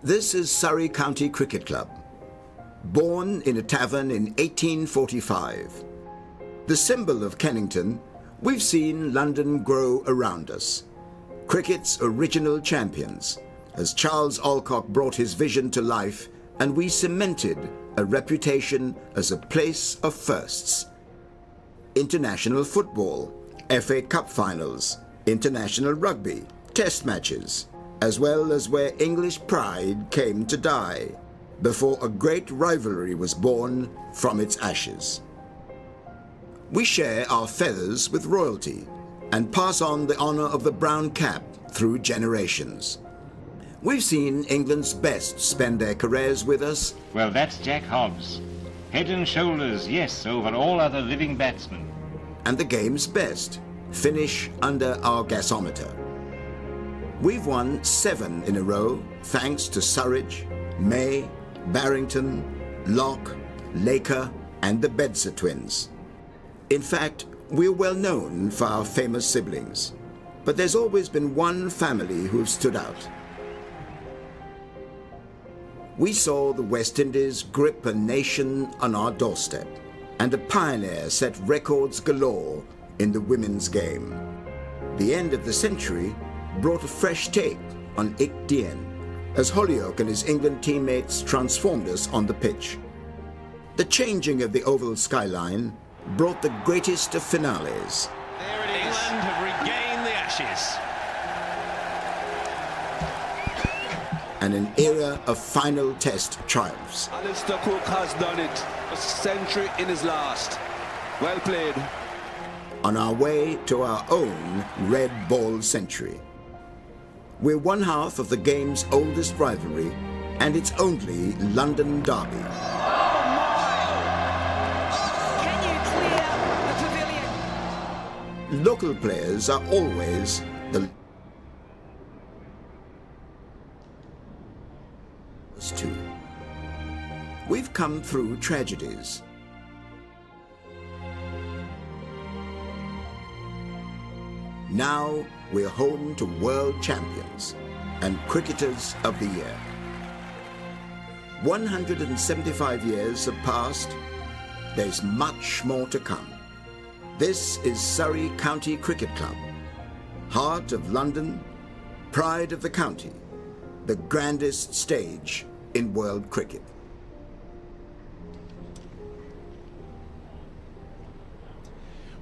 This is Surrey County Cricket Club. Born in a tavern in 1845. The symbol of Kennington, we've seen London grow around us. Cricket's original champions, as Charles Alcock brought his vision to life and we cemented a reputation as a place of firsts. International football, FA Cup finals, international rugby, test matches, as well as where English pride came to die, before a great rivalry was born from its ashes. We share our feathers with royalty and pass on the honour of the brown cap through generations. We've seen England's best spend their careers with us. Well, that's Jack Hobbs. Head and shoulders, yes, over all other living batsmen. And the game's best finish under our gasometer. We've won 7 in a row thanks to Surridge, May, Barrington, Locke, Laker and the Bedser twins. In fact, we're well known for our famous siblings, but there's always been one family who've stood out. We saw the West Indies grip a nation on our doorstep, and a pioneer set records galore in the women's game. The end of the century brought a fresh take on Ik Dien, as Holyoake and his England teammates transformed us on the pitch. The changing of the oval skyline brought the greatest of finales. There it is. England have regained the Ashes. And an era of final test triumphs. Alistair Cook has done it. A century in his last. Well played. On our way to our own red ball century. We're one half of the game's oldest rivalry and its only London derby. Can you clear the pavilion? Local players are always the too. We've come through tragedies. Now we're home to world champions and cricketers of the year. 175 years have passed. There's much more to come. This is Surrey County Cricket Club, heart of London, pride of the county, the grandest stage in world cricket.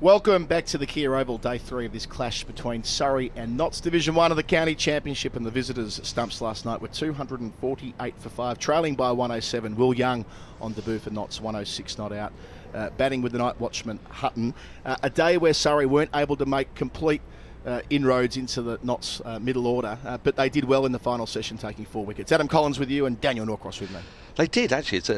Welcome back to the Kia Oval, day 3 of this clash between Surrey and Notts. Division 1 of the County Championship, and the visitors stumps last night were 248 for 5, trailing by 107. Will Young on debut for Notts, 106 not out. Batting with the night watchman Hutton. A day where Surrey weren't able to make complete inroads into the Notts middle order, but they did well in the final session, taking 4 wickets. Adam Collins with you and Daniel Norcross with me. They did, actually. It's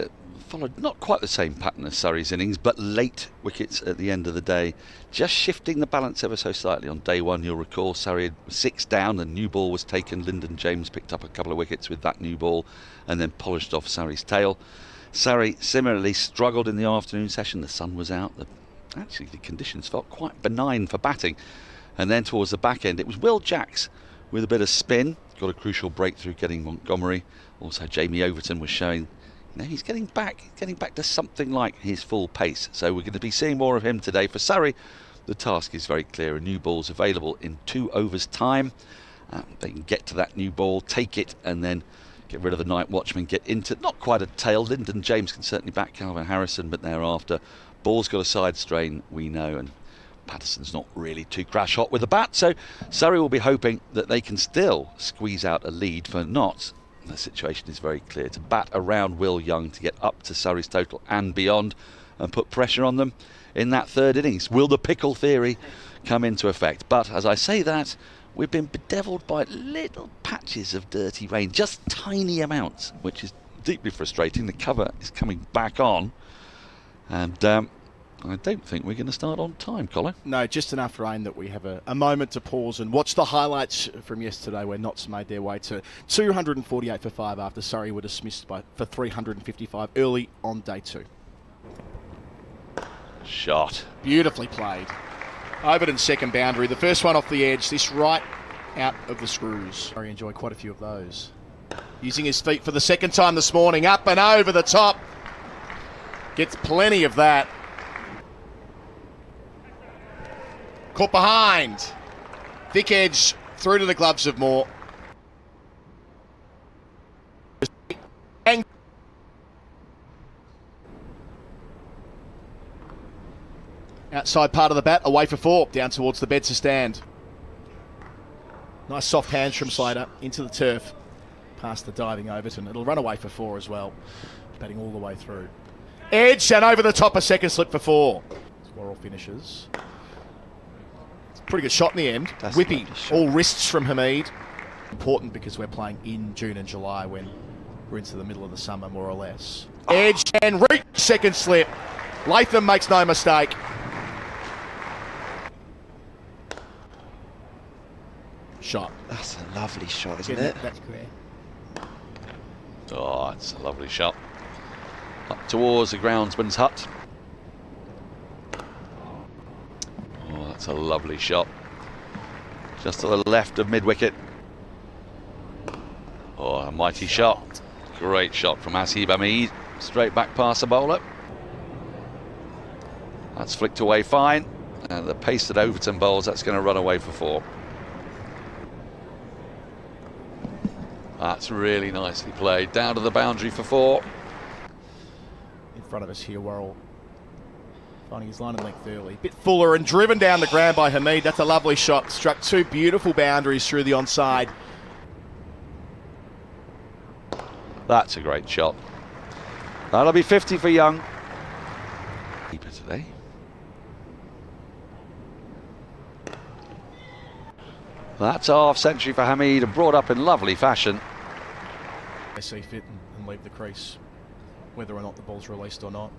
followed not quite the same pattern as Surrey's innings, but late wickets at the end of the day, just shifting the balance ever so slightly. On day 1, you'll recall, Surrey had 6 down, a new ball was taken. Lyndon James picked up a couple of wickets with that new ball and then polished off Surrey's tail. Surrey similarly struggled in the afternoon session. The sun was out. Actually, the conditions felt quite benign for batting. And then towards the back end, it was Will Jacks with a bit of spin. Got a crucial breakthrough getting Montgomery. Also, Jamie Overton was showing, he's getting back to something like his full pace. So we're going to be seeing more of him today. For Surrey, the task is very clear. A new ball's available in 2 overs' time. They can get to that new ball, take it, and then get rid of the night watchman, get into, not quite a tail. Lyndon James can certainly back Calvin Harrison, but thereafter, ball's got a side strain, we know, and Patterson's not really too crash hot with the bat, so Surrey will be hoping that they can still squeeze out a lead. For Notts, the situation is very clear: to bat around Will Young to get up to Surrey's total and beyond and put pressure on them in that 3rd innings. Will the pickle theory come into effect? But as I say that, we've been bedeviled by little patches of dirty rain, just tiny amounts, which is deeply frustrating. The cover is coming back on, and I don't think we're going to start on time, Colin. No, just enough rain that we have a moment to pause and watch the highlights from yesterday, where Notts made their way to 248 for 5 after Surrey were dismissed for 355 early on day 2. Shot. Beautifully played. Overton's second boundary. The first one off the edge, this right out of the screws. Surrey enjoy quite a few of those. Using his feet for the second time this morning. Up and over the top. Gets plenty of that. Caught behind. Thick edge through to the gloves of Moore. Outside part of the bat, away for 4, down towards the Bedser stand. Nice soft hands from Slater into the turf, past the diving Overton. It'll run away for 4 as well, batting all the way through. Edge and over the top, a second slip for 4. Worrell finishes. It's a pretty good shot in the end. That's Whippy, all wrists from Hamid. Important because we're playing in June and July when we're into the middle of the summer, more or less. Edge and reach, second slip. Latham makes no mistake. Shot. That's a lovely shot, isn't it? That's great. Oh, it's a lovely shot. Up towards the groundsman's hut. Oh, that's a lovely shot. Just to the left of mid-wicket. Oh, a mighty shot. Great shot from Asib Hamid. Straight back past the bowler. That's flicked away fine. And the pace that Overton bowls, that's going to run away for 4. That's really nicely played. Down to the boundary for 4. In front of us here, Worrell finding his line of length early. Bit fuller and driven down the ground by Hamid. That's a lovely shot. Struck 2 beautiful boundaries through the onside. That's a great shot. That'll be 50 for Young. Keeper today. That's a half century for Hamid and brought up in lovely fashion. They see fit and leave the crease, whether or not the ball's released or not.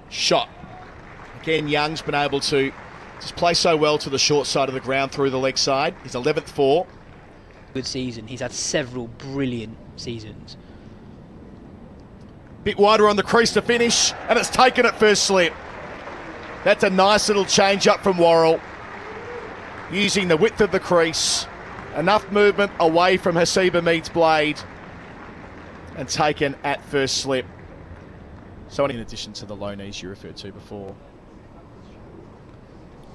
Shot. Again, Young's been able to just play so well to the short side of the ground through the leg side. His 11th 4. Good season. He's had several brilliant seasons. Bit wider on the crease to finish, and it's taken at first slip. That's a nice little change up from Worrell. Using the width of the crease. Enough movement away from Hasib Hamid's blade. And taken at first slip. So in addition to the low knees you referred to before.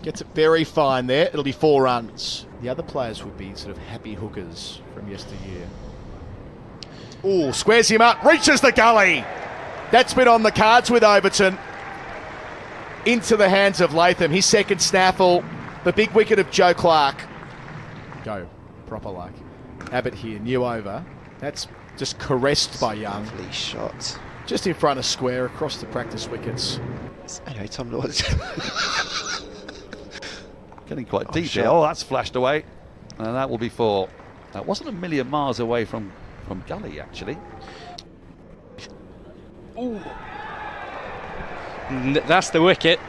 Gets it very fine there. It'll be 4 runs. The other players would be sort of happy hookers from yesteryear. Ooh, squares him up. Reaches the gully. That's been on the cards with Overton. Into the hands of Latham. His second snaffle. The big wicket of Joe Clark. Go. Proper luck. Abbott here, new over. That's just caressed by Young. Lovely shot. Just in front of square, across the practice wickets. Anyway, Tom Latham. Getting quite deep here. Oh, that's flashed away. And that will be 4. That wasn't a million miles away from Gully, actually. Ooh. That's the wicket.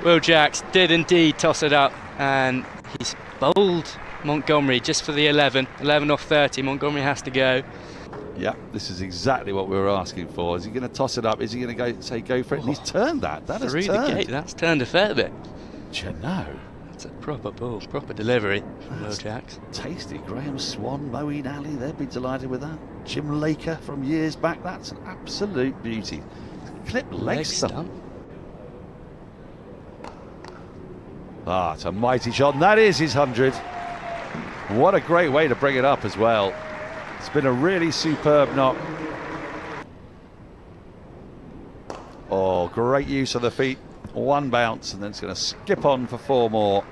Will Jacks did indeed toss it up, and he's bowled Montgomery just for the 11 off 30. Montgomery has to go. Yeah, this is exactly what we were asking for. Is he going to toss it up? Is he going to go for it? And he's turned that. That has through turned. the gate. That's turned a fair bit. No. That's a proper ball, proper delivery from Will Jacks. Tasty. Graham Swan, Moeen Ali, they'd be delighted with that. Jim Laker from years back. That's an absolute beauty. Clip leg stump. Ah, it's a mighty shot, and that is his 100. What a great way to bring it up as well. It's been a really superb knock. Oh, great use of the feet. 1 bounce, and then it's going to skip on for 4 more.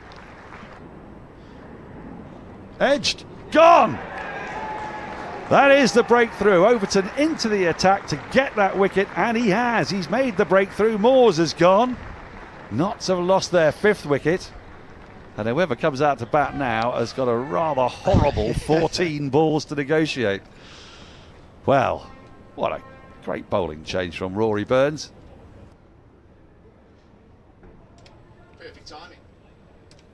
Edged, gone! That is the breakthrough. Overton into the attack to get that wicket, and he has. He's made the breakthrough. Moores has gone. Notts have lost their 5th wicket. And whoever comes out to bat now has got a rather horrible 14 balls to negotiate. Well, what a great bowling change from Rory Burns. Perfect timing.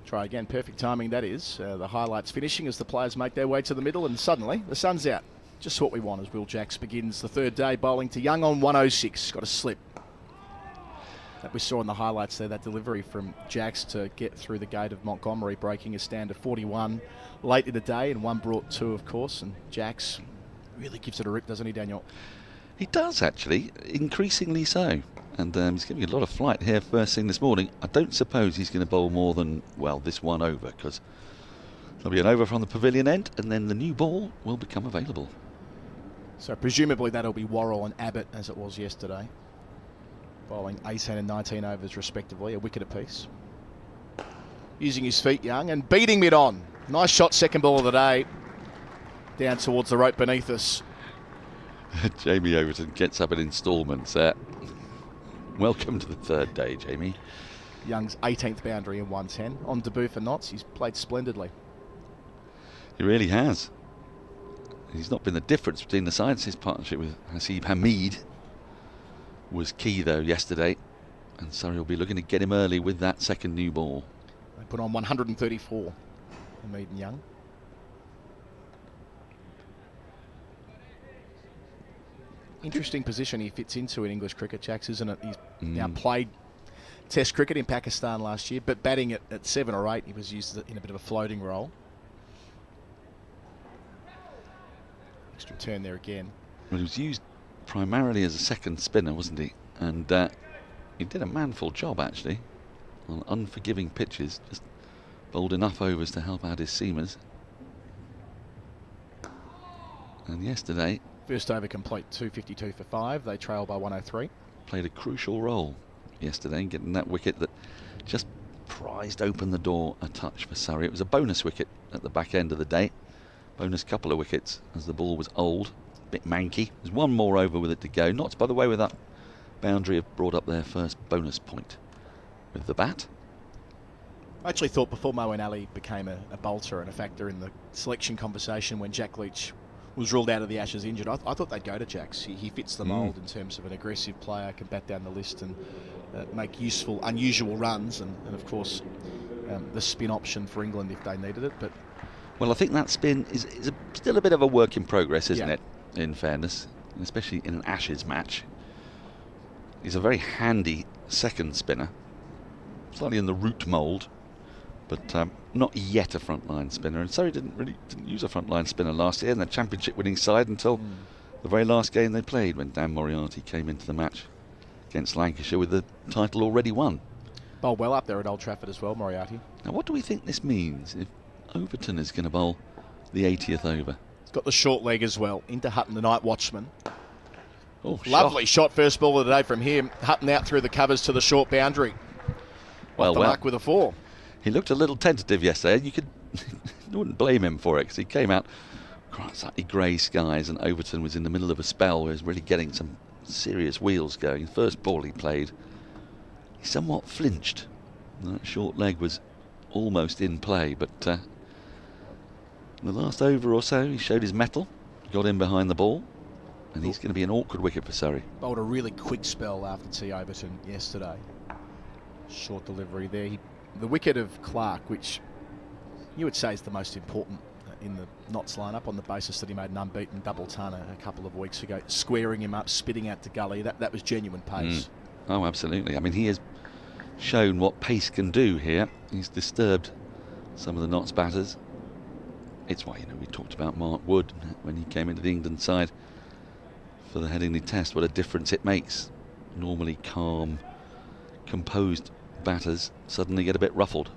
Try again, perfect timing that is. The highlights finishing as the players make their way to the middle, and suddenly the sun's out. Just what we want as Will Jacks begins the 3rd day bowling to Young on 106. Got a slip. that we saw in the highlights there, that delivery from Jacks to get through the gate of Montgomery, breaking a stand of 41 late in the day, and one brought 2, of course, and Jacks really gives it a rip, doesn't he, Daniel? He does, actually, increasingly so. And he's giving a lot of flight here first thing this morning. I don't suppose he's going to bowl more than, well, this one over, because there'll be an over from the pavilion end, and then the new ball will become available. So presumably that'll be Worrell and Abbott, as it was yesterday, bowling 18 and 19 overs respectively, a wicket apiece. Using his feet, Young, and beating mid-on. Nice shot, second ball of the day, down towards the rope beneath us. Jamie Overton gets up in instalments there. Welcome to the third day, Jamie. Young's 18th boundary in 110. On debut for Notts, he's played splendidly. He really has. He's not been the difference between the sides. His partnership with Hasib Hamid was key, though, yesterday. And Surrey will be looking to get him early with that second new ball. They put on 134, Hamid and Young. Interesting position he fits into in English cricket, Jacks, isn't it? He's now played Test cricket in Pakistan last year, but batting at 7 or 8, he was used in a bit of a floating role. Extra turn there again. Well, he was used primarily as a second spinner, wasn't he? And he did a manful job, actually, on unforgiving pitches. Just bowled enough overs to help out his seamers. And yesterday, first over complete, 252 for 5. They trail by 103. Played a crucial role yesterday in getting that wicket that just prized open the door a touch for Surrey. It was a bonus wicket at the back end of the day. Bonus couple of wickets as the ball was old, a bit manky. There's one more over with it to go. Notts, by the way, with that boundary have brought up their first bonus point with the bat. I actually thought before Moeen Ali became a bolter and a factor in the selection conversation when Jack Leach was ruled out of the Ashes injured, I thought they'd go to Jacks. He fits the mould in terms of an aggressive player, can bat down the list and make useful, unusual runs, and of course the spin option for England if they needed it. But well, I think that spin is still a bit of a work in progress, isn't it, in fairness, especially in an Ashes match. He's a very handy second spinner, slightly in the root mould, but not yet a frontline spinner. And Surrey didn't use a frontline spinner last year in the championship winning side until the very last game they played, when Dan Moriarty came into the match against Lancashire with the title already won. Bowled well up there at Old Trafford as well, Moriarty. Now, what do we think this means if Overton is going to bowl the 80th over? He's got the short leg as well, into Hutton, the night watchman. Oh, lovely shot, first ball of the day from him. Hutton out through the covers to the short boundary. Well, mark with a 4. He looked a little tentative yesterday. You wouldn't blame him for it, because he came out slightly grey skies, and Overton was in the middle of a spell where he was really getting some serious wheels going. The first ball he played, he somewhat flinched. That short leg was almost in play, but the last over or so he showed his mettle, got in behind the ball, and he's going to be an awkward wicket for Surrey. Bowled a really quick spell after T. Overton yesterday. Short delivery there. The wicket of Clark, which you would say is the most important in the Notts lineup, on the basis that he made an unbeaten double ton a couple of weeks ago, squaring him up, spitting out to gully. That was genuine pace. Oh, absolutely. I mean, he has shown what pace can do here. He's disturbed some of the Notts batters. It's why, we talked about Mark Wood when he came into the England side for the Headingley Test, what a difference it makes. Normally calm, composed batters suddenly get a bit ruffled.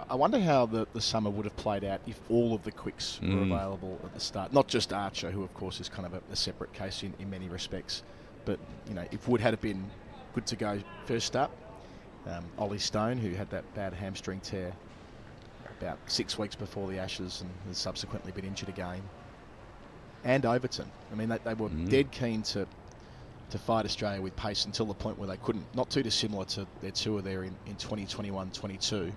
I wonder how the summer would have played out if all of the quicks were available at the start. Not just Archer, who of course is kind of a separate case in many respects, but if Wood had been good to go first up, Ollie Stone, who had that bad hamstring tear about 6 weeks before the Ashes and has subsequently been injured again, and Overton. I mean, they were dead keen to fight Australia with pace until the point where they couldn't. Not too dissimilar to their tour there in 2021-22,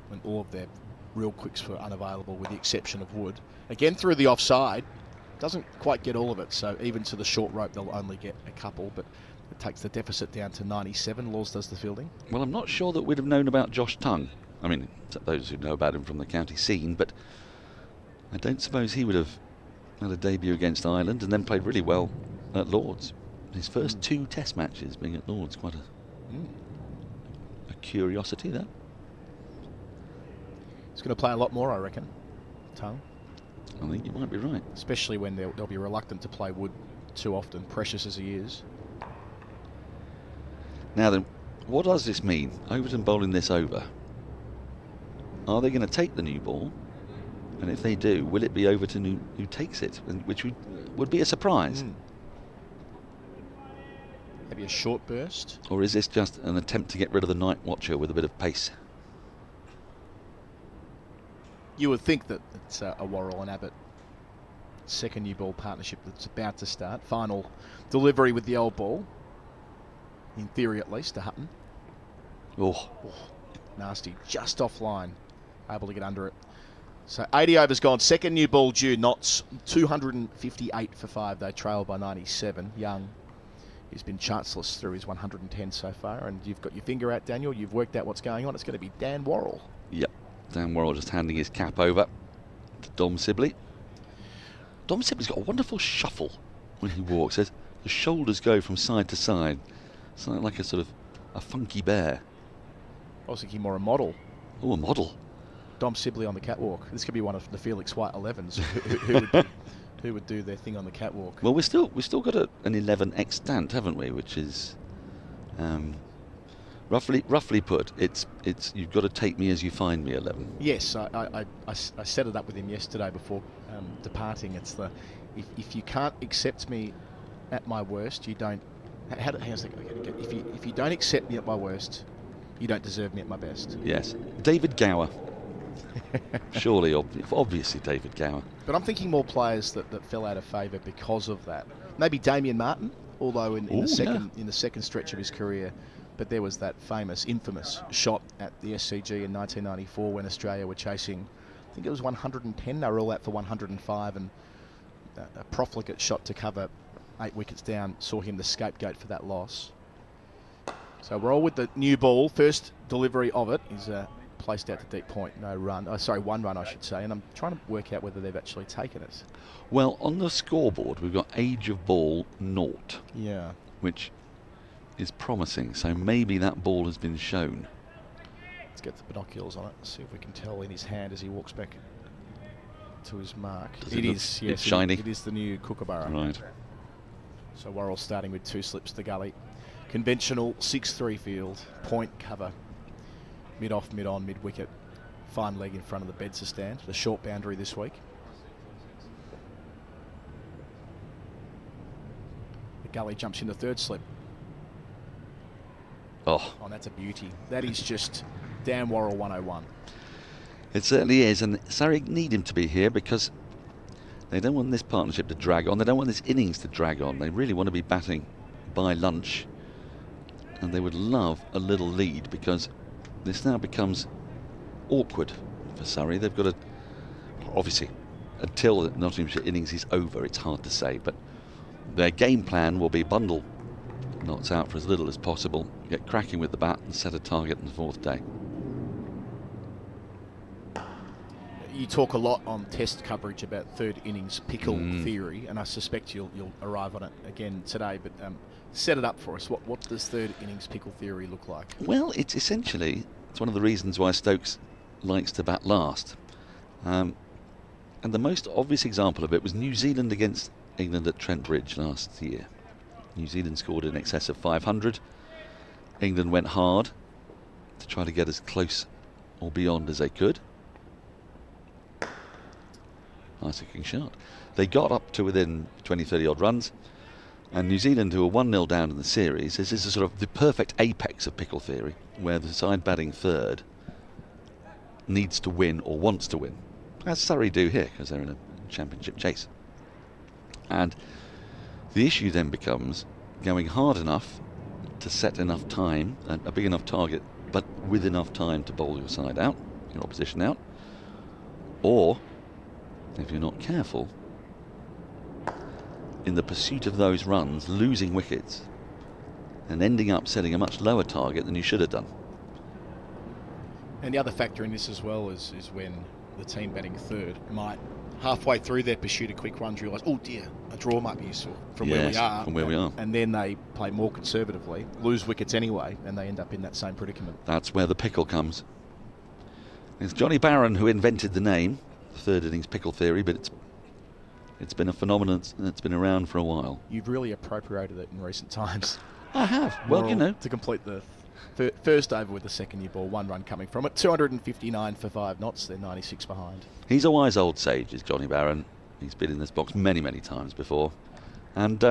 when all of their real quicks were unavailable with the exception of Wood. Again, through the offside, doesn't quite get all of it, so even to the short rope they'll only get a couple, but it takes the deficit down to 97. Laws does the fielding. Well, I'm not sure that we'd have known about Josh Tongue. I mean, those who know about him from the county scene, but I don't suppose he would have Had a debut against Ireland and then played really well at Lord's. His first 2 Test matches being at Lord's, quite a curiosity there. He's going to play a lot more, I reckon, Tom. I think you might be right. Especially when they'll be reluctant to play Wood too often, precious as he is. Now then, what does this mean? Overton bowling this over. Are they going to take the new ball? And if they do, will it be Overton who takes it? Which would be a surprise. Maybe a short burst. Or is this just an attempt to get rid of the night watcher with a bit of pace? You would think that it's a Worrell and Abbott second new ball partnership that's about to start. Final delivery with the old ball. In theory, at least, to Hutton. Oh. Nasty. Just offline. Able to get under it. So 80 overs gone. Second new ball due. Notts 258 for 5. They trail by 97. Young, he's been chanceless through his 110 so far. And you've got your finger out, Daniel. You've worked out what's going on. It's going to be Dan Worrell. Yep. Dan Worrell just handing his cap over to Dom Sibley. Dom Sibley's got a wonderful shuffle when he walks. The shoulders go from side to side. Something like a sort of a funky bear. I was thinking more a model. Oh, a model. Dom Sibley on the catwalk. This could be one of the Felix White 11s who would do their thing on the catwalk. Well, we've still got an 11 extant, haven't we? Which is roughly put, it's you've got to take me as you find me 11. Yes, I set it up with him yesterday before departing. It's the if you can't accept me at my worst, you don't. How's that going to go? If you don't accept me at my worst, you don't deserve me at my best. Yes, David Gower. Surely, obviously David Gower. But I'm thinking more players that fell out of favour because of that. Maybe Damien Martin, although in the second stretch of his career. But there was that infamous shot at the SCG in 1994 when Australia were chasing, I think it was 110. They were all out for 105, and a profligate shot to cover 8 wickets down saw him the scapegoat for that loss. So we're all with the new ball. First delivery of it is placed out to deep point. No run. One run, I should say. And I'm trying to work out whether they've actually taken it. Well, on the scoreboard, we've got age of ball 0. Yeah. Which is promising. So maybe that ball has been shown. Let's get the binoculars on it. See if we can tell in his hand as he walks back to his mark. It is, yes. It's shiny. It is the new Kookaburra. Right. So Worrell starting with 2 slips to the gully. Conventional 6-3 field. Point cover. Mid-off, mid-on, mid-wicket. Fine leg in front of the Bedser stand. The short boundary this week. The gully jumps in the 3rd slip. Oh, that's a beauty. That is just Dan Worrell 101. It certainly is, and Surrey need him to be here because they don't want this partnership to drag on. They don't want this innings to drag on. They really want to be batting by lunch, and they would love a little lead because this now becomes awkward for Surrey. They've got to, obviously, until the Nottinghamshire innings is over, it's hard to say, but their game plan will be bundle knots out for as little as possible, get cracking with the bat and set a target on the 4th day. You talk a lot on test coverage about 3rd innings pickle theory, and I suspect you'll arrive on it again today, but set it up for us. What does 3rd innings pickle theory look like? Well, it's one of the reasons why Stokes likes to bat last. And the most obvious example of it was New Zealand against England at Trent Bridge last year. New Zealand scored in excess of 500. England went hard to try to get as close or beyond as they could. Nice looking shot. They got up to within 20-30 odd runs, and New Zealand, who were 1-0 down in the series, this is a sort of the perfect apex of pickle theory, where the side batting 3rd needs to win or wants to win, as Surrey do here because they're in a championship chase. And the issue then becomes going hard enough to set enough time, a big enough target, but with enough time to bowl your side out, your opposition out, or, if you're not careful, in the pursuit of those runs, losing wickets and ending up setting a much lower target than you should have done. And the other factor in this as well is when the team batting 3rd might halfway through their pursuit of quick runs, realise, oh dear, a draw might be useful from where we are. From where we are. And then they play more conservatively, lose wickets anyway, and they end up in that same predicament. That's where the pickle comes. It's Johnny Barron who invented the name, the third innings pickle theory, but it's been a phenomenon that's been around for a while. You've really appropriated it in recent times. I have. Well, you know. To complete the first over with the second year ball, 1 run coming from it. 259 for 5 knots. They're 96 behind. He's a wise old sage, is Johnny Barron. He's been in this box many, many times before. And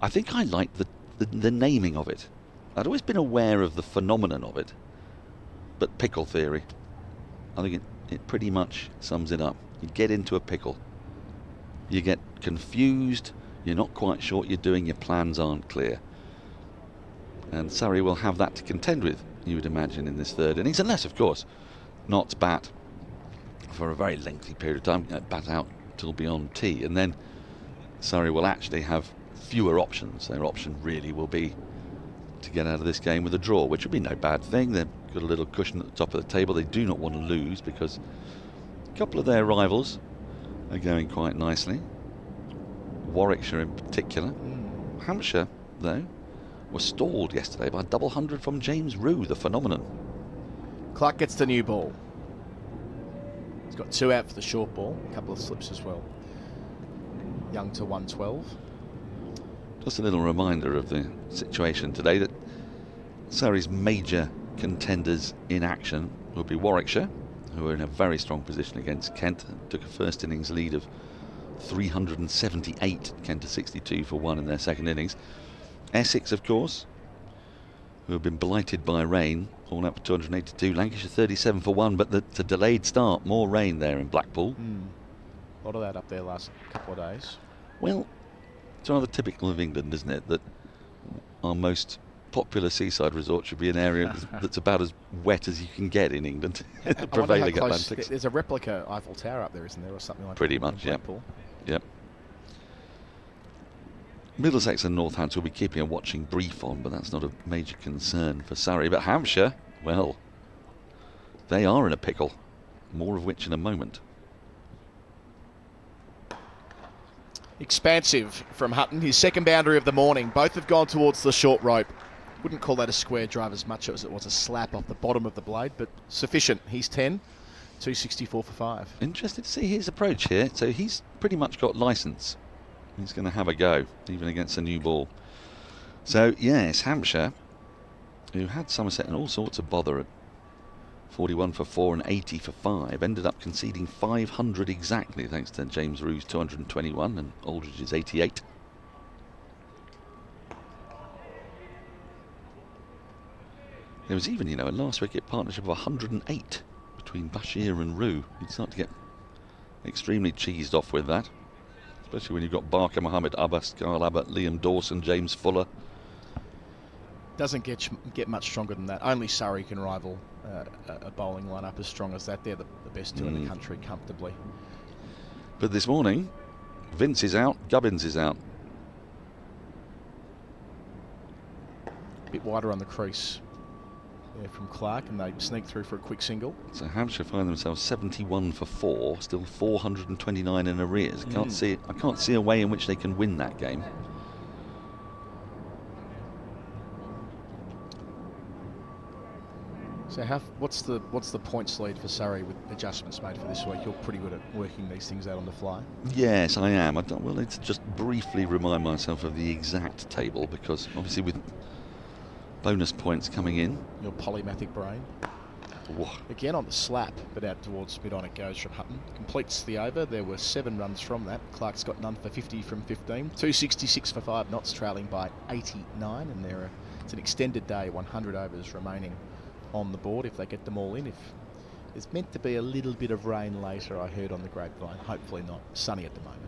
I think I like the naming of it. I'd always been aware of the phenomenon of it. But pickle theory, I think it pretty much sums it up. You get into a pickle. You get confused. You're not quite sure what you're doing. Your plans aren't clear. And Surrey will have that to contend with, you would imagine, in this third innings. Unless, of course, Notts bat for a very lengthy period of time, bat out till beyond tea. And then Surrey will actually have fewer options. Their option really will be to get out of this game with a draw, which would be no bad thing. They've got a little cushion at the top of the table. They do not want to lose because a couple of their rivals are going quite nicely. Warwickshire in particular. Hampshire, though, was stalled yesterday by a double hundred from James Rue, the phenomenon. Clark gets the new ball. He's got 2 out for the short ball, a couple of slips as well. Young to 112. Just a little reminder of the situation today that Surrey's major contenders in action will be Warwickshire, who are in a very strong position against Kent. Took a first innings lead of 378, Kent to 62 for 1 in their second innings. Essex, of course, who have been blighted by rain, all up 282. Lancashire 37 for 1, but the delayed start, more rain there in Blackpool. A lot of that up there last couple of days. Well, it's rather typical of England, isn't it, that our most popular seaside resort should be an area that's about as wet as you can get in England. The prevailing Atlantic. There's a replica Eiffel Tower up there, isn't there, or something like Pretty that? much, yeah. Yep. Middlesex and Northampton will be keeping a watching brief on, but that's not a major concern for Surrey. But Hampshire, well, they are in a pickle. More of which in a moment. Expansive from Hutton, his second boundary of the morning. Both have gone towards the short rope. Wouldn't call that a square drive as much as it was a slap off the bottom of the blade, but sufficient. He's 10, 264 for 5. Interested to see his approach here. So he's pretty much got licence. He's going to have a go, even against a new ball. So, yes, Hampshire, who had Somerset in all sorts of bother at 41 for 4 and 80 for 5, ended up conceding 500 exactly, thanks to James Rue's 221 and Aldridge's 88. There was even, a last wicket partnership of 108 between Bashir and Rue. You'd start to get extremely cheesed off with that. Especially when you've got Barker, Mohammed Abbas, Carl Abbott, Liam Dawson, James Fuller. Doesn't get much stronger than that. Only Surrey can rival a bowling lineup as strong as that. They're the best 2 in the country comfortably. But this morning, Vince is out, Gubbins is out. A bit wider on the crease there from Clark, and they sneak through for a quick single. So Hampshire find themselves 71 for 4, still 429 in arrears. I can't see a way in which they can win that game. So what's the points lead for Surrey with adjustments made for this week? You're pretty good at working these things out on the fly. Yes, I am. I need to just briefly remind myself of the exact table, because obviously with bonus points coming in. Your polymathic brain. Whoa. Again on the slap, but out towards mid-on it goes from Hutton. Completes the over. There were 7 runs from that. Clark's got none for 50 from 15. 266 for 5 knots, trailing by 89. And it's an extended day, 100 overs remaining on the board if they get them all in. If there's meant to be a little bit of rain later, I heard on the grapevine. Hopefully not. Sunny at the moment.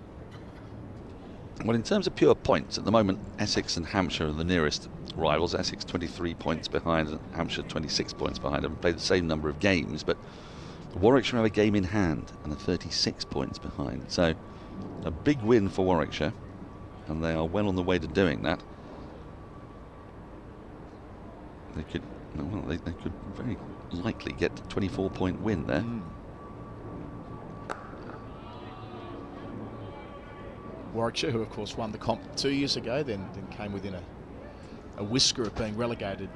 Well, in terms of pure points, at the moment, Essex and Hampshire are the nearest rivals. Essex 23 points behind, and Hampshire 26 points behind. Haven't played the same number of games, but Warwickshire have a game in hand and are 36 points behind. So a big win for Warwickshire, and they are well on the way to doing that. They could very likely get a 24-point win there. Warwickshire, who of course won the comp 2 years ago, then came within a whisker of being relegated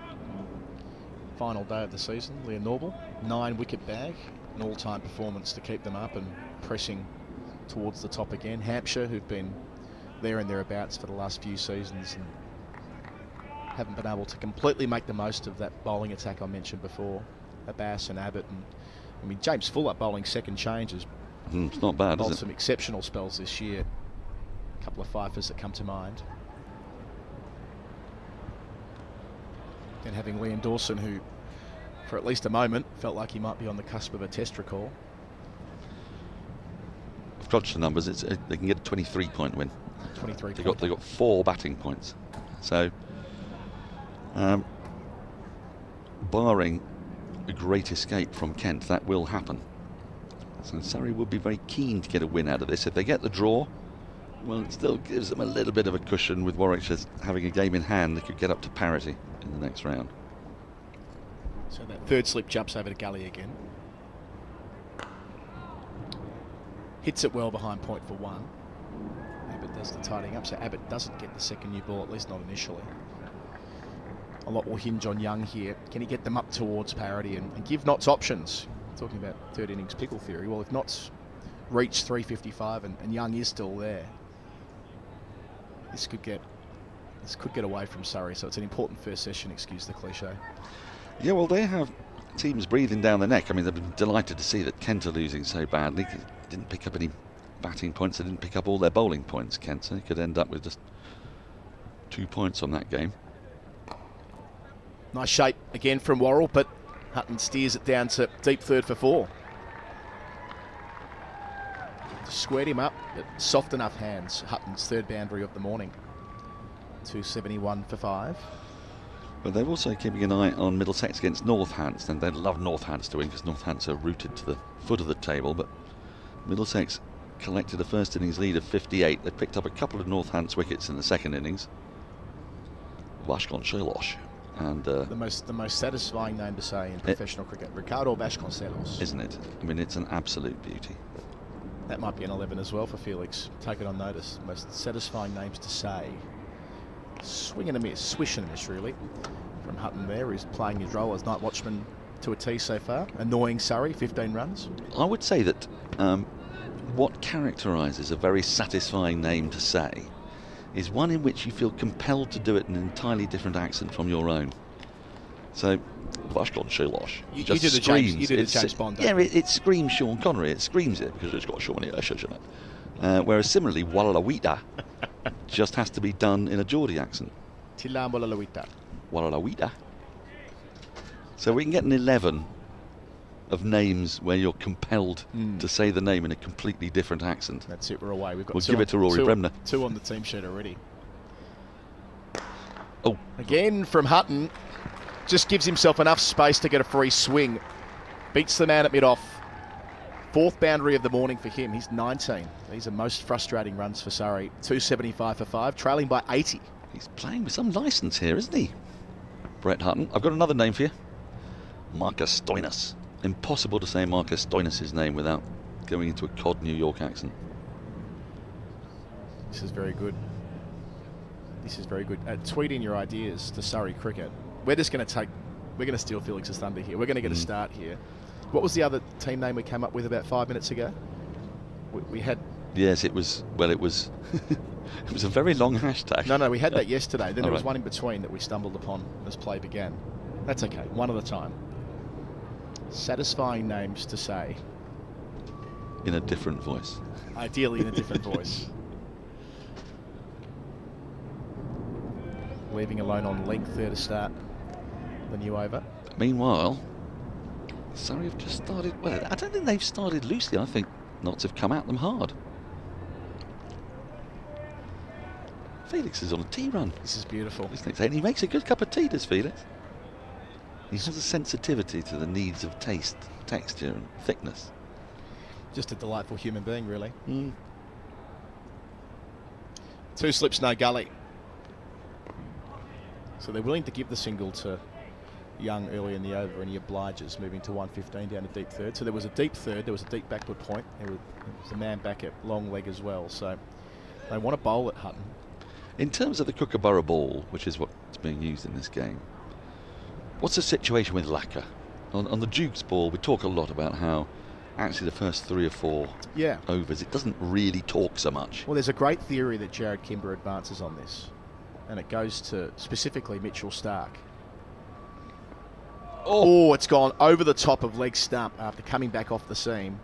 final day of the season. Liam Norval, 9 wicket bag, an all-time performance to keep them up and pressing towards the top again. Hampshire, who've been there and thereabouts for the last few seasons and haven't been able to completely make the most of that bowling attack I mentioned before. Abbott and Abbott, and I mean James Fuller bowling second changes. It's not bad, bowled is it? some exceptional spells this year. A couple of fifers that come to mind. And having Liam Dawson, who for at least a moment felt like he might be on the cusp of a test recall. I've crunched the numbers. They can get a 23-point win. 23. They got 4 batting points. So, barring a great escape from Kent, that will happen. So Surrey would be very keen to get a win out of this. If they get the draw, well, it still gives them a little bit of a cushion. With Warwickshire having a game in hand, they could get up to parity in the next round. So that third slip jumps over to Gully again. Hits it well behind point for 1. Abbott does the tidying up, so Abbott doesn't get the second new ball, at least not initially. A lot will hinge on Young here. Can he get them up towards parity and give Notts options? Talking about third innings pickle theory. Well, if Notts reach 355 and Young is still there, this could get away from Surrey. So it's an important first session, excuse the cliche. Yeah, well, they have teams breathing down their neck. I mean, they've been delighted to see that Kent are losing so badly. They didn't pick up any batting points. They didn't pick up all their bowling points, Kent. So they could end up with just 2 points on that game. Nice shape again from Worrell, but Hutton steers it down to deep third for 4. Squared him up, but soft enough hands. Hutton's third boundary of the morning. 271 for 5. But they're also keeping an eye on Middlesex against Northants, and they'd love Northants to win because Northants are rooted to the foot of the table. But Middlesex collected a first innings lead of 58. They picked up a couple of Northants wickets in the second innings. Vasconcelos. And the most satisfying name to say in professional cricket, Ricardo Vasconcelos. Isn't it? I mean, it's an absolute beauty. That might be an 11 as well for Felix. Take it on notice. Most satisfying names to say. Swing and a miss, swish and a miss really. From Hutton there, who's playing his role as night watchman to a tee so far. Annoying Surrey, 15 runs. I would say that what characterises a very satisfying name to say is one in which you feel compelled to do it in an entirely different accent from your own. So, Vasconcelos just screams. You did the James Bond. Yeah, it screams Sean Connery. It screams it because it's got Shawnee Usher in it. Whereas similarly, Wallalawita just has to be done in a Geordie accent. Tilam Wallalawita. Wallalawita. So we can get an 11 of names where you're compelled to say the name in a completely different accent. That's it, we're away. We'll give it to Rory Bremner. 2 on the team sheet already. Oh. Again from Hutton. Just gives himself enough space to get a free swing. Beats the man at mid-off. 4th boundary of the morning for him. He's 19. These are most frustrating runs for Surrey. 275 for 5, trailing by 80. He's playing with some licence here, isn't he? Brett Hutton. I've got another name for you. Marcus Stoinis. Impossible to say Marcus Stoinis' name without going into a cod New York accent. This is very good. This is very good. Tweet in your ideas to Surrey Cricket. We're just going to steal Felix's thunder here. We're going to get a start here. What was the other team name we came up with about 5 minutes ago? We had... Yes, it was it was a very long hashtag. No, we had that yesterday. Then there was right. one in between that we stumbled upon as play began. That's okay, one at a time. Satisfying names to say. In a different voice. Ideally in a different voice. Leaving alone on length there to start the new over. Meanwhile, Surrey have just started... Well, I don't think they've started loosely. I think Notts have come at them hard. Felix is on a tea run. This is beautiful. And he makes a good cup of tea, does Felix? He has a sensitivity to the needs of taste, texture and thickness. Just a delightful human being, really. 2 slips, no gully. So they're willing to give the single to Young early in the over, and he obliges, moving to 115 down to deep third. So there was a deep third, there was a deep backward point. There was a man back at long leg as well. So They want to bowl at Hutton. In terms of the Kookaburra ball, which is what's being used in this game, what's the situation with lacquer? On the Duke's ball, we talk a lot about how actually the first 3 or 4 overs, it doesn't really talk so much. Well, there's a great theory that Jared Kimber advances on this, and it goes to specifically Mitchell Starc. Oh, it's gone over the top of leg stump after coming back off the seam.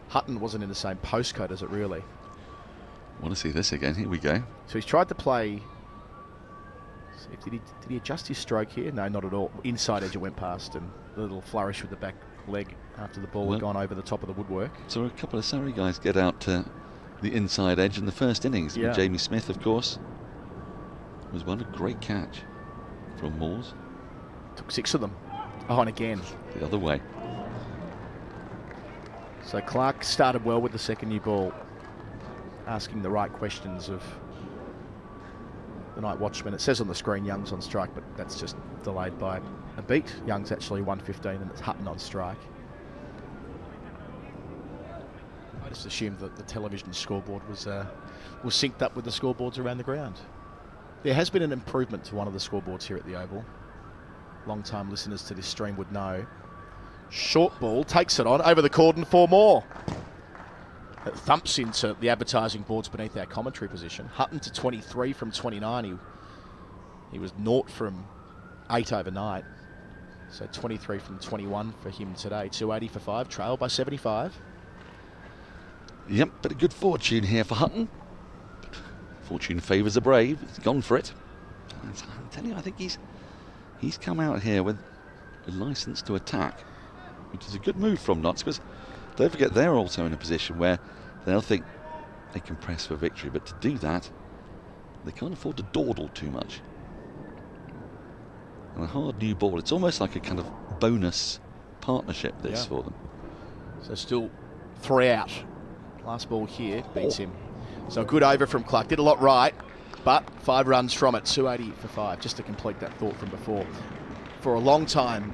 Hutton wasn't in the same postcode as it really. I want to see this again. Here we go. So he's tried to play. Did he adjust his stroke here? No, not at all. Inside edge it went past, and a little flourish with the back leg after the ball had gone over the top of the woodwork. So a couple of Surrey guys get out to the inside edge in the first innings. Yeah. Jamie Smith, of course, was one. A great catch from Moores. Took 6 of them. Oh, and again. The other way. So Clark started well with the second new ball, asking the right questions of the night watchman. It says on the screen Young's on strike, but that's just delayed by a beat. Young's actually 115 and it's Hutton on strike. I just assumed that the television scoreboard was synced up with the scoreboards around the ground. There has been an improvement to one of the scoreboards here at the Oval. Long-time listeners to this stream would know. Short ball, takes it on, over the cordon, 4 more. It thumps into the advertising boards beneath our commentary position. Hutton to 23 from 29. He was 0 from 8 overnight. So 23 from 21 for him today. 280 for 5, trailed by 75. Yep, but a good fortune here for Hutton. Fortune favours the brave. He's gone for it. I'm telling you, I think he's come out here with a licence to attack, which is a good move from Notts, because don't forget they're also in a position where they'll think they can press for victory, but to do that they can't afford to dawdle too much. And a hard new ball, it's almost like a kind of bonus partnership this for them. So still 3 out. Last ball here beats him. So a good over from Clark, did a lot right, but 5 runs from it. 280 for 5, just to complete that thought from before. For a long time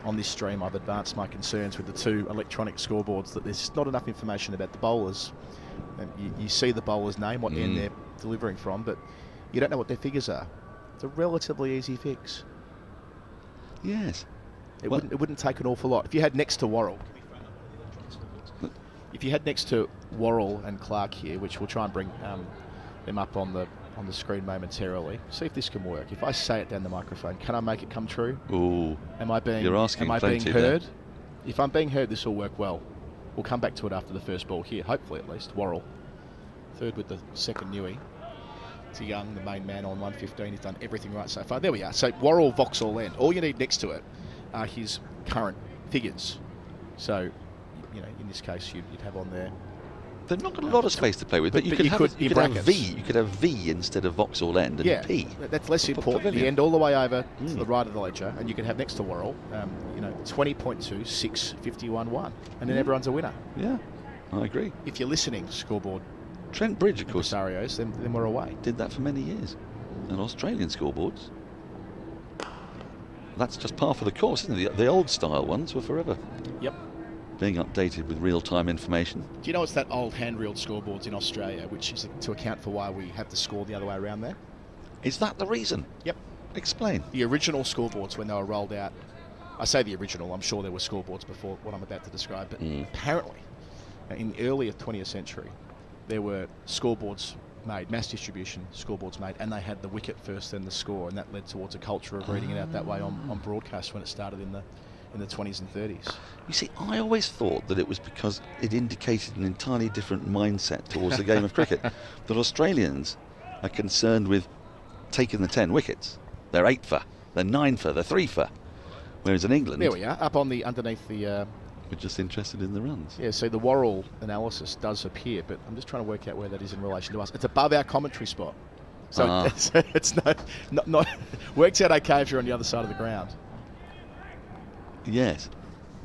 on this stream, I've advanced my concerns with the 2 electronic scoreboards, that there's not enough information about the bowlers. And you see the bowler's name, what end they're delivering from, but you don't know what their figures are. It's a relatively easy fix. Yes. It wouldn't take an awful lot. If you had next to Worrell, and Clark here, which we'll try and bring them up on the screen momentarily. See if this can work. If I say it down the microphone, can I make it come true? Ooh. Am I being heard? If I'm being heard, this will work well. We'll come back to it after the first ball here, hopefully at least. Worrell, third with the second newie. To Young, the main man on 115. He's done everything right so far. There we are. So Worrell, Vauxhall End. All you need next to it are his current figures. So, you know, in this case, you'd have on there. They've not got a lot of space to play with, but you could have V. You could have V instead of Vauxhall End and P. That's less important. The end all the way over to the right of the ledger, and you can have next to Worrell, 20.2, 6, 51-1, and then everyone's a winner. Yeah, I agree. If you're listening, scoreboard. Trent Bridge, of course, then we're away. Did that for many years, and Australian scoreboards. That's just par for the course, isn't it? The old style ones were forever. Yep. Being updated with real-time information. Do you know it's that old hand-reeled scoreboards in Australia, which is to account for why we have to score the other way around there? Is that the reason? Yep. Explain. The original scoreboards, when they were rolled out, I say the original, I'm sure there were scoreboards before what I'm about to describe, but apparently, in the early 20th century, there were scoreboards made, mass distribution scoreboards made, and they had the wicket first, then the score, and that led towards a culture of reading it out that way on broadcast when it started in the 20s and 30s. You see, I always thought that it was because it indicated an entirely different mindset towards the game of cricket. That Australians are concerned with taking the 10 wickets. They're 8 for, they're 9 for, they're 3 for. Whereas in England, there we are, up on the underneath the. We're just interested in the runs. Yeah, so the Worrell analysis does appear, but I'm just trying to work out where that is in relation to us. It's above our commentary spot, so it's not works out okay if you're on the other side of the ground. Yes.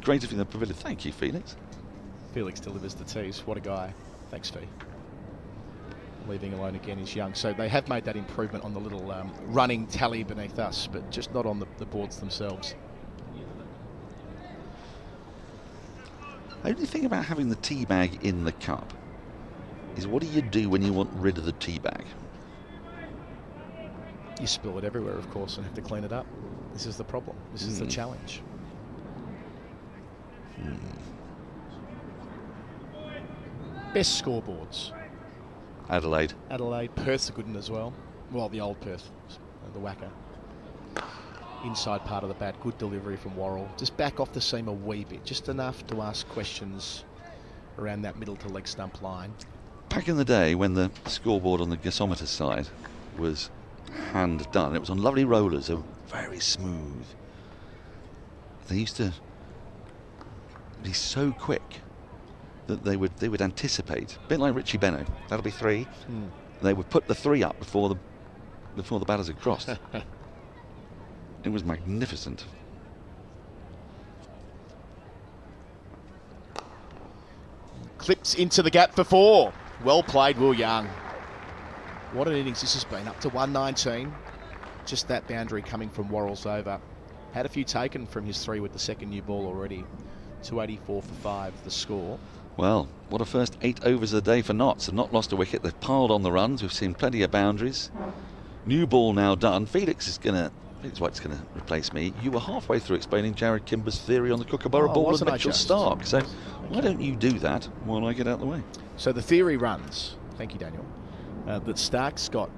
Great of you in the pavilion. Thank you, Felix. Felix delivers the tees. What a guy. Thanks, Fee. Leaving alone again is Young. So they have made that improvement on the little running tally beneath us, but just not on the boards themselves. Only thing about having the tea bag in the cup is what do you do when you want rid of the tea bag? You spill it everywhere, of course, and have to clean it up. This is the problem. This is the challenge. Best scoreboards. Adelaide. Perth's a good one as well. Well, the old Perth, the whacker. Inside part of the bat, good delivery from Worrell. Just back off the seam a wee bit, just enough to ask questions around that middle to leg stump line. Back in the day when the scoreboard on the gasometer side was hand done, it was on lovely rollers, they were very smooth. They used to be so quick that they would anticipate, a bit like Richie Beno, that'll be 3. They would put the 3 up before the batters had crossed. It was magnificent. Clips into the gap for 4. Well played, Will Young. What an innings this has been, up to 119. Just that boundary coming from Worrell's over. Had a few taken from his 3 with the second new ball already. 284 for 5, the score. Well, what a first 8 overs of the day for Notts. They've not lost a wicket. They've piled on the runs. We've seen plenty of boundaries. New ball now done. Felix White's going to replace me. You were halfway through explaining Jared Kimber's theory on the Kookaburra ball and Mitchell Stark. So why don't you do that while I get out of the way? So the theory runs, thank you Daniel, that Stark's got,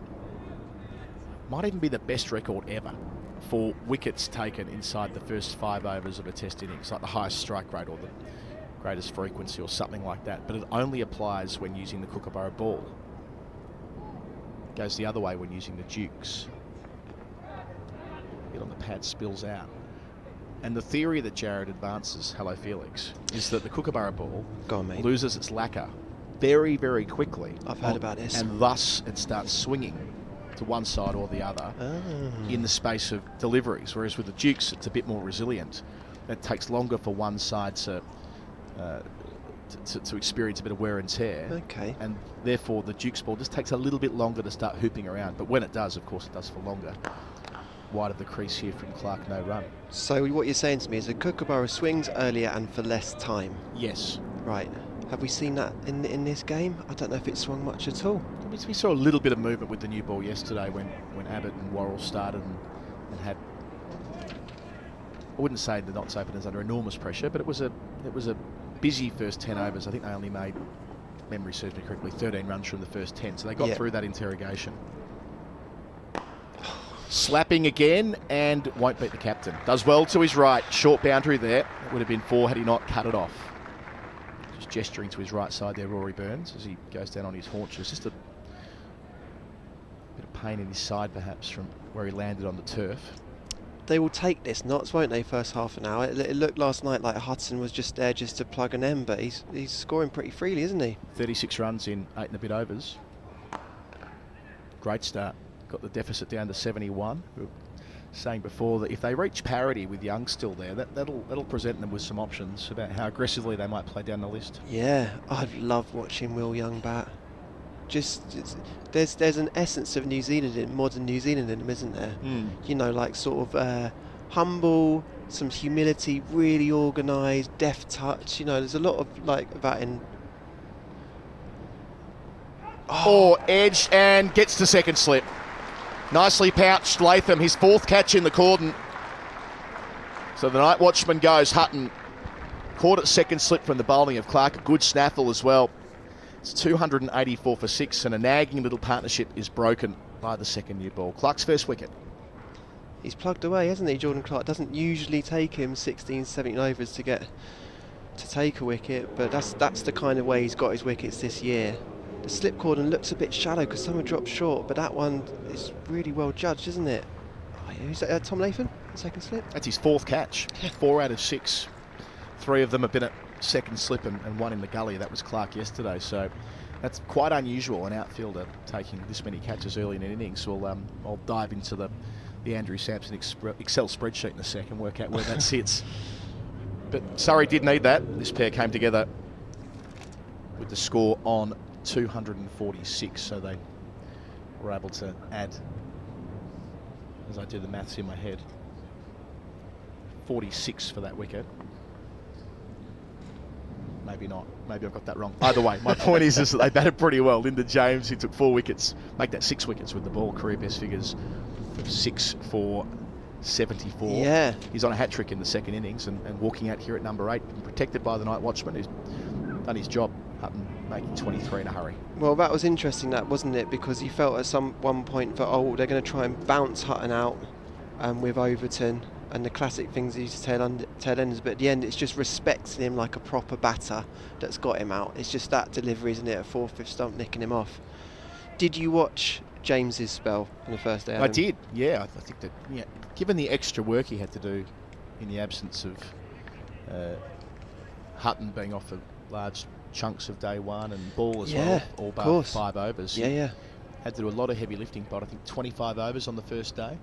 might even be the best record ever for wickets taken inside the first 5 overs of a test innings, like the highest strike rate or the greatest frequency or something like that. But it only applies when using the Kookaburra ball. It goes the other way when using the Dukes. On the pad spills out. And the theory that Jared advances, hello Felix, is that the Kookaburra ball loses its lacquer very, very quickly. I've heard about this. And thus it starts swinging to one side or the other in the space of deliveries. Whereas with the Dukes, it's a bit more resilient. It takes longer for one side to experience a bit of wear and tear. Okay. And therefore the Dukes ball just takes a little bit longer to start hooping around. But when it does, of course, it does for longer. Wide of the crease here from Clark, no run. So what you're saying to me is the Kookaburra swings earlier and for less time. Yes. Right. Have we seen that in this game? I don't know if it swung much at all. We saw a little bit of movement with the new ball yesterday when Abbott and Worrell started and had, I wouldn't say the Notts openers under enormous pressure, but it was a busy first 10 overs. I think they only made, if memory serves me correctly, 13 runs from the first 10, so they got through that interrogation. Slapping again and won't beat the captain. Does well to his right. Short boundary there. It would have been 4 had he not cut it off. Just gesturing to his right side there, Rory Burns, as he goes down on his haunches. Just a bit of pain in his side perhaps from where he landed on the turf. They will take this, Notts, won't they, first half an hour? It looked last night like Hudson was just there just to plug an end, but he's scoring pretty freely, isn't he? 36 runs in 8 and a bit overs. Great start. Got the deficit down to 71. We were saying before that if they reach parity with Young still there, that'll present them with some options about how aggressively they might play down the list. Yeah, I'd love watching Will Young bat. There's an essence of New Zealand, modern New Zealand in him, isn't there? You know, like sort of humble, some humility, really organised, deft touch. You know, there's a lot of like that in. Edged and gets to second slip. Nicely pouched Latham, his 4th catch in the cordon. So the night watchman goes. Hutton caught at second slip from the bowling of Clark. A good snaffle as well. It's 284 for 6 and a nagging little partnership is broken by the second new ball. Clark's first wicket. He's plugged away, hasn't he, Jordan Clark? Doesn't usually take him 16, 17 overs to take a wicket, but that's the kind of way he's got his wickets this year. The slip cordon looks a bit shallow because some have dropped short, but that one is really well judged, isn't it? Who's that? Tom Latham, second slip? That's his 4th catch. 4 out of 6. 3 of them have been at second slip and 1 in the gully. That was Clark yesterday, so that's quite unusual, an outfielder taking this many catches early in an innings. So I'll dive into the Andrew Sampson Excel spreadsheet in a second, work out where that sits. But Surrey did need that. This pair came together with the score on 246, so they were able to add, as I do the maths in my head, 46 for that wicket. maybe not. Maybe I've got that wrong. Either way, my point is that they batted pretty well. Lyndon James, who took 4 wickets, make that 6 wickets with the ball, career best figures of 6 for 74. Yeah. He's on a hat-trick in the second innings and walking out here at number 8, protected by the night watchman, who's done his job. Hutton making 23 in a hurry. Well, that was interesting, that, wasn't it? Because he felt at one point that, they're going to try and bounce Hutton out with Overton and the classic things he used to tailenders, but at the end it's just respecting him like a proper batter that's got him out. It's just that delivery, isn't it, at 4th, 5th stump, nicking him off. Did you watch James's spell on the first day? Adam? I did, yeah. I think that, given the extra work he had to do in the absence of Hutton being off for large chunks of day one and Ball as well, all but 5 overs. Yeah. Had to do a lot of heavy lifting, but I think 25 overs on the first day.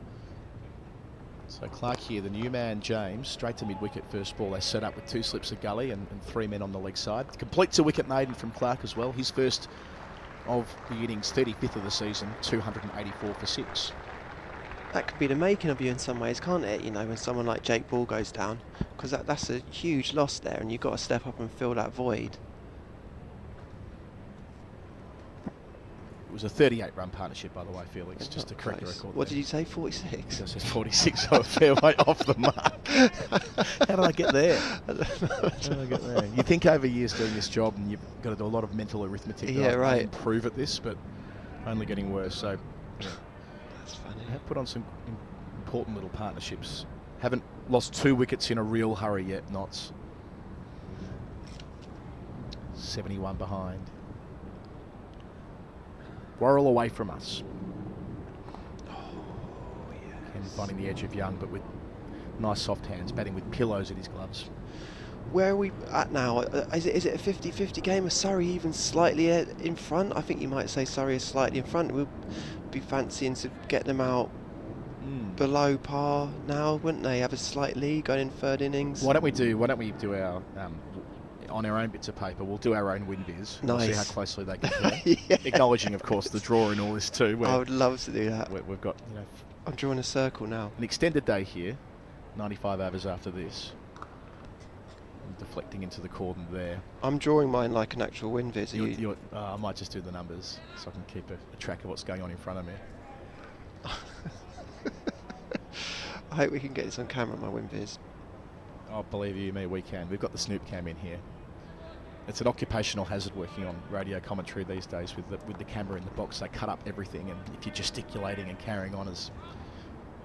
So Clark here, the new man, James, straight to mid-wicket first ball. They set up with 2 slips of gully and 3 men on the leg side. Completes a wicket maiden from Clark as well. His first of the innings, 35th of the season, 284 for 6. That could be the making of you in some ways, can't it? When someone like Jake Ball goes down, because that's a huge loss there, and you've got to step up and fill that void. It was a 38-run partnership, by the way, Felix, just to correct the record. What did you say, 46? I said 46, so a fair way off the mark. How did I get there? You think over years doing this job, and you've got to do a lot of mental arithmetic to improve at this, but only getting worse. So, that's funny. I have put on some important little partnerships. Haven't lost 2 wickets in a real hurry yet, Notts. 71 behind. Worrell away from us. And finding the edge of Young, but with nice soft hands, batting with pillows in his gloves. Where are we at now? Is it a 50-50 game? Is Surrey even slightly in front? I think you might say Surrey is slightly in front. We'll be fancying to get them out below par now, wouldn't they? Have a slight lead going in 3rd innings. Why don't we do our on our own bits of paper, we'll do our own win viz. Nice. We'll see how closely they compare. Acknowledging, of course, the draw in all this too. I would love to do that. We've got, I'm drawing a circle now. An extended day here, 95 overs after this. I'm deflecting into the cordon there. I'm drawing mine like an actual win viz. I might just do the numbers so I can keep a track of what's going on in front of me. I hope we can get this on camera, my win viz. Oh, believe you me, we can. We've got the Snoop cam in here. It's an occupational hazard working on radio commentary these days with the camera in the box. They cut up everything, and if you're gesticulating and carrying on, as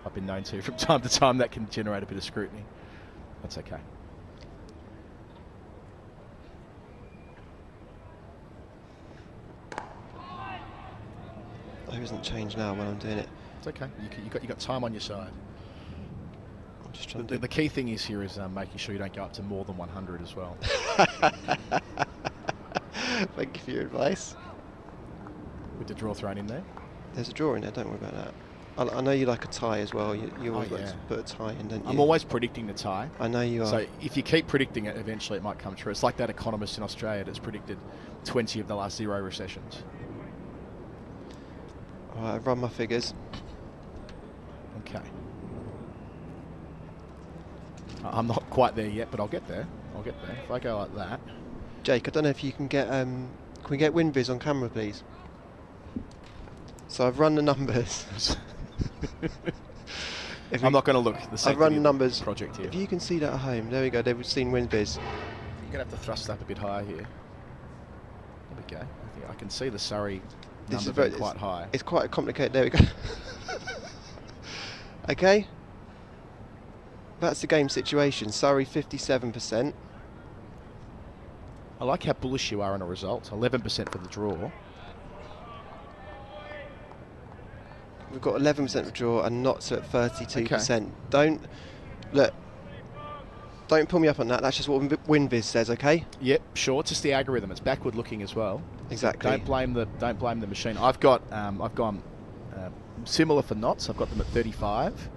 I've been known to from time to time, that can generate a bit of scrutiny. That's okay. There isn't change now when I'm doing it. It's okay. You got time on your side. I'm just trying to the key thing is making sure you don't go up to more than 100 as well. Thank you for your advice. With the draw thrown in there? There's a draw in there, don't worry about that. I know you like a tie as well. You always like to put a tie in, don't you? I'm always predicting the tie. I know you are. So if you keep predicting it, eventually it might come true. It's like that economist in Australia that's predicted 20 of the last 0 recessions. Alright, I've run my figures. Okay. I'm not quite there yet, but I'll get there. If I go like that. Jake, I don't know if you can get... can we get WinViz on camera, please? So I've run the numbers. I'm not going to look. I've run the numbers. Project here. If you can see that at home, there we go. They've seen WinViz. You're going to have to thrust up a bit higher here. There we go. I think I can see the Surrey number being quite high. It's quite complicated. There we go. Okay. That's the game situation. Surrey 57%. I like how bullish you are on a result. 11% for the draw. We've got 11% for draw and Notts at 32%. Okay. Don't pull me up on that. That's just what WinViz says, okay? Yep, sure. It's just the algorithm. It's backward looking as well. Exactly. Don't blame the machine. I've gone similar for Notts. I've got them at 35.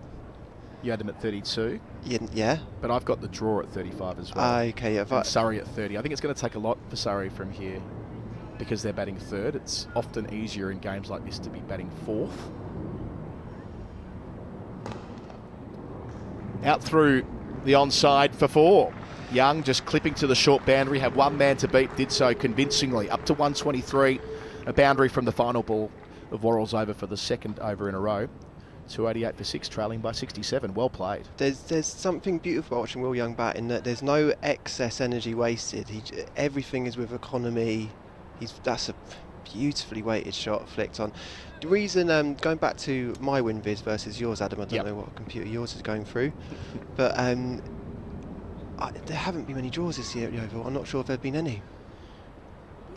You had them at 32. Yeah. But I've got the draw at 35 as well. Okay. And Surrey at 30. I think it's going to take a lot for Surrey from here because they're batting third. It's often easier in games like this to be batting fourth. Out through the onside for 4. Young just clipping to the short boundary, had one man to beat, did so convincingly, up to 123. A boundary from the final ball of Worrell's over for the second over in a row. 288 for 6, trailing by 67. Well played. There's something beautiful about watching Will Young bat in that there's no excess energy wasted. Everything is with economy. That's a beautifully weighted shot flicked on. The reason, going back to my WinViz versus yours, Adam, I don't know what computer yours is going through, but there haven't been many draws this year at the Oval. I'm not sure if there've been any.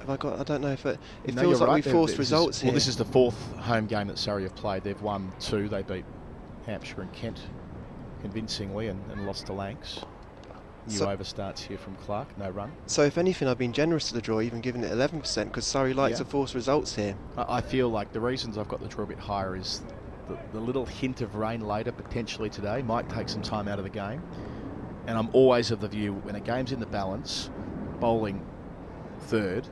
I don't know if it feels like we forced results here. Well, this is the fourth home game that Surrey have played. They've won 2. They beat Hampshire and Kent convincingly and lost to Lancs. New over starts here from Clark, no run. So if anything, I've been generous to the draw, even giving it 11%, because Surrey likes to force results here. I feel like the reasons I've got the draw a bit higher is the little hint of rain later, potentially today, might take some time out of the game. And I'm always of the view, when a game's in the balance, bowling third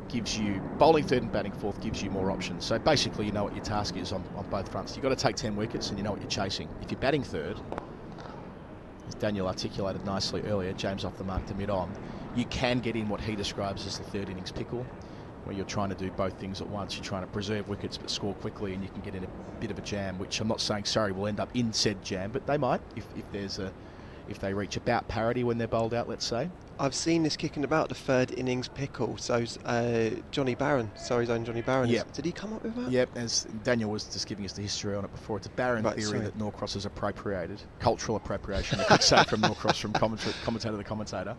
gives you, bowling third and batting fourth gives you more options. So basically, you know what your task is on both fronts. You've got to take 10 wickets and you know what you're chasing. If you're batting third, as Daniel articulated nicely earlier, James off the mark to mid-on, you can get in what he describes as the third innings pickle, where you're trying to do both things at once. You're trying to preserve wickets but score quickly, and you can get in a bit of a jam, which I'm not saying Surrey will end up in said jam, but they might if they reach about parity when they're bowled out, let's say. I've seen this kicking about, the third innings pickle. So Johnny Barron, Surrey's own Johnny Barron, did he come up with that? Yep, as Daniel was just giving us the history on it before. It's a Barron theory that Norcross has appropriated, cultural appropriation, I could say, from Norcross, from commentator to commentator.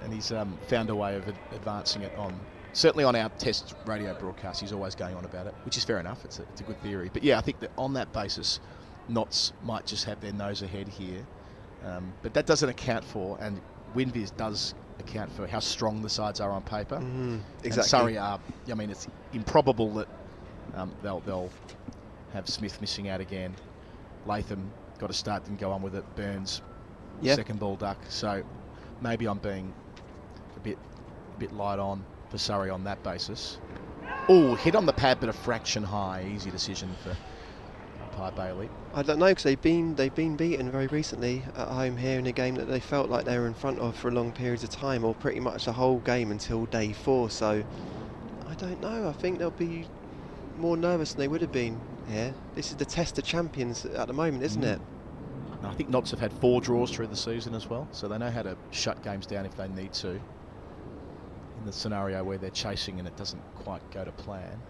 And he's found a way of advancing it on, certainly on our test radio broadcast. He's always going on about it, which is fair enough. It's a good theory. But yeah, I think that on that basis, Notts might just have their nose ahead here. But that doesn't account for, and WinViz does account for, how strong the sides are on paper. Exactly. And Surrey are, I mean, it's improbable that they'll have Smith missing out again. Latham got a start, didn't go on with it. Burns, second ball duck. So maybe I'm being a bit light on for Surrey on that basis. Oh, hit on the pad, but a fraction high. Easy decision for Bailey. I don't know, because they've been beaten very recently at home here in a game that they felt like they were in front of for long periods of time, or pretty much the whole game until day 4. So I don't know. I think they'll be more nervous than they would have been here. This is the test of champions at the moment, isn't it? I think Notts have had 4 draws through the season as well, so they know how to shut games down if they need to. In the scenario where they're chasing and it doesn't quite go to plan.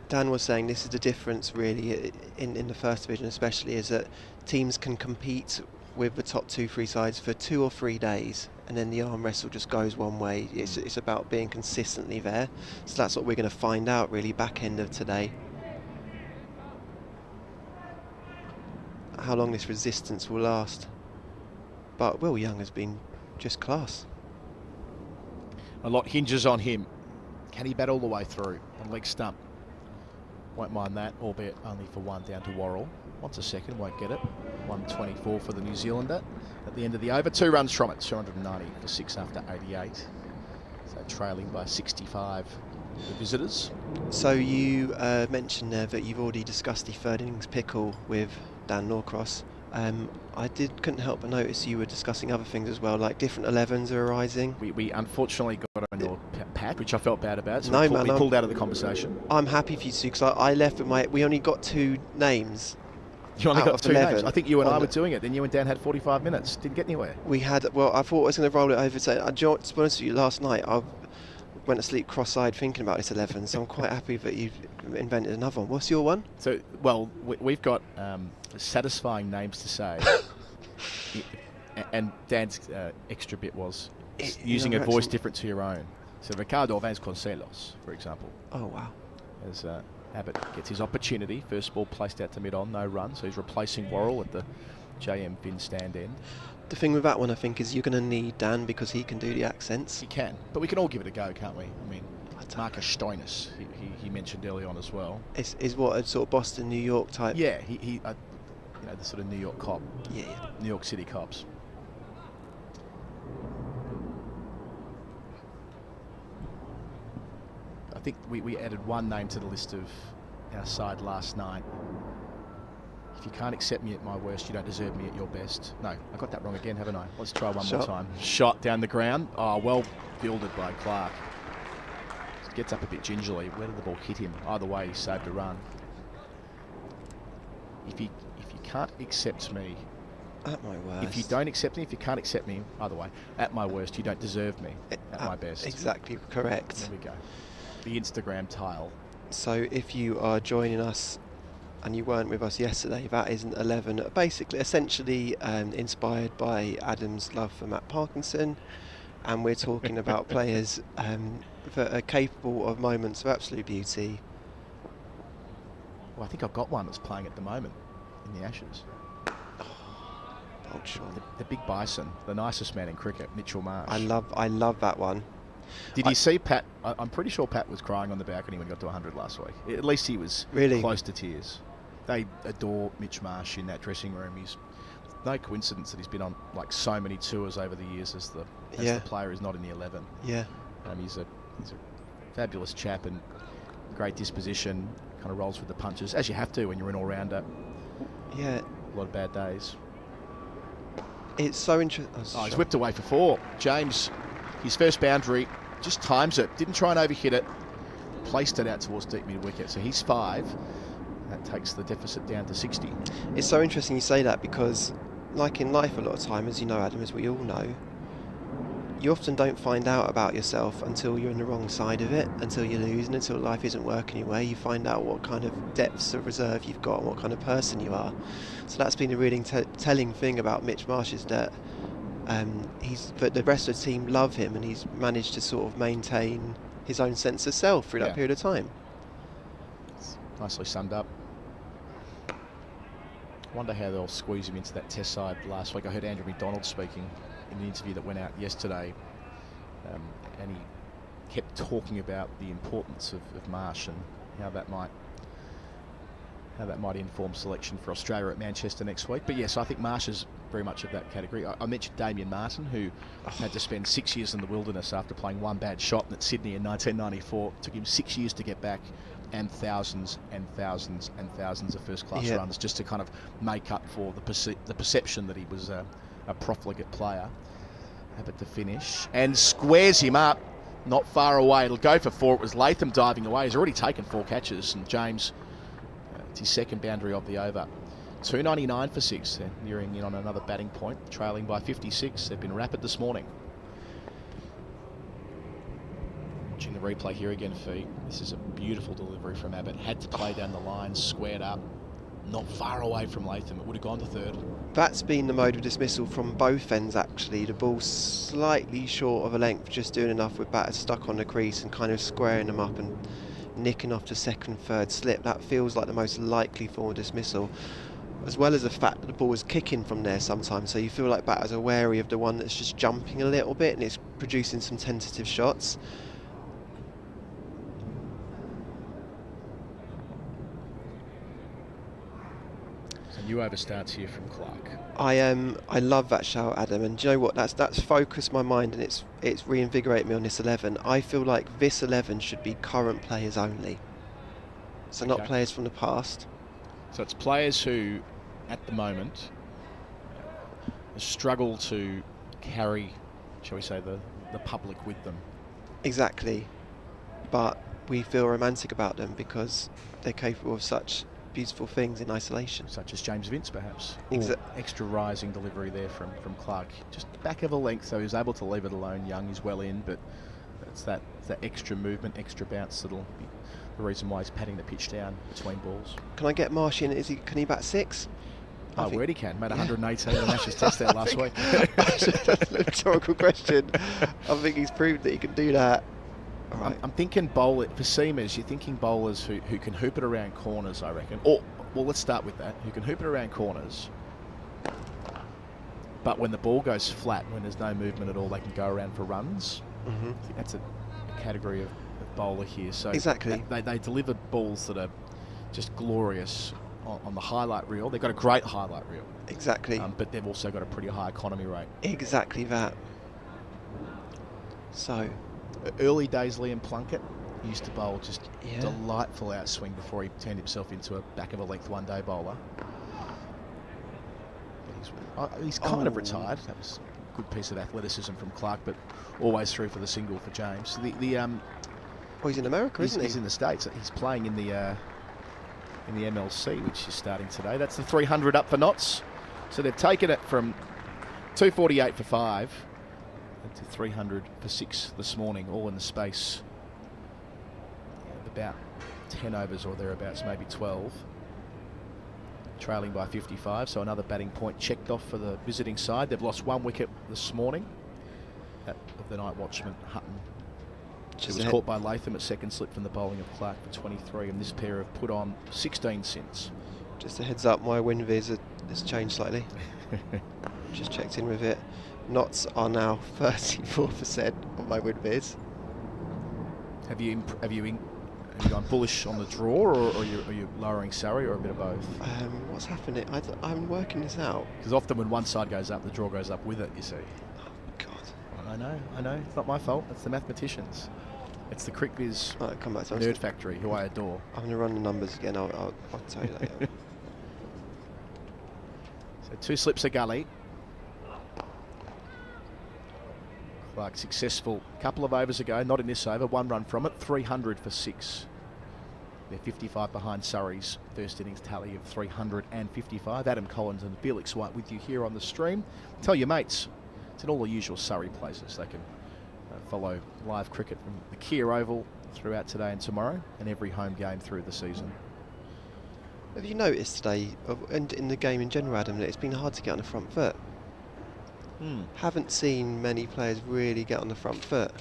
Dan was saying this is the difference really in the first division especially, is that teams can compete with the top 2-3 sides for 2 or 3 days, and then the arm wrestle just goes one way. It's about being consistently there. So that's what we're going to find out really back end of today. How long this resistance will last. But Will Young has been just class. A lot hinges on him. Can he bat all the way through on leg stump? Won't mind that, albeit only for 1 down to Worrell. Wants a second, won't get it. 124 for the New Zealander at the end of the over. 2 runs from it, 290 for 6 after 88. So trailing by 65 the visitors. So you mentioned there that you've already discussed the third innings pickle with Dan Norcross. I couldn't help but notice you were discussing other things as well, like different 11s are arising. We unfortunately got on your pad, which I felt bad about, so we pulled out of the conversation. I'm happy for you to, because I left with we only got 2 names. You only got 2 names? I think you and I were doing it, then you and Dan had 45 minutes, didn't get anywhere. We had, well, I thought I was going to roll it over, so to be honest with you, last night I went to sleep cross-eyed thinking about this 11, so I'm quite happy that you've invented another one. What's your one? So, well, we've got satisfying names to say. And Dan's extra bit was using a voice different to your own. So Ricardo Vasconcelos, for example. Oh, wow. As Abbott gets his opportunity. First ball placed out to mid-on, no run. So he's replacing Worrell at the JM Finn stand end. The thing with that one, I think, is you're going to need Dan because he can do the accents. He can. But we can all give it a go, can't we? I mean, Marcus Stoinis, he mentioned early on as well. Is what a sort of Boston, New York type? Yeah, he the sort of New York cop. Yeah. New York City cops. I think we added one name to the list of our side last night. If you can't accept me at my worst, you don't deserve me at your best. No, I got that wrong again, haven't I? Let's try one more time. Shot down the ground. Oh, well fielded by Clark. Gets up a bit gingerly. Where did the ball hit him? Either way, he saved a run. If you can't accept me at my worst, if you don't accept me, if you can't accept me, either way, at my worst, you don't deserve me at my best. Exactly correct. There we go. The Instagram tile. So if you are joining us and you weren't with us yesterday, that is an 11, essentially inspired by Adam's love for Matt Parkinson, and we're talking about players that are capable of moments of absolute beauty. Well, I think I've got one that's playing at the moment in the Ashes. Bold shot. The big bison, the nicest man in cricket, Mitchell Marsh. I love that one. Did you see Pat? I'm pretty sure Pat was crying on the balcony when he got to 100 last week. At least he was really close to tears. They adore Mitch Marsh in that dressing room. He's no coincidence that he's been on like so many tours over the years as the player is not in the 11. Yeah. He's a fabulous chap and great disposition. Kind of rolls with the punches, as you have to when you're an all-rounder. Yeah. A lot of bad days. It's so interesting. He's whipped away for 4. James, his first boundary, just times it. Didn't try and overhit it. Placed it out towards deep mid-wicket. So he's 5. That takes the deficit down to 60. It's so interesting you say that because, like in life a lot of time, as you know, Adam, as we all know, you often don't find out about yourself until you're in the wrong side of it, until you lose, and until life isn't working your way. You find out what kind of depths of reserve you've got and what kind of person you are. So that's been a really telling thing about Mitch Marsh, is that that the rest of the team love him, and he's managed to sort of maintain his own sense of self through that period of time. It's nicely summed up. I wonder how they'll squeeze him into that test side last week. I heard Andrew McDonald speaking in the interview that went out yesterday, and he kept talking about the importance of Marsh and how that might inform selection for Australia at Manchester next week. But yes, I think Marsh is very much of that category. I mentioned Damien Martin, who had to spend 6 years in the wilderness after playing one bad shot at Sydney in 1994. It took him 6 years to get back, and thousands and thousands and thousands of first-class runs just to kind of make up for the perception that he was a profligate player. Abbott to finish and squares him up, not far away. It'll go for 4. It was Latham diving away. He's already taken 4 catches, and James, it's his second boundary of the over. 299 for 6. They're nearing in on another batting point, trailing by 56. They've been rapid this morning. Watching the replay here again, Fee. This is a beautiful delivery from Abbott. Had to play down the line, squared up, not far away from Latham. It would have gone to 3rd. That's been the mode of dismissal from both ends, actually. The ball slightly short of a length, just doing enough with batters stuck on the crease and kind of squaring them up and nicking off to 2nd, 3rd slip. That feels like the most likely form of dismissal, as well as the fact that the ball was kicking from there sometimes, so you feel like batters are wary of the one that's just jumping a little bit and it's producing some tentative shots. New over starts here from Clark. I love that shout, Adam, and do you know what? That's focused my mind, and it's reinvigorated me on this 11. I feel like this 11 should be current players only, so not players from the past. So it's players who, at the moment, struggle to carry, shall we say, the public with them. Exactly, but we feel romantic about them because they're capable of such beautiful things in isolation. Such as James Vince, perhaps. Extra rising delivery there from Clark. Just back of a length, so he was able to leave it alone. Young is well in, but it's that extra movement, extra bounce that'll be the reason why he's patting the pitch down between balls. Can I get Marsh in? Can he bat 6? Oh, where he can. Made 118 in the Ashes test out last week. That's a rhetorical question. I think he's proved that he can do that. Right. I'm thinking for seamers, you're thinking bowlers who can hoop it around corners, I reckon. Or, well, let's start with that. Who can hoop it around corners, but when the ball goes flat, when there's no movement at all, they can go around for runs. I think that's a category of bowler here. So exactly. They deliver balls that are just glorious on the highlight reel. They've got a great highlight reel. Exactly. But they've also got a pretty high economy rate. Exactly that. So... Early days, Liam Plunkett used to bowl just delightful outswing before he turned himself into a back of a length one-day bowler. He's kind of retired. That was a good piece of athleticism from Clark, but always through for the single for James. He's in America, isn't he? He's in the States. He's playing in the MLC, which is starting today. That's the 300 up for Notts. So they've taken it from 248 for 5 to 300 for 6 this morning, all in the space of about 10 overs or thereabouts, maybe 12. Trailing by 55, so another batting point checked off for the visiting side. They've lost 1 wicket this morning. That of the night watchman, Hutton. It was caught by Latham at second slip from the bowling of Clark for 23, and this pair have put on 16 since. Just a heads up, my win viz has changed slightly. Just checked in with it. Notts are now 34% on my win viz. Have you gone bullish on the draw, or are you lowering Surrey, or a bit of both? What's happening? I'm working this out. Because often when one side goes up, the draw goes up with it, you see. Oh, God. I know. It's not my fault. It's the mathematicians. It's the Crick Viz come back to Nerd Factory, who I adore. I'm going to run the numbers again. I'll tell you later. So 2 slips a gully. Clark successful a couple of overs ago, not in this over, 1 run from it, 300 for 6. They're 55 behind Surrey's first innings tally of 355. Adam Collins and Felix White with you here on the stream. Tell your mates, it's in all the usual Surrey places. They can follow live cricket from the Kia Oval throughout today and tomorrow, and every home game through the season. Have you noticed today, and in the game in general, Adam, that it's been hard to get on the front foot? Haven't seen many players really get on the front foot.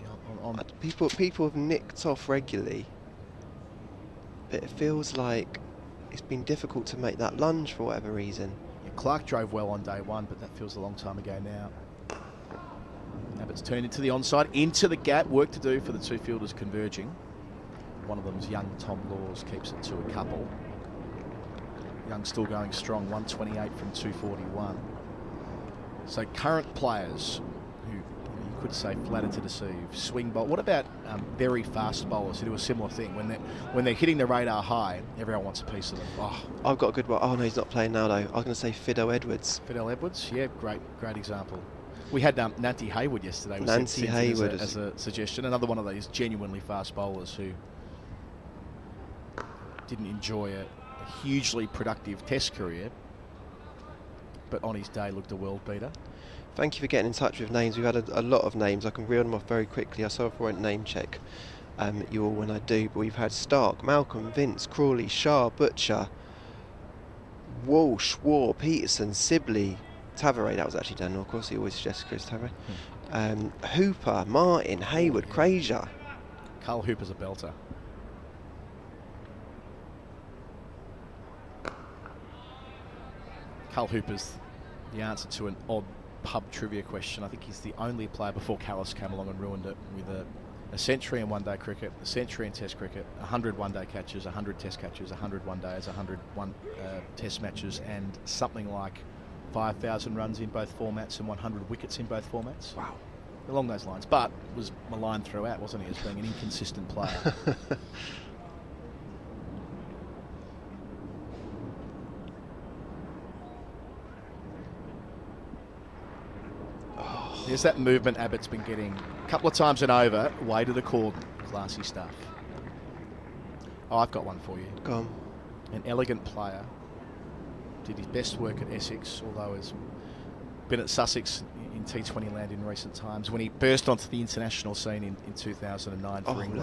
Yeah, people have nicked off regularly, but it feels like it's been difficult to make that lunge for whatever reason. Yeah, Clark drove well on day 1, but that feels a long time ago now. Abbott's turned into the onside, into the gap, work to do for the 2 fielders converging. One of them's young Tom Laws, keeps it to a couple. Young still going strong, 128 from 241. So current players who you could say flatter to deceive, swing bowl. What about very fast bowlers who do a similar thing? When they're hitting the radar high, everyone wants a piece of them. Oh. I've got a good one. Oh no, he's not playing now though. I was going to say Fidel Edwards. Fidel Edwards, yeah, great example. We had Nancy Hayward yesterday. Nancy Hayward as a suggestion. Another one of these genuinely fast bowlers who didn't enjoy a hugely productive Test career, but on his day looked a world beater. Thank you for getting in touch with names. We've had a lot of names. I can reel them off very quickly. I saw if I won't name check you all when I do, but we've had Stark, Malcolm, Vince, Crawley, Shah, Butcher, Walsh, War, Peterson, Sibley, Tavares. That was actually Dan Norcross. He always suggests Chris Tavares. Hooper, Martin, Hayward, Frazier. Carl Hooper's a belter. Carl Hooper's the answer to an odd pub trivia question. I think he's the only player before Callis came along and ruined it with a century in one-day cricket, a century in Test cricket, 100 one-day catches, 100 Test catches, 100 one-days, 100 Test matches, and something like 5,000 runs in both formats and 100 wickets in both formats. Wow. Along those lines, but was maligned throughout, wasn't he, as being an inconsistent player. There's that movement Abbott's been getting a couple of times and over, way to the cordon. Classy stuff. Oh, I've got one for you. Go on. An elegant player. Did his best work at Essex, although has been at Sussex in T20 land in recent times, when he burst onto the international scene in 2009 for England.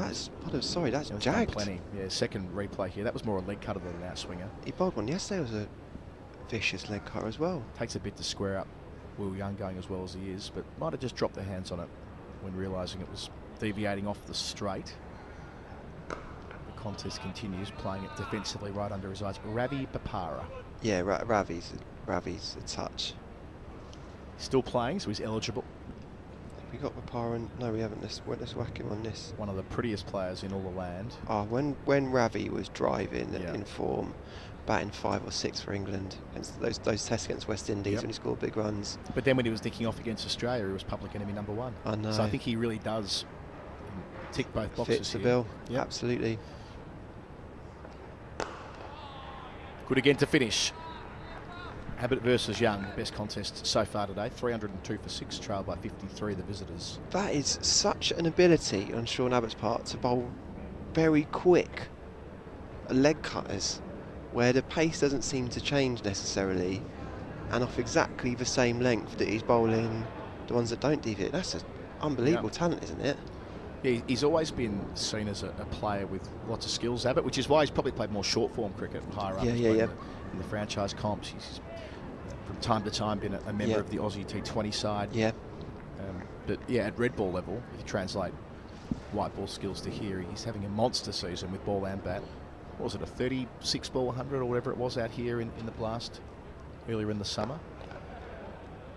That's jagged. Plenty. Yeah, second replay here. That was more a leg cutter than an outswinger. He bowled one yesterday. It was a vicious leg cutter as well. Takes a bit to square up Will Young going as well as he is, but might have just dropped their hands on it when realising it was deviating off the straight. The contest continues, playing it defensively right under his eyes. Ravi Bapara. Yeah, Ravi's a touch. Still playing, so he's eligible. We got Bapara. No, we haven't. Let's whack him on this. One of the prettiest players in all the land. When Ravi was driving in form, batting 5 or 6 for England against those tests against West Indies when he scored big runs. But then when he was nicking off against Australia, he was public enemy number 1. I know. So I think he really does tick both boxes. Fits the bill. Yep. Absolutely. Good again to finish. Abbott versus Young, best contest so far today. 302 for 6, trailed by 53, the visitors. That is such an ability on Sean Abbott's part to bowl very quick leg cutters, where the pace doesn't seem to change necessarily, and off exactly the same length that he's bowling the ones that don't deviate. That's an unbelievable talent, isn't it? Yeah, he's always been seen as a player with lots of skills, Abbott, which is why he's probably played more short form cricket higher up in the franchise comps. He's from time to time been a member of the Aussie T20 side. But yeah, at red ball level, if you translate white ball skills to here, he's having a monster season with ball and bat. What was it, a 36 ball 100 or whatever it was out here in the blast earlier in the summer?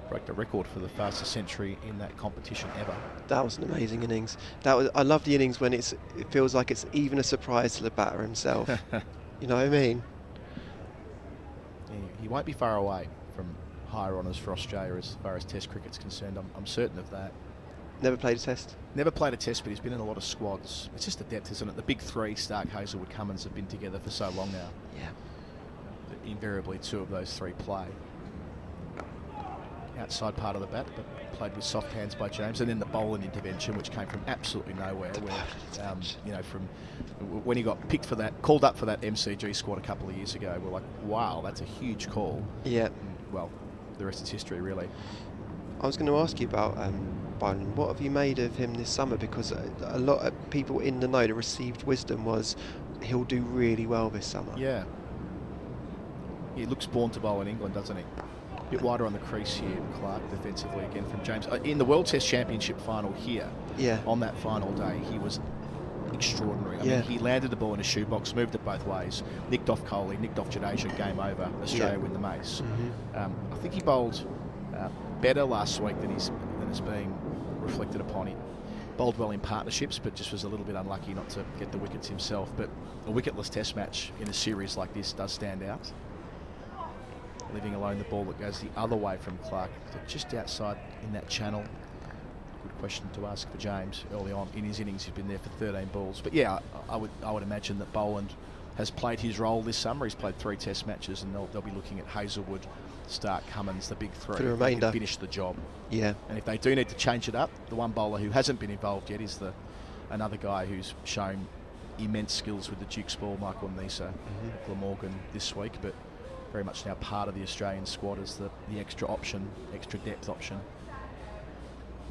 Broke the record for the fastest century in that competition ever. That was an amazing innings. I love the innings when it feels like it's even a surprise to the batter himself. You know what I mean? Yeah, he won't be far away from higher honours for Australia as far as Test cricket's concerned. I'm certain of that. Never played a test? Never played a test, but he's been in a lot of squads. It's just the depth, isn't it? The big three, Stark, Hazelwood, Cummins, have been together for so long now. Yeah. That invariably two of those three play. Outside part of the bat, but played with soft hands by James, and then the bowling intervention, which came from absolutely nowhere. Where, from when he got called up for that MCG squad a couple of years ago, we're like, wow, that's a huge call. Yeah. Well, the rest is history, really. I was going to ask you about Byron. What have you made of him this summer? Because a lot of people in the know that received wisdom was he'll do really well this summer. Yeah. He looks born to bowl in England, doesn't he? A bit wider on the crease here, Clark, defensively again from James. In the World Test Championship final here, on that final day, he was extraordinary. I mean, he landed the ball in a shoebox, moved it both ways, nicked off Kohli, nicked off Jadeja, game over, Australia win the Mace. I think he bowled better last week than is being reflected upon him. Bowled well in partnerships, but just was a little bit unlucky not to get the wickets himself. But a wicketless Test match in a series like this does stand out. Leaving alone the ball that goes the other way from Clark, just outside in that channel. Good question to ask for James early on in his innings. He's been there for 13 balls. But yeah, I would imagine that Boland has played his role this summer. He's played 3 Test matches, and they'll be looking at Hazelwood, Stark, Cummins, the big three. For the remainder. Finish the job. Yeah. And if they do need to change it up, the one bowler who hasn't been involved yet is another guy who's shown immense skills with the Duke's ball, Michael Nisa, Glamorgan this week, but very much now part of the Australian squad as the extra option, extra depth option.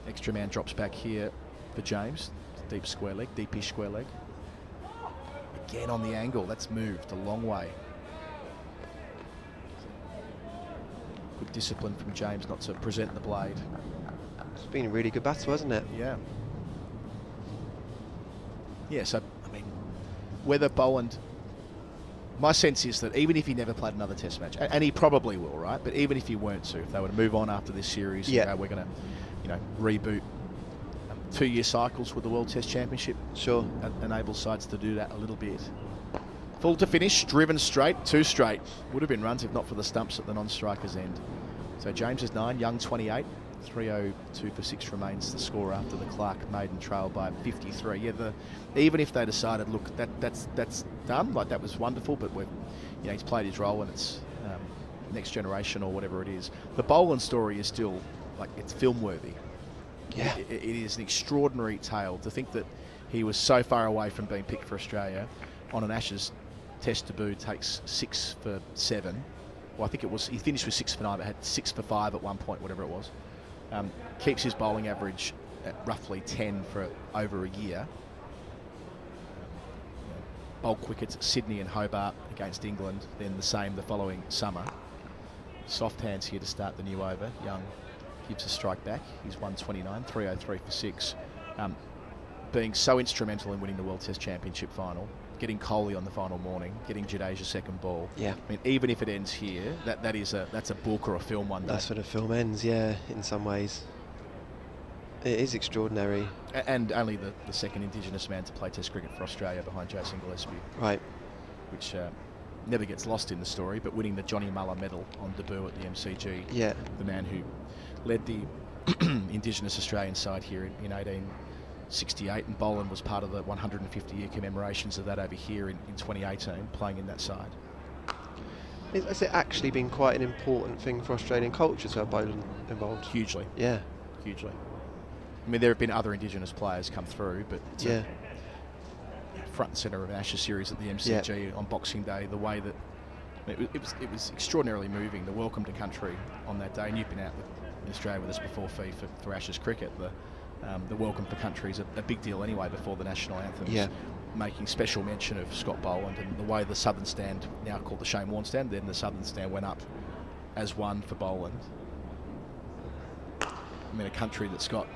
Extra man drops back here for James. Deep square leg, deepish square leg. Again on the angle, that's moved a long way. Good discipline from James not to present the blade. It's been a really good battle, hasn't it? Yeah. Yeah, so, I mean, whether Boland... My sense is that even if he never played another Test match, and he probably will, right? But even if he weren't to, if they were to move on after this series, and go, we're going to, reboot 2-year cycles with the World Test Championship. Sure. Enable sides to do that a little bit. Full to finish, driven straight, 2 straight. Would have been runs if not for the stumps at the non-striker's end. So James is 9, Young 28. 302 for 6 remains the score after the Clark maiden trail by 53. Yeah, even if they decided, look, that's done, like that was wonderful, but he's played his role and it's next generation or whatever it is. The Boland story is still it's film worthy. Yeah, it is an extraordinary tale to think that he was so far away from being picked for Australia on an Ashes Test debut, takes 6 for 7. Well, I think it was he finished with 6 for 9, but had 6 for 5 at one point, whatever it was. Keeps his bowling average at roughly 10 for over a year. Bulk wickets at Sydney and Hobart against England, then the same the following summer. Soft hands here to start the new over. Young gives a strike back. He's 129, 303 for 6. Being so instrumental in winning the World Test Championship final, getting Kohli on the final morning, getting Jadeja's second ball. Yeah. I mean, even if it ends here, that's a book or a film one day. That's where the film ends, yeah, in some ways. It is extraordinary. And only the second Indigenous man to play Test cricket for Australia behind Jason Gillespie. Right. Which never gets lost in the story, but winning the Johnny Muller medal on debut at the MCG. Yeah. The man who led the Indigenous Australian side here in 1868, and Boland was part of the 150-year commemorations of that over here in 2018, playing in that side. Has it actually been quite an important thing for Australian culture to have bowling involved? Hugely. Yeah. Hugely. I mean, there have been other Indigenous players come through, but front and centre of an Ashes series at the MCG on Boxing Day, the way that it was extraordinarily moving, the welcome to country on that day. And you've been out in Australia with us before, Fee, for Ashes cricket. The welcome for country is a big deal anyway before the national anthems. Yeah. Making special mention of Scott Boland and the way the Southern Stand, now called the Shane Warne Stand, then the Southern Stand went up as one for Boland. I mean, a country that's got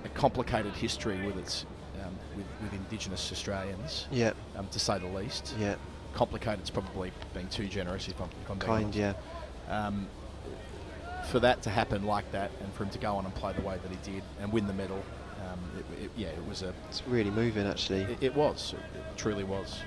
a complicated history with its with Indigenous Australians, to say the least. Yeah. Complicated's probably being too generous if I'm being honest. Yeah. For that to happen like that, and for him to go on and play the way that he did and win the medal, it was It's really moving, actually. It was. It truly was.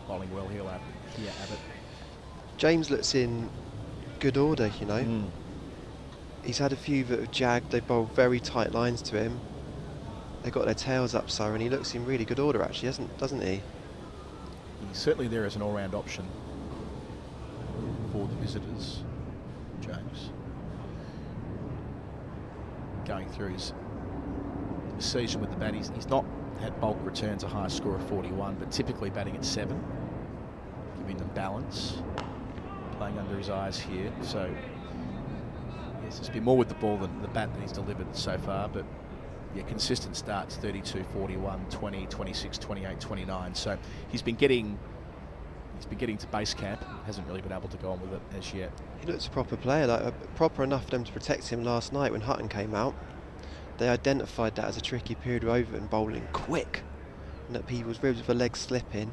Bowling well here, Abbott. James looks in good order, you know. He's had a few that have jagged. They bowled very tight lines to him. They got their tails up, and he looks in really good order, actually, doesn't he? He's certainly there as an all-round option for the visitors, James. Going through his season with the bat, he's not had bulk returns a high score of 41, but typically batting at 7, giving them balance, playing under his eyes here. So yes, it's been more with the ball than the bat that he's delivered so far, but consistent starts, 32, 41, 20, 26, 28, 29. So he's been getting to base camp, hasn't really been able to go on with it as yet. He looks a proper player, proper enough for them to protect him last night when Hutton came out. They identified that as a tricky period with Overton bowling quick, and that he was ribs with a leg slipping.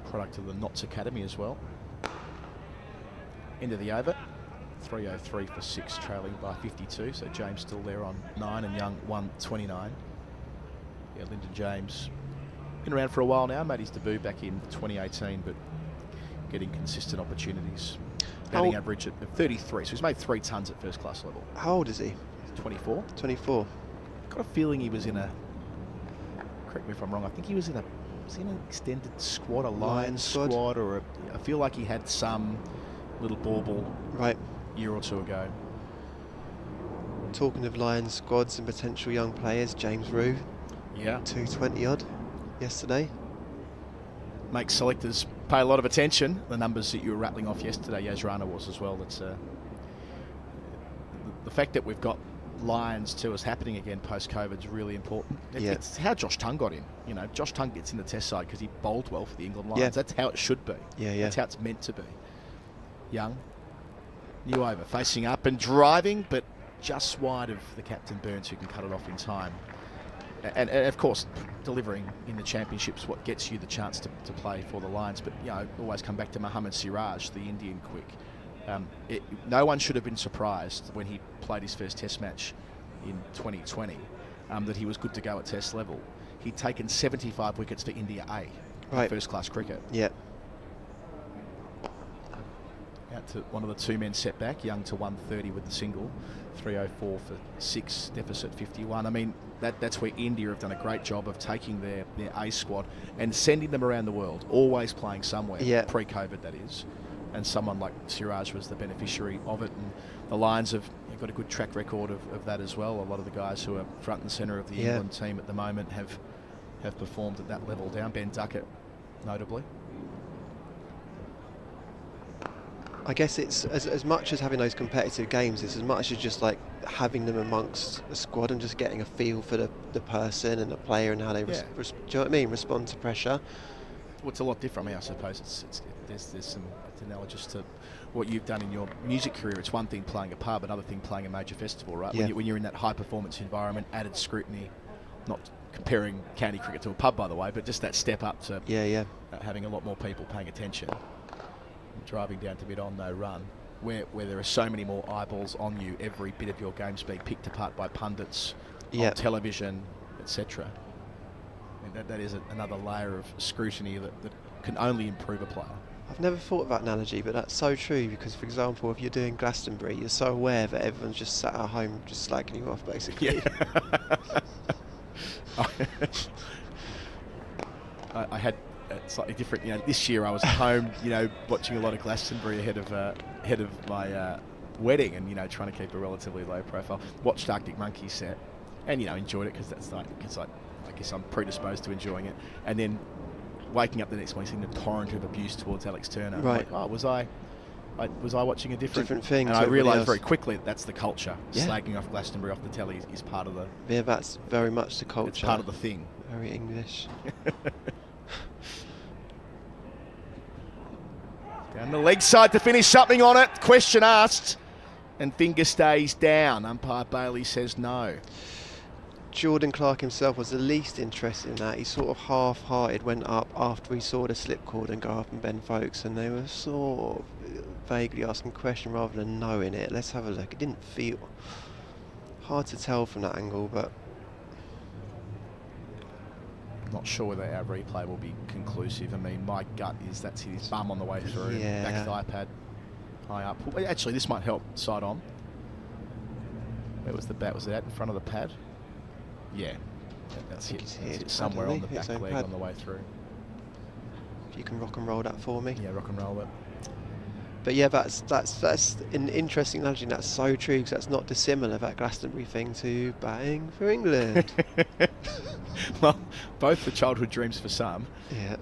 Product of the Notts Academy as well. End of the over, 303 for 6, trailing by 52. So James still there on 9 and Young 129. Lyndon James been around for a while now, made his debut back in 2018, but getting consistent opportunities. Batting average at 33, so he's made 3 tons at first class level. How old is he? 24. 24. Got a feeling he was in a, correct me if I'm wrong, I think he was in an extended squad, a Lions squad, or I feel like he had some little bauble year or two ago. Talking of Lions squads and potential young players, James Rue, 220 odd yesterday. Makes selectors pay a lot of attention. The numbers that you were rattling off yesterday, Yas Rana was as well. That's the fact that we've got Lions tours happening again post-COVID is really important. It's how Josh Tongue got in. You know, Josh Tongue gets in the Test side because he bowled well for the England Lions. That's how it should be. That's how it's meant to be. Young, new over, facing up and driving, but just wide of the captain Burns, who can cut it off in time. And of course, delivering in the championships what gets you the chance to play for the Lions. But always come back to Mohammad Siraj, the Indian quick. No one should have been surprised when he played his first Test match in 2020 that he was good to go at Test level. He'd taken 75 wickets for India A, first class cricket. Out to one of the 2 men set back, Young to 130 with the single, 304 for 6, deficit 51. I mean, that's where India have done a great job of taking their A squad and sending them around the world, always playing somewhere, pre-COVID that is. And someone like Siraj was the beneficiary of it, and the Lions have got a good track record of that as well. A lot of the guys who are front and centre of the England team at the moment have performed at that level down. Ben Duckett, notably. I guess it's as much as having those competitive games, it's as much as just like having them amongst a squad and just getting a feel for the person and the player and how they do you know what I mean? Respond to pressure. Well, it's a lot different. I mean, I suppose there's some analogous to what you've done in your music career. It's one thing playing a pub, another thing playing a major festival, right? When you're in that high performance environment, added scrutiny, not comparing county cricket to a pub, by the way, but just that step up to having a lot more people paying attention. Driving down to mid on, no run, where there are so many more eyeballs on you, every bit of your game's being picked apart by pundits on television, etc. I mean, that is another layer of scrutiny that can only improve a player. I've never thought of that analogy, but that's so true, because, for example, if you're doing Glastonbury, you're so aware that everyone's just sat at home just slagging you off, basically. I had slightly different, this year I was at home, watching a lot of Glastonbury ahead of my wedding, and, trying to keep a relatively low profile. Watched Arctic Monkeys set, and, enjoyed it, because I guess I'm predisposed to enjoying it. And then waking up the next morning, seeing the torrent of abuse towards Alex Turner. Right. I'm like, was I watching a different thing? And I realised very quickly that's the culture. Yeah. Slagging off Glastonbury off the telly is part of the... Yeah, that's very much the culture. It's part of the thing. Very English. Down the leg side to finish something on it. Question asked. And finger stays down. Umpire Bailey says no. Jordan Clark himself was the least interested in that. He sort of half-hearted went up after he saw the slip cord and go up and Ben Folkes, and they were sort of vaguely asking a question rather than knowing it. Let's have a look. It didn't feel... hard to tell from that angle, but... Not sure whether our replay will be conclusive. I mean, my gut is that's his bum on the way through. Yeah. Back thigh pad high up. Actually, this might help. Side on. Where was the bat? Was it out in front of the pad? Yeah. That's hit somewhere on the back leg on the way through. If you can rock and roll that for me. Yeah, rock and roll it. But yeah, that's an interesting analogy, and that's so true, because that's not dissimilar, that Glastonbury thing, to batting for England. Well, both the childhood dreams for some. Yeah.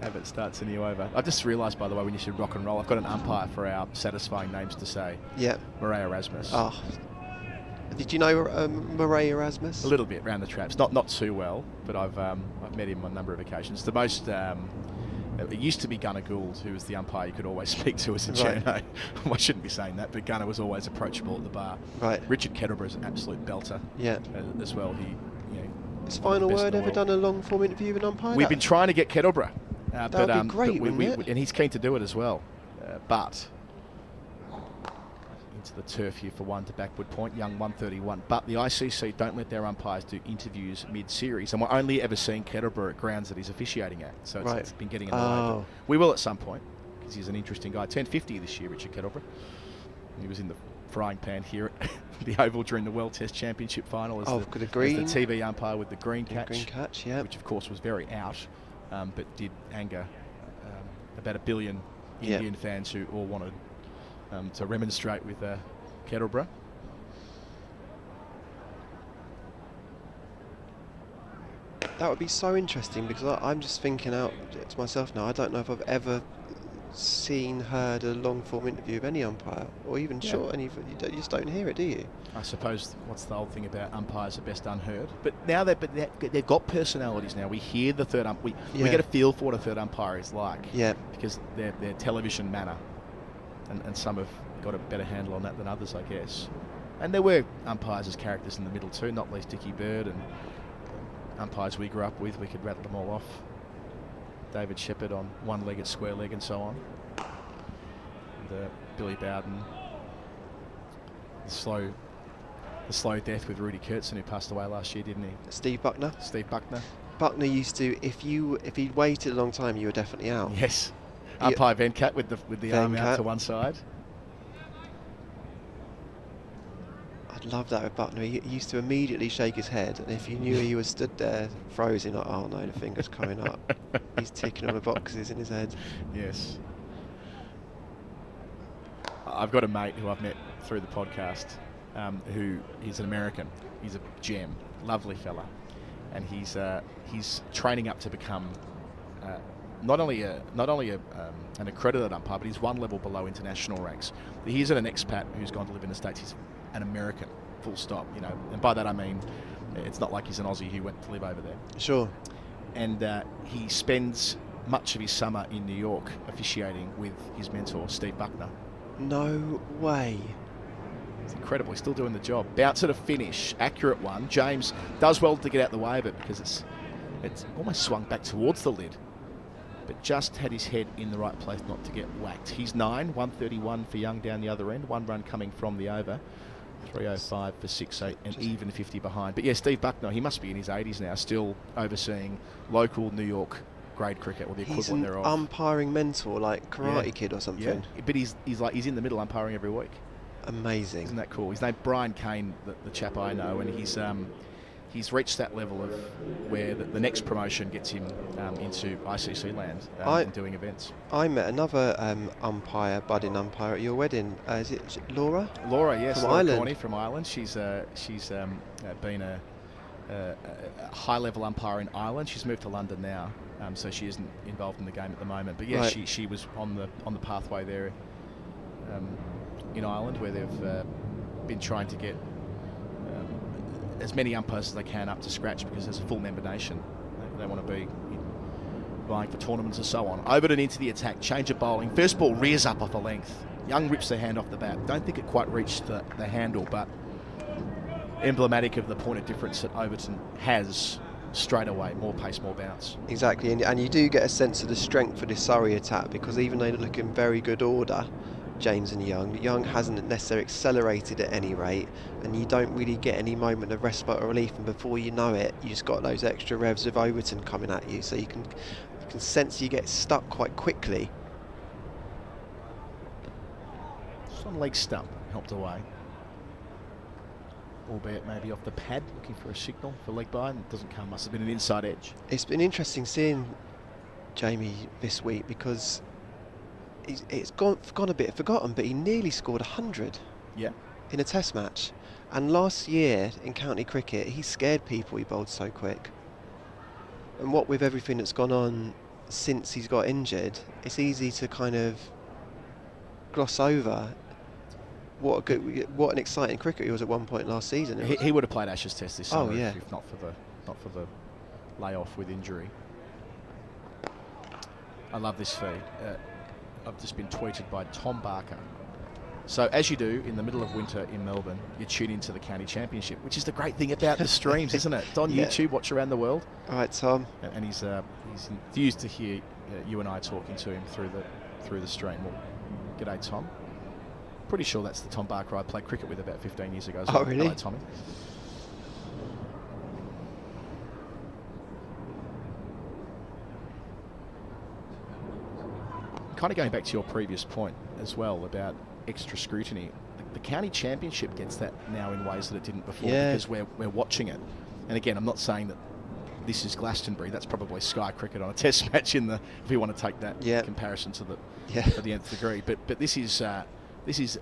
Abbott starts a new over. I just realised, by the way, when you said rock and roll, I've got an umpire for our satisfying names to say. Yeah. Murray Erasmus. Oh. Did you know Murray Erasmus? A little bit round the traps, not too well, but I've met him on a number of occasions. The most, it used to be Gunnar Gould, who was the umpire you could always speak to as a journo. Right. I shouldn't be saying that, but Gunnar was always approachable at the bar. Right. Richard Kettleborough is an absolute belter. Yeah. As well, Has Final Word ever done a long form interview with an umpire? We've been trying to get Kettleborough. That would be great, wouldn't it? And he's keen to do it as well, but. Into the turf here for one to backward point, Young 131. But the ICC don't let their umpires do interviews mid-series, and we're only ever seeing Kettleborough at grounds that he's officiating at. So it's been getting in the way. But we will at some point, because he's an interesting guy. 1050 this year, Richard Kettleborough. He was in the frying pan here at the Oval during the World Test Championship final as the TV umpire with the green catch. Green catch, yeah. Which, of course, was very out, but did anger about 1 billion Indian fans who all wanted to remonstrate with Kettleborough. That would be so interesting, because I'm just thinking out to myself now, I don't know if I've ever heard a long form interview of any umpire, or even short, and you just don't hear it, do you? I suppose what's the old thing about umpires are best unheard. But now they've got personalities now. We hear the third umpire. We get a feel for what a third umpire is like. Yeah. Because their television manner. And some have got a better handle on that than others, I guess. And there were umpires as characters in the middle too, not least Dickie Bird, and umpires we grew up with. We could rattle them all off. David Shepherd on one leg at square leg and so on. And, Billy Bowden. The slow death with Rudy Kurtzen, who passed away last year, didn't he? Steve Buckner. Buckner used to, if he'd waited a long time, you were definitely out. Yes. Umpire Venkat with the arm out to one side. I'd love that with Buckner. He used to immediately shake his head, and if you knew he was stood there frozen, like, oh no, the finger's coming up. He's ticking all the boxes in his head. Yes. I've got a mate who I've met through the podcast, who is an American. He's a gem, lovely fella, and he's training up to become. Not only an accredited umpire, but he's one level below international ranks. He isn't an expat who's gone to live in the States. He's an American, full stop. And by that I mean, it's not like he's an Aussie who went to live over there. Sure. And he spends much of his summer in New York officiating with his mentor, Steve Buckner. No way. It's incredible. He's still doing the job. Bouncer to finish, accurate one. James does well to get out the way of it, because it's almost swung back towards the lid, but just had his head in the right place not to get whacked. He's 9, 131 for Young down the other end. One run coming from the over. 305 for 6-8 and even 50 behind. But yeah, Steve Buckner, he must be in his 80s now, still overseeing local New York grade cricket, or the He's equivalent an thereof. umpiring mentor, like Karate Kid or something. Yeah, but he's in the middle umpiring every week. Amazing. Isn't that cool? His name's Brian Kane, the chap I know, and he's reached that level of where the next promotion gets him into ICC land and doing events. I met another budding umpire at your wedding. Is it Laura? Laura, yes, from Laura Ireland. Corney from Ireland. She's been a high-level umpire in Ireland. She's moved to London now, so she isn't involved in the game at the moment. But yeah, Right. she was on the pathway there in Ireland, where they've been trying to get as many umpires as they can up to scratch, because there's a full member nation. They want to be vying for tournaments and so on. Overton into the attack, change of bowling. First ball rears up off a length. Young rips the hand off the bat. Don't think it quite reached the handle, but emblematic of the point of difference that Overton has straight away. More pace, more bounce. Exactly, and you do get a sense of the strength of this Surrey attack, because even though they look in very good order, James and Young hasn't necessarily accelerated at any rate, and you don't really get any moment of respite or relief, and before you know it, you just got those extra revs of Overton coming at you, so you can sense you get stuck quite quickly. Just on leg stump, helped away. Albeit maybe off the pad, looking for a signal for leg by, and it doesn't come. Must have been an inside edge. It's been interesting seeing Jamie this week, because it's gone a bit forgotten, but he nearly scored 100 in a test match. And last year in county cricket, he scared people, he bowled so quick. And what with everything that's gone on since he's got injured, it's easy to kind of gloss over what an exciting cricketer he was at one point last season. He would have played Ashes Test this summer if not for the layoff with injury. I love this feed. I've just been tweeted by Tom Barker. So as you do in the middle of winter in Melbourne, you tune into the county championship, which is the great thing about the streams, isn't it? It's on YouTube, watch around the world. All right, Tom. And he's enthused to hear you and I talking to him through the stream. Well, g'day, Tom. Pretty sure that's the Tom Barker I played cricket with about 15 years ago. Oh, really? Hello, Tommy. Kind of going back to your previous point as well about extra scrutiny, the county championship gets that now in ways that it didn't before, because we're watching it. And again, I'm not saying that this is Glastonbury. That's probably Sky Cricket on a test match if you want to take that comparison to the nth degree. But this is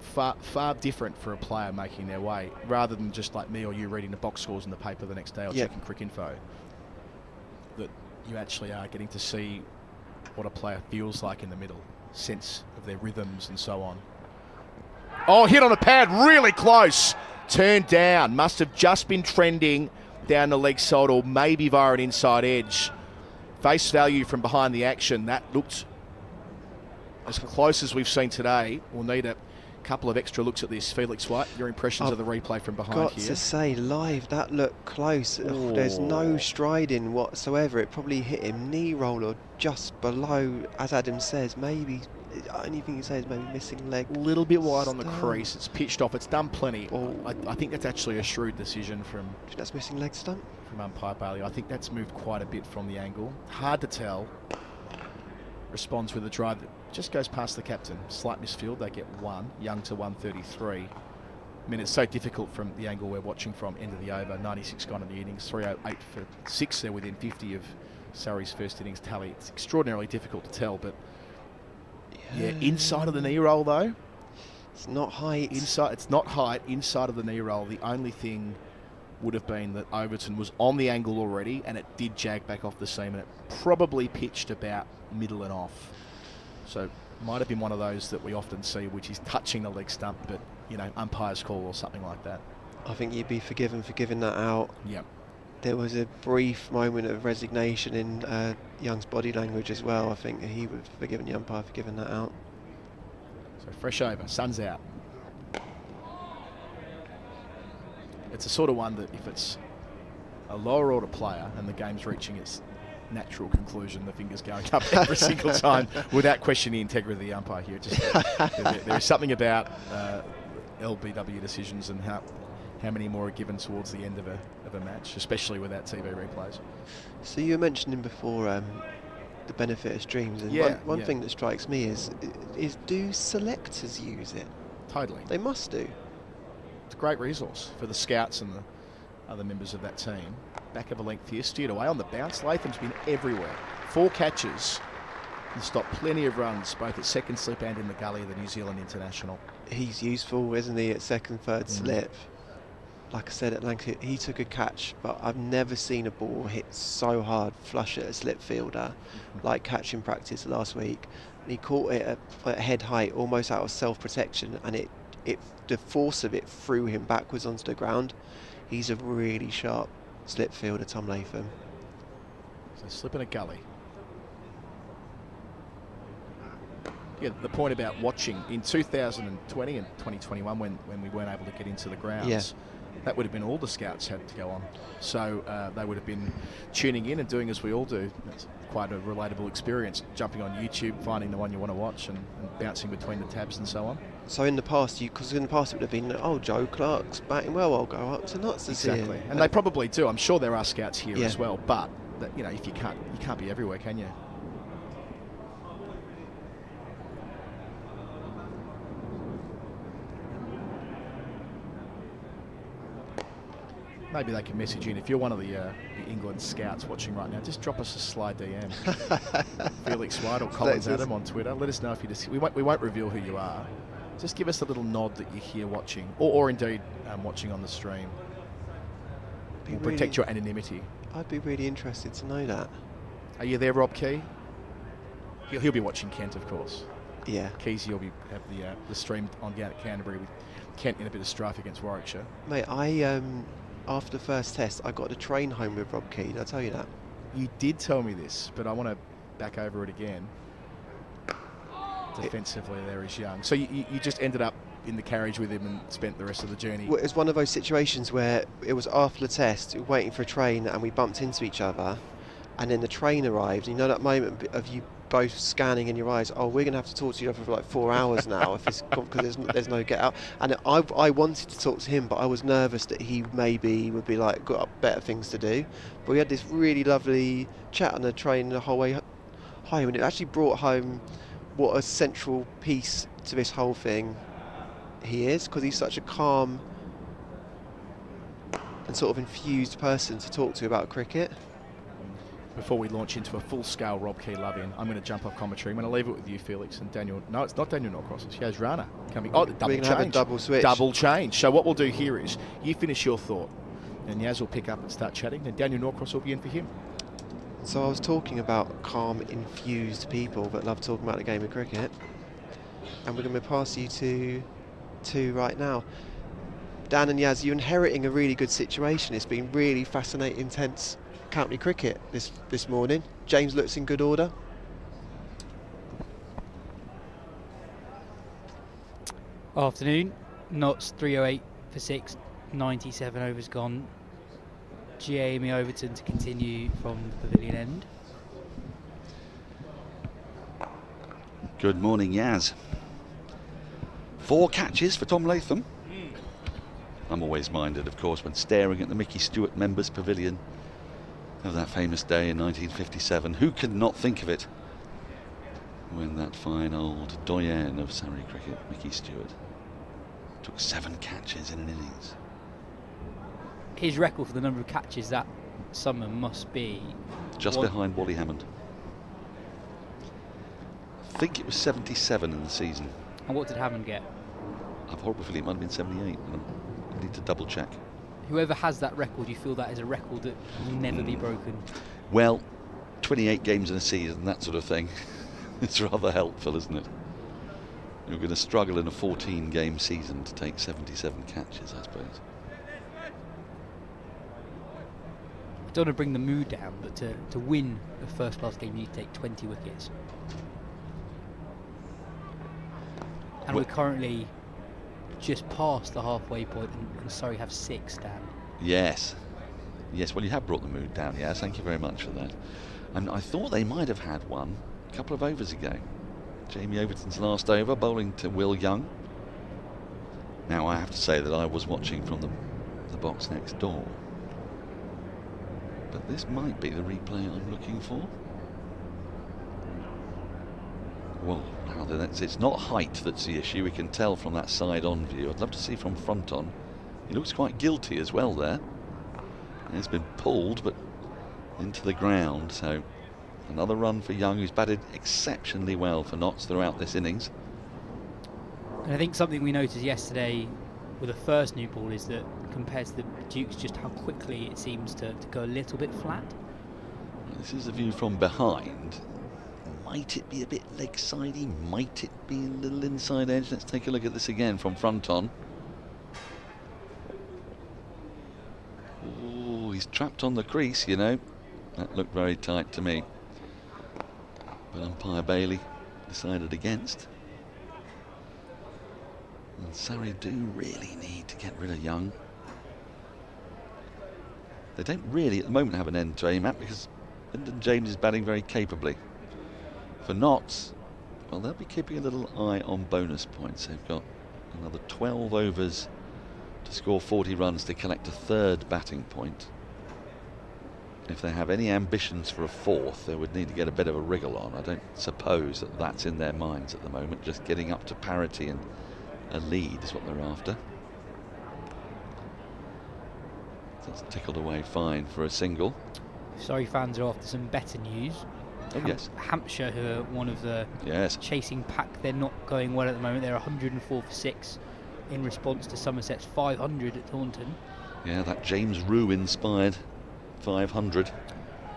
far different for a player making their way, rather than just like me or you reading the box scores in the paper the next day or checking Cricinfo. That you actually are getting to see what a player feels like in the middle, sense of their rhythms and so on. Oh, hit on a pad, really close. Turned down, must have just been trending down the leg side or maybe via an inside edge. Face value from behind the action, that looked as close as we've seen today. We'll need a couple of extra looks at this. Felix White, your impressions of the replay from behind got here? to say, live, that looked close. There's no striding whatsoever. It probably hit him knee roll or just below, as Adam says, maybe, the only thing you say is maybe missing leg. A little bit wide on the crease. It's pitched off. It's done plenty. I think that's actually a shrewd decision from... Do you think that's missing leg stump? From umpire Bailey. I think that's moved quite a bit from the angle. Hard to tell. Responds with a drive that just goes past the captain. Slight misfield. They get one. Young to 133. I mean, it's so difficult from the angle we're watching from. End of the over. 96 gone in the innings. 308 for 6. They're within 50 of Surrey's first innings tally. It's extraordinarily difficult to tell, but yeah, inside of the knee roll though. It's not height. It's not height. Inside of the knee roll. The only thing would have been that Overton was on the angle already, and it did jag back off the seam, and it probably pitched about middle and off. So might have been one of those that we often see, which is touching the leg stump, but umpire's call or something like that. I think you'd be forgiven for giving that out. Yep. There was a brief moment of resignation in Young's body language as well. I think he would have forgiven the umpire for giving that out. So fresh over, sun's out. It's a sort of one that if it's a lower order player and the game's reaching its natural conclusion, the fingers going up every single time without questioning the integrity of the umpire here. Just there is something about LBW decisions and how how many more are given towards the end of a match, especially without TV replays. So you were mentioning before the benefit of streams, and one thing that strikes me is do selectors use it? Totally. They must do. It's a great resource for the scouts and the other members of that team. Back of a length here, steered away on the bounce. Latham's been everywhere. 4 catches and stopped plenty of runs, both at second slip and in the gully of the New Zealand international. He's useful, isn't he, at second, third slip? Like I said at Lancashire, he took a catch, but I've never seen a ball hit so hard, flush at a slip fielder, like catching practice last week. And he caught it at head height, almost out of self-protection, and the force of it threw him backwards onto the ground. He's a really sharp slip fielder, Tom Latham. So slip in a gully. Yeah, the point about watching in 2020 and 2021 when we weren't able to get into the grounds, that would have been all the scouts had to go on. So they would have been tuning in and doing as we all do. It's quite a relatable experience, jumping on YouTube, finding the one you want to watch and bouncing between the tabs and so on. So in the past, because in the past it would have been, oh, Joe Clark's batting well, I'll go up to Notts to see him. And they probably do. I'm sure there are scouts here as well, but that, if you can't be everywhere, can you? Maybe they can message in. If you're one of the England scouts watching right now, just drop us a sly DM. Felix White or Collins Adam on Twitter. Let us know if you just. We won't reveal who you are. Just give us a little nod that you're here watching, or indeed watching on the stream. We'll protect your anonymity. I'd be really interested to know that. Are you there, Rob Key? He'll be watching Kent, of course. Yeah. Keys, you'll have the stream on down at Canterbury with Kent in a bit of strife against Warwickshire. Mate, after the first test, I got to train home with Rob Key. Did I tell you that? You did tell me this, but I want to back over it again. Defensively, there is Young. So you just ended up in the carriage with him and spent the rest of the journey. Well, it was one of those situations where it was after the test, we were waiting for a train, and we bumped into each other, and then the train arrived. You know that moment of you both scanning in your eyes, oh, we're going to have to talk to each other for like 4 hours now because there's no get out. And I wanted to talk to him, but I was nervous that he maybe would be like, got better things to do. But we had this really lovely chat on the train the whole way home, and it actually brought home what a central piece to this whole thing he is, because he's such a calm and sort of infused person to talk to about cricket. Before we launch into a full-scale Rob Key love-in, I'm going to jump off commentary. I'm going to leave it with you, Felix, and Daniel. No, it's not Daniel Norcross. It's Yas Rana coming. Oh, the double change. Have a double switch. Double change. So what we'll do here is you finish your thought, and Yas will pick up and start chatting, and Daniel Norcross will be in for him. So I was talking about calm, infused people that love talking about the game of cricket, and we're going to pass you to right now. Dan and Yas, you're inheriting a really good situation. It's been really fascinating, intense county cricket this morning. James looks in good order. Afternoon. Notts 308 for 6, 97 overs gone. Jamie Overton to continue from the pavilion end. Good morning, Yas. 4 catches for Tom Latham. I'm always minded, of course, when staring at the Mickey Stewart Members Pavilion of that famous day in 1957. Who could not think of it when that fine old doyen of Surrey cricket, Mickey Stewart, took 7 catches in an innings. His record for the number of catches that summer must be just behind Wally Hammond. I think it was 77 in the season. And what did Hammond get? I've a horrible feeling it might have been 78. I need to double check. Whoever has that record, you feel that is a record that will never be broken? Well, 28 games in a season, that sort of thing. It's rather helpful, isn't it? You're going to struggle in a 14-game season to take 77 catches, I suppose. I don't want to bring the mood down, but to win a first-class game, you need to take 20 wickets. And we're currently just past the halfway point, and Surrey have 6, Dan. Yes. Yes, well, you have brought the mood down, yes. Thank you very much for that. And I thought they might have had one a couple of overs ago. Jamie Overton's last over, bowling to Will Young. Now, I have to say that I was watching from the box next door. But this might be the replay I'm looking for. Well, now it's not height that's the issue. We can tell from that side-on view. I'd love to see from front on. He looks quite guilty as well there. He's been pulled, but into the ground. So another run for Young, who's batted exceptionally well for Notts throughout this innings. And I think something we noticed yesterday with the first new ball is that compared to the Dukes, just how quickly it seems to go a little bit flat. This is the view from behind. Might it be a bit leg-sidey? Might it be a little inside edge? Let's take a look at this again from front on. Oh, he's trapped on the crease, you know. That looked very tight to me. But umpire Bailey decided against. And Surrey do really need to get rid of Young. They don't really at the moment have an end to aim at because Lyndon James is batting very capably. For Notts, well, they'll be keeping a little eye on bonus points. They've got another 12 overs to score 40 runs to collect a third batting point. If they have any ambitions for a fourth, they would need to get a bit of a wriggle on. I don't suppose that that's in their minds at the moment. Just getting up to parity and a lead is what they're after. That's tickled away fine for a single. Surrey fans are after some better news. Oh, yes. Hampshire, who are one of the chasing pack, they're not going well at the moment. They're 104 for 6 in response to Somerset's 500 at Taunton. Yeah, that James Rue inspired 500.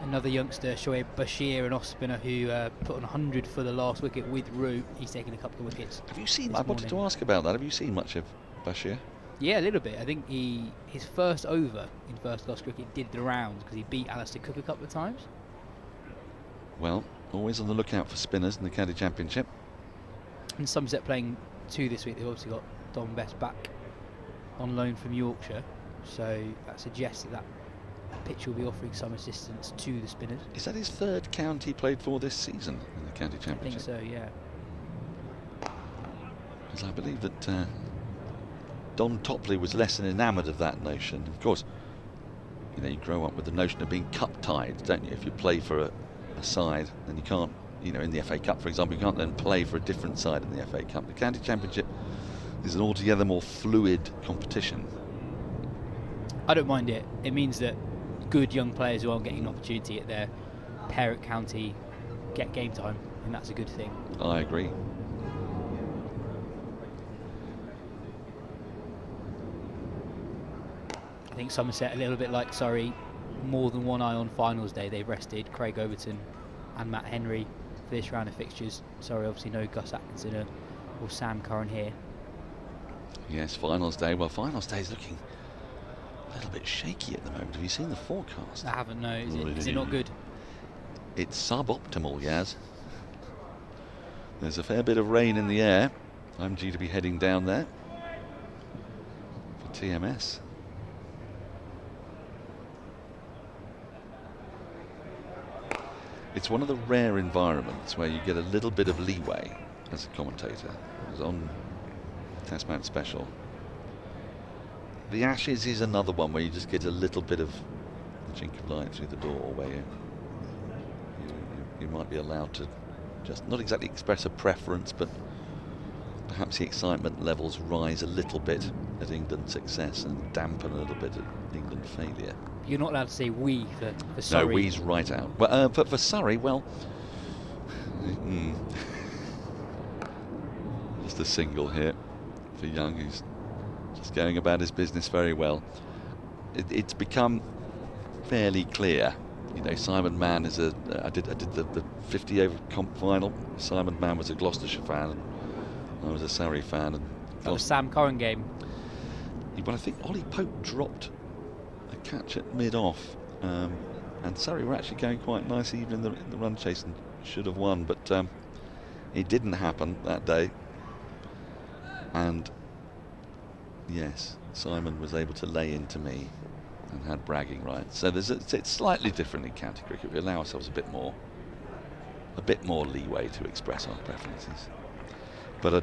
Another youngster, Shoaib Bashir, an off-spinner who put on 100 for the last wicket with Rue. He's taken a couple of wickets. Have you seen? I wanted to ask about that. Have you seen much of Bashir? Yeah, a little bit. I think his first over in first-class cricket did the rounds because he beat Alistair Cook a couple of times. Well, always on the lookout for spinners in the county championship. And Somerset playing 2 this week. They've obviously got Don Best back on loan from Yorkshire, so that suggests that pitch will be offering some assistance to the spinners. Is that his third county he played for this season in the county championship? I think so, yeah. Because I believe that Don Topley was less than enamoured of that notion. Of course, you know, you grow up with the notion of being cup tied, don't you? If you play for a side, then you can't, you know, in the FA Cup, for example, you can't then play for a different side in the FA Cup. The county championship is an altogether more fluid competition. I don't mind it. It means that good young players who aren't getting an opportunity at their parent county get game time, and that's a good thing. I agree. I think Somerset, a little bit like Surrey, more than one eye on finals day. They've rested Craig Overton and Matt Henry for this round of fixtures. Sorry, obviously no Gus Atkinson or Sam Curran here. Yes, finals day. Well, finals day is looking a little bit shaky at the moment. Have you seen the forecast? I haven't, no. Is it not good? It's suboptimal, Yas. There's a fair bit of rain in the air. I'm due to be heading down there for TMS. It's one of the rare environments where you get a little bit of leeway as a commentator. I was on Test Match Special. The Ashes is another one where you just get a little bit of the chink of light through the door, where you might be allowed to just not exactly express a preference, but perhaps the excitement levels rise a little bit at England's success and dampen a little bit at England's failure. You're not allowed to say we for Surrey. No, we's right out. Well, but for Surrey, well, just a single here for Young, who's just going about his business very well. It's become fairly clear. You know, Simon Mann is I did the 50 over comp final. Simon Mann was a Gloucestershire fan, and I was a Surrey fan. And that was Sam Curran game. But I think Ollie Pope dropped a catch at mid-off, and Surrey were actually going quite nicely even in the run chase and should have won, but it didn't happen that day. And yes, Simon was able to lay into me and had bragging rights. So it's slightly different in county cricket. We allow ourselves a bit more leeway to express our preferences. But I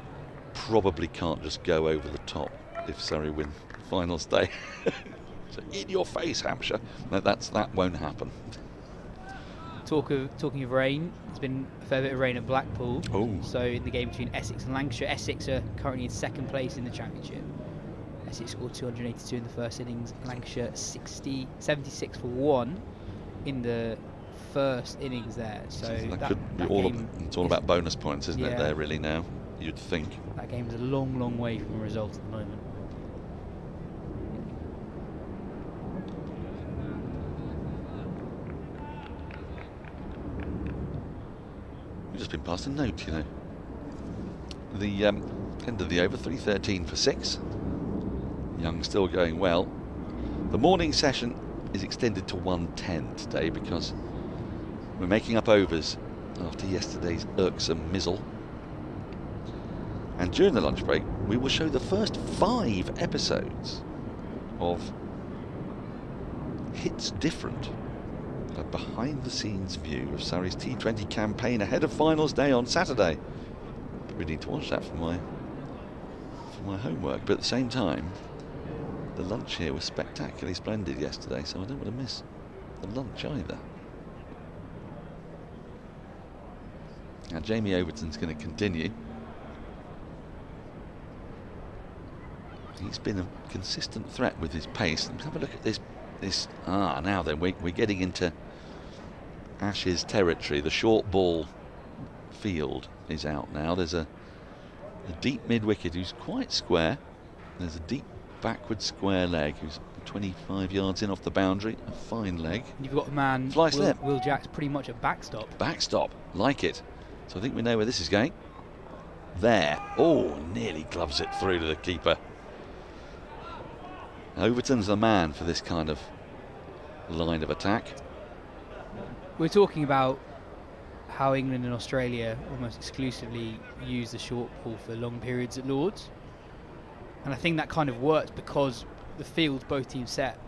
probably can't just go over the top if Surrey win finals day. So in your face, Hampshire. No, that won't happen. Talking of rain, there's been a fair bit of rain at Blackpool. Oh. So in the game between Essex and Lancashire, Essex are currently in second place in the championship. Essex scored 282 in the first innings, Lancashire 76 for 1 in the first innings there. So that could be it's all about bonus points, isn't it, there really now, you'd think. That game is a long, long way from a result at the moment. We've just been past a note, you know. The end of the over, 3:13 for 6. Young still going well. The morning session is extended to 1:10 today because we're making up overs after yesterday's irksome mizzle. And during the lunch break, we will show the first 5 episodes of Hits Different, a behind-the-scenes view of Surrey's T20 campaign ahead of finals day on Saturday. We need to watch that for my homework, but at the same time, the lunch here was spectacularly splendid yesterday, so I don't want to miss the lunch either. Now Jamie Overton's going to continue. He's been a consistent threat with his pace. Let's have a look at this. Now then, we're getting into Ashes territory. The short ball field is out now. There's a deep mid-wicket who's quite square. There's a deep backward square leg who's 25 yards in off the boundary. A fine leg. You've got a man, Will Jacks, pretty much a backstop. Backstop, like it. So I think we know where this is going. There. Oh, nearly gloves it through to the keeper. Overton's the man for this kind of line of attack. We're talking about how England and Australia almost exclusively use the short ball for long periods at Lords. And I think that kind of worked because the fields both teams set,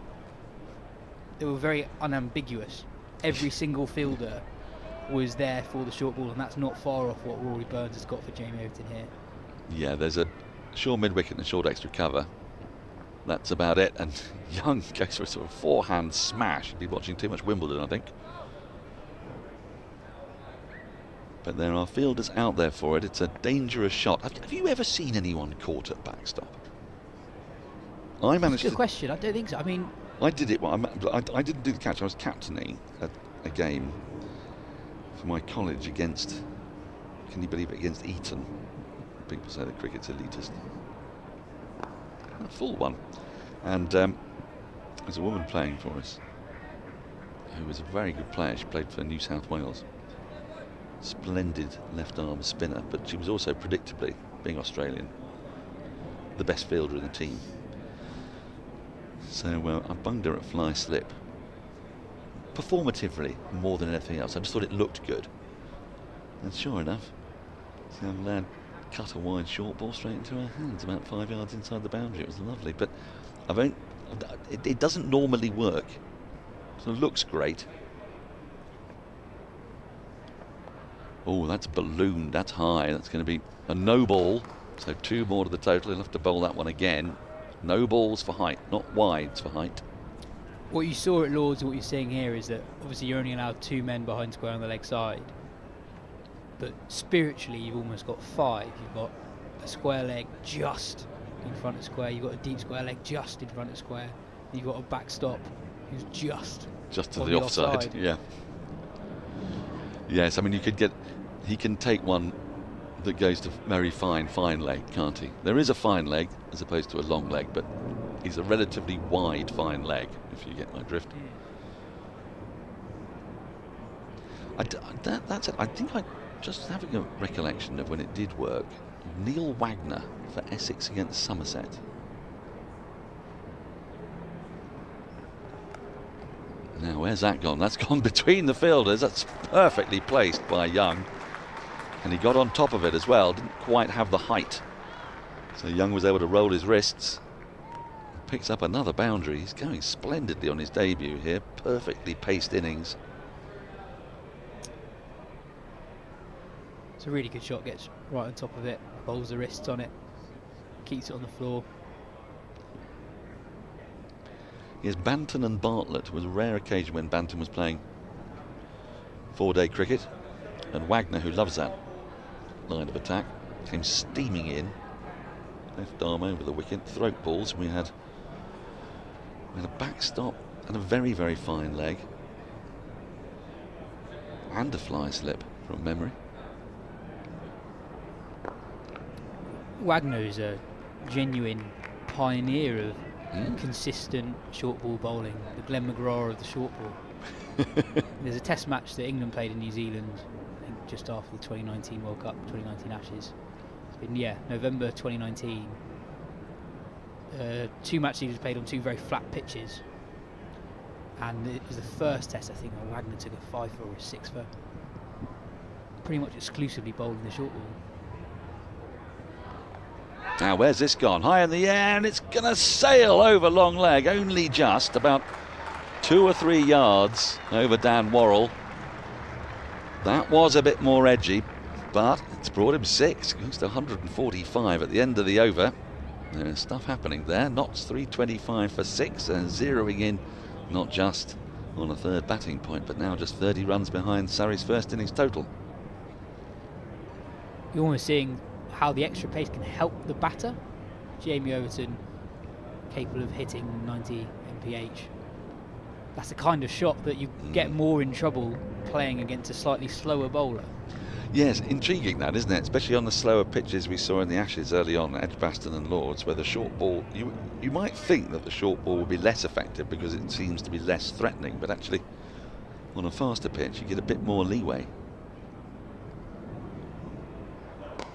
they were very unambiguous. Every single fielder was there for the short ball, and that's not far off what Rory Burns has got for Jamie Overton here. Yeah, there's a short mid-wicket and a short extra cover. That's about it. And Young goes for a sort of forehand smash. He'd be watching too much Wimbledon, I think. But there are fielders out there for it. It's a dangerous shot. Have you ever seen anyone caught at backstop? I managed. Good question. I don't think so. I mean, I did it. Well, I didn't do the catch. I was captaining a game for my college against. Can you believe it? Against Eton. People say that cricket's elitist. A full one. And there's a woman playing for us who was a very good player. She played for New South Wales. Splendid left arm spinner, but she was also, predictably, being Australian, the best fielder in the team. So I bunged her at fly slip, performatively more than anything else. I just thought it looked good, and sure enough, this young lad cut a wide short ball straight into her hands, about 5 yards inside the boundary. It was lovely, but it doesn't normally work. So it looks great. Oh, that's ballooned, that's high. That's going to be a no ball. So 2 more to the total. He'll have to bowl that one again. No balls for height, not wides for height. What you saw at Lords and what you're seeing here is that obviously you're only allowed 2 men behind square on the leg side. But spiritually, you've almost got 5. You've got a square leg just in front of square. You've got a deep square leg just in front of square. You've got a backstop who's just to the offside. Yeah. Yes, I mean, he can take one that goes to very fine leg, can't he? There is a fine leg as opposed to a long leg, but he's a relatively wide fine leg, if you get my drift. That's it. I think I just having a recollection of when it did work. Neil Wagner for Essex against Somerset. Now, where's that gone? That's gone between the fielders. That's perfectly placed by Young. And he got on top of it as well. Didn't quite have the height. So Young was able to roll his wrists. Picks up another boundary. He's going splendidly on his debut here. Perfectly paced innings. It's a really good shot. Gets right on top of it. Bowls the wrists on it. Keeps it on the floor. Yes, Banton and Bartlett. It was a rare occasion when Banton was playing 4-day cricket, and Wagner, who loves that line of attack, came steaming in, left arm over the wicket, throat balls. We had a backstop and a very, very fine leg, and a fly slip from memory. Wagner is a genuine pioneer of consistent short ball bowling, the Glenn McGrath of the short ball. There's a test match that England played in New Zealand, I think just after the 2019 World Cup, 2019 Ashes. It's been, November 2019. 2 matches he was played on 2 very flat pitches, and it was the first test, I think, where Wagner took a 5 for or a 6 for, pretty much exclusively bowling the short ball. Now, where's this gone? High in the air, and it's going to sail over long leg, only just about 2 or 3 yards over Dan Worrell. That was a bit more edgy, but it's brought him 6. Goes to 145 at the end of the over. There's stuff happening there. Notts 325 for 6, and zeroing in not just on a 3rd batting point, but now just 30 runs behind Surrey's first innings total. You're almost seeing how the extra pace can help the batter. Jamie Overton, capable of hitting 90 mph. That's the kind of shot that you get more in trouble playing against a slightly slower bowler. Yes, intriguing that, isn't it? Especially on the slower pitches we saw in the Ashes early on, Edgbaston and Lords, where the short ball, you might think that the short ball would be less effective because it seems to be less threatening, but actually on a faster pitch you get a bit more leeway.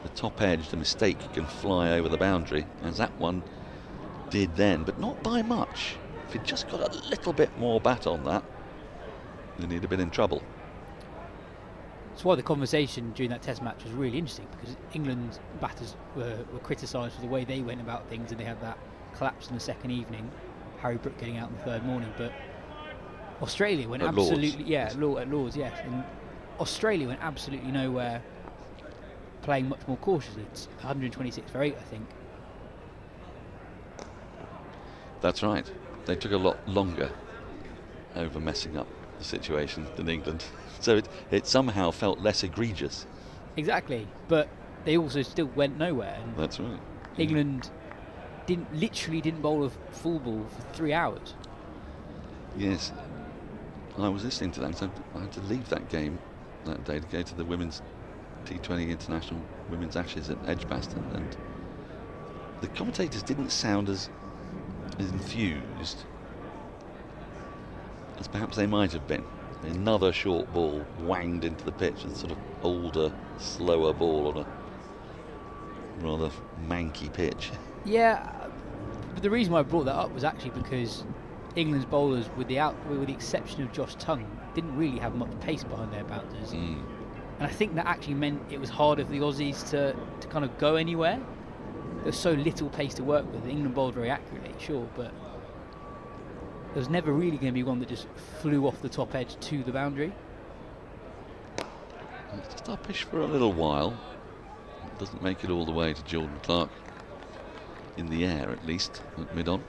The top edge, the mistake can fly over the boundary, as that one did then, but not by much. If he'd just got a little bit more bat on that, then he'd have been in trouble. That's why the conversation during that test match was really interesting, because England's batters were criticised for the way they went about things, and they had that collapse in the second evening, Harry Brook getting out in the 3rd morning. But Australia went absolutely at Lords, yes, and Australia went absolutely nowhere, playing much more cautiously. It's 126 for 8, I think. That's right. They took a lot longer over messing up the situation than England. So it somehow felt less egregious. Exactly, but they also still went nowhere. And that's right. England didn't bowl a full ball for 3 hours. Yes, I was listening to that, so I had to leave that game that day to go to the women's T20 International Women's Ashes at Edgbaston, and the commentators didn't sound as enthused as perhaps they might have been. Another short ball wanged into the pitch, a sort of older, slower ball on a rather manky pitch. Yeah, but the reason why I brought that up was actually because England's bowlers, with the exception of Josh Tongue, didn't really have much pace behind their bouncers. And I think that actually meant it was harder for the Aussies to kind of go anywhere. There's so little pace to work with. England bowled very accurately, sure, but there was never really going to be one that just flew off the top edge to the boundary. It's just uppish for a little while. It doesn't make it all the way to Jordan Clark in the air, at least at mid-on.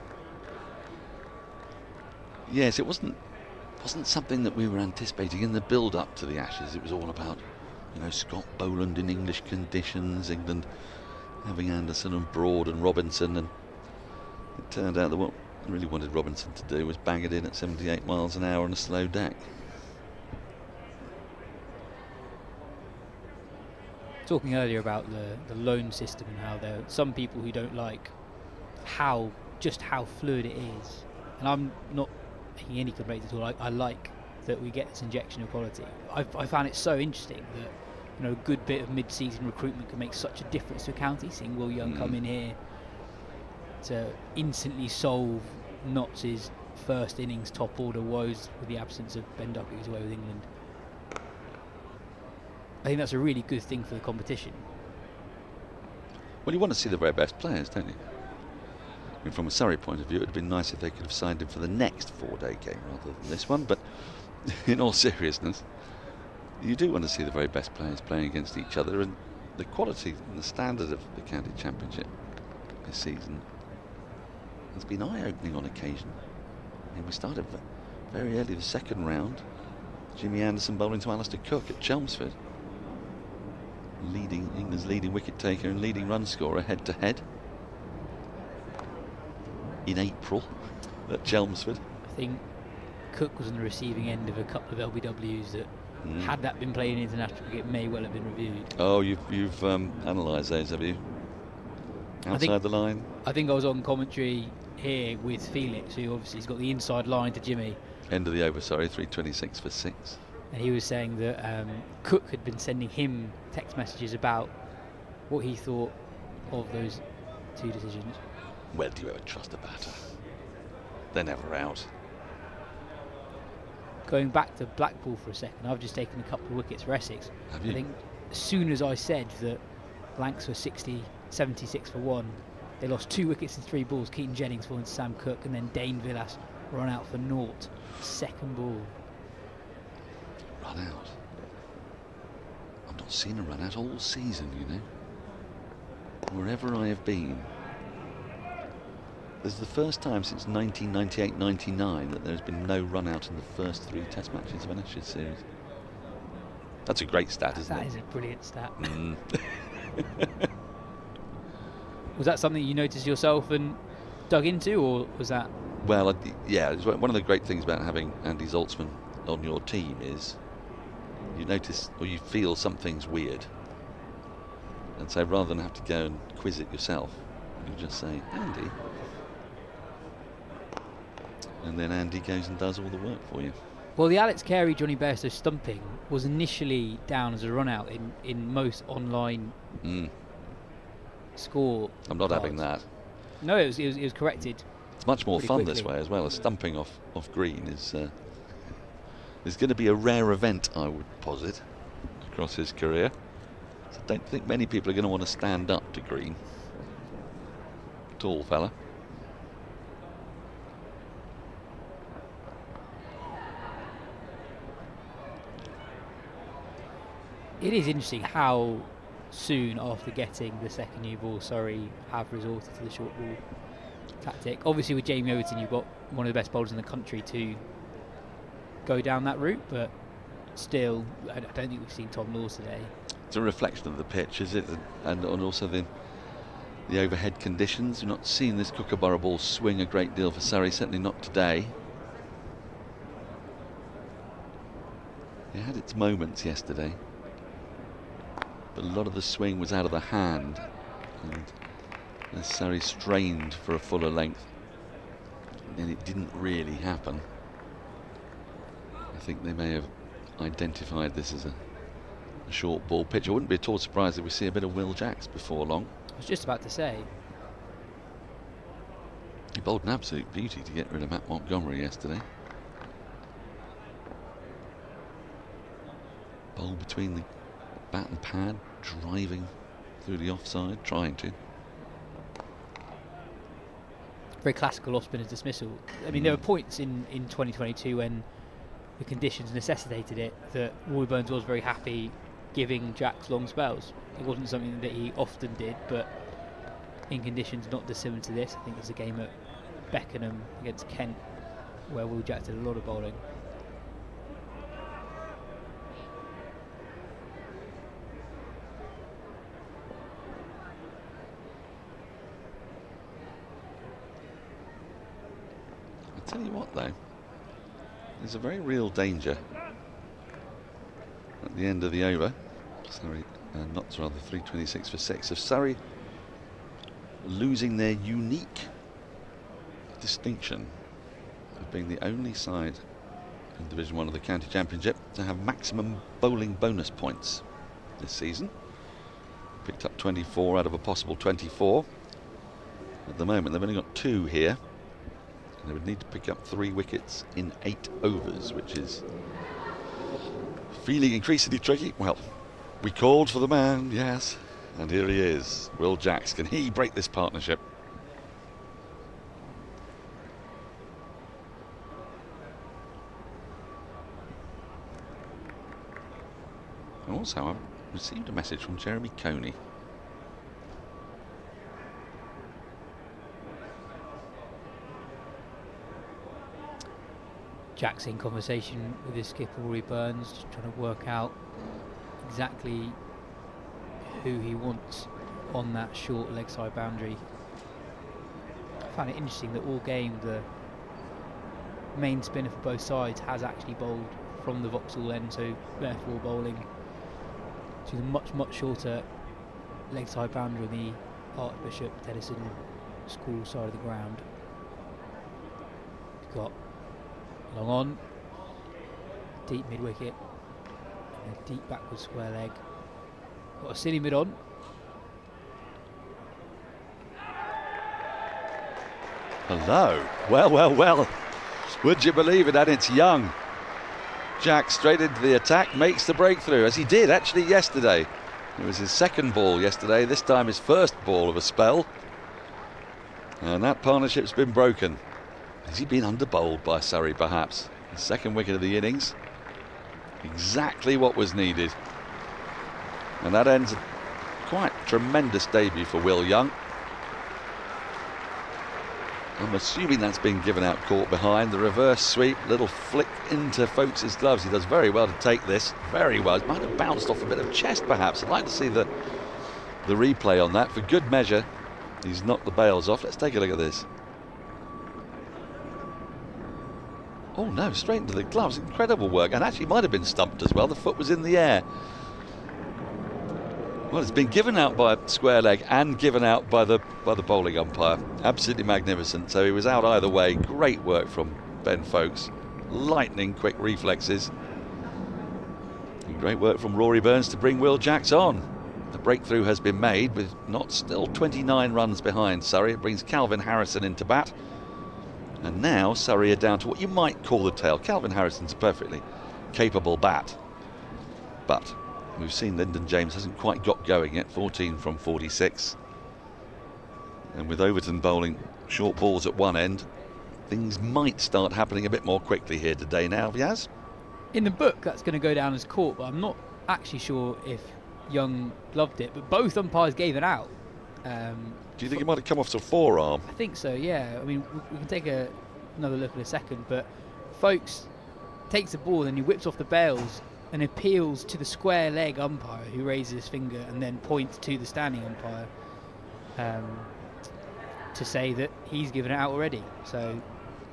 Yes, it wasn't something that we were anticipating in the build-up to the Ashes. It was all about, Scott Boland in English conditions, England having Anderson and Broad and Robinson, and it turned out that what I really wanted Robinson to do was bang it in at 78 miles an hour on a slow deck. Talking earlier about the loan system and how there are some people who don't like how fluid it is, and I'm not making any complaints at all. I like that we get this injection of quality. I found it so interesting that a good bit of mid-season recruitment can make such a difference to a county. Seeing Will Young come in here to instantly solve Notts' first innings top order woes with the absence of Ben Duffy, who's away with England. I think that's a really good thing for the competition. Well, you want to see the very best players, don't you? I mean, from a Surrey point of view, it would have been nice if they could have signed him for the next 4-day game rather than this one, but in all seriousness, you do want to see the very best players playing against each other, and the quality and the standard of the county championship this season has been eye-opening on occasion. And we started very early the second round. Jimmy Anderson bowling to Alistair Cook at Chelmsford. England's leading wicket taker and leading run scorer head to head. In April at Chelmsford. I think Cook was on the receiving end of a couple of LBWs that, had that been played in international cricket, may well have been reviewed. Oh, you've analysed those, have you? Outside the line? I think I was on commentary here with Felix, who obviously has got the inside line to Jimmy. End of the over, sorry, 326 for 6. And he was saying that Cook had been sending him text messages about what he thought of those two decisions. Well, do you ever trust a batter? They're never out. Going back to Blackpool for a second, I've just taken a couple of wickets for Essex. Have you? I think as soon as I said that blanks were 76 for 1, they lost 2 wickets in 3 balls. Keaton Jennings falling to Sam Cook, and then Dane Villas run out for naught. Second ball. Run out? I've not seen a run out all season, you know. Wherever I have been. This is the first time since 1998-99 that there's been no run out in the first 3 test matches of an Ashes series. That's a great stat, isn't it? That is a brilliant stat. Was that something you noticed yourself and dug into, or was that? Well, yeah, it's one of the great things about having Andy Zaltzman on your team is you notice or you feel something's weird. And so rather than have to go and quiz it yourself, you just say, Andy. And then Andy goes and does all the work for you. Well, the Alex Carey, Johnny Bairstow stumping was initially down as a run out in most online score. I'm not cards. having that. No, it was corrected. It's much more fun quickly. this way as well. As stumping off green is going to be a rare event, I would posit, across his career. So I don't think many people are going to want to stand up to green. Tall fella. It is interesting how soon after getting the second new ball Surrey have resorted to the short ball tactic. Obviously with Jamie Overton you've got one of the best bowlers in the country to go down that route, but still I don't think we've seen Tom Laws today. It's a reflection of the pitch, is it? And also the overhead conditions. You've not seen this Kookaburra ball swing a great deal for Surrey, certainly not today. It had its moments yesterday, but a lot of the swing was out of the hand, and as Surrey strained for a fuller length, and it didn't really happen. I think they may have identified this as a short ball pitch. I wouldn't be at all surprised if we see a bit of Will Jacks before long. I was just about to say. He bowled an absolute beauty to get rid of Matt Montgomery yesterday. Bowl between the bat and pad, driving through the offside, trying to. Very classical off-spinner's dismissal. I mean, there were points in 2022 when the conditions necessitated it that Roy Burns was very happy giving Jacks long spells. It wasn't something that he often did, but in conditions not dissimilar to this. I think there's a game at Beckenham against Kent where Will Jacks did a lot of bowling. I tell you what though, there's a very real danger at the end of the over. Surrey, Notts rather, 326 for 6, of Surrey losing their unique distinction of being the only side in Division 1 of the County Championship to have maximum bowling bonus points this season. Picked up 24 out of a possible 24. At the moment they've only got 2 here. They would need to pick up 3 wickets in 8 overs, which is feeling increasingly tricky. Well, we called for the man, yes, and here he is, Will Jacks. Can he break this partnership? Also, I've received a message from Jeremy Coney. Jack's in conversation with his skipper Rory Burns, just trying to work out exactly who he wants on that short leg side boundary. I found it interesting that all game the main spinner for both sides has actually bowled from the Vauxhall end, so therefore bowling to the much shorter leg side boundary on the Archbishop Tennyson School side of the ground. We've got long on, deep mid wicket, and a deep backward square leg. Got a silly mid on. Hello. Well. Would you believe it? And it's Young. Jack straight into the attack, makes the breakthrough, as he did actually yesterday. It was his second ball yesterday, this time his first ball of a spell. And that partnership's been broken. Has he been under-bowled by Surrey, perhaps? The second wicket of the innings. Exactly what was needed. And that ends a quite tremendous debut for Will Young. I'm assuming that's been given out caught behind. The reverse sweep, little flick into Folkes' gloves. He does very well to take this. Very well. It might have bounced off a bit of chest, perhaps. I'd like to see the replay on that. For good measure, he's knocked the bails off. Let's take a look at this. Oh no, straight into the gloves. Incredible work. And actually might have been stumped as well. The foot was in the air. Well, it's been given out by a square leg and given out by the bowling umpire. Absolutely magnificent. So he was out either way. Great work from Ben Folkes. Lightning quick reflexes. And great work from Rory Burns to bring Will Jacks on. The breakthrough has been made with Notts still 29 runs behind Surrey. It brings Calvin Harrison into bat. And now Surrey are down to what you might call the tail. Calvin Harrison's a perfectly capable bat. But we've seen Lyndon James hasn't quite got going yet, 14 from 46. And with Overton bowling short balls at one end, things might start happening a bit more quickly here today now, Yas? In the book, that's going to go down as caught, but I'm not actually sure if Young gloved it. But both umpires gave it out. Do you think it might have come off to forearm? I think so, yeah. I mean, we can take another look in a second, but Folkes takes the ball and he whips off the bails and appeals to the square leg umpire, who raises his finger and then points to the standing umpire to say that he's given it out already. So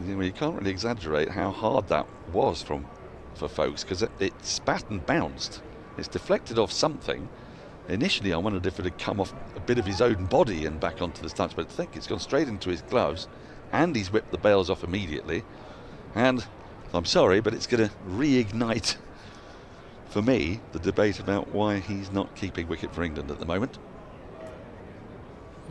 you can't really exaggerate how hard that was for Folkes, because it spat and bounced. It's deflected off something. Initially I wondered if it had come off a bit of his own body and back onto the stumps, but I think it's gone straight into his gloves, and he's whipped the bails off immediately. And I'm sorry, but it's going to reignite, for me, the debate about why he's not keeping wicket for England at the moment.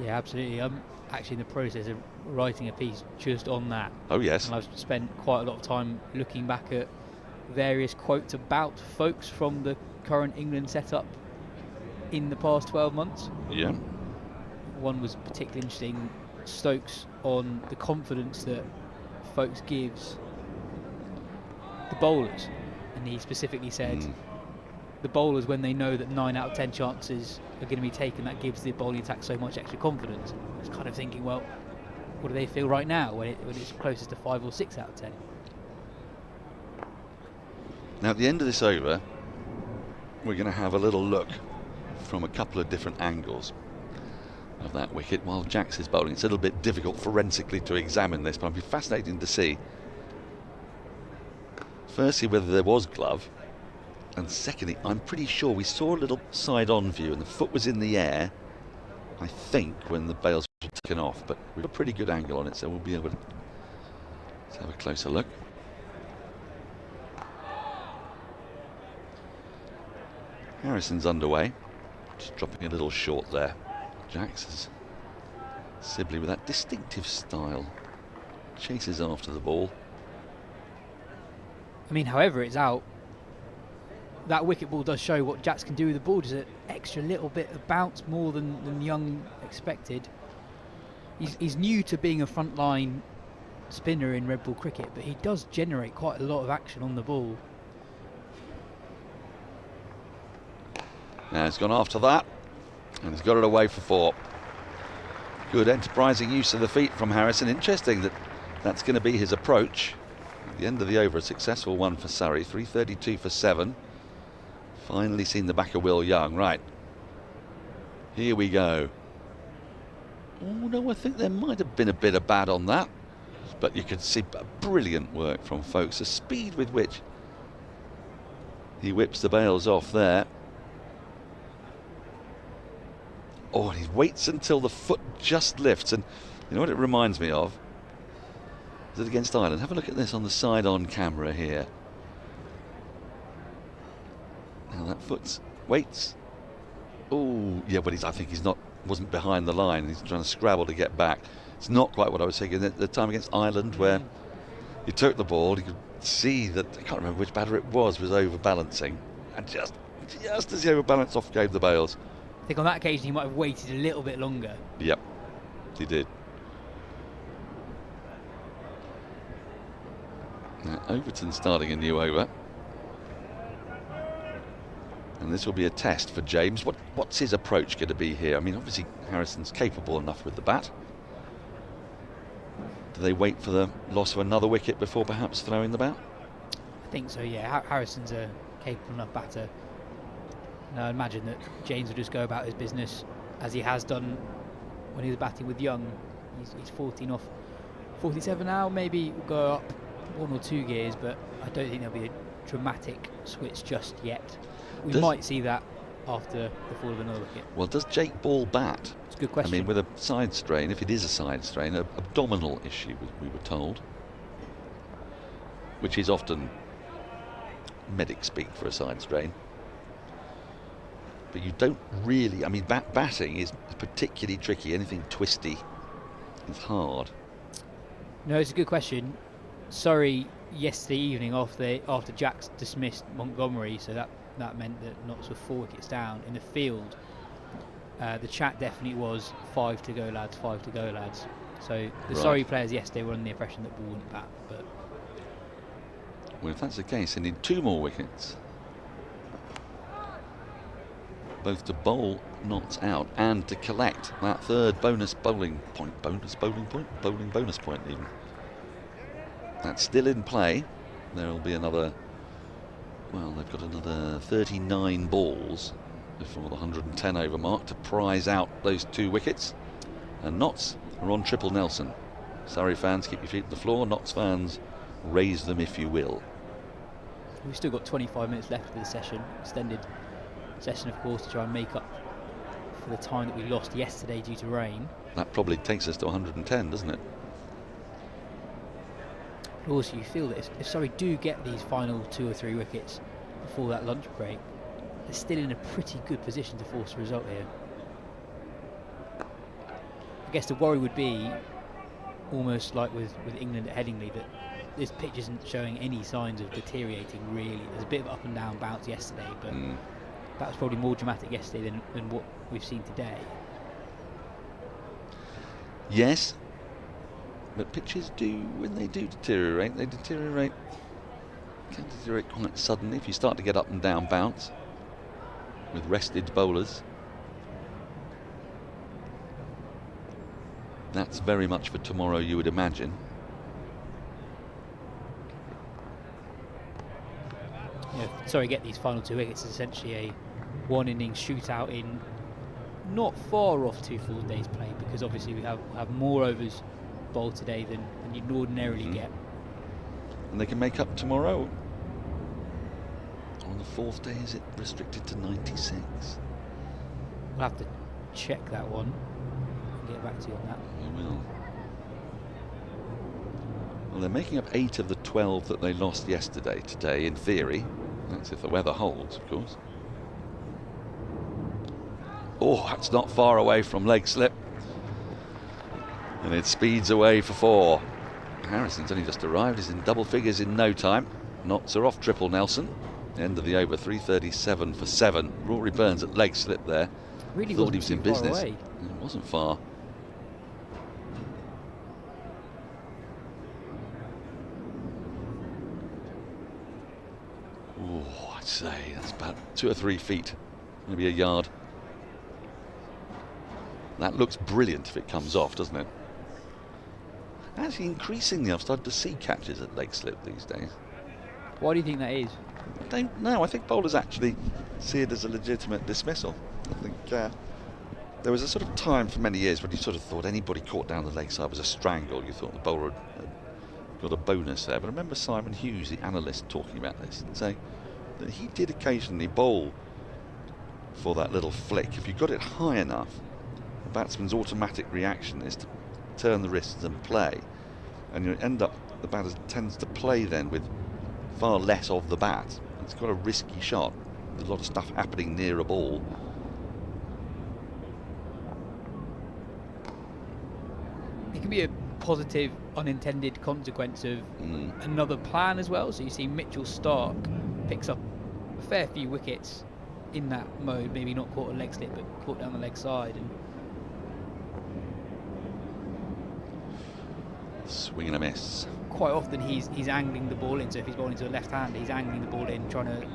Yeah, absolutely. I'm actually in the process of writing a piece just on that. Oh yes. And I've spent quite a lot of time looking back at various quotes about Folkes from the current England setup in the past 12 months. Yeah. One was particularly interesting, Stokes, on the confidence that Folkes gives the bowlers, and he specifically said the bowlers, when they know that 9 out of 10 chances are going to be taken, that gives the bowling attack so much extra confidence. I was kind of thinking, well, what do they feel right now when it's closest to 5 or 6 out of 10? Now at the end of this over, we're going to have a little look from a couple of different angles of that wicket while Jacks is bowling. It's a little bit difficult forensically to examine this, but it'll be fascinating to see, firstly, whether there was glove, and secondly, I'm pretty sure we saw a little side-on view and the foot was in the air, I think, when the bails were taken off, but we've got a pretty good angle on it, so we'll be able to have a closer look. Harrison's underway, just dropping a little short there. Jacks is Sibley with that distinctive style, chases after the ball. I mean, however it's out, that wicket ball does show what Jacks can do with the ball. Just an extra little bit of bounce, more than Young expected. He's new to being a frontline spinner in red ball cricket, but he does generate quite a lot of action on the ball. Now he's gone after that, and he's got it away for 4. Good enterprising use of the feet from Harrison. Interesting that that's going to be his approach. The end of the over, a successful one for Surrey. 332 for 7. Finally seen the back of Will Young. Right. Here we go. Oh no, I think there might have been a bit of bad on that. But you can see brilliant work from Folks. The speed with which he whips the bails off there. Oh, and he waits until the foot just lifts. And you know what it reminds me of? Is it against Ireland? Have a look at this on the side on camera here. Now that foot waits. Oh, yeah, but I think wasn't behind the line. He's trying to scrabble to get back. It's not quite what I was thinking. The time against Ireland where he took the ball, you could see that, I can't remember which batter it was overbalancing. And just as he overbalanced off, gave the bails. I think on that occasion he might have waited a little bit longer. Yep, he did. Now, Overton starting a new over. And this will be a test for James. What's his approach going to be here? I mean, obviously Harrison's capable enough with the bat. Do they wait for the loss of another wicket before perhaps throwing the bat? I think so, yeah. Harrison's a capable enough batter. And I imagine that James will just go about his business as he has done when he was batting with Young. He's 14 off 47 now. Maybe we'll go up 1 or 2 gears, but I don't think there'll be a dramatic switch just yet. We might see that after the fall of another wicket. Well, does Jake Ball bat? It's a good question. I mean, with a side strain, if it is a side strain, an abdominal issue, we were told, which is often medic speak for a side strain. But you don't really, I mean, batting is particularly tricky. Anything twisty is hard. No, it's a good question. Surrey yesterday evening after Jacks dismissed Montgomery, so that meant that Notts were 4 wickets down in the field. The chat definitely was 5 to go lads, 5 to go lads. So the Surrey players yesterday were under the impression that Ball wouldn't bat. But well, if that's the case, they need 2 more wickets, both to bowl Notts out and to collect that third bonus bowling point even. That's still in play. There will be another, well, they've got another 39 balls before the 110 over mark to prize out those 2 wickets. And Notts are on triple Nelson. Surrey fans, keep your feet on the floor. Notts fans, raise them if you will. We've still got 25 minutes left of the session. Extended session, of course, to try and make up for the time that we lost yesterday due to rain. That probably takes us to 110, doesn't it? But also, you feel that if Surrey do get these final 2 or 3 wickets before that lunch break, they're still in a pretty good position to force a result here. I guess the worry would be, almost like with England at Headingley, that this pitch isn't showing any signs of deteriorating really. There's a bit of up and down bounce yesterday, but that was probably more dramatic yesterday than what we've seen today. Yes, but pitches do, when they do deteriorate, they deteriorate, can deteriorate quite suddenly if you start to get up and down bounce with rested bowlers. That's very much for tomorrow, you would imagine. Yeah, Surrey get these final 2 wickets. It's essentially a 1 innings shootout in not far off 2 full days play, because obviously we have more overs bowled today than you'd ordinarily get. And they can make up tomorrow. On the 4th day, is it restricted to 96? We'll have to check that one and get back to you on that. We will. Well, they're making up 8 of the 12 that they lost yesterday today, in theory. That's if the weather holds, of course. Oh, that's not far away from leg slip. And it speeds away for 4. Harrison's only just arrived. He's in double figures in no time. Notts are off triple Nelson. End of the over, 337 for 7. Rory Burns at leg slip there. Really thought he was in business. Away. It wasn't far. Oh, I'd say that's about 2 or 3 feet, maybe a yard. That looks brilliant if it comes off, doesn't it? Actually, increasingly, I've started to see catches at leg slip these days. Why do you think that is? I don't know. I think bowlers actually see it as a legitimate dismissal. I think there was a sort of time for many years when you sort of thought anybody caught down the leg side was a strangle. You thought the bowler had got a bonus there. But I remember Simon Hughes, the analyst, talking about this and saying that he did occasionally bowl for that little flick. If you got it high enough, the batsman's automatic reaction is to turn the wrists and play, and you end up, the batter tends to play then with far less of the bat. It's got a risky shot. There's a lot of stuff happening near a ball. It can be a positive unintended consequence of another plan as well. So you see Mitchell Stark picks up a fair few wickets in that mode, maybe not caught a leg slip but caught down the leg side, and swing and a miss. Quite often he's angling the ball in. So if he's bowling to a left-hander, he's angling the ball in, trying to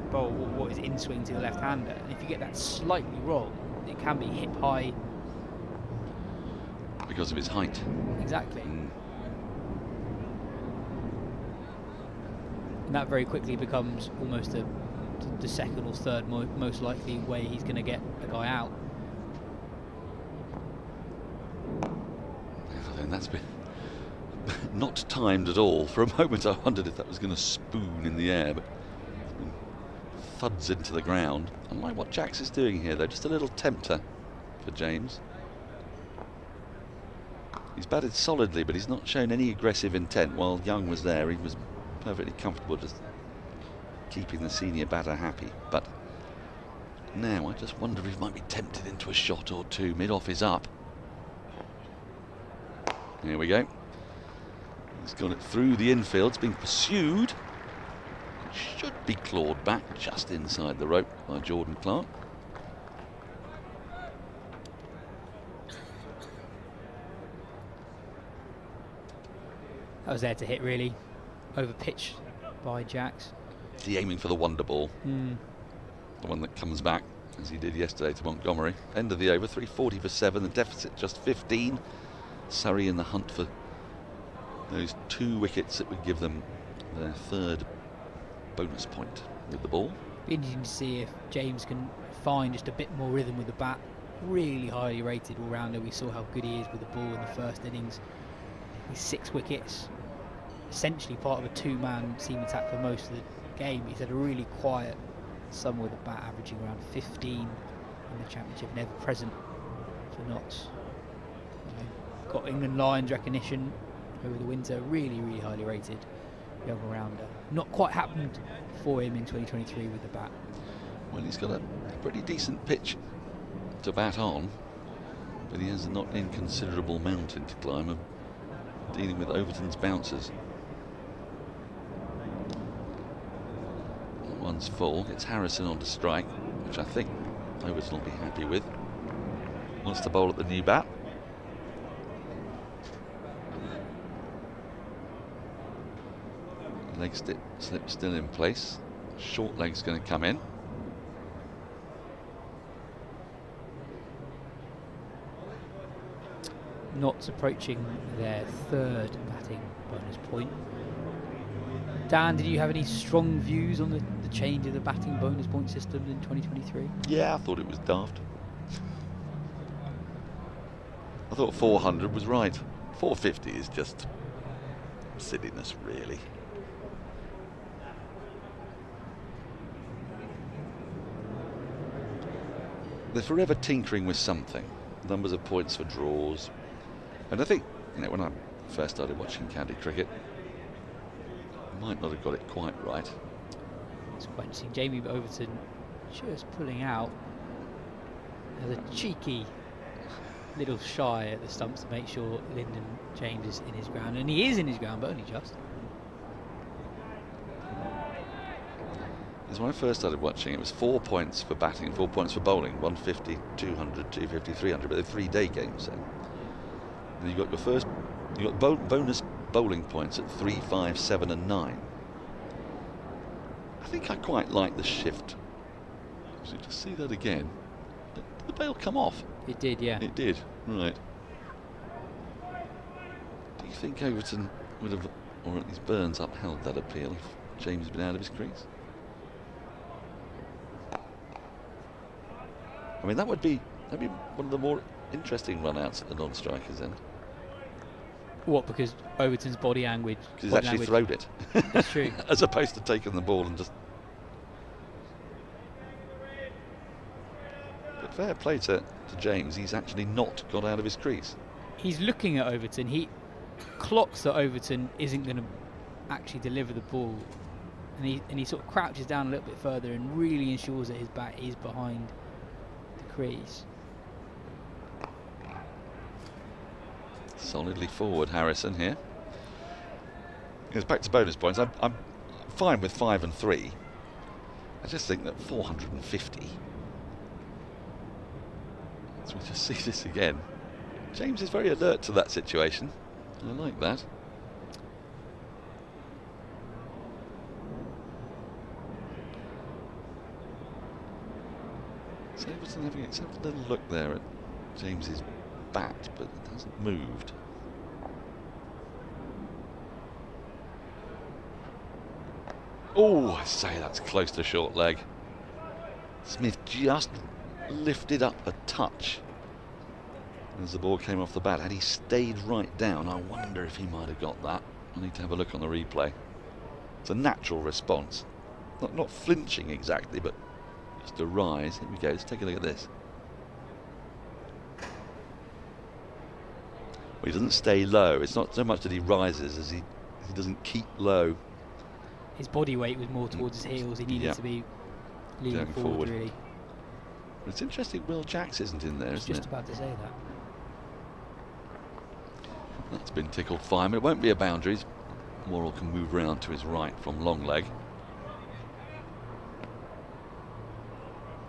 bowl what is in swing to the left-hander. And if you get that slightly wrong, it can be hip high because of his height. Exactly. And that very quickly becomes almost the second or third most likely way he's going to get a guy out. And that's been not timed at all. For a moment I wondered if that was going to spoon in the air, but thuds into the ground. Unlike what Jax is doing here though, just a little tempter for James. He's batted solidly, but he's not shown any aggressive intent. While Young was there, he was perfectly comfortable just keeping the senior batter happy. But now I just wonder if he might be tempted into a shot or two. Mid-off is up. Here we go. He's got it through the infield. It's being pursued. It should be clawed back just inside the rope by Jordan Clark. That was there to hit, really. Over pitch by Jax. Is he aiming for the wonder ball? The one that comes back, as he did yesterday to Montgomery. End of the over, 340 for 7. The deficit just 15. Surrey in the hunt for those 2 wickets that would give them their 3rd bonus point with the ball. Be interesting to see if James can find just a bit more rhythm with the bat. Really highly rated all-rounder. We saw how good he is with the ball in the first innings. He's 6 wickets, essentially part of a 2-man seam attack for most of the game. He's had a really quiet summer with the bat, averaging around 15 in the championship, never present for Notts. Got England Lions recognition over the winter. Really, really highly rated young all-rounder. Not quite happened for him in 2023 with the bat. Well, he's got a pretty decent pitch to bat on, but he has a not inconsiderable mountain to climb of dealing with Overton's bouncers. That one's full. It's Harrison on to strike, which I think Overton will be happy with. Wants to bowl at the new bat. Leg slip still in place. Short leg's going to come in. Notts approaching their 3rd batting bonus point. Dan, did you have any strong views on the change of the batting bonus point system in 2023? Yeah, I thought it was daft. I thought 400 was right. 450 is just silliness, really. They're forever tinkering with something. Numbers of points for draws. And I think, when I first started watching county cricket, I might not have got it quite right. It's quite interesting. Jamie Overton just pulling out as a cheeky little shy at the stumps to make sure Lyndon James is in his ground. And he is in his ground, but only just. Because when I first started watching, it was 4 points for batting, 4 points for bowling, 150, 200, 250, 300, but they're 3-day games. So. Then you got bonus bowling points at 3, 5, 7, and 9. I think I quite like the shift. So just see that again. Did the bail come off? It did, yeah. It did, right. Do you think Overton would have, or at least Burns, upheld that appeal if James had been out of his crease? I mean, that'd be one of the more interesting run-outs at the non-striker's end. What, because Overton's body language... Because he's actually thrown it. That's true. As opposed to taking the ball and just... But fair play to James, he's actually not got out of his crease. He's looking at Overton. He clocks that Overton isn't going to actually deliver the ball. And he sort of crouches down a little bit further and really ensures that his bat is behind the crease. Solidly forward, Harrison here. Goes back to bonus points. I'm fine with 5 and 3. I just think that 450. So we just see this again. James is very alert to that situation. I like that. So Everton having a little look there at James's bat, but it hasn't moved. Oh, I say that's close to short leg. Smith just lifted up a touch as the ball came off the bat. Had he stayed right down, I wonder if he might have got that. I need to have a look on the replay. It's a natural response. Not flinching exactly, but just a rise. Here we go, let's take a look at this. Well, he doesn't stay low. It's not so much that he rises as he doesn't keep low. His body weight was more towards his heels. He needed to be leaning forward, really. But it's interesting Will Jacks isn't in there, isn't it? Just about to say that. That's been tickled fine, but it won't be a boundaries. Worrell can move round to his right from long leg.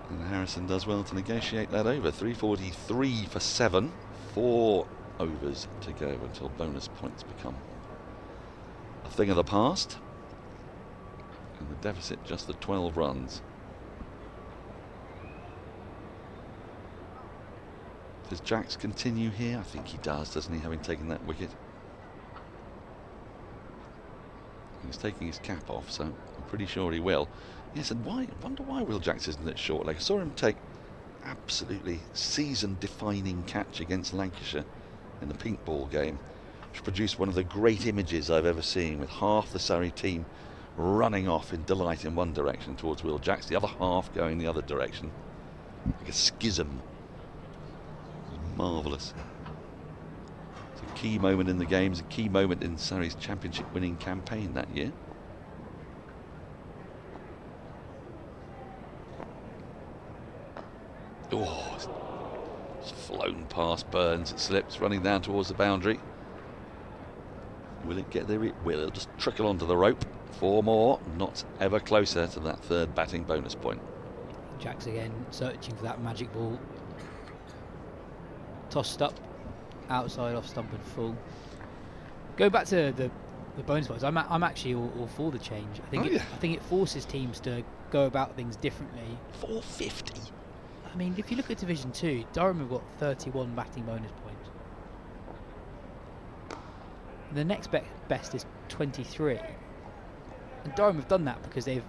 And Harrison does well to negotiate that over. 343 for 7. 4 overs to go until bonus points become a thing of the past. And the deficit just the 12 runs. Does Jacks continue here? I think he does, doesn't he, having taken that wicket? He's taking his cap off, so I'm pretty sure he will. Yes, and I wonder why Will Jacks isn't at short leg. I saw him take absolutely season-defining catch against Lancashire in the pink ball game, which produced one of the great images I've ever seen, with half the Surrey team running off in delight in one direction towards Will Jacks, the other half going the other direction, like a schism. Marvellous. It's a key moment in the game. It's a key moment in Surrey's championship winning campaign that year. Oh, it's flown past Burns. It slips, running down towards the boundary. Will it get there? It will. It'll just trickle onto the rope. 4 more, not ever closer to that third batting bonus point. Jacks again searching for that magic ball. Tossed up, outside off stump and full. Go back to the bonus points. I'm actually all for the change. I think it forces teams to go about things differently. 450. I mean, if you look at Division 2, Durham have got 31 batting bonus points. The next best is 23. And Durham have done that because they've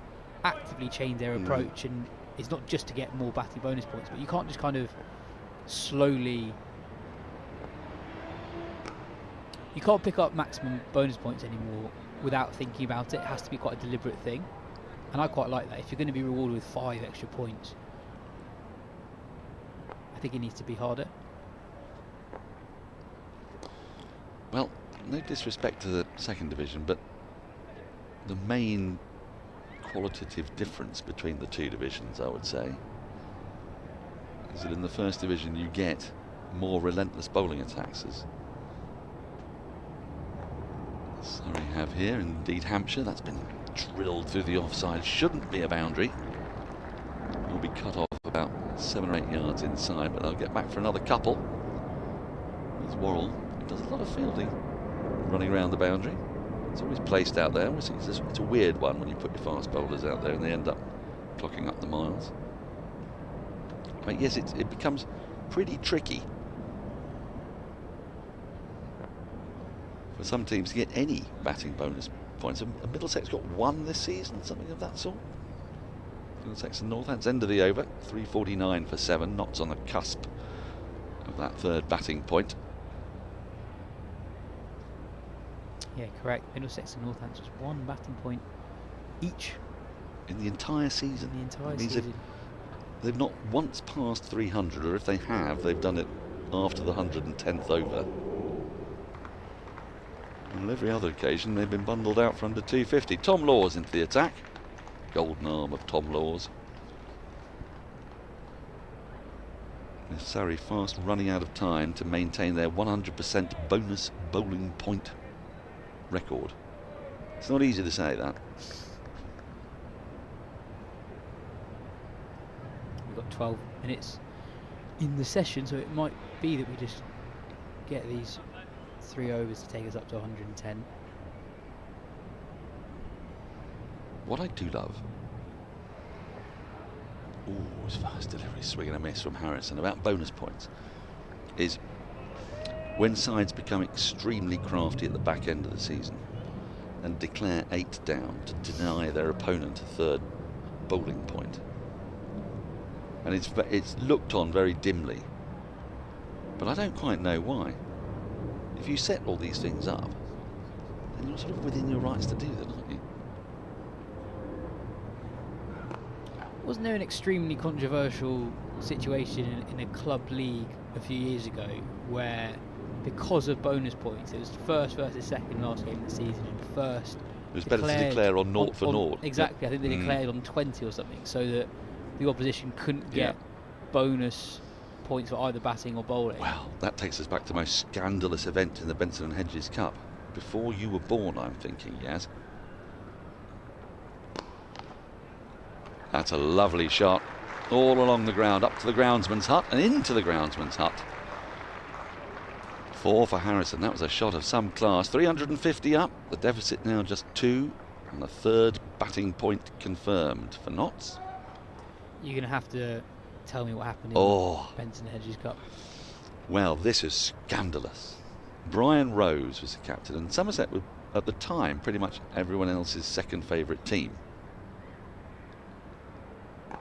actively changed their approach, and it's not just to get more batting bonus points, but you can't just kind of slowly... You can't pick up maximum bonus points anymore without thinking about it. It has to be quite a deliberate thing, and I quite like that. If you're going to be rewarded with 5 extra points, I think it needs to be harder. Well, no disrespect to the second division, but the main qualitative difference between the two divisions, I would say, is that in the first division you get more relentless bowling attacks, as Surrey have here. Indeed, Hampshire, that's been drilled through the offside, shouldn't be a boundary. Will be cut off about 7 or 8 yards inside, but they'll get back for another couple. There's Worrell, who does a lot of fielding, running around the boundary. It's always placed out there. It's a weird one when you put your fast bowlers out there and they end up clocking up the miles. But yes, it becomes pretty tricky for some teams to get any batting bonus points. And Middlesex got 1 this season, something of that sort. Middlesex and Northants end of the over, 3:49 for 7. Notts on the cusp of that third batting point. Yeah, correct. Middlesex and Northants was 1 batting point each in the entire season. They've not once passed 300, or if they have, they've done it after the 110th over. And on every other occasion, they've been bundled out for under 250. Tom Laws into the attack. Golden arm of Tom Laws. With Surrey fast running out of time to maintain their 100% bonus bowling point record. It's not easy to say that. We've got 12 minutes in the session, so it might be that we just get these 3 overs to take us up to 110. What I do love, his first delivery, swing and a miss from Harrison, about bonus points, is when sides become extremely crafty at the back end of the season and declare 8 down to deny their opponent a third bowling point. And it's looked on very dimly, but I don't quite know why. If you set all these things up, then you're sort of within your rights to do that, aren't you? Wasn't there an extremely controversial situation in a club league a few years ago where, because of bonus points, it was first versus second last game of the season, and first it was better to declare on naught for naught. Exactly, I think they declared on 20 or something, so that the opposition couldn't get bonus points for either batting or bowling. Well, that takes us back to the most scandalous event in the Benson and Hedges Cup. Before you were born, I'm thinking, Yas. That's a lovely shot. All along the ground, up to the groundsman's hut and into the groundsman's hut. 4 for Harrison. That was a shot of some class. 350 up. The deficit now just 2. And the third batting point confirmed for Notts. You're going to have to tell me what happened in the Benson and Hedges Cup. Well, this is scandalous. Brian Rose was the captain, and Somerset were, at the time, pretty much everyone else's second favourite team.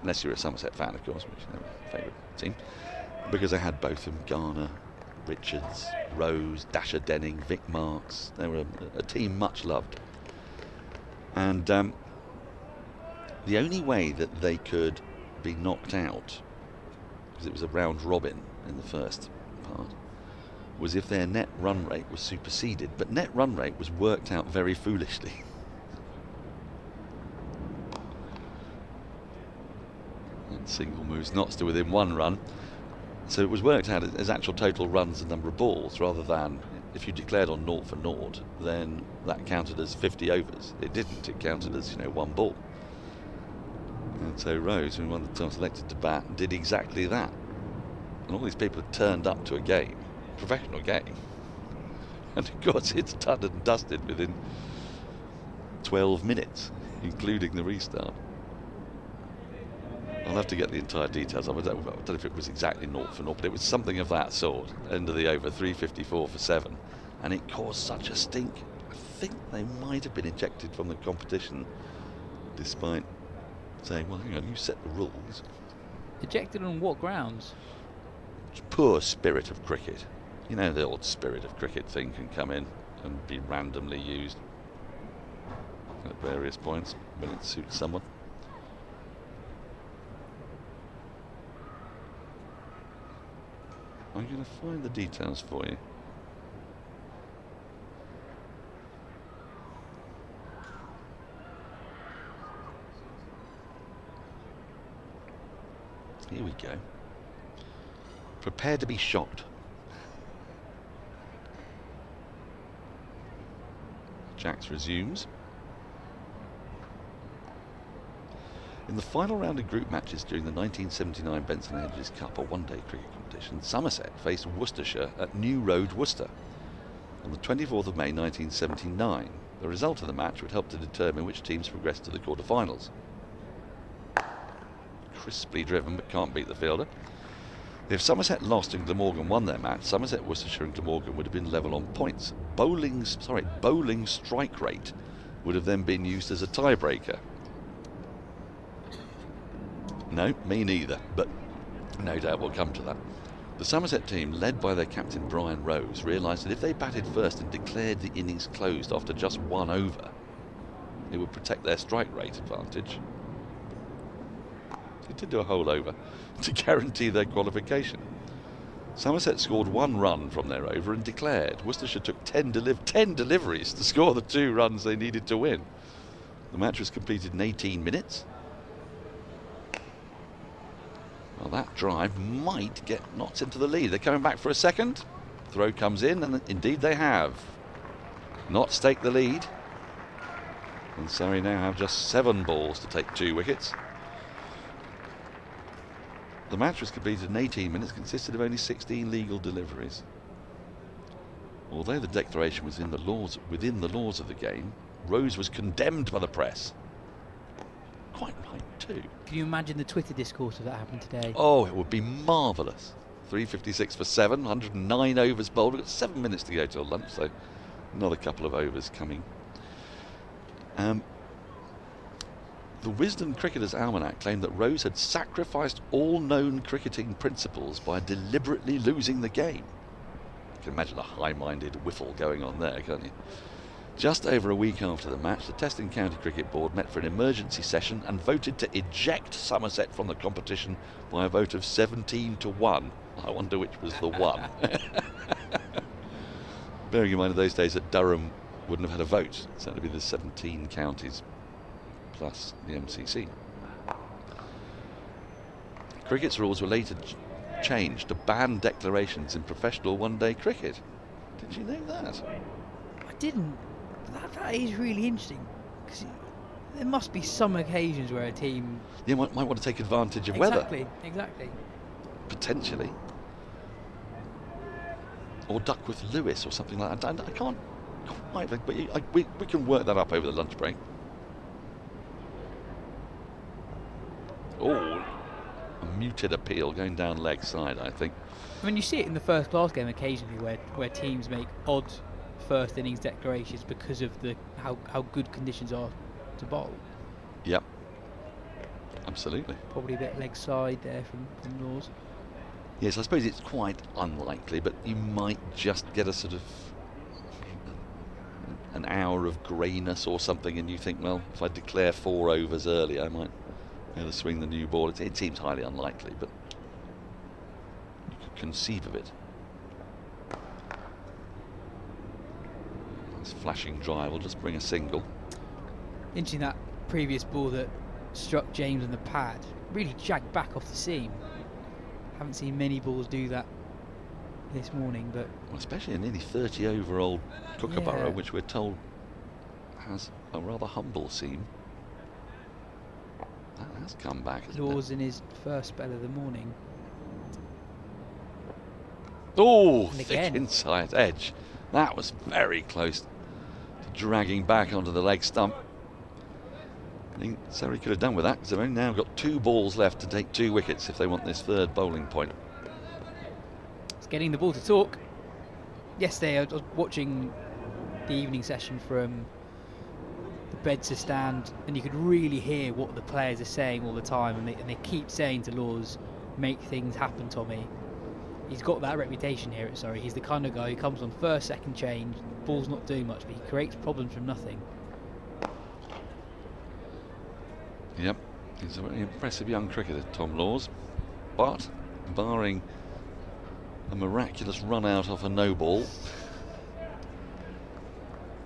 Unless you're a Somerset fan, of course, which is their favourite team. Because they had Botham, Garner, Richards, Rose, Dasher Denning, Vic Marks. They were a team much loved. And the only way that they could be knocked out, because it was a round robin in the first part, was if their net run rate was superseded. But net run rate was worked out very foolishly. That single moves Notts to within 1 run. So it was worked out as actual total runs and number of balls, rather than if you declared on 0 for 0, then that counted as 50 overs. It didn't. It counted as 1 ball. And so Rose, who won the time selected to bat, did exactly that. And all these people had turned up to a game, professional game, and of course it's done and dusted within 12 minutes, including the restart. I'll have to get the entire details. I don't know if it was exactly 0 for 0, but it was something of that sort. End of the over, 354 for 7, and it caused such a stink. I think they might have been ejected from the competition, despite saying, "Well, hang on, you set the rules." Ejected on what grounds? Poor spirit of cricket. You know, the old spirit of cricket thing can come in and be randomly used at various points when it suits someone. I'm going to find the details for you. Here we go. Prepare to be shocked. Jacks resumes. In the final round of group matches during the 1979 Benson and Hedges Cup, a one-day cricket competition, Somerset faced Worcestershire at New Road, Worcester, on the 24th of May 1979. The result of the match would help to determine which teams progressed to the quarter-finals. Crisply driven, but can't beat the fielder. If Somerset lost and Glamorgan won their match, Somerset, Worcestershire and Glamorgan would have been level on points. Bowling strike rate would have then been used as a tiebreaker. No, me neither, but no doubt we'll come to that. The Somerset team, led by their captain Brian Rose, realised that if they batted first and declared the innings closed after just 1 over, it would protect their strike rate advantage. They did do a whole over to guarantee their qualification. Somerset scored 1 run from their over and declared. Worcestershire took 10 deliveries to score the 2 runs they needed to win. The match was completed in 18 minutes. Well, that drive might get Notts into the lead. They're coming back for a second. Throw comes in, and indeed they have. Notts take the lead. And Surrey now have just 7 balls to take 2 wickets. The match was completed in 18 minutes, consisted of only 16 legal deliveries. Although the declaration was within the laws of the game, Rose was condemned by the press. Quite right too. Can you imagine the Twitter discourse if that happened today? Oh, it would be marvellous. 3:56 for 7, 109 overs bowled. We've got 7 minutes to go till lunch, so another couple of overs coming. The Wisden Cricketers' Almanac claimed that Rose had sacrificed all known cricketing principles by deliberately losing the game. You can imagine a high-minded whiffle going on there, can't you? Just over a week after the match, the Test and County Cricket Board met for an emergency session and voted to eject Somerset from the competition by a vote of 17-1. I wonder which was the one. Bearing in mind in those days that Durham wouldn't have had a vote, so it would be the 17 counties plus the MCC. Cricket's rules were later changed to ban declarations in professional one-day cricket. Did you know that? I didn't. That is really interesting, because there must be some occasions where a team might want to take advantage of weather. Exactly. Potentially. Or Duckworth Lewis or something like that. I can't quite, but we can work that up over the lunch break. Oh, a muted appeal going down leg side, I think. I mean, you see it in the first class game occasionally where teams make odd first innings declarations because of how good conditions are to bowl. Yep, absolutely. Probably a bit leg side there from Laws. Yes, I suppose it's quite unlikely, but you might just get a sort of an hour of greyness or something, and you think, well, if I declare 4 overs early, I might be able to swing the new ball. It seems highly unlikely, but you could conceive of it. This flashing drive will just bring a single. Interesting, that previous ball that struck James on the pad really jagged back off the seam. Haven't seen many balls do that this morning, but well, especially a nearly 30-over-old Kookaburra, which we're told has a rather humble seam. That has come back, hasn't Laws it? in his first spell of the morning. Oh, thick inside edge. That was very close to dragging back onto the leg stump. I think Surrey could have done with that, because they've only now got 2 balls left to take 2 wickets if they want this 3rd bowling point. It's getting the ball to talk. Yesterday I was watching the evening session from the Bedser stand, and you could really hear what the players are saying all the time, and they keep saying to Laws, make things happen, Tommy. He's got that reputation here at Surrey. He's the kind of guy who comes on first, second change, ball's not doing much, but he creates problems from nothing. Yep, he's a very impressive young cricketer, Tom Laws, but barring a miraculous run out off a no ball,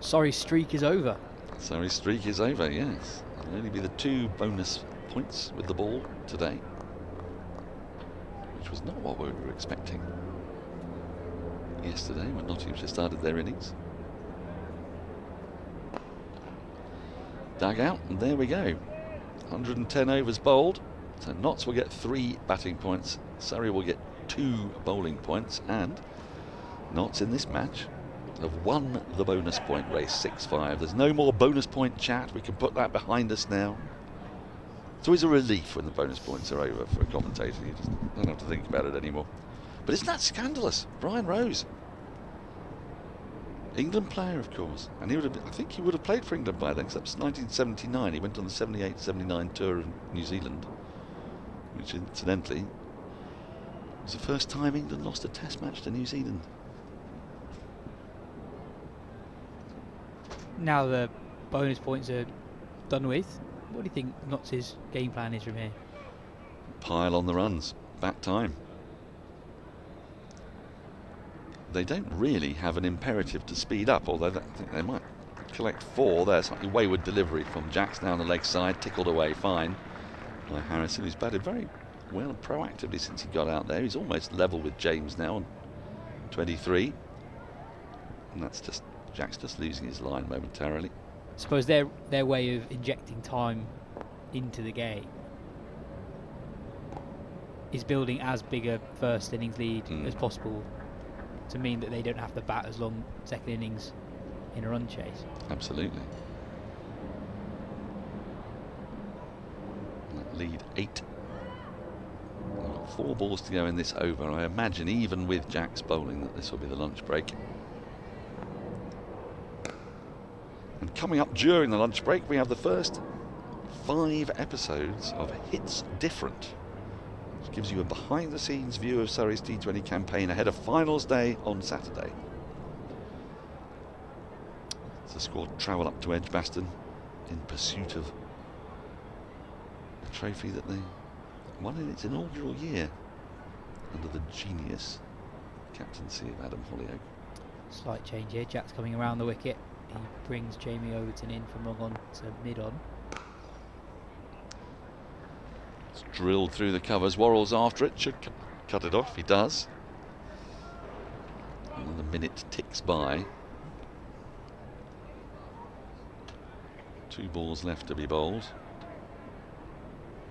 Surrey's streak is over. Surrey's streak is over, yes. It'll only be the 2 bonus points with the ball today, which was not what we were expecting yesterday when Nottinghamshire started their innings. Dug out, and there we go. 110 overs bowled, so Notts will get 3 batting points, Surrey will get 2 bowling points, and Notts in this match have won the bonus point race 6-5. There's no more bonus point chat, we can put that behind us now. It's always a relief when the bonus points are over for a commentator, you just don't have to think about it anymore. But isn't that scandalous? Brian Rose. England player, of course. And he would have, I think he would have played for England by then, because that was 1979. He went on the 78-79 tour of New Zealand, which incidentally was the first time England lost a test match to New Zealand. Now the bonus points are done with, what do you think Notts' game plan is from here? Pile on the runs. Back time. They don't really have an imperative to speed up, although I think they might collect 4 there. Slightly wayward delivery from Jacks down the leg side, tickled away fine by Harrison, who's batted very well and proactively since he got out there. He's almost level with James now on 23, and that's just Jacks just losing his line momentarily. I suppose their way of injecting time into the game is building as big a first innings lead as possible, to mean that they don't have to bat as long second innings in a run chase. Absolutely. That lead 8. 4 balls to go in this over. I imagine even with Jacks bowling that this will be the lunch break. And coming up during the lunch break, we have the first 5 episodes of Hits Different, which gives you a behind-the-scenes view of Surrey's T20 campaign ahead of finals day on Saturday. The squad travel up to Edgbaston in pursuit of a trophy that they won in its inaugural year under the genius captaincy of Adam Hollyoak. Slight change here. Jack's coming around the wicket. He brings Jamie Overton in from long on to mid on. It's drilled through the covers. Worrell's after it. Should cut it off. He does. Another minute ticks by. 2 balls left to be bowled.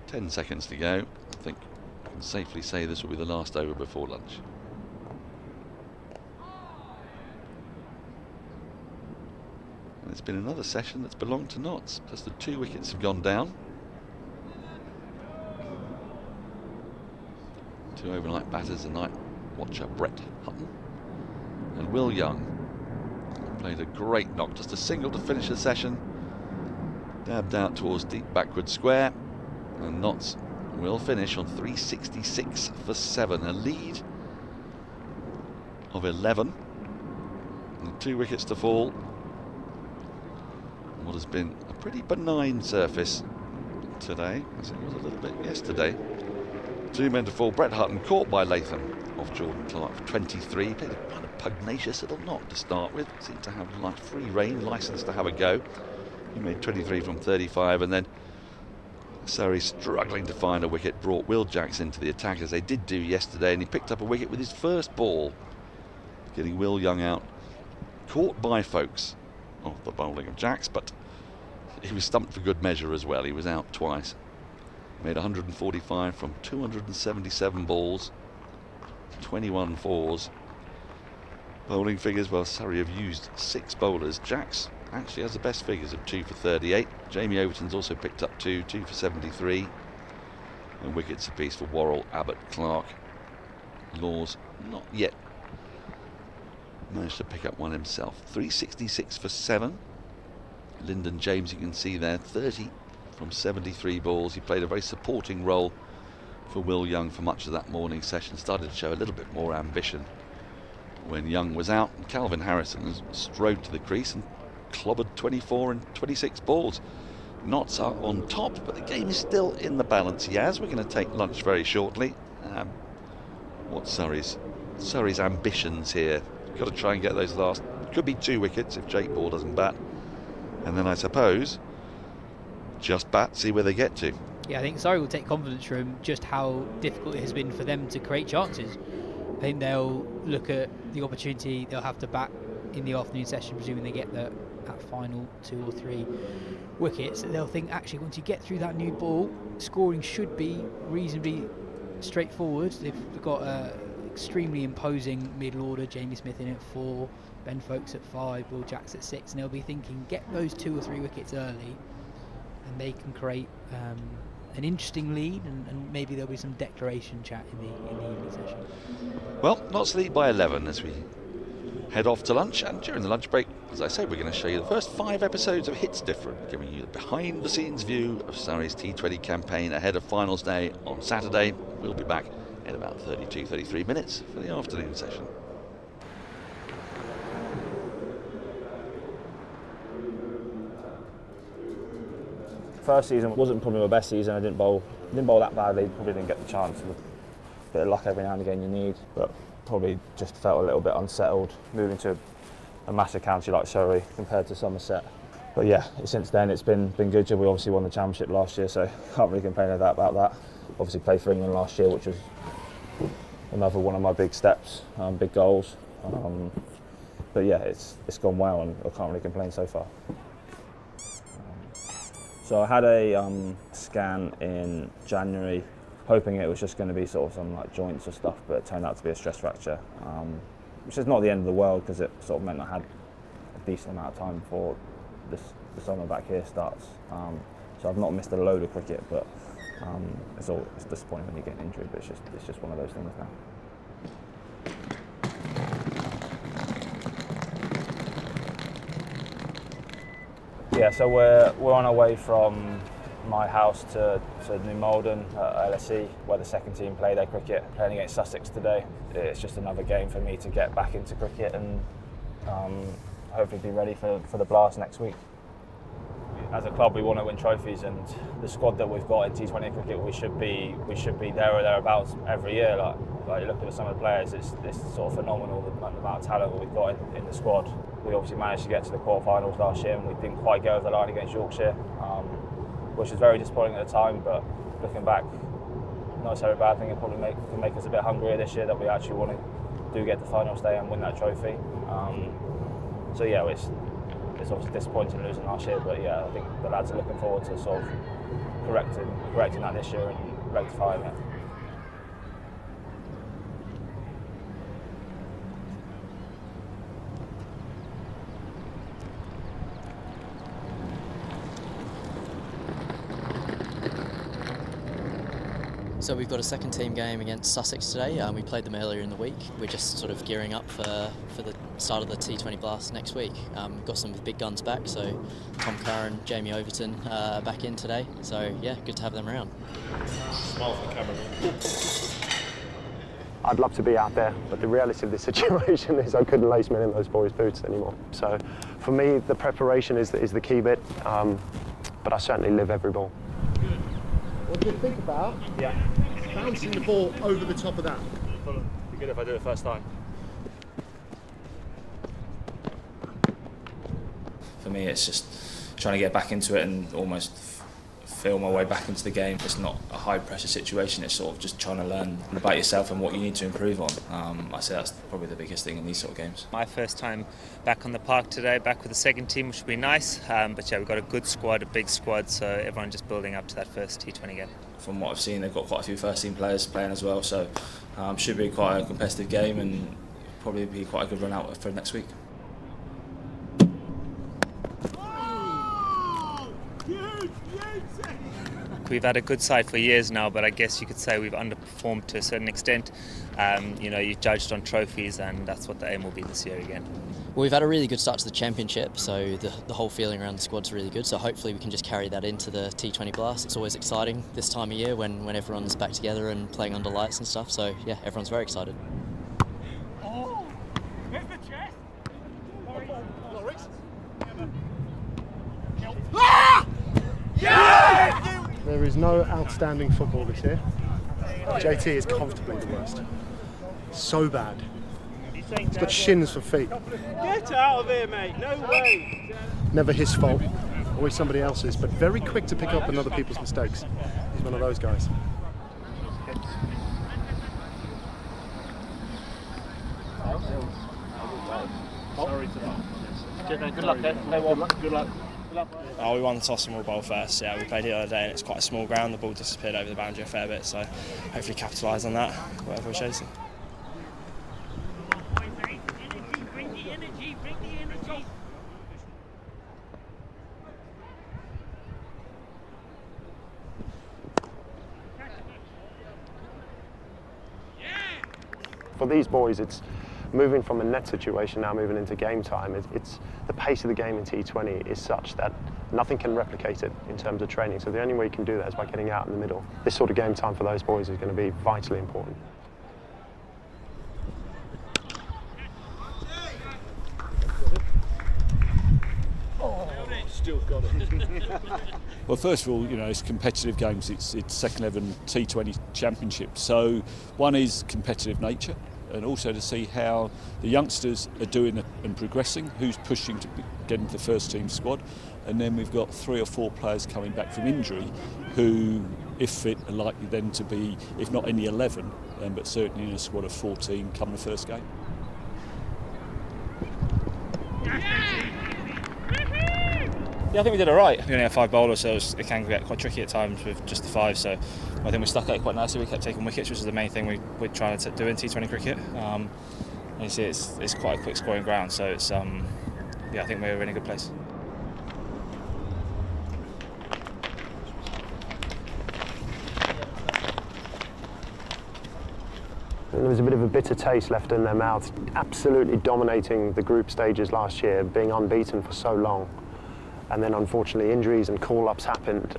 10 seconds to go. I think I can safely say this will be the last over before lunch. And it's been another session that's belonged to Notts. Just the 2 wickets have gone down. 2 overnight batters tonight. Watcher Brett Hutton and Will Young played a great knock, just a single to finish the session. Dabbed out towards deep backward square, and Notts will finish on 366 for 7, a lead of 11 and 2 wickets to fall. What has been a pretty benign surface today, as it was a little bit yesterday. 2 men to fall. Brett Hutton caught by Latham off Jordan Clark for 23. Played a kind of pugnacious little knock to start with. Seemed to have like free rein, licence to have a go. He made 23 from 35, and then Surrey, struggling to find a wicket, brought Will Jacks into the attack as they did do yesterday, and he picked up a wicket with his first ball, getting Will Young out. Caught by folks off the bowling of Jacks, but he was stumped for good measure as well. He was out twice. Made 145 from 277 balls, 21 fours. Bowling figures, well, Surrey have used 6 bowlers. Jacks actually has the best figures of 2 for 38. Jamie Overton's also picked up 2 for 73. And wickets apiece for Worrell, Abbott, Clark. Laws not yet managed to pick up one himself. 366 for 7. Lyndon James, you can see there, 30 from 73 balls. He played a very supporting role for Will Young for much of that morning session. Started to show a little bit more ambition when Young was out. And Calvin Harrison has strode to the crease and clobbered 24 and 26 balls. Notts are on top, but the game is still in the balance. Yas, we're going to take lunch very shortly. What's Surrey's ambitions here? Got to try and get those last, could be 2 wickets if Jake Ball doesn't bat, and then I suppose just bat, see where they get to. Yeah, I think Surrey will take confidence from just how difficult it has been for them to create chances. I think they'll look at the opportunity they'll have to bat in the afternoon session, presuming they get that final 2 or 3 wickets. They'll think, actually, once you get through that new ball, scoring should be reasonably straightforward. They've got a extremely imposing middle order. Jamie Smith in at 4, Ben Folkes at 5, Will Jacks at 6, and they'll be thinking, get those 2 or 3 wickets early and they can create an interesting lead, and maybe there'll be some declaration chat in the evening session. Well, Notts lead by 11 as we head off to lunch, and during the lunch break, as I say, we're going to show you the first 5 episodes of Hits Different, giving you the behind the scenes view of Surrey's T20 campaign ahead of finals day on Saturday. We'll be back in about 33 minutes for the afternoon session. First season wasn't probably my best season. I didn't bowl that badly, probably didn't get the chance. A bit of luck every now and again you need, but probably just felt a little bit unsettled moving to a massive county like Surrey compared to Somerset. But yeah, since then it's been good. We obviously won the championship last year, so can't really complain about that. Obviously played for England last year, which was another one of my big steps, big goals. But yeah, it's gone well, and I can't really complain so far. So I had a scan in January, hoping it was just going to be sort of some like joints or stuff, but it turned out to be a stress fracture, which is not the end of the world because it sort of meant I had a decent amount of time before the summer back here starts. So I've not missed a load of cricket, but it's disappointing when you get injured, but it's just one of those things now. Yeah, so we're on our way from my house to New Malden at LSE, where the second team play their cricket, playing against Sussex today. It's just another game for me to get back into cricket and hopefully be ready for the blast next week. As a club, we want to win trophies, and the squad that we've got in T20 cricket, we should be there or thereabouts every year. Like you look at some of the players, it's sort of phenomenal the amount of talent that we've got in the squad. We obviously managed to get to the quarterfinals last year, and we didn't quite go over the line against Yorkshire, which was very disappointing at the time. But looking back, not necessarily a bad thing. It probably can make us a bit hungrier this year that we actually want to get the final day and win that trophy. So yeah, it's obviously disappointing losing last year, but yeah, I think the lads are looking forward to sort of correcting that this year and rectifying it. So we've got a second team game against Sussex today. We played them earlier in the week. We're just sort of gearing up for the start of the T20 Blast next week. Got some of the big guns back, so Tom Curran, Jamie Overton back in today. So yeah, good to have them around. Smile for the camera. I'd love to be out there, but the reality of the situation is I couldn't lace men in those boys' boots anymore. So for me, the preparation is the key bit, but I certainly live every ball. What do you think about bouncing the ball over the top of that? It'd be good if I do it first time. For me, it's just trying to get back into it and almost feel my way back into the game. It's not a high pressure situation, it's sort of just trying to learn about yourself and what you need to improve on. I say that's probably the biggest thing in these sort of games. My first time back on the park today, back with the second team, which will be nice. But yeah, we've got a good squad, a big squad, so everyone just building up to that first T20 game. From what I've seen, they've got quite a few first team players playing as well, so should be quite a competitive game and probably be quite a good run out for next week. We've had a good side for years now, but I guess you could say we've underperformed to a certain extent. You're judged on trophies, and that's what the aim will be this year again. Well, we've had a really good start to the championship, so the whole feeling around the squad's really good. So hopefully we can just carry that into the T20 Blast. It's always exciting this time of year when everyone's back together and playing under lights and stuff. So yeah, everyone's very excited. Oh, there's the chest. Loris. Ah! Yeah! There is no outstanding football this year. JT is comfortably the worst. So bad. He's got shins for feet. Get out of here, mate. No way. Never his fault. Always somebody else's, but very quick to pick up on other people's mistakes. He's one of those guys. Sorry to that. Good luck, Ed. Good luck. We won the toss and we'll bowl first. Yeah, we played it the other day and it's quite a small ground. The ball disappeared over the boundary a fair bit, so hopefully capitalise on that, whatever we're chasing. for these boys, it's moving from a net situation now moving into game time. It's the pace of the game in T20 is such that nothing can replicate it in terms of training. So the only way you can do that is by getting out in the middle. This sort of game time for those boys is going to be vitally important. Still got it. Well, first of all, it's competitive games. It's second 11 T20 championship. So one is competitive nature, and also to see how the youngsters are doing and progressing, who's pushing to get into the first team squad. And then we've got 3 or 4 players coming back from injury who, if fit, are likely then to be, if not in the 11, but certainly in a squad of 14 come the first game. Yeah, I think we did all right. We only have 5 bowlers, so it can get quite tricky at times with just the 5. So I think we stuck at it quite nicely. We kept taking wickets, which is the main thing we're trying to do in T20 cricket. And you see, it's quite a quick scoring ground, so it's I think we're in a good place. There was a bit of a bitter taste left in their mouths. Absolutely dominating the group stages last year, being unbeaten for so long. And then unfortunately injuries and call-ups happened.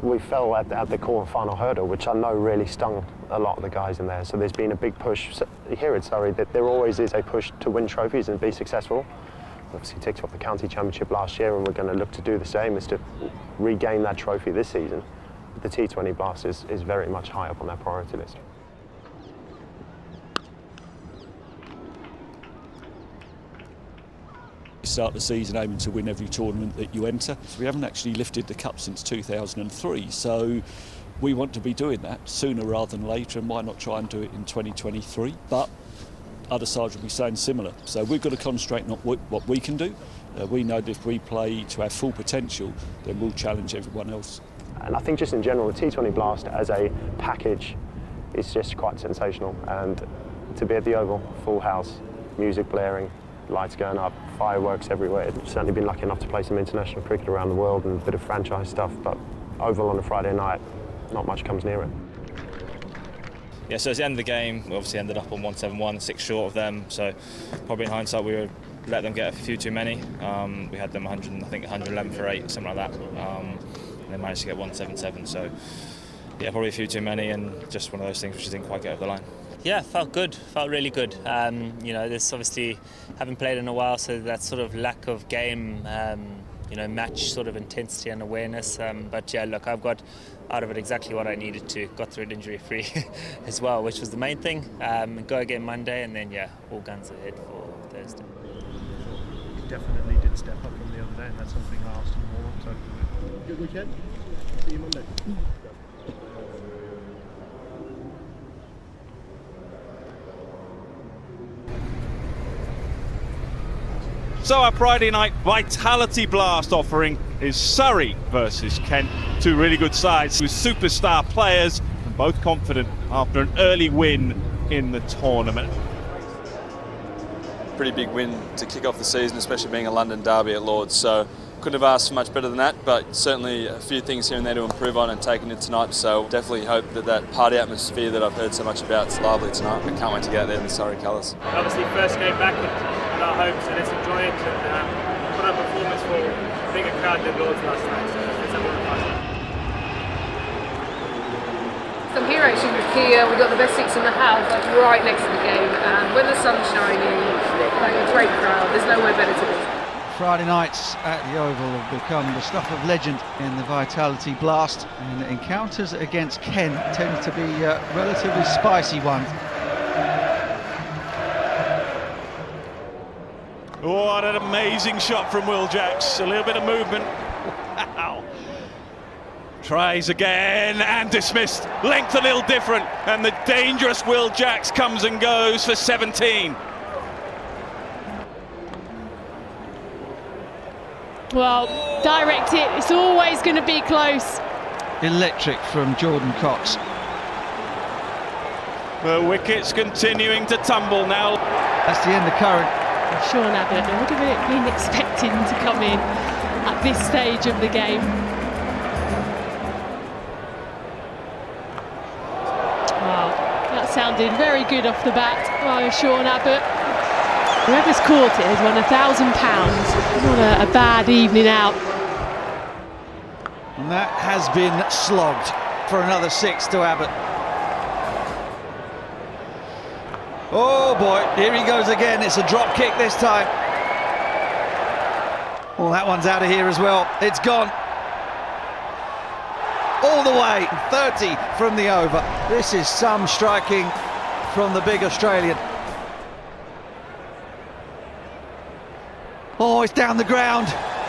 We fell at the quarter-final hurdle, which I know really stung a lot of the guys in there. So there's been a big push here at Surrey that there always is a push to win trophies and be successful. Obviously ticked off the county championship last year, and we're going to look to do the same, is to regain that trophy this season. The T20 Blast is very much high up on their priority list. You start the season aiming to win every tournament that you enter. So we haven't actually lifted the cup since 2003, so we want to be doing that sooner rather than later, and why not try and do it in 2023? But other sides will be saying similar. So we've got to concentrate on what we can do. We know that if we play to our full potential, then we'll challenge everyone else. And I think just in general, the T20 Blast as a package is just quite sensational. And to be at the Oval, full house, music blaring, lights going up, fireworks everywhere. I've certainly been lucky enough to play some international cricket around the world and a bit of franchise stuff, but Oval on a Friday night, not much comes near it. Yeah, so at the end of the game, we obviously ended up on 171, 6 short of them, so probably in hindsight we would let them get a few too many. We had them 111 for 8, something like that, and they managed to get 177, so yeah, probably a few too many, and just one of those things which didn't quite get over the line. Yeah, felt good, felt really good. This obviously haven't played in a while, so that sort of lack of game, match sort of intensity and awareness. But yeah, look, I've got out of it exactly what I needed to. Got through it injury-free as well, which was the main thing. Go again Monday, and then all guns ahead for Thursday. You definitely did step up from the other day, and that's something I asked him more. So good weekend. See you Monday. So our Friday night Vitality Blast offering is Surrey versus Kent. 2 really good sides with superstar players and both confident after an early win in the tournament. Pretty big win to kick off the season, especially being a London derby at Lord's. So couldn't have asked for much better than that, but certainly a few things here and there to improve on and taking it tonight. So definitely hope that party atmosphere that I've heard so much about is lively tonight. I can't wait to get out there in the Surrey colours. Obviously first game back at our home, so let's enjoy it and put up a performance for a bigger crowd than Lord's last night. So let's have a lot of fun. So I'm here actually with Kia. We've got the best seats in the house, like right next to the game, and when the sun's shining, like a great crowd, there's nowhere better to be. Friday nights at the Oval have become the stuff of legend in the Vitality Blast, and encounters against Kent tend to be relatively spicy ones. What an amazing shot from Will Jacks. A little bit of movement. Wow. Tries again and dismissed. Length a little different, and the dangerous Will Jacks comes and goes for 17. Well, direct it, it's always going to be close. Electric from Jordan Cox. The wickets continuing to tumble now. That's the end of current. Sean Abbott, I would have been expecting to come in at this stage of the game. Wow, that's sounded very good off the bat by Sean Abbott. Whoever's caught it has won £1,000. Not a bad evening out. And that has been slogged for another 6 to Abbott. Oh boy, here he goes again. It's a drop kick this time. Well, that one's out of here as well. It's gone. All the way, 30 from the over. This is some striking from the big Australian. Oh, it's down the ground.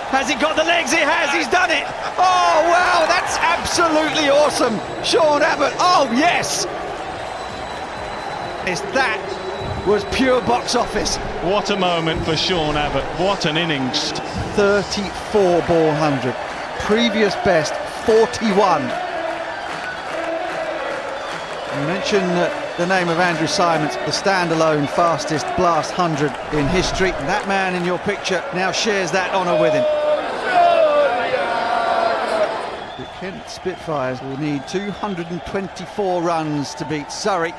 Has he got the legs? He has, he's done it. Oh, wow, that's absolutely awesome. Sean Abbott, oh, yes. That was pure box office. What a moment for Sean Abbott. What an innings. 34 ball 100. Previous best, 41. You mentioned the name of Andrew Simons, the standalone fastest blast 100 in history. That man in your picture now shares that honour with him. The Kent Spitfires will need 224 runs to beat Surrey.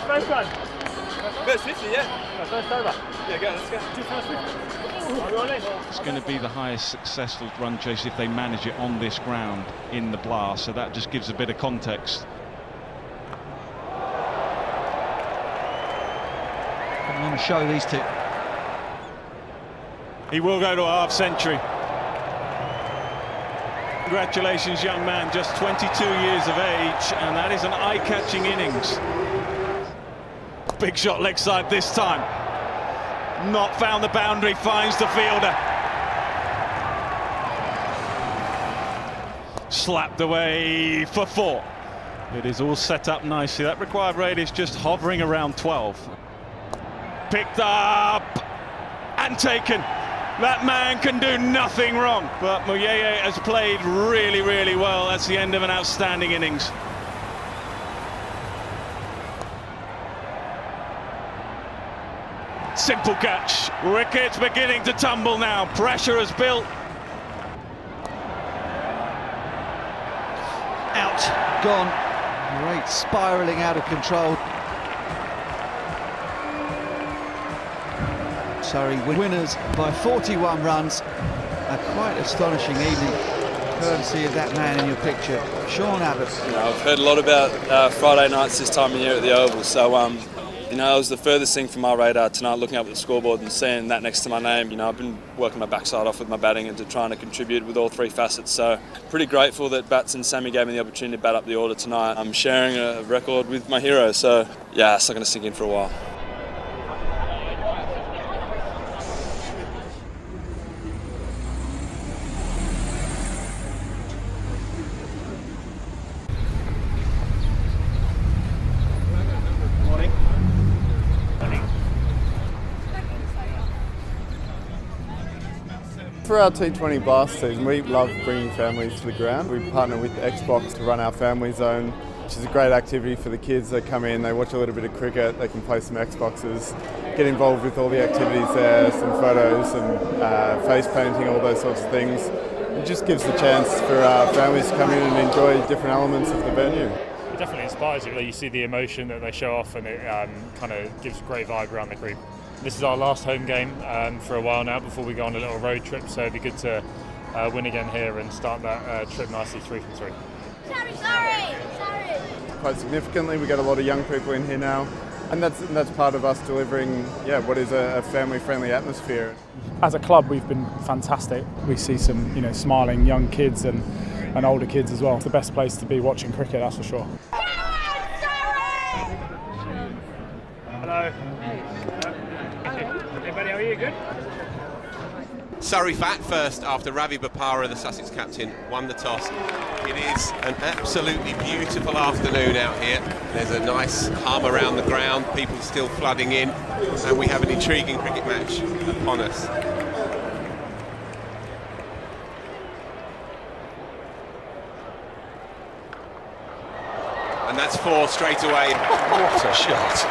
First one. First 50, yeah. First over. Yeah, go, let's go. First 50. It's going to be the highest successful run chase if they manage it on this ground in the blast, so that just gives a bit of context. I'm going to show these two. He will go to a half century. Congratulations, young man, just 22 years of age, and that is an eye-catching innings. Big shot leg side this time. Not found the boundary, finds the fielder. Slapped away for 4. It is all set up nicely. That required radius just hovering around 12. Picked up and taken. That man can do nothing wrong. But Muyeye has played really, really well. That's the end of an outstanding innings. Simple catch. Wickets beginning to tumble now. Pressure has built. Out, gone. Great spiralling out of control. Surrey winners by 41 runs. A quite astonishing evening, courtesy of that man in your picture, Sean Abbott. I've heard a lot about Friday nights this time of year at the Oval, so it was the furthest thing from my radar tonight, looking up at the scoreboard and seeing that next to my name. I've been working my backside off with my batting and trying to contribute with all 3 facets, so pretty grateful that Bats and Sammy gave me the opportunity to bat up the order tonight. I'm sharing a record with my hero, so yeah, it's not going to sink in for a while. For our T20 Blast season, we love bringing families to the ground. We partner with Xbox to run our family zone, which is a great activity for the kids. They come in, they watch a little bit of cricket, they can play some Xboxes, get involved with all the activities there, some photos, some face painting, all those sorts of things. It just gives the chance for our families to come in and enjoy different elements of the venue. It definitely inspires you. You see the emotion that they show off, and it kind of gives a great vibe around the group. This is our last home game for a while now before we go on a little road trip, so it'd be good to win again here and start that trip nicely 3 from 3. Sorry. Quite significantly, we get a lot of young people in here now, and that's part of us delivering what is a family-friendly atmosphere. As a club, we've been fantastic. We see some smiling young kids and older kids as well. It's the best place to be watching cricket, that's for sure. Hello. Everybody, how are you? Good? Surrey bat first after Ravi Bopara, the Sussex captain, won the toss. It is an absolutely beautiful afternoon out here. There's a nice hum around the ground, people still flooding in, and we have an intriguing cricket match upon us. And that's 4 straight away. What a shot.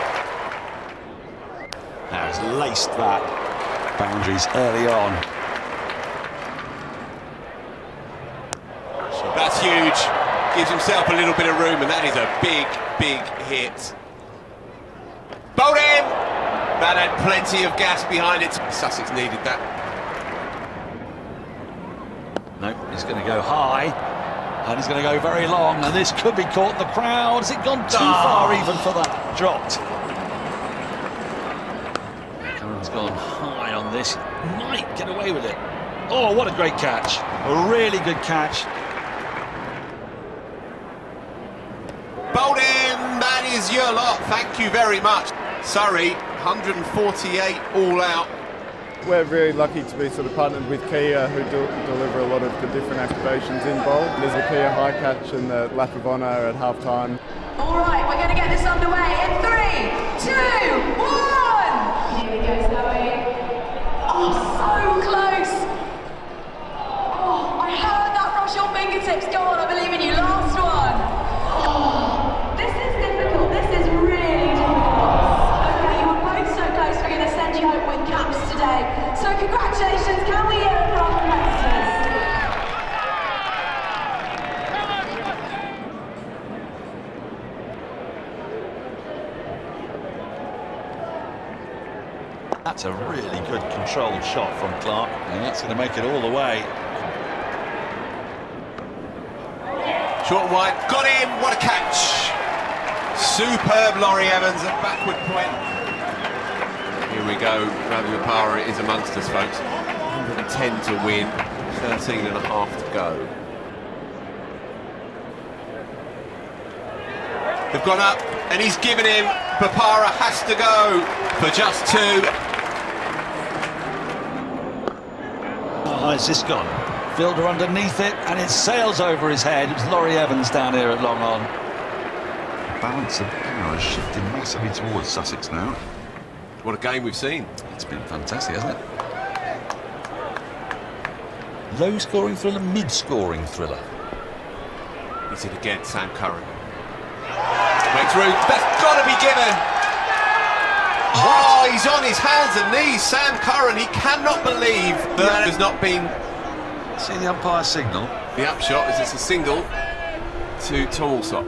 He's laced that. Boundaries early on. That's huge. Gives himself a little bit of room, and that is a big, big hit. Bowled in! That had plenty of gas behind it. Sussex needed that. No, he's going to go high, and he's going to go very long, and this could be caught in the crowd. Has it gone too far even for that? Dropped. Curran's gone high on this. Might get away with it. Oh, what a great catch. A really good catch. Bowled in! That is your lot. Thank you very much. Surrey, 148 all out. We're very lucky to be sort of partnered with Kia, who deliver a lot of the different activations in bowl. There's a Kia high catch and the lap of honour at half time. All right, we're going to get this underway in 3, 2, 1. Here we go, Zoe. Oh, so close. Oh, I heard that brush your fingertips. Go on, I believe in you. Last one. Oh, this is difficult. This is really difficult. Okay, you were both so close. We're going to send you home with caps today. So congratulations. Can we hear it for our competitors? That's a really good controlled shot from Clark, and that's going to make it all the way. Short and wide, got him, what a catch! Superb Rory Evans at backward point. Here we go, Ravi Bopara is amongst us, folks. 110 to win, 13 and a half to go. They've gone up, and he's given him. Bopara has to go for just 2. Oh, has this gone? Fielder underneath it, and it sails over his head. It's Rory Evans down here at long on. Balance of power is shifting massively towards Sussex now. What a game we've seen. It's been fantastic, hasn't it? Low-scoring thriller, mid-scoring thriller. He's it again, Sam Curran. Makes room, that's got to be given! Oh, he's on his hands and knees, Sam Curran. He cannot believe that has not been... See the umpire signal. The upshot is it's a single to Tom Alsop.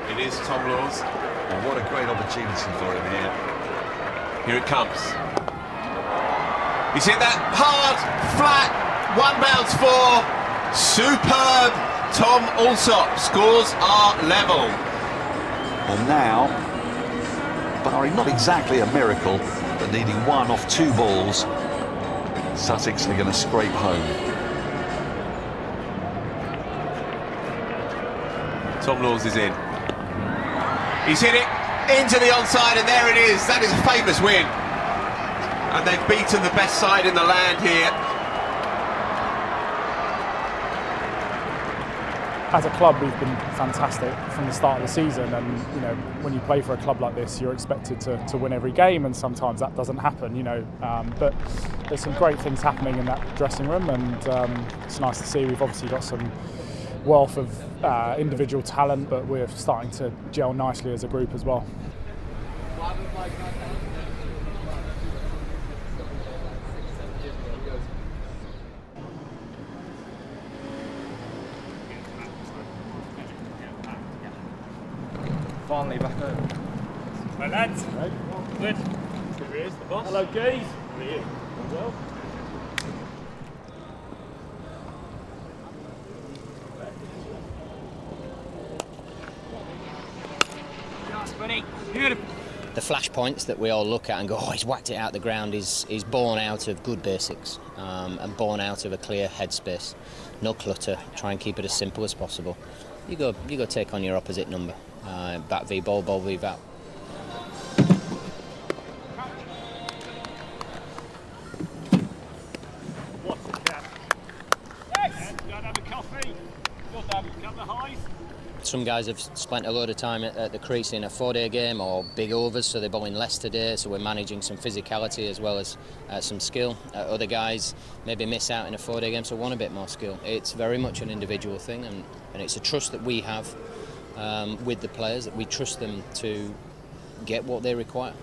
It is Tom Laws. Oh, what a great opportunity for him here. Here it comes. He's hit that hard, flat, one bounce for superb Tom Alsop. Scores are level. And now, barring not exactly a miracle, but needing 1 off 2 balls, Sussex are going to scrape home. Tom Laws is in. He's hit it into the onside, and there it is. That is a famous win. And they've beaten the best side in the land here. As a club, we've been fantastic from the start of the season, and you know, when you play for a club like this, you're expected to win every game, and sometimes that doesn't happen, you know. But there's some great things happening in that dressing room, and it's nice to see. We've obviously got some wealth of individual talent, but we're starting to gel nicely as a group as well. Finally back home. Right, lads. Right. Good. Here he is, the boss. Hello, guys. How are you? Well. The flash points that we all look at and go, oh, he's whacked it out the ground, is born out of good basics and born out of a clear headspace. No clutter, try and keep it as simple as possible. You go take on your opposite number. Bat v ball, ball v bat. What's the cap? Yes! Go and have a coffee. Go and have a couple of highs. Some guys have spent a load of time at the crease in a 4-day game or big overs, so they're bowling less today, so we're managing some physicality as well as some skill. Other guys maybe miss out in a 4-day game, so want a bit more skill. It's very much an individual thing, and it's a trust that we have with the players, that we trust them to get what they require.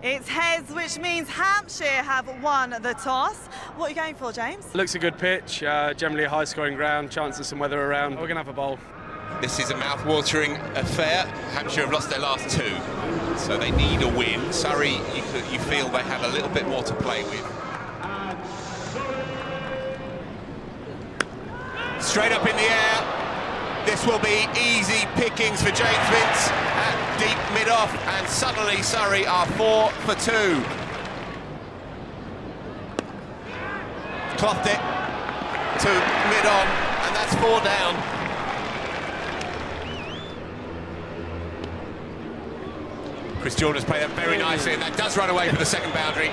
It's heads, which means Hampshire have won the toss. What are you going for, James? Looks a good pitch, generally a high-scoring ground, chance of some weather around. We're going to have a bowl. This is a mouth-watering affair. Hampshire have lost their last 2, so they need a win. Surrey, you feel they have a little bit more to play with. Straight up in the air. This will be easy pickings for James Vince at deep mid-off, and suddenly Surrey are 4 for 2. Clothed it to mid-on, and that's 4 down. Chris Jordan's played that very nicely, and that does run away for the second boundary.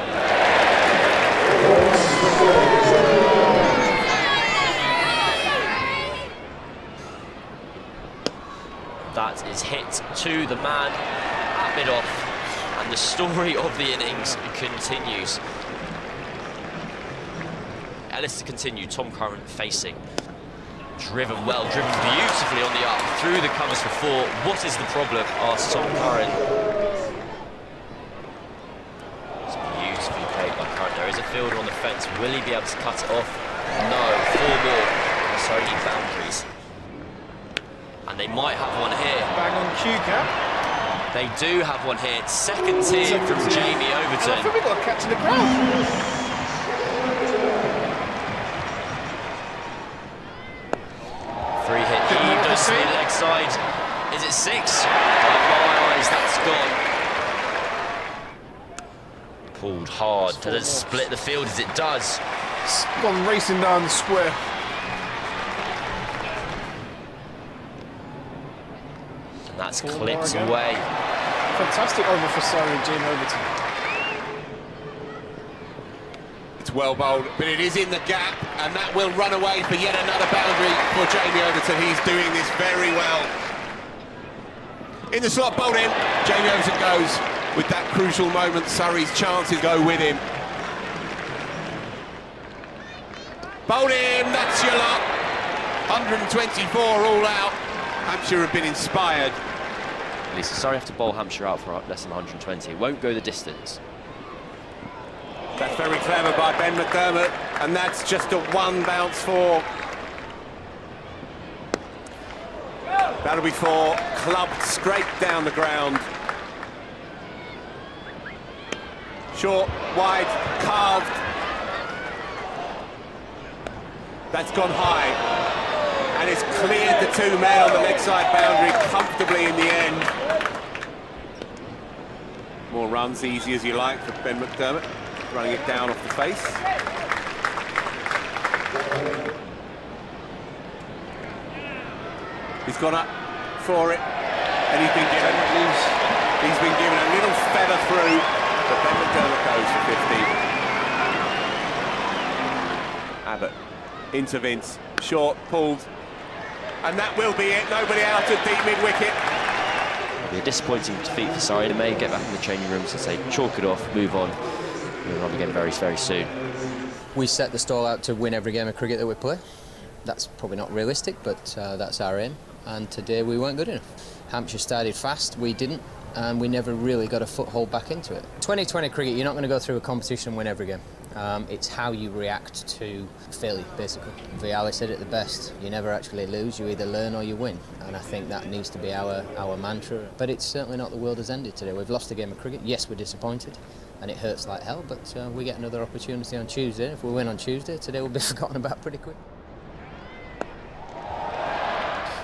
That is hit to the man at mid-off, and the story of the innings continues. Ellis to continue, Tom Curran facing. Driven well, driven beautifully on the up, through the covers for 4. What is the problem? Asks Tom Curran. It's beautifully played by Curran. There is a fielder on the fence. Will he be able to cut it off? No, 4 more. So he boundaries. And they might have one here. Bang on cue, Cap. They do have one here. Second tee from Jamie Overton. I think we've got a catch in the ground. Free hit, goes to the leg side. Is it 6? By my eyes, that's gone. Pulled hard. Does it split the field as it does? It's gone racing down the square. And that's clipped away. Fantastic over for Surrey and Jamie Overton. It's well bowled, but it is in the gap, and that will run away for yet another boundary for Jamie Overton. He's doing this very well. In the slot, bowled in. Jamie Overton goes with that crucial moment. Surrey's chances go with him. Bowled in, that's your lot. 124 all out. Hampshire have been inspired. Lisa, Surrey have to bowl Hampshire out for less than 120. It won't go the distance. That's very clever by Ben McDermott, and that's just a 1 bounce 4. That'll be 4, clubbed straight down the ground. Short, wide, carved. That's gone high, and it's cleared the 2 men on the leg side boundary comfortably in the end. More runs, easy as you like for Ben McDermott. Running it down off the face. He's gone up for it, and he's been given a little feather through, but Ben McDermott goes for 50. Abbott into Vince, short, pulled, and that will be it. Nobody out at deep mid-wicket. It'll be a disappointing defeat for Surrey. They may get back in the changing rooms and say, chalk it off, move on. We'll run again very, very soon. We set the stall out to win every game of cricket that we play. That's probably not realistic, but that's our aim. And today we weren't good enough. Hampshire started fast, we didn't, and we never really got a foothold back into it. 2020 cricket, you're not going to go through a competition and win every game. It's how you react to failure, basically. Viali said it the best. You never actually lose, you either learn or you win. And I think that needs to be our mantra. But it's certainly not the world has ended today. We've lost a game of cricket. Yes, we're disappointed, and it hurts like hell, but we get another opportunity on Tuesday. If we win on Tuesday, today will be forgotten about pretty quick.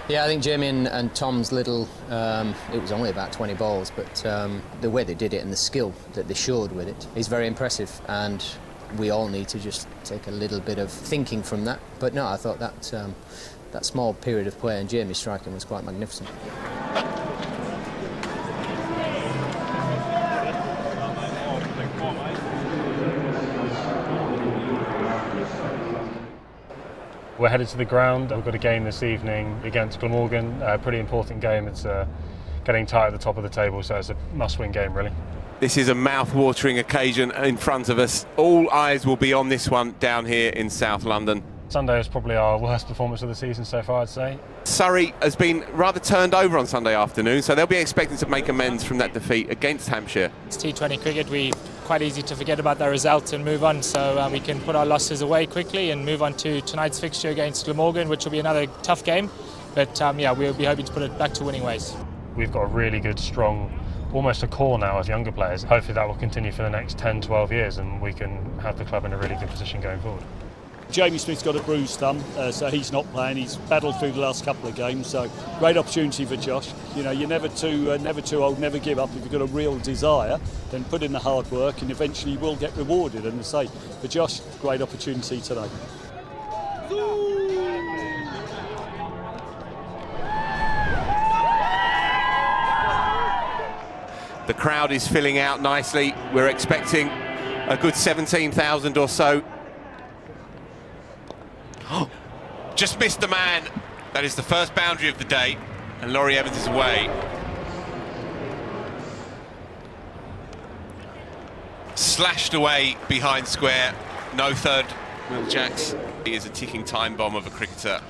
Yeah, I think Jamie and Tom's little, it was only about 20 balls, but the way they did it and the skill that they showed with it is very impressive, and we all need to just take a little bit of thinking from that. But no, I thought that small period of play and Jamie's striking was quite magnificent. We're headed to the ground. We've got a game this evening against Glamorgan, a pretty important game. It's getting tight at the top of the table, so it's a must-win game, really. This is a mouth-watering occasion in front of us. All eyes will be on this one down here in South London. Sunday was probably our worst performance of the season so far, I'd say. Surrey has been rather turned over on Sunday afternoon, so they'll be expecting to make amends from that defeat against Hampshire. It's T20 cricket. We quite easy to forget about the result and move on, so we can put our losses away quickly and move on to tonight's fixture against Glamorgan, which will be another tough game. But we'll be hoping to put it back to winning ways. We've got a really good, strong, almost a core now of younger players. Hopefully that will continue for the next 10, 12 years and we can have the club in a really good position going forward. Jamie Smith's got a bruised thumb, so he's not playing. He's battled through the last couple of games, so great opportunity for Josh. You know, you're never too old, never give up. If you've got a real desire, then put in the hard work and eventually you will get rewarded. And as I say, for Josh, great opportunity today. The crowd is filling out nicely. We're expecting a good 17,000 or so. Just missed the man. That is the first boundary of the day, and Rory Evans is away. Slashed away behind square. No third. Will Jacks. He is a ticking time bomb of a cricketer.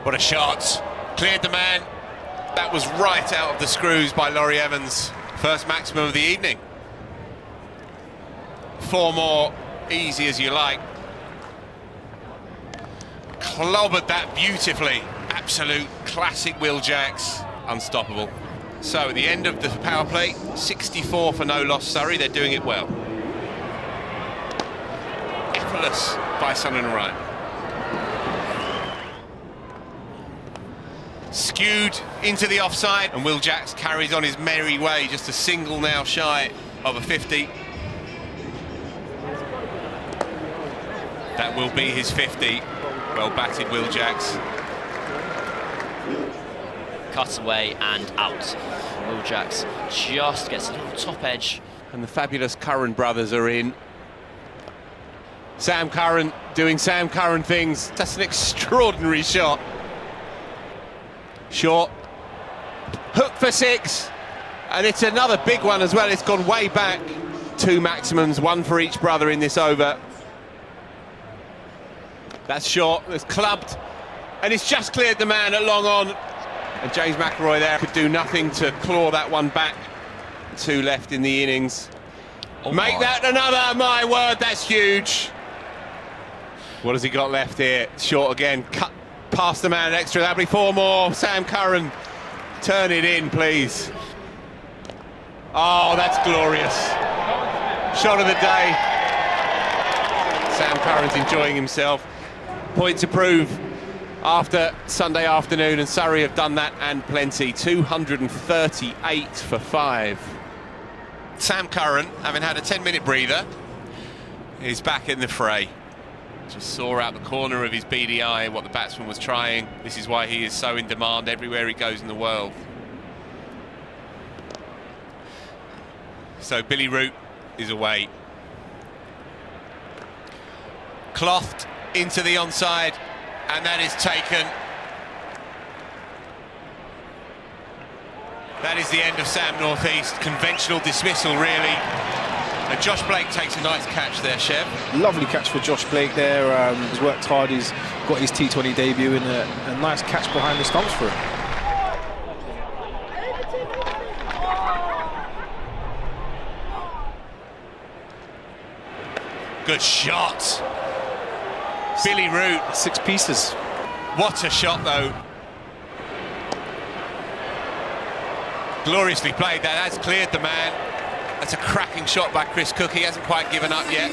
What a shot. Cleared the man. That was right out of the screws by Rory Evans. First maximum of the evening. 4 more, easy as you like. Clobbered that beautifully. Absolute classic Will Jacks. Unstoppable. So at the end of the power play, 64 for no loss Surrey. They're doing it well. Effortless by Sun and Ryan. Skewed into the offside, and Will Jacks carries on his merry way, just a single now shy of a 50. That will be his 50. Well batted, Will Jacks. Cut away and out. Will Jacks just gets a little top edge. And the fabulous Curran brothers are in. Sam Curran doing Sam Curran things. That's an extraordinary shot. Short. Hook for 6. And it's another big one as well. It's gone way back. 2 maximums, 1 for each brother in this over. That's short, it's clubbed, and it's just cleared the man at long on. And James McElroy there could do nothing to claw that one back. 2 left in the innings. Make that another, my word, that's huge. What has he got left here? Short again, cut past the man extra, that'll be 4 more. Sam Curran, turn it in, please. Oh, that's glorious. Shot of the day. Sam Curran's enjoying himself. Point to prove after Sunday afternoon, and Surrey have done that and plenty. 238 for 5. Sam Curran, having had a 10-minute breather, is back in the fray. Just saw out the corner of his beady eye what the batsman was trying. This is why he is so in demand everywhere he goes in the world. So Billy Root is away. Clothed into the onside, and that is taken. That is the end of Sam Northeast. Conventional dismissal, really. And Josh Blake takes a nice catch there, Chev. Lovely catch for Josh Blake there. He's worked hard, he's got his T20 debut, and a nice catch behind the stumps for him. Good shot. Billy Root. 6 pieces. What a shot, though. Gloriously played that. That's cleared the man. That's a cracking shot by Chris Cook. He hasn't quite given up yet.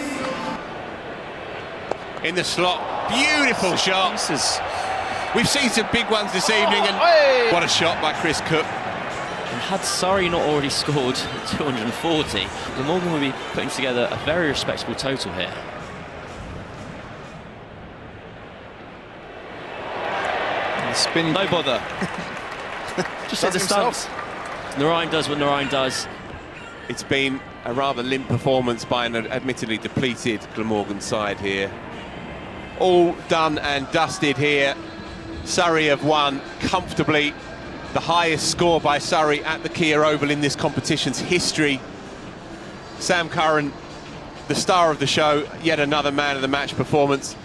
In the slot. Beautiful shot. Pieces. We've seen some big ones this evening, and what a shot by Chris Cook. And had Surrey not already scored 240, Glamorgan would be putting together a very respectable total here. Spinning. No bother. Just hit the stumps. Narayan does what Narayan does. It's been a rather limp performance by an admittedly depleted Glamorgan side here. All done and dusted here. Surrey have won comfortably. The highest score by Surrey at the Kia Oval in this competition's history. Sam Curran the star of the show, yet another man of the match performance.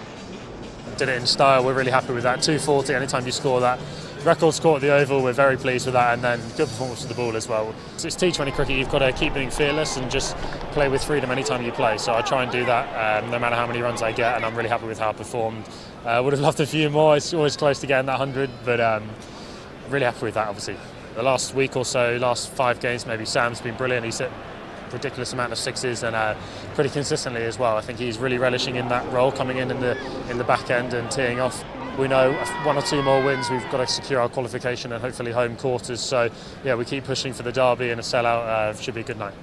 Did it in style, we're really happy with that. 240, anytime you score that. Record score at the Oval, we're very pleased with that, and then good performance with the ball as well. It's T20 cricket, you've got to keep being fearless and just play with freedom anytime you play, so I try and do that no matter how many runs I get, and I'm really happy with how I performed. Would have loved a few more, it's always close to getting that 100, but really happy with that, obviously. The last week or so, last 5 games maybe, Sam's been brilliant. He's hit a ridiculous amount of sixes and pretty consistently as well. I think he's really relishing in that role, coming in the back end and teeing off. We know 1 or 2 more wins, we've got to secure our qualification and hopefully home quarters. So yeah, we keep pushing for the derby, and a sellout should be a good night.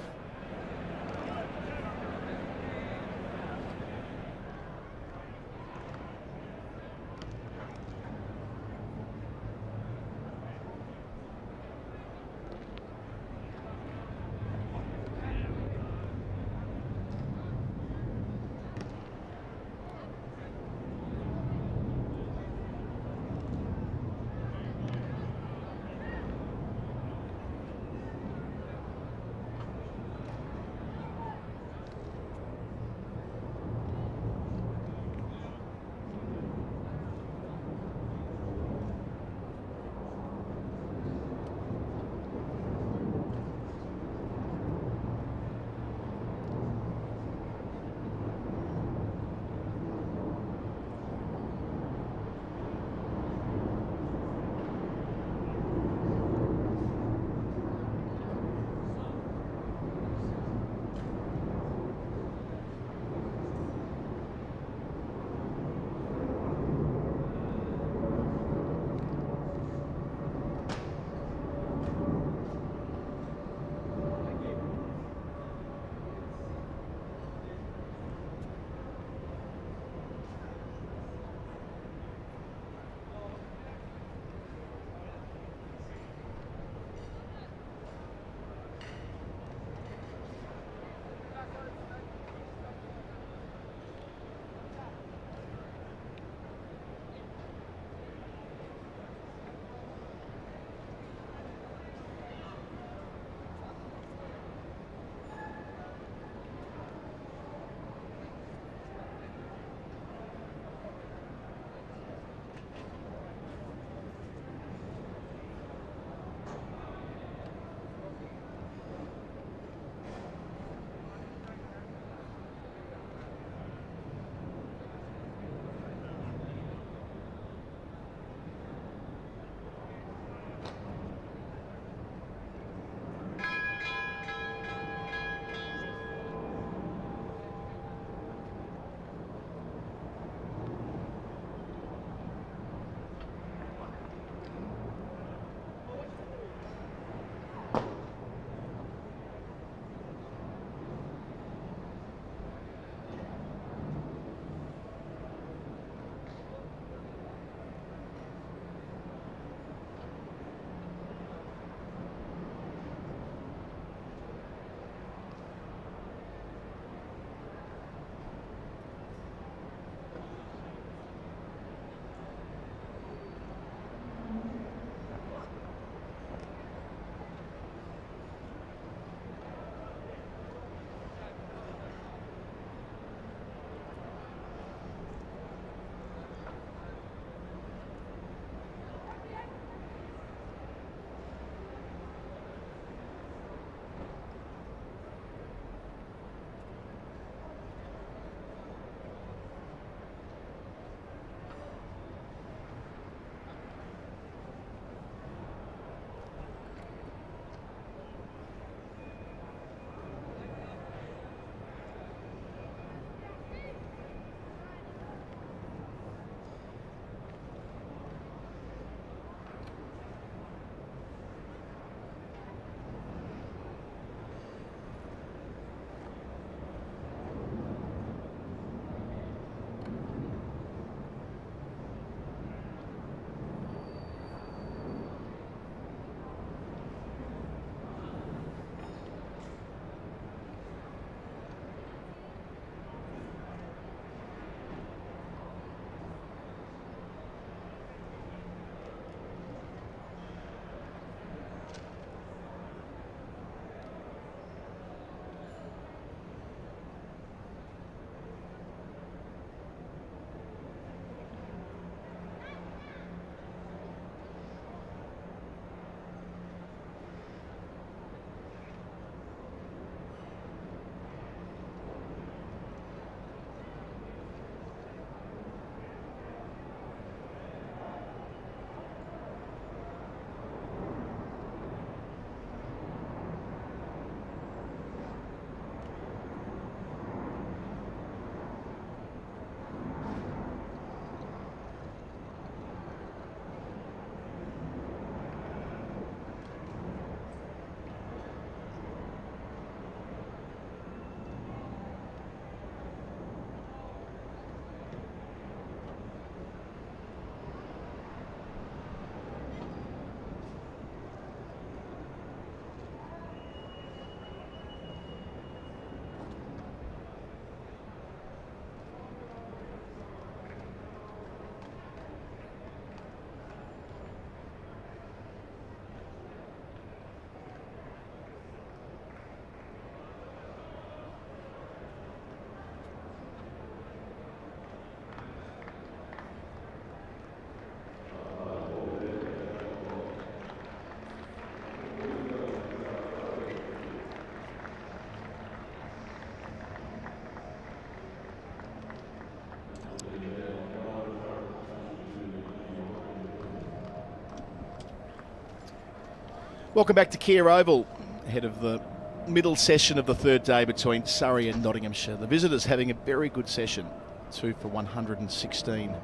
Welcome back to Kia Oval, ahead of the middle session of the third day between Surrey and Nottinghamshire. The visitors having a very good session. 2 for 116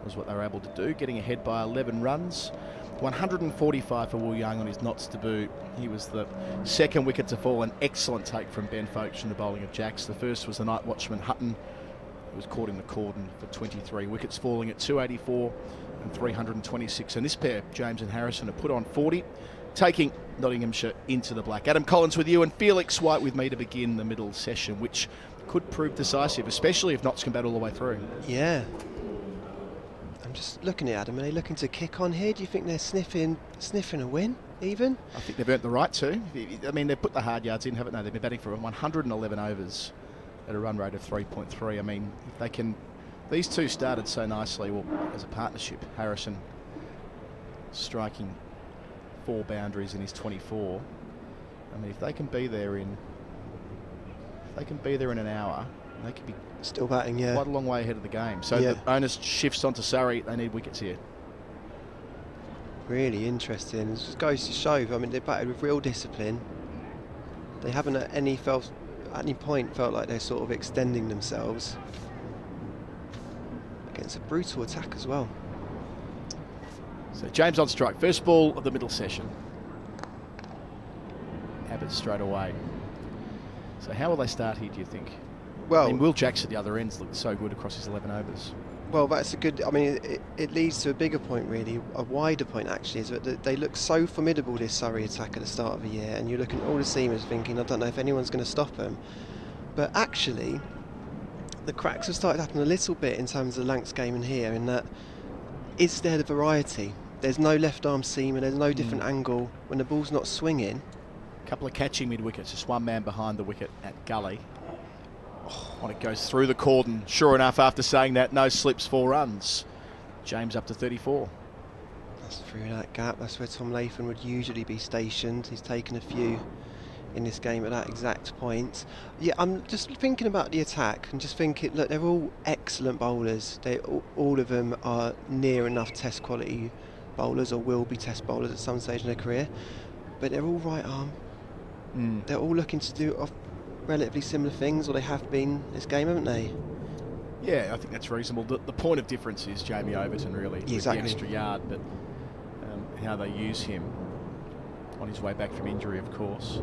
was what they were able to do, getting ahead by 11 runs. 145 for Will Young on his Knots debut. He was the second wicket to fall. An excellent take from Ben Foakes from the bowling of Jacks. The first was the night watchman Hutton, who was caught in the cordon for 23 wickets, falling at 284 and 326. And this pair, James and Harrison, have put on 40, taking Nottinghamshire into the black. Adam Collins with you and Felix White with me to begin the middle session, which could prove decisive, especially if Notts can bat all the way through. Yeah. I'm just looking at Adam. Are they looking to kick on here? Do you think they're sniffing a win, even? I think they've earned the right to. I mean, they've put the hard yards in, haven't they? They've been batting for 111 overs at a run rate of 3.3. I mean, if they can... These two started so nicely, well, as a partnership. Harrison striking 4 boundaries in his 24. I mean, if they can be there in an hour, they could be still batting, yeah, quite a long way ahead of the game. So the onus shifts onto Surrey. They need wickets here. Really interesting. It just goes to show. I mean, they batted with real discipline. They haven't at any point felt like they're sort of extending themselves against a brutal attack as well. So James on strike. First ball of the middle session. Abbott straight away. So how will they start here, do you think? Well, I mean, Will Jacks at the other ends looked so good across his 11 overs. Well, that's a good... I mean, it leads to a bigger point, really, a wider point, actually, is that they look so formidable, this Surrey attack, at the start of the year, and you're looking at all the seamers thinking, I don't know if anyone's going to stop them. But actually, the cracks have started happening a little bit in terms of the Lancs game in here, in that is there the variety? There's no left-arm seamer, there's no different angle when the ball's not swinging. A couple of catching mid-wickets, just one man behind the wicket at Gully. When it goes through the cordon, sure enough, after saying that, no slips, 4 runs. James up to 34. That's through that gap. That's where Tom Latham would usually be stationed. He's taken a few in this game at that exact point. Yeah, I'm just thinking about the attack and just thinking, look, they're all excellent bowlers. All of them are near enough test quality bowlers, or will be test bowlers at some stage in their career. But they're all right arm. They're all looking to do relatively similar things, or they have been this game, haven't they? Yeah, I think that's reasonable. The point of difference is Jamie Overton, really, with the extra yard, but how they use him on his way back from injury, of course.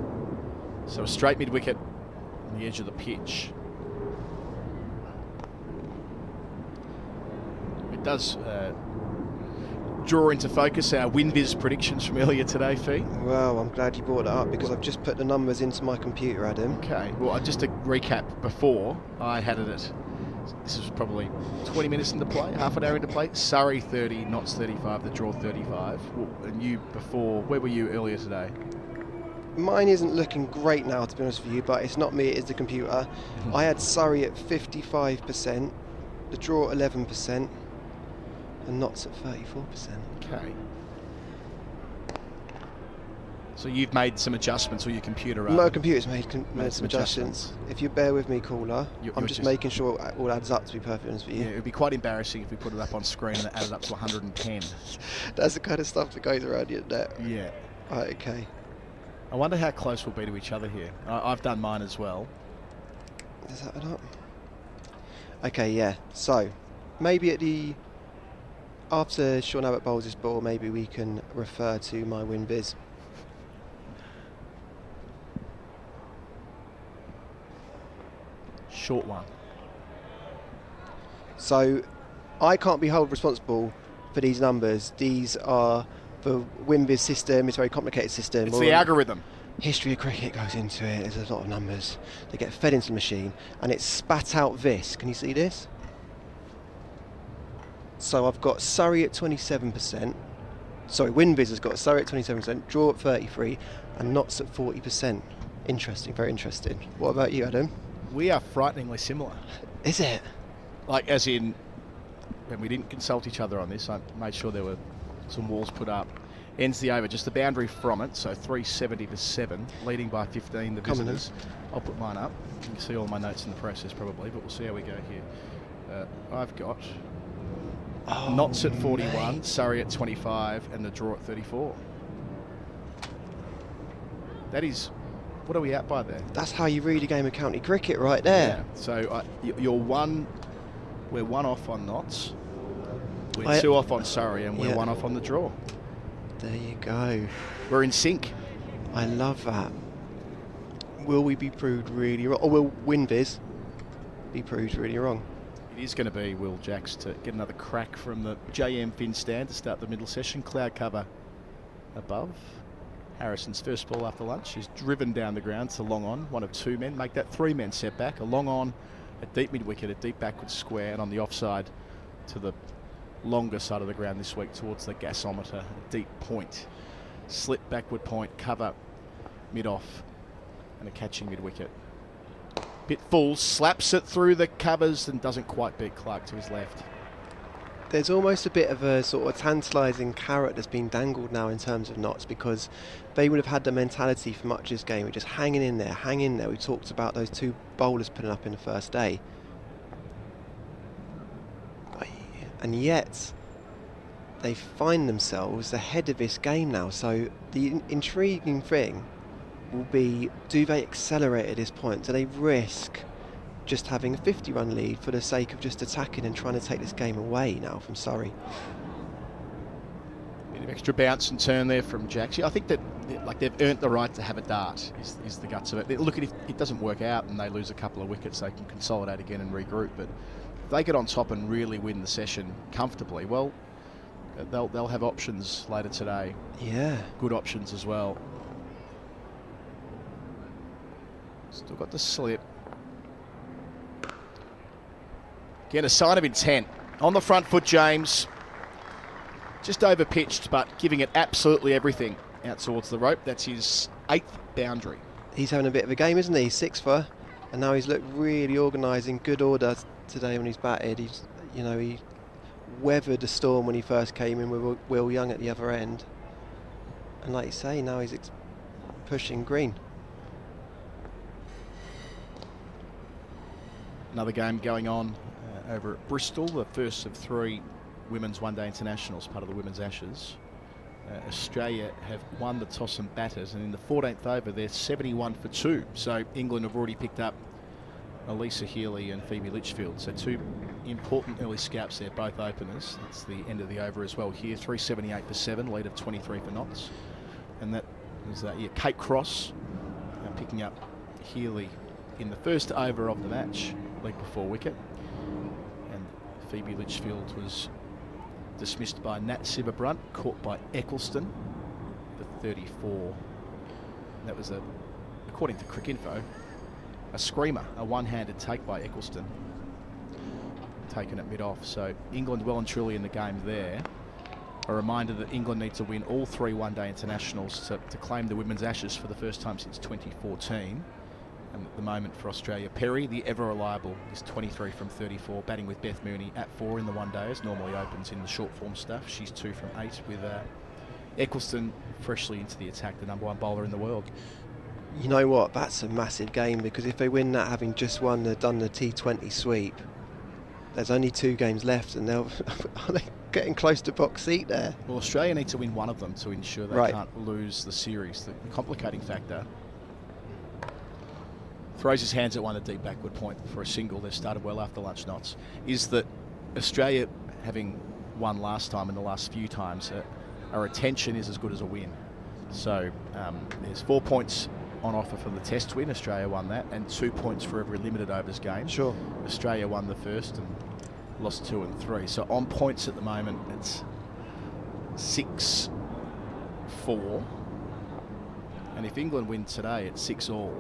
So a straight mid-wicket on the edge of the pitch. It does draw into focus our WinViz predictions from earlier today, Fee. Well, I'm glad you brought that up, because I've just put the numbers into my computer, Adam. Okay, well, just to recap, before I had it at, this was probably 20 minutes into play, half an hour into play, Surrey 30, Notts 35, the draw 35. Well, and you before, where were you earlier today? Mine isn't looking great now, to be honest with you, but it's not me, it is the computer. I had Surrey at 55%, the draw 11%, and Notts at 34%. Okay. So you've made some adjustments, or your computer? My computer's made some adjustments. If you bear with me, caller, I'm just making sure it all adds up, to be perfectly honest with you. Yeah, it would be quite embarrassing if we put it up on screen and it added up to 110. That's the kind of stuff that goes around the internet. Yeah. Right, okay. I wonder how close we'll be to each other here. I've done mine as well. Does that add up? Okay, yeah. So, maybe after Sean Abbott bowls this ball, maybe we can refer to my WinViz. Short one. So, I can't be held responsible for these numbers. These are the WinViz system. It's a very complicated system. It's the algorithm. History of cricket goes into it. There's a lot of numbers. They get fed into the machine, and it's spat out this. Can you see this? So I've got Surrey at 27%. Sorry, WinViz has got Surrey at 27%, draw at 33%, and Notts at 40%. Interesting, very interesting. What about you, Adam? We are frighteningly similar. Is it? Like, as in, when we didn't consult each other on this, I made sure there were some walls put up. Ends the over, just the boundary from it, so 370 to 7, leading by 15, the visitors. I'll put mine up. You can see all my notes in the process probably, but we'll see how we go here. I've got Notts at 41, Surrey at 25, and the draw at 34. That is, what are we at by there? That's how you read a game of county cricket right there. Yeah. So we're one off on Notts, we're 2 off on Surrey, and we're 1 off on the draw. There you go. We're in sync. I love that. Will we be proved really wrong? Or will WinViz be proved really wrong? It is going to be Will Jacks to get another crack from the JM Fin stand to start the middle session. Cloud cover above. Harrison's first ball after lunch is driven down the ground to long on. One of 2 men. Make that 3 men setback. A long on, a deep mid wicket, a deep backward square, and on the offside to the longer side of the ground this week towards the gasometer. A deep point. Slip backward point, cover mid off, and a catching mid wicket. Bit full, slaps it through the covers and doesn't quite beat Clark to his left. There's almost a bit of a sort of tantalising carrot that's been dangled now in terms of Notts, because they would have had the mentality for much of this game of just hanging in there, hang in there. We talked about those 2 bowlers putting up in the first day. And yet, they find themselves ahead of this game now. So the intriguing thing will be, do they accelerate at this point? Do they risk just having a 50-run lead for the sake of just attacking and trying to take this game away now from Surrey? Bit of extra bounce and turn there from Jacks. I think that they've earned the right to have a dart is the guts of it. Look, if it doesn't work out and they lose a couple of wickets, they can consolidate again and regroup. But if they get on top and really win the session comfortably, well, they'll have options later today. Yeah. Good options as well. Still got the slip. Again, a sign of intent. On the front foot, James. Just over pitched, but giving it absolutely everything out towards the rope. That's his 8th boundary. He's having a bit of a game, isn't he? 6 for, and now he's looked really organised, in good order today when he's batted. He weathered the storm when he first came in with Will Young at the other end. And like you say, now he's pushing green. Another game going on over at Bristol, the first of 3 women's one-day internationals, part of the Women's Ashes. Australia have won the toss and batters, and in the 14th over, they're 71 for 2. So England have already picked up Elisa Healy and Phoebe Litchfield. So 2 important early scalps there, both openers. That's the end of the over as well here. 378 for 7, lead of 23 for Notts. And that is Kate Cross picking up Healy in the first over of the match, leg before wicket. And Phoebe Litchfield was dismissed by Nat Sibberbrunt, caught by Eccleston for 34. That was, according to Cricinfo, a screamer, a one-handed take by Eccleston, taken at mid-off. So England well and truly in the game there. A reminder that England need to win all 3 one-day internationals to claim the Women's Ashes for the first time since 2014. And at the moment for Australia, Perry, the ever-reliable, is 23 from 34, batting with Beth Mooney at 4 in the one-dayers. Normally opens in the short-form stuff. She's 2 from 8 with Eccleston freshly into the attack, the #1 bowler in the world. You know what? That's a massive game, because if they win that, having just done the T20 sweep, there's only 2 games left, and are they getting close to box seat there? Well, Australia need to win one of them to ensure they can't lose the series. The complicating factor. Throws his hands at one, a deep backward point for a single. They've started well after lunch, Notts. Is that Australia, having won last time and the last few times, a retention is as good as a win. So there's 4 points on offer for the Test win. Australia won that, and 2 points for every limited overs game. Sure. Australia won the first and lost 2 and 3. So on points at the moment, it's 6-4. And if England win today, it's 6-all.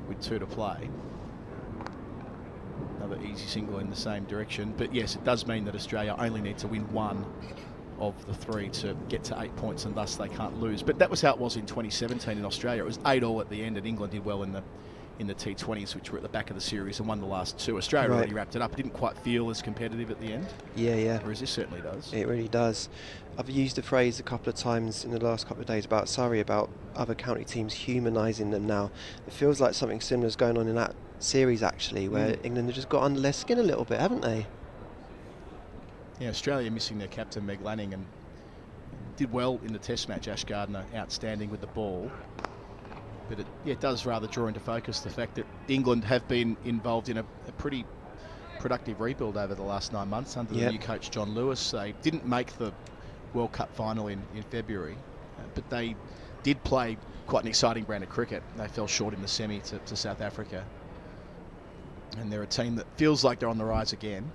With 2 to play. Another easy single in the same direction. But yes, it does mean that Australia only need to win 1 of the 3 to get to 8 points, and thus they can't lose. But that was how it was in 2017 in Australia. It was 8-all at the end, and England did well in the T20s, which were at the back of the series, and won the last 2. Australia already wrapped it up. It didn't quite feel as competitive at the end. Yeah. Whereas this certainly does. It really does. I've used the phrase a couple of times in the last couple of days about Surrey, about other county teams humanising them now. It feels like something similar is going on in that series, actually, where England have just got under their skin a little bit, haven't they? Yeah, Australia missing their captain, Meg Lanning, and did well in the Test match. Ash Gardner outstanding with the ball. But it does rather draw into focus the fact that England have been involved in a pretty productive rebuild over the last 9 months under the new coach John Lewis. They didn't make the World Cup final in February, but they did play quite an exciting brand of cricket. They fell short in the semi to South Africa. And they're a team that feels like they're on the rise again.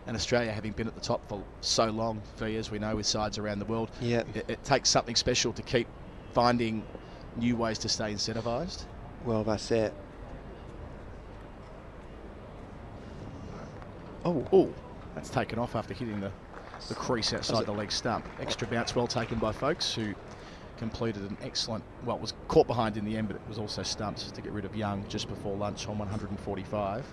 And Australia, having been at the top for so long, as we know, with sides around the world, it takes something special to keep finding new ways to stay incentivised. Well, that's it. Oh, that's taken off after hitting the crease outside the leg stump. Extra bounce, well taken by folks who completed an excellent, well, it was caught behind in the end, but it was also stumped to get rid of Young just before lunch on 145.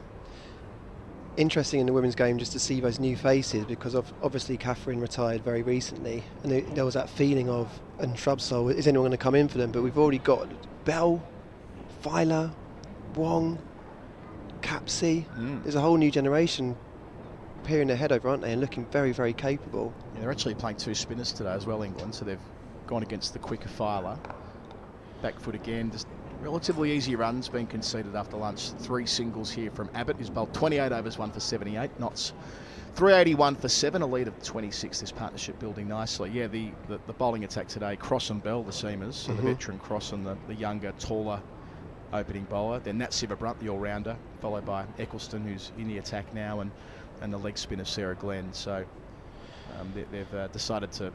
Interesting in the women's game just to see those new faces, because obviously Catherine retired very recently, and there was that feeling of, and Shrubsole, is anyone going to come in for them? But we've already got Bell, Filer, Wong, Capsey. There's a whole new generation peering their head over, aren't they, and looking very, very capable. Yeah, they're actually playing 2 spinners today as well, England, so they've gone against the quicker Filer. Back foot again, just relatively easy runs being conceded after lunch. 3 singles here from Abbott, who's bowled 28 overs, 1 for 78. Knots 381 for 7, a lead of 26. This partnership building nicely. Yeah, the bowling attack today, Cross and Bell, the seamers, so the veteran Cross and the younger, taller opening bowler. Then Nat Siva-Brunt, the all-rounder, followed by Eccleston, who's in the attack now, and the leg spinner Sarah Glenn. So they've decided to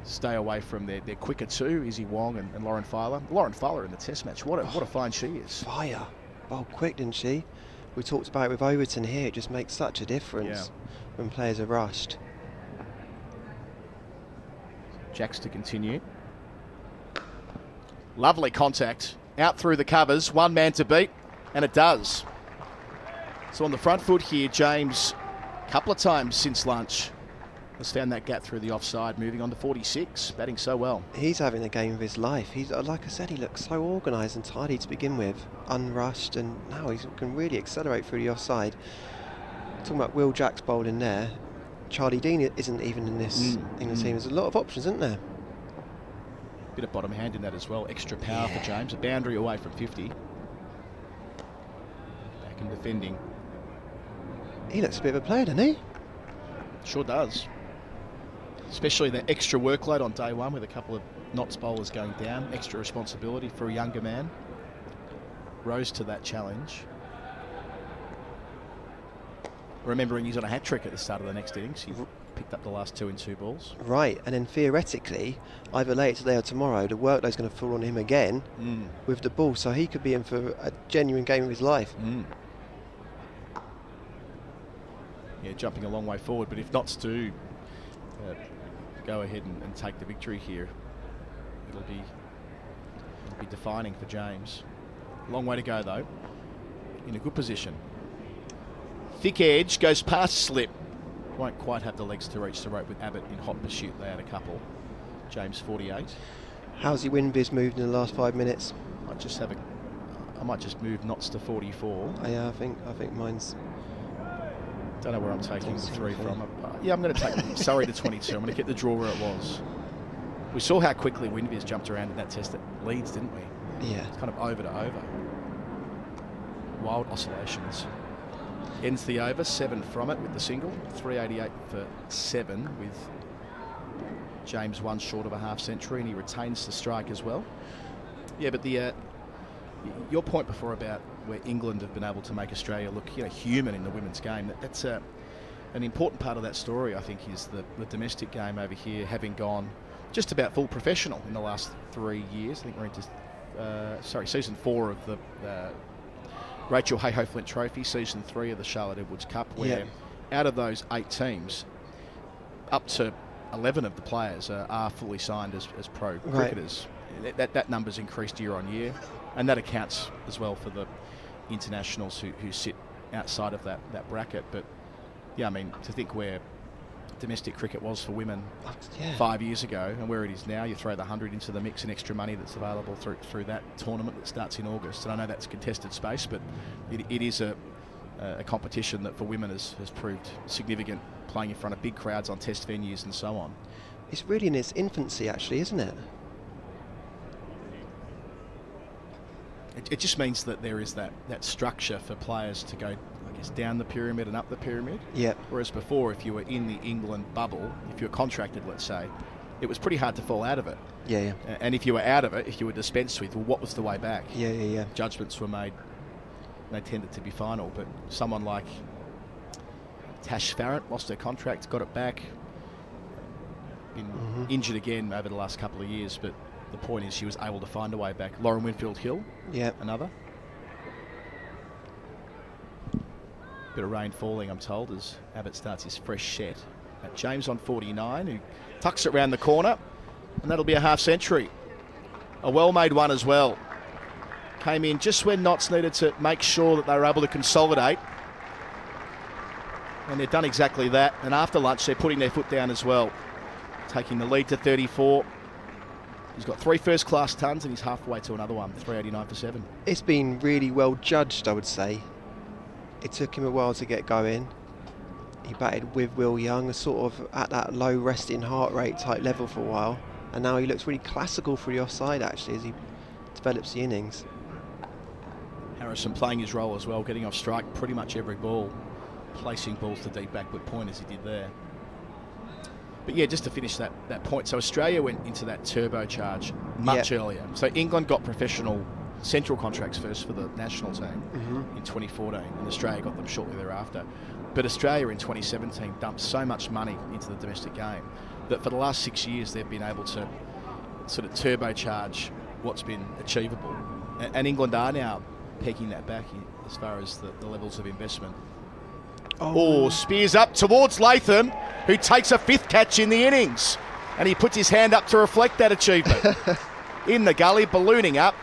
stay away from their quicker 2, Izzy Wong and Lauren Filer. Lauren Filer in the Test match, what a find she is. Fire. Well, quick, didn't she? We talked about it with Overton here. It just makes such a difference when players are rushed. Jacks to continue. Lovely contact. Out through the covers. 1 man to beat, and it does. So on the front foot here, James, a couple of times since lunch, has found that gap through the offside, moving on to 46, batting so well. He's having the game of his life. He's, like I said, he looks so organised and tidy to begin with, unrushed, and now he can really accelerate through the offside. Talking about Will Jacks bowling there, Charlie Dean isn't even in this England team. There's a lot of options, isn't there? Bit of bottom hand in that as well. Extra power for James, a boundary away from 50. Back in defending. He looks a bit of a player, doesn't he? Sure does. Especially the extra workload on day one with a couple of Notts bowlers going down. Extra responsibility for a younger man. Rose to that challenge. Remembering he's on a hat-trick at the start of the next innings. He picked up the last 2 in 2 balls. Right, and then theoretically, either later today or tomorrow, the workload's going to fall on him again with the ball, so he could be in for a genuine game of his life. Yeah, jumping a long way forward, but if Notts do go ahead and take the victory here, it'll be defining for James. Long way to go though. In a good position. Thick edge, goes past slip. Won't quite have the legs to reach the rope with Abbott in hot pursuit. They had a couple. James 48. How's he win biz moved in the last 5 minutes? I might just move Notts to 44. Yeah, I think mine's. Don't know where I'm taking the 3 from. Yeah, I'm going to take Surrey to 22. I'm going to get the draw where it was. We saw how quickly Winviz jumped around in that test at Leeds, didn't we? Yeah. It's kind of over to over. Wild oscillations. Ends the over, 7 from it with the single. 388 for 7 with James 1 short of a half century, and he retains the strike as well. Yeah, but your point before about where England have been able to make Australia look human in the women's game, that's an important part of that story, I think, is the domestic game over here having gone just about full professional in the last 3 years. I think we're into season 4 of the Rachel Hayhoe Flint Trophy, season 3 of the Charlotte Edwards Cup, where out of those 8 teams, up to 11 of the players are fully signed as pro cricketers. That number's increased year on year, and that accounts as well for the internationals who sit outside of that bracket. But yeah, I mean, to think where domestic cricket was for women 5 years ago and where it is now, you throw the 100 into the mix and extra money that's available through that tournament that starts in August. And I know that's contested space, but it is a competition that for women has proved significant, playing in front of big crowds on test venues and so on. it's really in its infancy, actually, isn't it? It just means that there is that structure for players to go, I guess, down the pyramid and up the pyramid. Yeah. Whereas before, if you were in the England bubble, if you were contracted, let's say, it was pretty hard to fall out of it. Yeah. And if you were out of it, if you were dispensed with, well, what was the way back? Yeah. Judgments were made. They tended to be final, but someone like Tash Farrant lost her contract, got it back, been injured again over the last couple of years, but the point is she was able to find a way back. Lauren Winfield-Hill, another. Bit of rain falling, I'm told, as Abbott starts his fresh set. James on 49, who tucks it round the corner, and that'll be a half century. A well-made one as well. Came in just when Notts needed to make sure that they were able to consolidate. And they've done exactly that. And after lunch, they're putting their foot down as well. Taking the lead to 34. He's got 3 first-class tons and he's halfway to another one, 389 for 7. It's been really well judged, I would say. It took him a while to get going. He batted with Will Young, sort of at that low resting heart rate type level for a while. And now he looks really classical for the offside, actually, as he develops the innings. Harrison playing his role as well, getting off strike pretty much every ball, placing balls to deep backward point as he did there. But yeah, just to finish that point, so Australia went into that turbocharge much earlier. So England got professional central contracts first for the national team in 2014, and Australia got them shortly thereafter. But Australia in 2017 dumped so much money into the domestic game that for the last 6 years they've been able to sort of turbocharge what's been achievable. And England are now pegging that back as far as the levels of investment. Spears up towards Latham, who takes a 5th catch in the innings. And he puts his hand up to reflect that achievement. In the gully, ballooning up.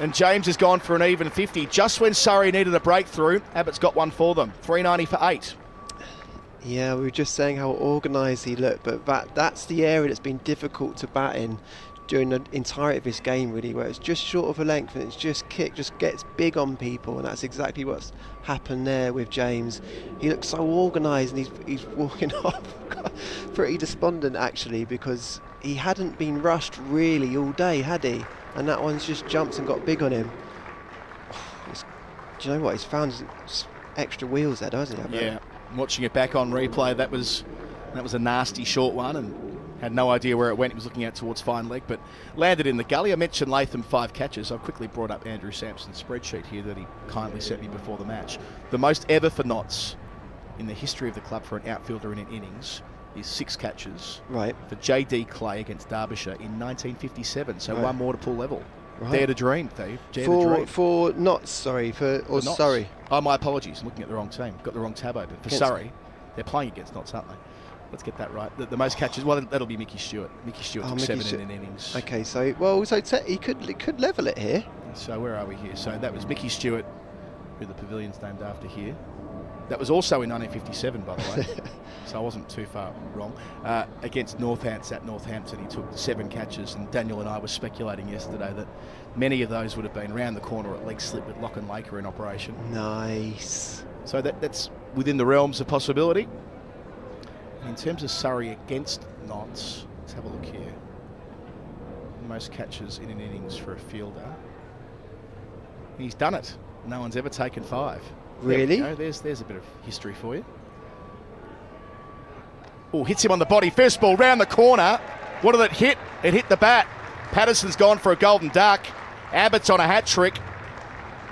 And James has gone for an even 50. Just when Surrey needed a breakthrough, Abbott's got one for them. 390 for 8. Yeah, we were just saying how organised he looked, but that's the area that's been difficult to bat in during the entirety of this game, really, where it's just short of a length and it's just gets big on people, and that's exactly what's happened there with James. He looks so organised and he's walking off pretty despondent, actually, because he hadn't been rushed really all day, had he? And that one's just jumped and got big on him. Do you know what? He's found extra wheels there, doesn't he? Yeah, watching it back on replay, that was a nasty short one, and had no idea where it went. He was looking out towards fine leg, but landed in the gully. I mentioned Latham 5 catches. I've quickly brought up Andrew Sampson's spreadsheet here that he kindly sent me before the match. The most ever for Notts in the history of the club for an outfielder in an innings is 6 catches. Right. For J.D. Clay against Derbyshire in 1957. So right. one more to pull level. Right. Dare to dream, Steve. Dare to dream. For Notts, sorry, for Notts. Surrey. Oh, my apologies. I'm looking at the wrong team. Got the wrong tab open. For Surrey, they're playing against Notts, aren't they? Let's get that right. The most catches, well, that'll be Mickey Stewart. Mickey Stewart took 7 in an innings. Okay, so he could level it here. So where are we here? So that was Mickey Stewart, who the pavilion's named after here. That was also in 1957, by the way. So I wasn't too far wrong. Against Northampton at Northampton, he took 7 catches, and Daniel and I were speculating yesterday that many of those would have been round the corner at leg slip with Lock and Laker in operation. Nice. So that's within the realms of possibility. In terms of Surrey against Notts, let's have a look here. Most catches in an innings for a fielder. He's done it. No one's ever taken 5. Really? There's a bit of history for you. Oh, hits him on the body. First ball round the corner. What did it hit? It hit the bat. Patterson's gone for a golden duck. Abbott's on a hat trick.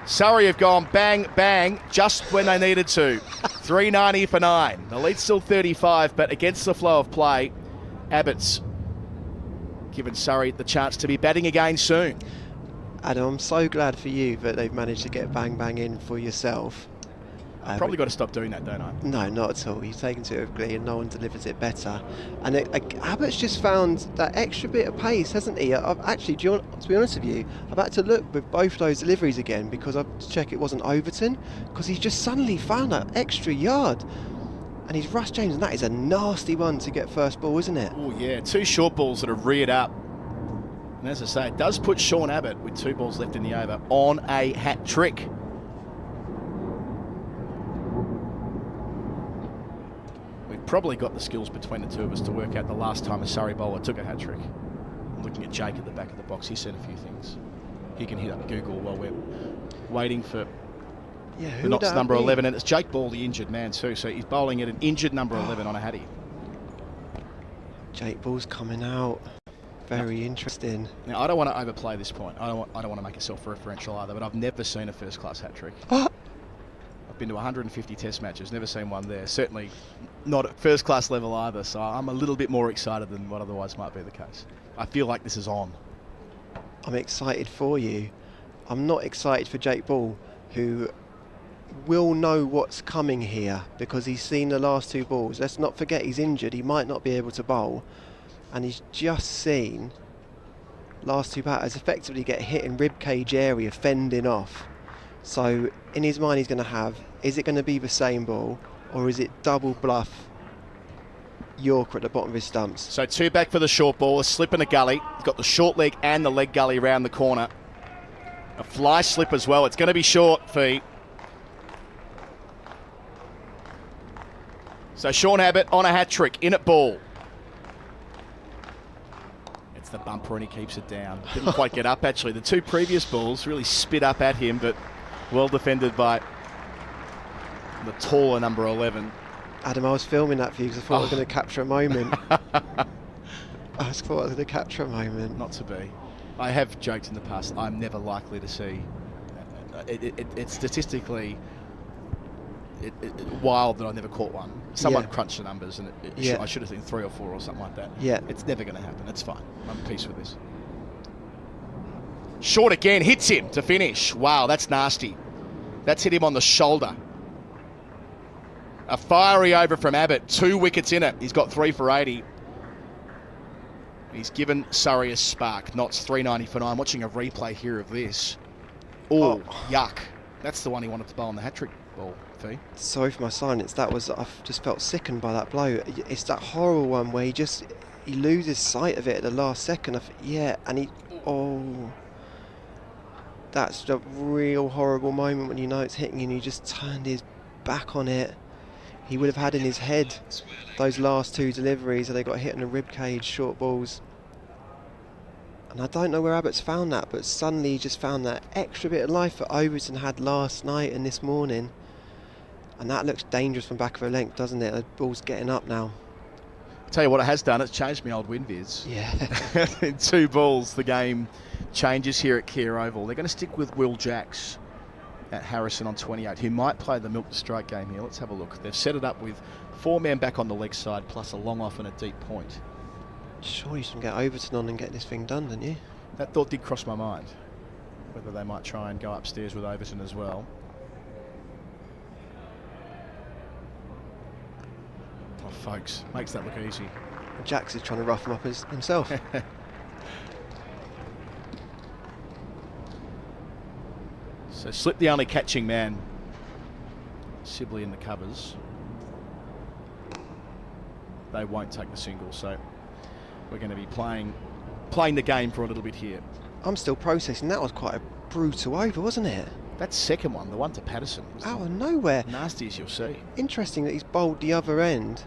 Surrey have gone bang, bang, just when they needed to. 390 for 9. The lead's still 35, but against the flow of play, Abbott's given Surrey the chance to be batting again soon. Adam, I'm so glad for you that they've managed to get bang, bang in for yourself. I've probably got to stop doing that, don't I? No, not at all. You've taken to it with glee and no one delivers it better. And Abbott's just found that extra bit of pace, hasn't he? Actually, to be honest with you, I've had to look with both those deliveries again because I've to check it wasn't Overton, because he's just suddenly found that extra yard. And he's rushed James, and that is a nasty one to get first ball, isn't it? Oh, yeah. 2 short balls that have reared up. And as I say, it does put Sean Abbott, with 2 balls left in the over, on a hat trick. probably got the skills between the two of us to work out the last time a Surrey bowler took a hat-trick. I'm looking at Jake at the back of the box. He said a few things. He can hit up Google while we're waiting for the Notts number 11. And it's Jake Ball, the injured man too. So he's bowling at an injured number 11 on a hattie. Jake Ball's coming out. Very interesting. Now, I don't want to overplay this point. I don't want to make it self-referential either, but I've never seen a first-class hat-trick. I've been to 150 test matches, never seen one there. Certainly not at first-class level either, so I'm a little bit more excited than what otherwise might be the case. I feel like this is on. I'm excited for you. I'm not excited for Jake Ball, who will know what's coming here because he's seen the last two balls. Let's not forget he's injured. He might not be able to bowl. And he's just seen last two batters effectively get hit in ribcage area, fending off. So in his mind he's going to have, is it going to be the same ball or is it double bluff Yorker at the bottom of his stumps? So 2 back for the short ball, a slip in a gully. He's got the short leg and the leg gully around the corner. A fly slip as well. It's going to be short, Fee. So Sean Abbott on a hat-trick, in at ball. The bumper and he keeps it down. Didn't quite get up actually. The 2 previous balls really spit up at him, but well defended by the taller number 11. Adam, I was filming that for you because I thought I was going to capture a moment. I thought I was going to capture a moment. Not to be. I have joked in the past, I'm never likely to see. It's statistically wild that I never caught one. Someone crunched the numbers and I should have seen 3 or 4 or something like that. Yeah. It's never going to happen. It's fine. I'm at peace with this. Short again. Hits him to finish. Wow, that's nasty. That's hit him on the shoulder. A fiery over from Abbott. 2 wickets in it. He's got 3 for 80. He's given Surrey a spark. Notts 390 for 9. Watching a replay here of this. Oh, yuck. That's the one he wanted to bowl on the hat-trick ball. Fee. Sorry for my silence. I've just felt sickened by that blow. It's that horrible one where he loses sight of it at the last second. That's the real horrible moment when you know it's hitting and he just turned his back on it. He would have had in his head those last 2 deliveries that they got hit in the rib cage, short balls. And I don't know where Abbott's found that, but suddenly he just found that extra bit of life that Overton had last night and this morning. And that looks dangerous from back of a length, doesn't it? The ball's getting up now. I'll tell you what it has done, it's changed my old win viz. Yeah. In 2 balls, the game changes here at Kia Oval. They're going to stick with Will Jacks at Harrison on 28, who might play the milk to strike game here. Let's have a look. They've set it up with 4 men back on the leg side, plus a long off and a deep point. Sure, you should get Overton on and get this thing done, didn't you? That thought did cross my mind, whether they might try and go upstairs with Overton as well. Oh, folks, makes that look easy. Jax is trying to rough him up himself. So Slip the only catching man. Sibley in the covers. They won't take the single, so we're going to be playing the game for a little bit here. I'm still processing. That was quite a brutal over, wasn't it? That second one, the one to Patterson, was out of nowhere. Nasty as you'll see. Interesting that he's bowled the other end.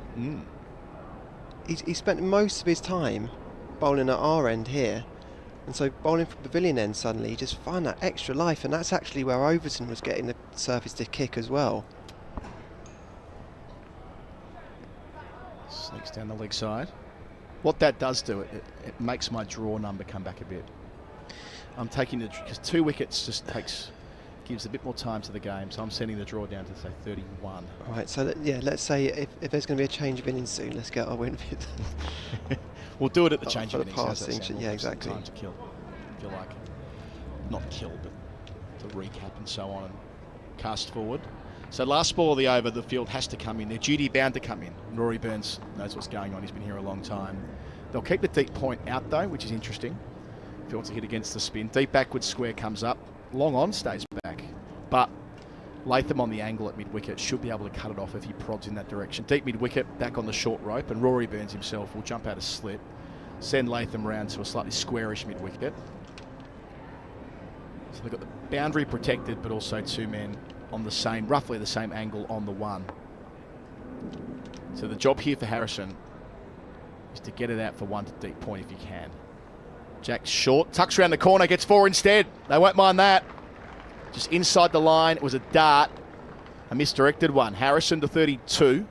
He spent most of his time bowling at our end here. And so bowling from pavilion end suddenly, he just found that extra life, and that's actually where Overton was getting the surface to kick as well. Sneaks down the leg side. What that does do, it makes my draw number come back a bit. I'm taking because 2 wickets just gives a bit more time to the game, so I'm sending the draw down to say 31. All right, so let's say if there's going to be a change of innings soon, let's get our win with. We'll do it at the change of innings. Yeah, exactly. Time to kill, if you like. Not kill, but to recap and so on and cast forward. So last ball of the over, the field has to come in. They're duty bound to come in. Rory Burns knows what's going on. He's been here a long time. They'll keep the deep point out though, which is interesting. If he wants to hit against the spin. Deep backward square comes up. Long on stays back. But Latham on the angle at mid-wicket should be able to cut it off if he prods in that direction. Deep mid-wicket, back on the short rope, and Rory Burns himself will jump out a slit. Send Latham round to a slightly squarish mid-wicket. So they've got the boundary protected, but also 2 men on the same, roughly the same angle on the one. So the job here for Harrison is to get it out for one to deep point if you can. Jack's short, tucks around the corner, gets 4 instead. They won't mind that. Just inside the line, it was a dart, a misdirected one. Harrison to 32,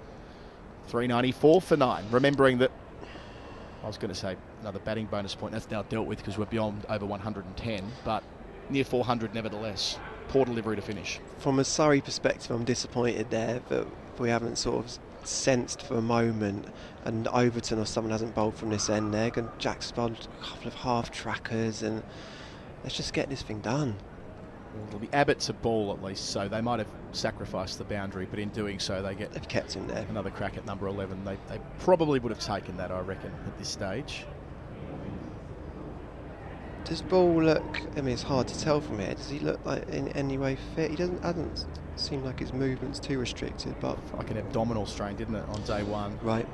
394 for 9. Remembering that, I was going to say another batting bonus point, that's now dealt with because we're beyond over 110, but near 400 nevertheless. Poor delivery to finish. From a Surrey perspective, I'm disappointed there that we haven't sort of sensed for a moment, and Overton or someone hasn't bowled from this end there, and Jack's bowled a couple of half trackers, and let's just get this thing done. Well, it'll be Abbott to ball at least, so they might have sacrificed the boundary, but in doing so they've kept him there. Another crack at number 11. They probably would have taken that, I reckon, at this stage. Does Ball look, I mean, it's hard to tell from here, does he look like in any way fit? He doesn't seem like his movement's too restricted, but... Like an abdominal strain, didn't it, on day one? Right.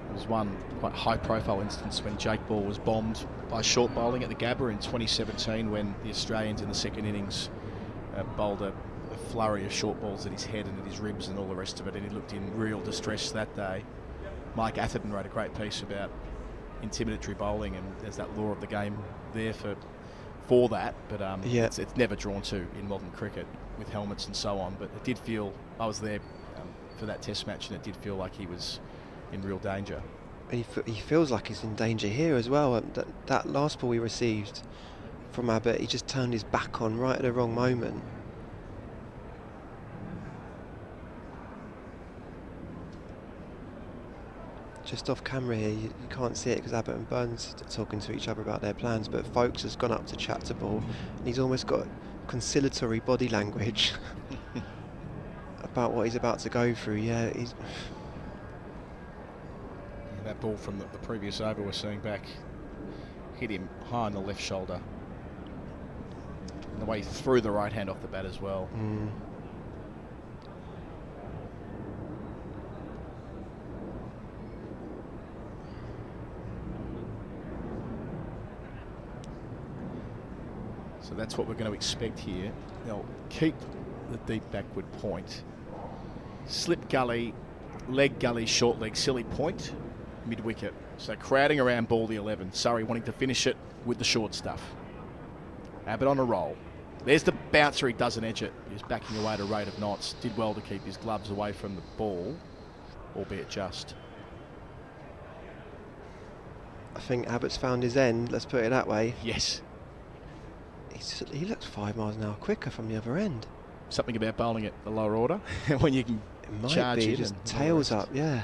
There was one quite high-profile instance when Jake Ball was bombed by short bowling at the Gabba in 2017 when the Australians in the second innings bowled a flurry of short balls at his head and at his ribs and all the rest of it, and he looked in real distress that day. Mike Atherton wrote a great piece about intimidatory bowling, and there's that law of the game there for that, but it's never drawn to in modern cricket with helmets and so on. But it did feel, I was there for that test match, and it did feel like he was in real danger. He feels like he's in danger here as well. That last ball we received from Abbott, he just turned his back on right at the wrong moment. Just off camera here, you can't see it because Abbott and Burns are talking to each other about their plans, but Folks has gone up to chat to Ball, and he's almost got conciliatory body language about what he's about to go through. Yeah, that ball from the previous over we're seeing back hit him high on the left shoulder, and the way he threw the right hand off the bat as well. So that's what we're going to expect here. They'll keep the deep backward point. Slip gully, leg gully, short leg, silly point, mid-wicket. So crowding around ball the 11. Surrey wanting to finish it with the short stuff. Abbott on a roll. There's the bouncer, he doesn't edge it. He's backing away at a rate of knots. Did well to keep his gloves away from the ball, albeit just. I think Abbott's found his end, let's put it that way. Yes. He looks 5 miles an hour quicker from the other end. Something about bowling at the lower order when you can charge it. Just tails up, yeah.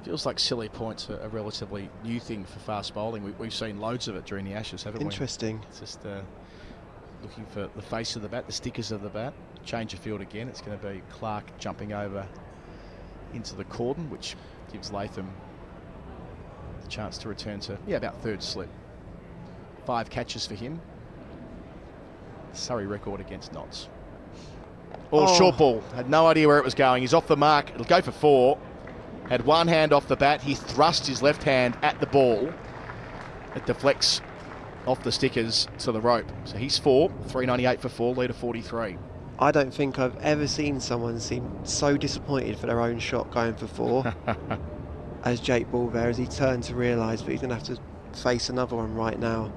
Feels like silly points are a relatively new thing for fast bowling. We've seen loads of it during the Ashes, haven't we? Interesting. It's just looking for the face of the bat, the stickers of the bat. Change of field again. It's going to be Clark jumping over into the cordon, which gives Latham the chance to return to, about third slip. 5 catches for him. Surrey record against Notts. Short ball. Had no idea where it was going. He's off the mark. It'll go for 4. Had one hand off the bat. He thrust his left hand at the ball. It deflects off the stickers to the rope. So he's 4. 398 for 4. Leader 43. I don't think I've ever seen someone seem so disappointed for their own shot going for 4 as Jake Ball there, as he turned to realise that he's going to have to face another one right now.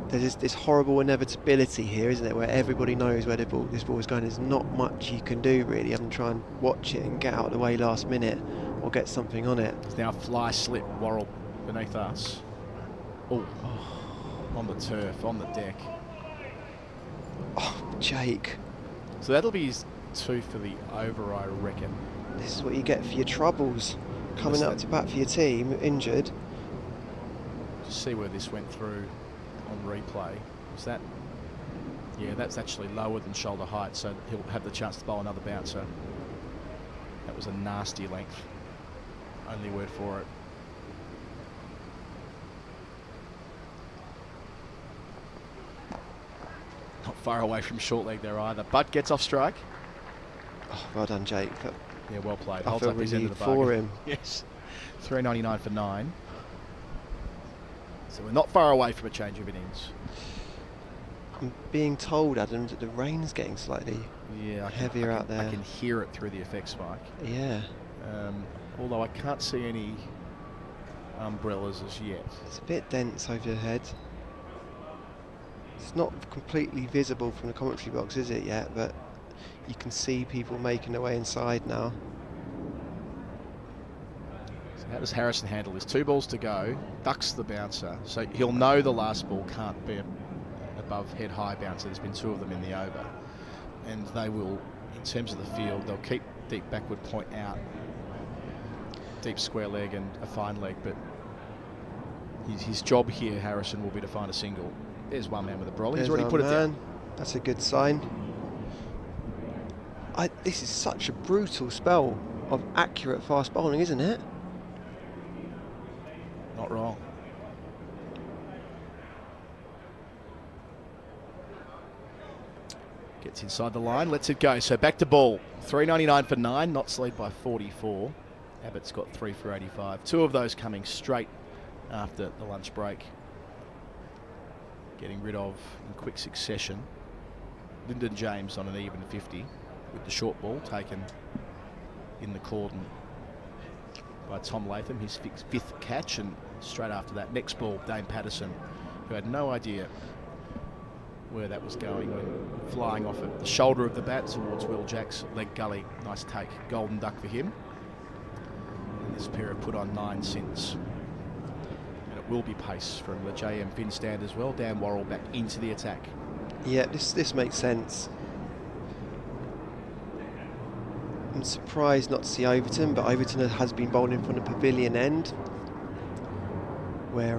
There's this horrible inevitability here, isn't it, where everybody knows where this ball is going. There's not much you can do really other than try and watch it and get out of the way last minute or get something on it. It's now fly slip, Worrell beneath us. On the turf, on the deck. Jake. So that'll be his 2 for the over, I reckon. This is what you get for your troubles. Coming up to bat for your team, injured. Just see where this went through on replay. Was that? Yeah, that's actually lower than shoulder height, so he'll have the chance to bowl another bouncer. That was a nasty length. Only word for it. Not far away from short leg there either. Butt gets off strike. Well done, Jake. Yeah, well played. I Holds feel up his end of relieved the bargain. for him. Yes. 399 for 9. So we're not far away from a change of innings. I'm being told, Adam, that the rain's getting slightly heavier out there. I can hear it through the effects mic. Yeah. Although I can't see any umbrellas as yet. It's a bit dense overhead. It's not completely visible from the commentary box, is it yet? But you can see people making their way inside now. So how does Harrison handle this? 2 balls to go, ducks the bouncer. So he'll know the last ball can't be above head-high bouncer. There's been 2 of them in the over. And they will, in terms of the field, they'll keep deep backward point out. Deep square leg and a fine leg, but his job here, Harrison, will be to find a single. There's one man with a brolly. He's already put it down. That's a good sign. This is such a brutal spell of accurate fast bowling, isn't it? Not wrong. Gets inside the line, lets it go. So back to ball. 399 for 9, Notts lead by 44. Abbott's got 3 for 85. 2 of those coming straight after the lunch break. Getting rid of in quick succession. Lyndon James on an even 50 with the short ball taken in the cordon by Tom Latham, his 5th catch, and straight after that, next ball, Dane Patterson, who had no idea where that was going when flying off at the shoulder of the bat towards Will Jack's leg gully. Nice take, golden duck for him. And this pair have put on 9 since. And it will be pace from the JM Finn stand as well. Dan Worrell back into the attack. Yeah, this makes sense. I'm surprised not to see Overton, but Overton has been bowling from the pavilion end, where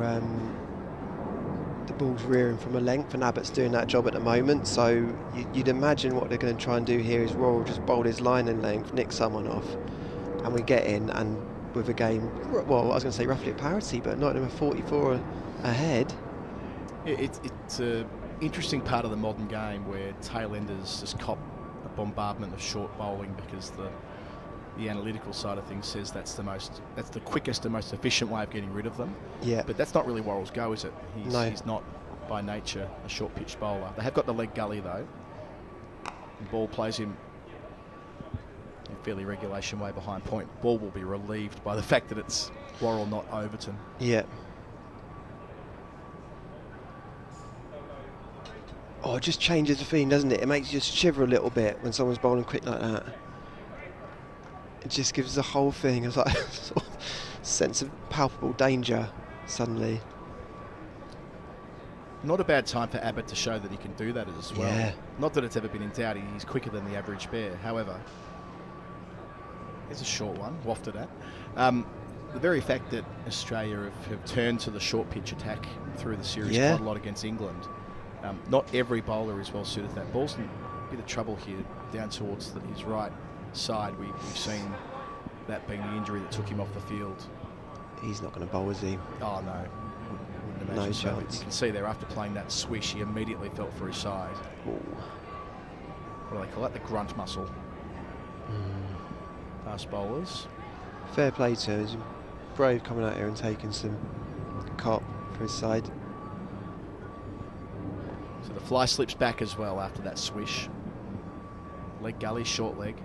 the ball's rearing from a length, and Abbott's doing that job at the moment. So you'd imagine what they're going to try and do here is Rory just bowl his line in length, nick someone off, and we get in, and with a game, well, I was going to say roughly at parity, but Nottingham 44 ahead. It's an interesting part of the modern game where tailenders just cop a bombardment of short bowling because the analytical side of things says that's the quickest and most efficient way of getting rid of them. Yeah. But that's not really Worrell's go, is it? No. He's not by nature a short pitch bowler. They have got the leg gully though. The ball plays him in fairly regulation way behind point. Ball will be relieved by the fact that it's Worrell, not Overton. Yeah. Oh, it just changes the feeling, doesn't it? It makes you just shiver a little bit when someone's bowling quick like that. It just gives the whole thing a sort of sense of palpable danger suddenly. Not a bad time for Abbott to show that he can do that as well. Yeah. Not that it's ever been in doubt, he's quicker than the average bear. However, there's a short one, wafted at. The very fact that Australia have turned to the short pitch attack through the series quite a lot against England, not every bowler is well suited to that. Ball's in a bit of trouble here down towards his right side. We've seen that being the injury that took him off the field. He's not going to bowl, is he? Oh no, wouldn't imagine so. Chance. You can see there after playing that swish, he immediately felt for his side. Ooh. What do they call that? The grunt muscle. Fast bowlers. Fair play to him. He's brave coming out here and taking some cop for his side. So the fly slips back as well after that swish. Leg gully, short leg.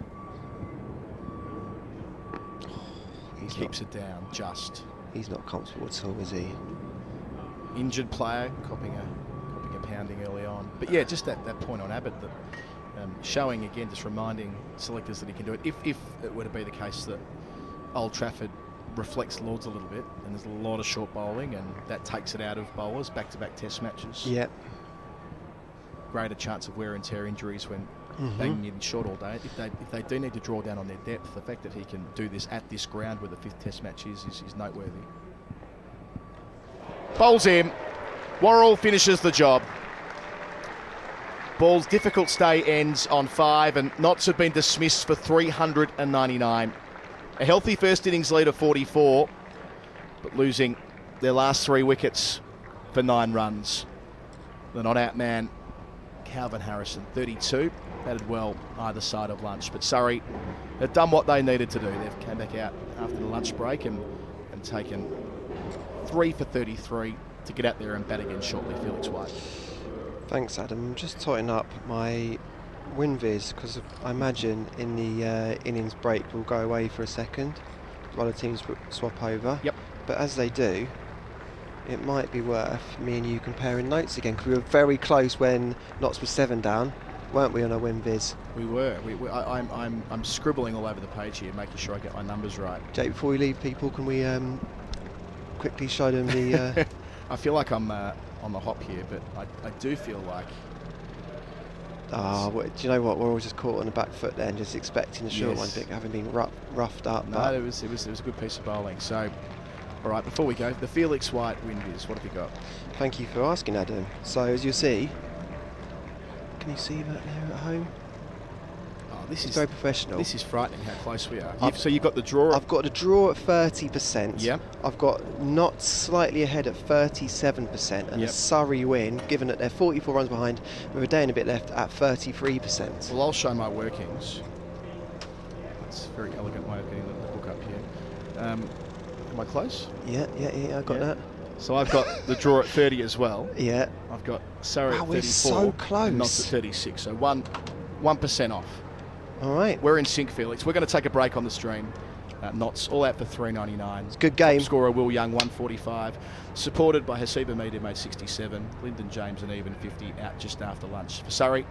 He keeps it down just. He's not comfortable at all, is he? Injured player, copying a pounding early on. But yeah, just that point on Abbott, that showing again, just reminding selectors that he can do it. If it were to be the case that Old Trafford reflects Lords a little bit, and there's a lot of short bowling, and that takes it out of bowlers, back-to-back test matches. Yep. Greater chance of wear and tear injuries when banging in short all day. If they do need to draw down on their depth, the fact that he can do this at this ground where the 5th test match is noteworthy. Bowls him. Worrell finishes the job. Ball's difficult stay ends on 5, and Notts have been dismissed for 399. A healthy first innings lead of 44, but losing their last 3 wickets for 9 runs. The not-out man, Calvin Harrison, 32. Batted well either side of lunch, but Surrey have done what they needed to do. They've come back out after the lunch break and taken 3 for 33 to get out there and bat again shortly. Felix White. Thanks, Adam. I'm just totting up my win viz because I imagine in the innings break we'll go away for a second while the teams swap over. Yep. But as they do, it might be worth me and you comparing notes again, because we were very close when Notts was 7 down, weren't we, on our win viz? We were. I'm scribbling all over the page here, making sure I get my numbers right. Jake, before we leave people, can we quickly show them the... I feel like I'm on the hop here, but I do feel like... do you know what? We're all just caught on the back foot there and just expecting the short Yes. one, having been roughed up. No, it was a good piece of bowling. So, all right, before we go, the Felix White win viz, what have you got? Thank you for asking, Adam. So, as you'll see, can you see that there at home? Oh, this is very professional. This is frightening how close we are. So you've got the draw. I've got a draw at 30%. Yep. I've got Notts slightly ahead at 37%, and a Surrey win, given that they're 44 runs behind with a day and a bit left, at 33%. Well, I'll show my workings. That's a very elegant way of getting the book up here. Am I close? Yeah, I got that. So I've got the draw at 30 as well. Yeah. I've got Surrey at 34. We're so close. And Notts at 36, so 1% off. All right. We're in sync, Felix. We're going to take a break on the stream. Notts all out for $3.99. It's a good game. Top scorer Will Young, 145. Supported by Hasiba Mead, who made 67. Lyndon James, an even 50, out just after lunch. For Surrey,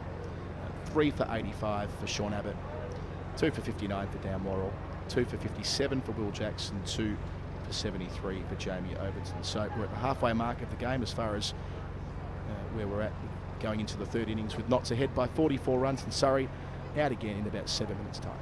3 for 85 for Sean Abbott. 2 for 59 for Dan Worrell. 2 for 57 for Will Jackson. 2 for 73 for Jamie Overton. So we're at the halfway mark of the game as far as where we're at going into the third innings, with Notts ahead by 44 runs and Surrey out again in about 7 minutes' time.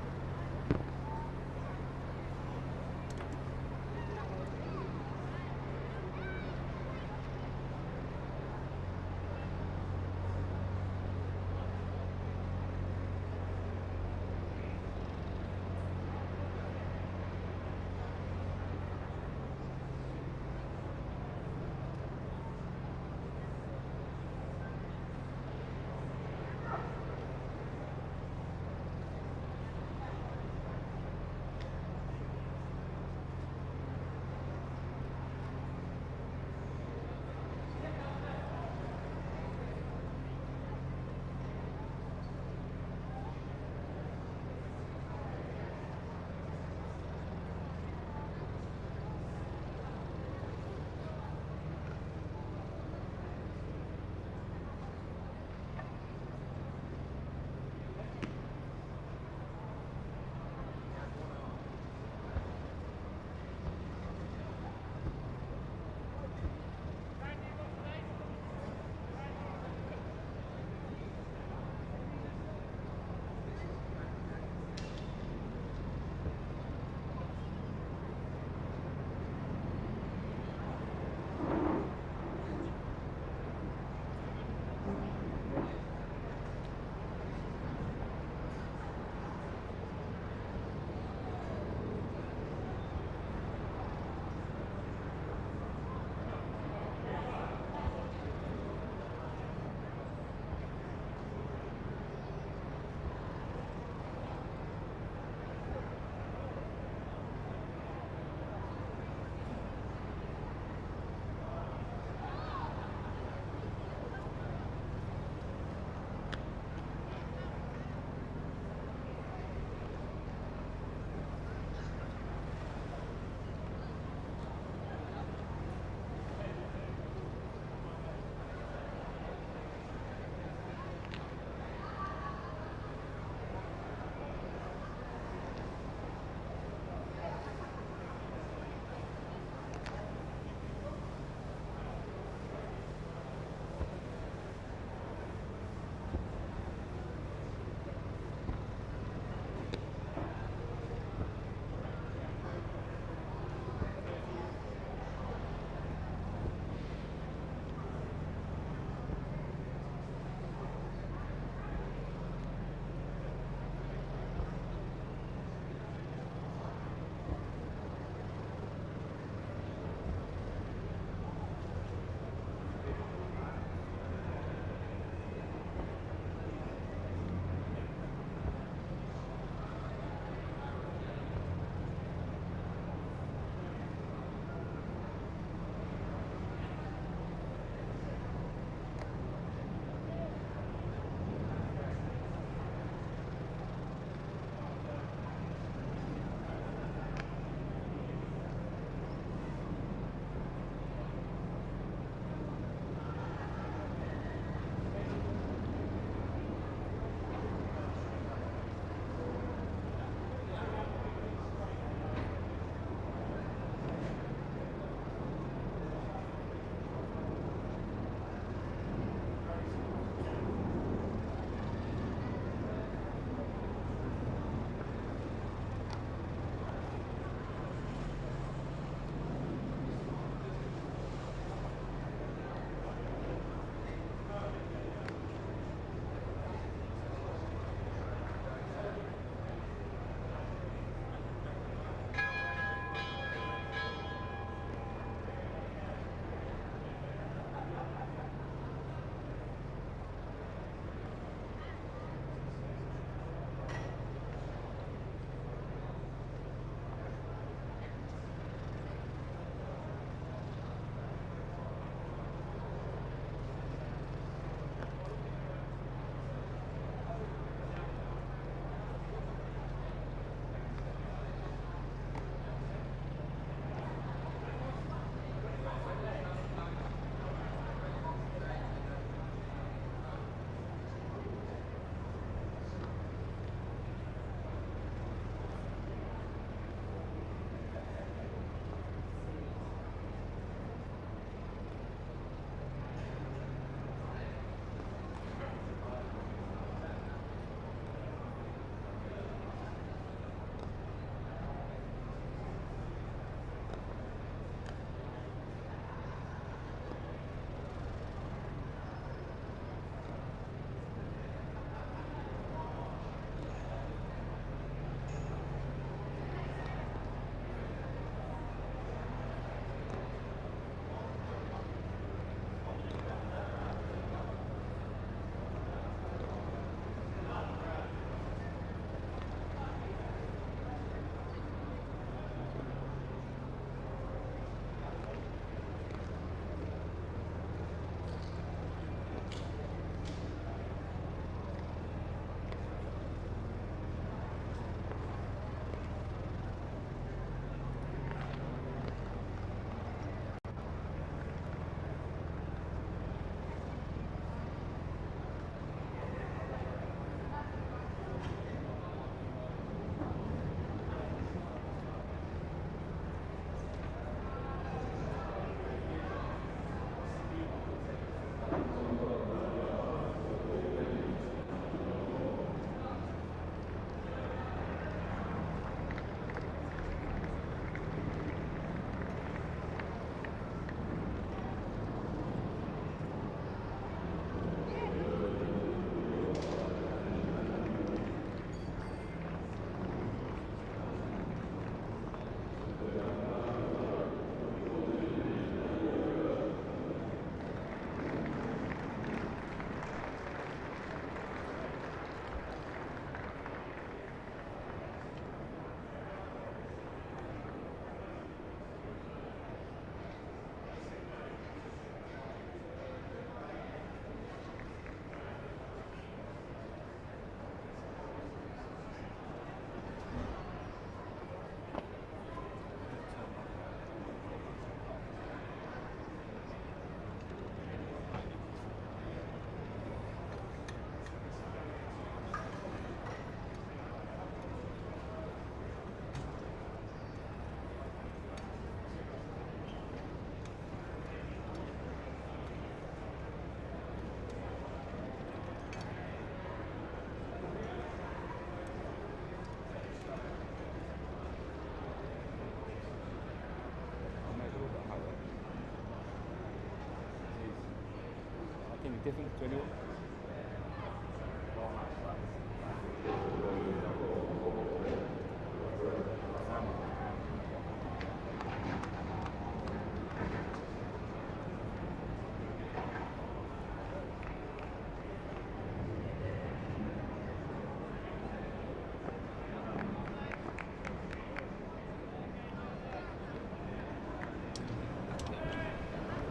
big difference to anyone.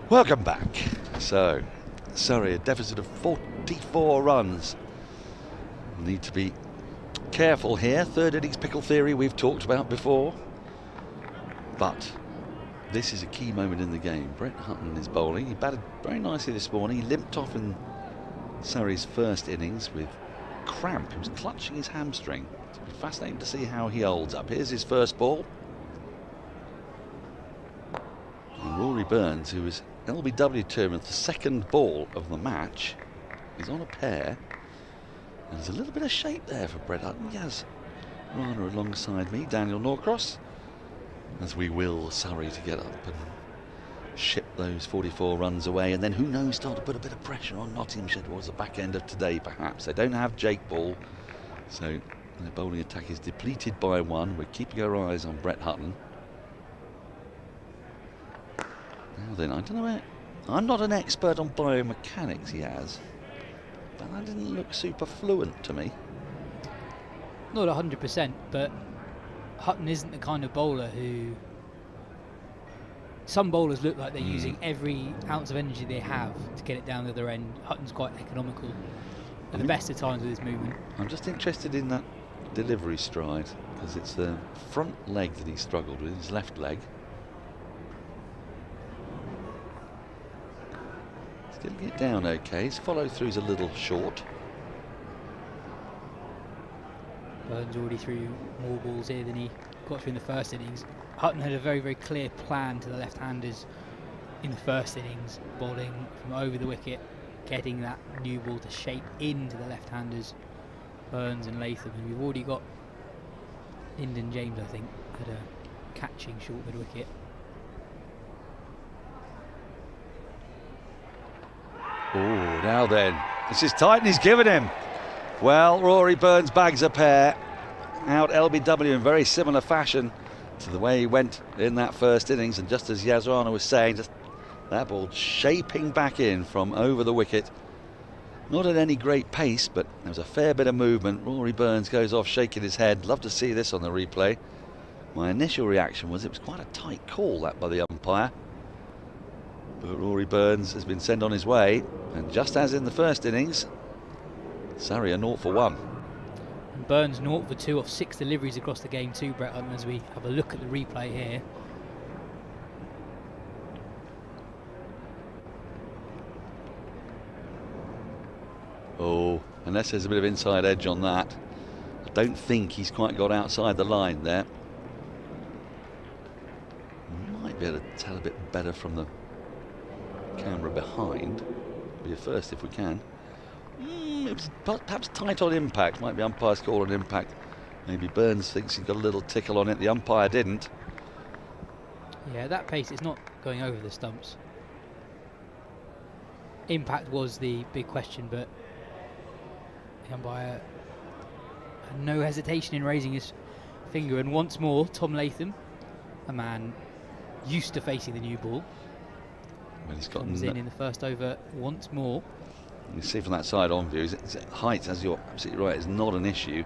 Welcome back. So, Surrey, a deficit of 44 runs. Need to be careful here. Third innings pickle theory we've talked about before. But this is a key moment in the game. Brett Hutton is bowling. He batted very nicely this morning. He limped off in Surrey's first innings with cramp. He was clutching his hamstring. It'll be fascinating to see how he holds up. Here's his first ball. And Rory Burns, who was LBW tournament, the second ball of the match, is on a pair. And there's a little bit of shape there for Brett Hutton. Yas Rana alongside me, Daniel Norcross, as we will Surrey to get up and ship those 44 runs away, and then who knows, start to put a bit of pressure on Nottinghamshire towards the back end of today perhaps. They don't have Jake Ball, so their bowling attack is depleted by one. We're keeping our eyes on Brett Hutton. Now then, I don't know where. I'm not an expert on biomechanics, he has, but that didn't look super fluent to me. Not 100%, but Hutton isn't the kind of bowler who. Some bowlers look like they're using every ounce of energy they have to get it down the other end. Hutton's quite economical at the best of times with his movement. I'm just interested in that delivery stride, because it's the front leg that he struggled with, his left leg. Getting it down okay. His follow-through's a little short. Burns already threw more balls here than he got through in the first innings. Hutton had a very, very clear plan to the left-handers in the first innings, bowling from over the wicket, getting that new ball to shape into the left-handers, Burns and Latham. And we've already got Lyndon James, I think, had a catching short mid-wicket. Oh, now then, this is tight and he's given him. Well, Rory Burns bags a pair out LBW in very similar fashion to the way he went in that first innings, and just as Yas Rana was saying, just that ball shaping back in from over the wicket. Not at any great pace, but there was a fair bit of movement. Rory Burns goes off shaking his head. Love to see this on the replay. My initial reaction was it was quite a tight call, that by the umpire. But Rory Burns has been sent on his way, and just as in the first innings, Surrey are 0 for 1. And Burns 0 for 2 off 6 deliveries across the game too, Brett Hutton, as we have a look at the replay here. Oh, unless there's a bit of inside edge on that. I don't think he's quite got outside the line there. Might be able to tell a bit better from the camera behind. Be a first if we can. It was perhaps tight on impact. Might be umpire's call on impact. Maybe Burns thinks he got a little tickle on it. The umpire didn't. Yeah, at that pace it's not going over the stumps. Impact was the big question, but the umpire had no hesitation in raising his finger. And once more, Tom Latham, a man used to facing the new ball, comes in the first over once more. You see from that side on view, height, as you're absolutely right, is not an issue.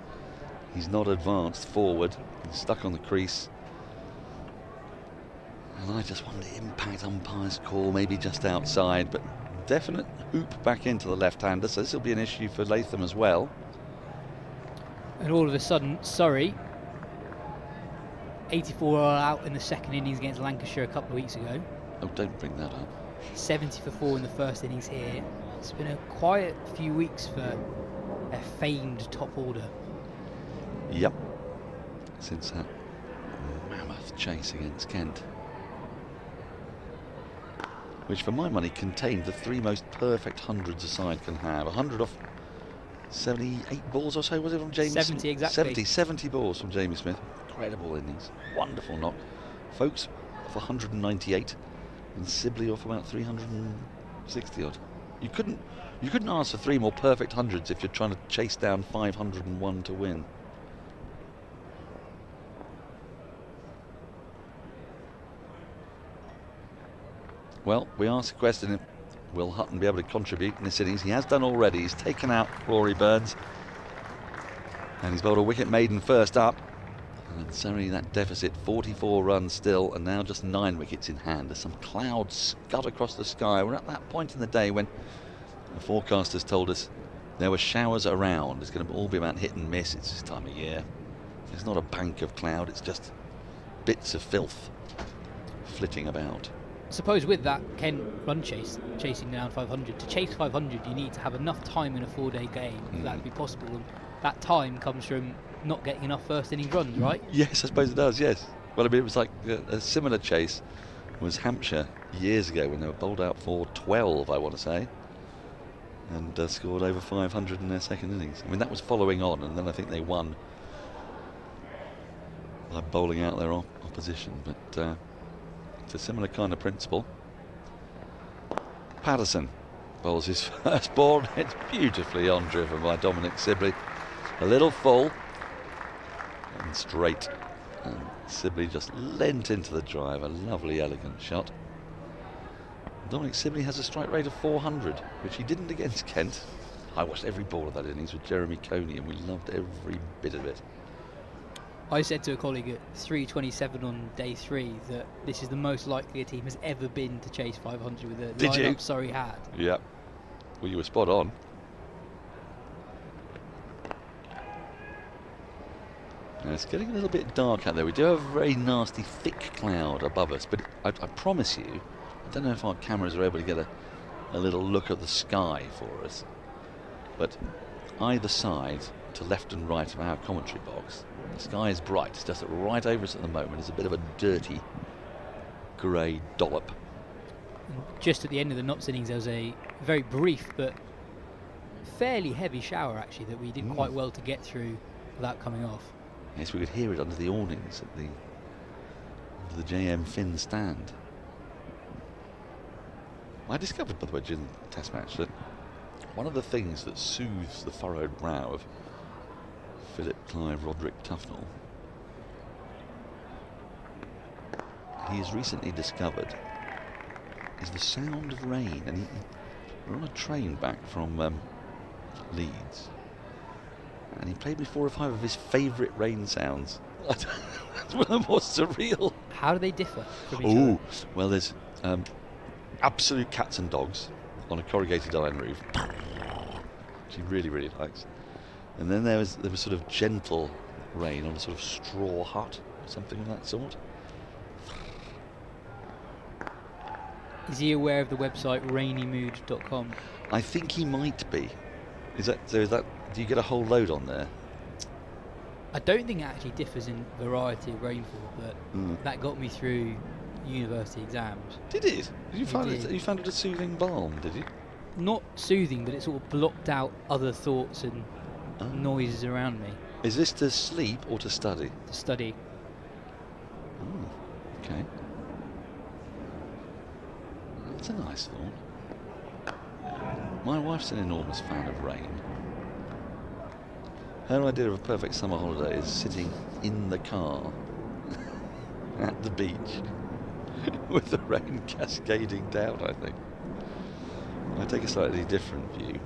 He's not advanced forward. He's stuck on the crease. And I just wonder, impact umpire's call, maybe just outside, but definite hoop back into the left-hander, so this will be an issue for Latham as well. And all of a sudden, Surrey, 84 all out in the second innings against Lancashire a couple of weeks ago. Oh, don't bring that up. 70 for 4 in the first innings here. It's been a quiet few weeks for a famed top order. Yep. Since that mammoth chase against Kent, which for my money contained the 3 most perfect hundreds a side can have. 100 off 78 balls or so, was it, from Jamie 70 Smith? exactly. 70 balls from Jamie Smith. Incredible innings. Wonderful knock. Folks off 198 and Sibley off about 360 odd. You You couldn't ask for 3 more perfect hundreds if you're trying to chase down 501 to win. Well, we asked the question, will Hutton be able to contribute in this innings? He has done already. He's taken out Rory Burns. And he's bowled a wicket maiden first up. And Surrey, that deficit, 44 runs still, and now just 9 wickets in hand. There's some clouds scud across the sky. We're at that point in the day when the forecasters told us there were showers around. It's going to all be about hit and miss. It's this time of year. It's not a bank of cloud, it's just bits of filth flitting about. I suppose with that Ken run chasing down 500, to chase 500 you need to have enough time in a 4-day game for that to be possible, and that time comes from not getting enough first innings runs, right? Yes, I suppose it does, yes. Well, I mean, it was like a similar chase was Hampshire years ago when they were bowled out for 12, I want to say, and scored over 500 in their second innings. I mean, that was following on, and then I think they won by bowling out their opposition, but it's a similar kind of principle. Patterson bowls his first ball. It's beautifully on driven by Dominic Sibley. A little full and straight, and Sibley just leant into the drive. A lovely, elegant shot. Dominic Sibley has a strike rate of 400, which he didn't against Kent. I watched every ball of that innings with Jeremy Coney, and we loved every bit of it. I said to a colleague at 3:27 on day 3 that this is the most likely a team has ever been to chase 500 with the lineup Surrey had. Yeah. Well, you were spot on. Now it's getting a little bit dark out there. We do have a very nasty thick cloud above us, but I promise you, I don't know if our cameras are able to get a little look at the sky for us, but either side, to left and right of our commentary box, the sky is bright. It's just right over us at the moment. It's a bit of a dirty grey dollop. And just at the end of the Notts innings there was a very brief but fairly heavy shower actually that we did quite well to get through without coming off. Yes, we could hear it under the awnings at under the JM Finn stand. I discovered, by the way, during the Test match that one of the things that soothes the furrowed brow of Philip Clive Roderick Tufnell, he has recently discovered, is the sound of rain. And we're on a train back from Leeds, and he played me 4 or 5 of his favourite rain sounds. It's one of the more surreal. How do they differ from each other? Well, there's absolute cats and dogs on a corrugated iron roof, which he really, really likes. And then there was sort of gentle rain on a sort of straw hut or something of that sort. Is he aware of the website rainymood.com? I think he might be. Is that do you get a whole load on there? I don't think it actually differs in variety of rainfall, but that got me through university exams. Did it? You found it a soothing balm, did you? Not soothing, but it sort of blocked out other thoughts and noises around me. Is this to sleep or to study? To study. Okay. That's a nice thought. My wife's an enormous fan of rain. Her idea of a perfect summer holiday is sitting in the car at the beach with the rain cascading down, I think. I take a slightly different view.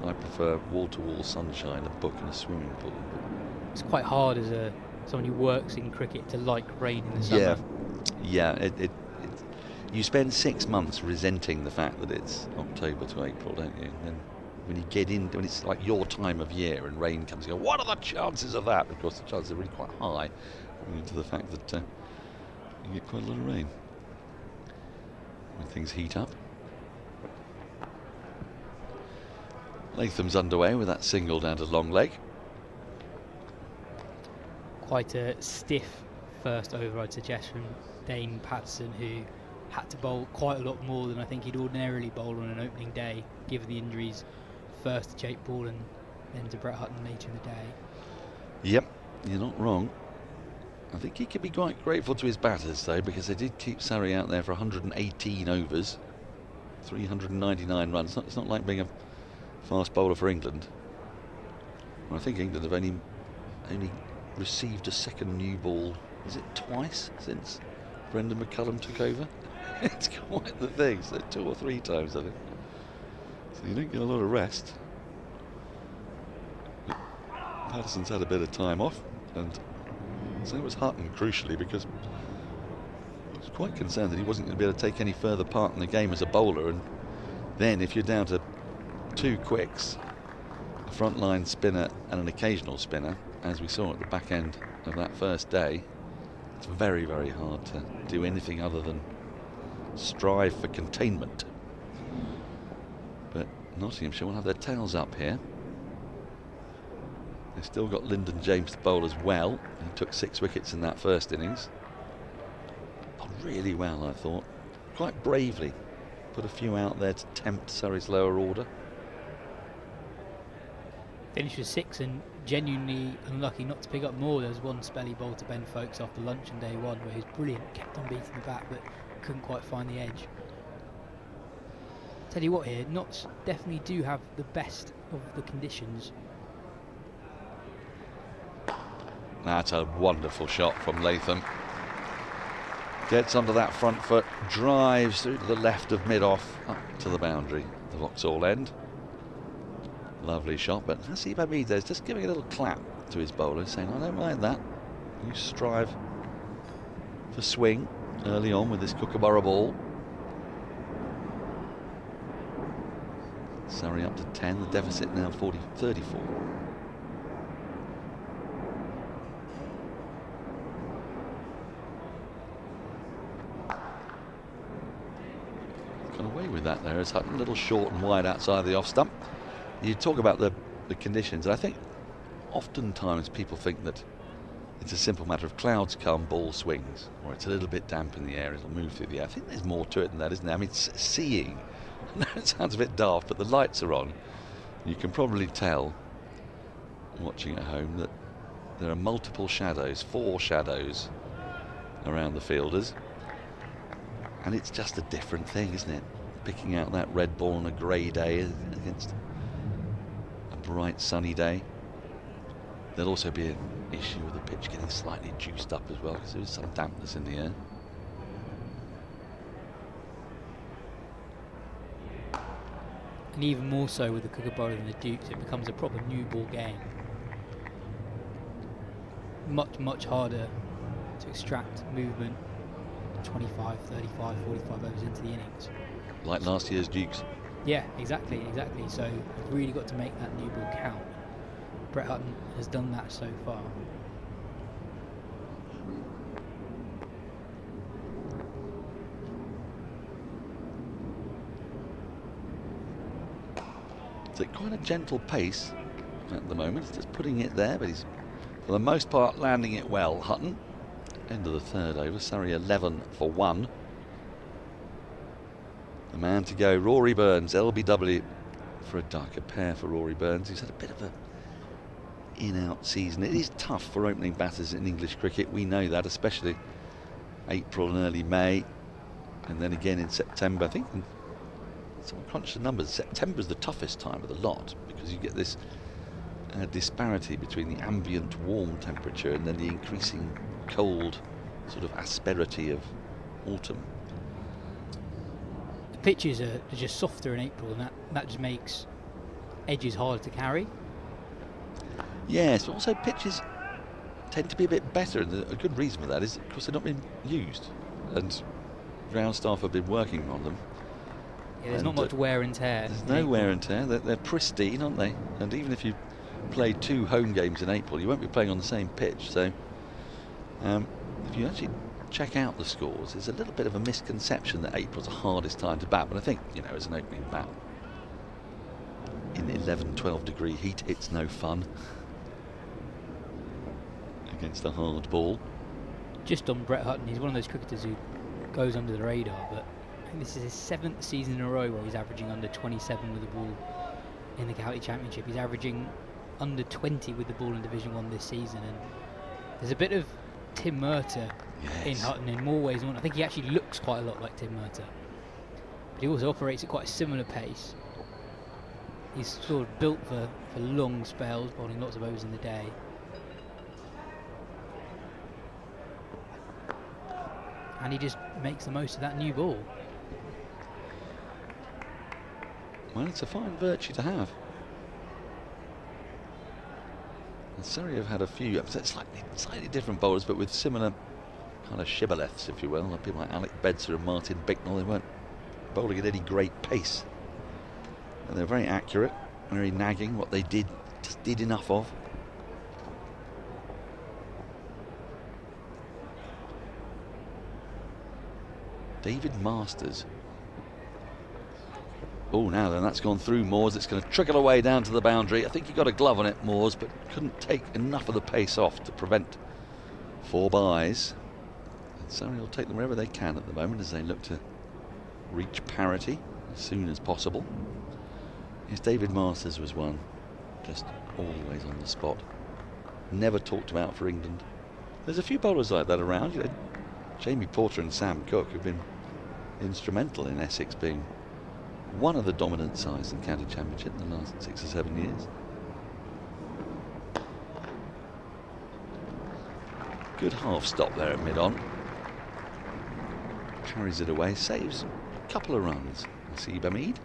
I prefer wall-to-wall sunshine, a book and a swimming pool. It's quite hard as someone who works in cricket to like rain in the summer. Yeah. You spend 6 months resenting the fact that it's October to April, don't you? And then when you get in, when it's like your time of year and rain comes, you go, what are the chances of that? Of course, the chances are really quite high, owing to the fact that you get quite a lot of rain when things heat up. Latham's underway with that single down to long leg. Quite a stiff first over, I'd suggest, from Dane Patterson, who had to bowl quite a lot more than I think he'd ordinarily bowl on an opening day, given the injuries first to Jake Ball and then to Brett Hutton later in the day. Yep, you're not wrong. I think he could be quite grateful to his batters, though, because they did keep Surrey out there for 118 overs. 399 runs. It's not like being a fast bowler for England. Well, I think England have only received a second new ball, is it twice since Brendan McCullum took over? It's quite the thing, so 2 or 3 times, I think. So you don't get a lot of rest. Patterson's had a bit of time off, and so was Hutton, crucially, because I was quite concerned that he wasn't going to be able to take any further part in the game as a bowler, and then if you're down to 2 quicks, a frontline spinner and an occasional spinner, as we saw at the back end of that first day, it's very, very hard to do anything other than strive for containment. But Nottinghamshire will have their tails up here. They've still got Lyndon James to bowl as well. He took 6 wickets in that first innings. But really well, I thought. Quite bravely. Put a few out there to tempt Surrey's lower order. Finished with 6 and genuinely unlucky not to pick up more. There was one spelly bowl to Ben Folkes after lunch on day 1 where he was brilliant, kept on beating the bat but couldn't quite find the edge. Tell you what here, Notts definitely do have the best of the conditions. That's a wonderful shot from Latham. Gets under that front foot, drives through to the left of mid-off, up to the boundary, the Vauxhall end. Lovely shot, but Hasib Hamid's just giving a little clap to his bowler, saying, I don't mind that. You strive for swing early on with this Kookaburra ball. Surrey up to 10, the deficit now 34. Got away with that there as Hutton, a little short and wide outside the off stump. You talk about the conditions, and I think oftentimes people think that it's a simple matter of clouds come, ball swings, or it's a little bit damp in the air, it'll move through the air. I think there's more to it than that, isn't there? I mean, seeing, it sounds a bit daft, but the lights are on. You can probably tell, watching at home, that there are multiple shadows, 4 shadows around the fielders, and it's just a different thing, isn't it? Picking out that red ball on a grey day against a bright sunny day. There'll also be an issue with the pitch getting slightly juiced up as well, because there is some dampness in the air. And even more so with the Kookaburra and the Dukes, it becomes a proper new ball game. Much harder to extract movement 25, 35, 45 overs into the innings. Like last year's Dukes. Yeah, exactly. So you've really got to make that new ball count. Brett Hutton has done that so far. It's at quite a gentle pace at the moment. He's just putting it there, but he's for the most part landing it well. Hutton, end of the 3rd over, Surrey 11 for 1. The man to go, Rory Burns, LBW for a darker pair for Rory Burns. He's had a bit of a in-out season. It is tough for opening batters in English cricket. We know that, especially April and early May, and then again in September. I think, someone crunched the numbers, September's the toughest time of the lot, because you get this disparity between the ambient warm temperature and then the increasing cold sort of asperity of autumn. The pitches are just softer in April, and that just makes edges harder to carry. Yes, but also pitches tend to be a bit better, and a good reason for that is because they're not being used, and ground staff have been working on them. Yeah, there's not much wear and tear. There's no wear and tear. They're pristine, aren't they? And even if you play 2 home games in April, you won't be playing on the same pitch. So if you actually check out the scores, there's a little bit of a misconception that April's the hardest time to bat. But I think, as an opening bat in 11, 12 degree heat, it's no fun against a hard ball. Just on Brett Hutton, he's one of those cricketers who goes under the radar, but I think this is his 7th season in a row where he's averaging under 27 with the ball in the County Championship. He's averaging under 20 with the ball in Division 1 this season, and there's a bit of Tim Murtagh in Hutton in more ways than one. I think he actually looks quite a lot like Tim Murtagh. but he also operates at quite a similar pace. He's sort of built for long spells, bowling lots of overs in the day. And he just makes the most of that new ball. Well, it's a fine virtue to have. And Surrey have had a few slightly different bowlers, but with similar kind of shibboleths, if you will. Like people like Alec Bedser and Martin Bicknell, they weren't bowling at any great pace. And they're very accurate, very nagging. What they just did enough of. David Masters. Oh, now then, that's gone through Moores. It's going to trickle away down to the boundary. I think he got a glove on it, Moores, but couldn't take enough of the pace off to prevent 4 byes. And Surrey will take them wherever they can at the moment as they look to reach parity as soon as possible. Yes, David Masters was one. Just always on the spot. Never talked about for England. There's a few bowlers like that around. You know, Jamie Porter and Sam Cook have been instrumental in Essex being one of the dominant sides in the county championship in the last 6 or 7 years. Good half stop there at mid-on. Carries it away, saves a couple of runs. Nasib Hamid.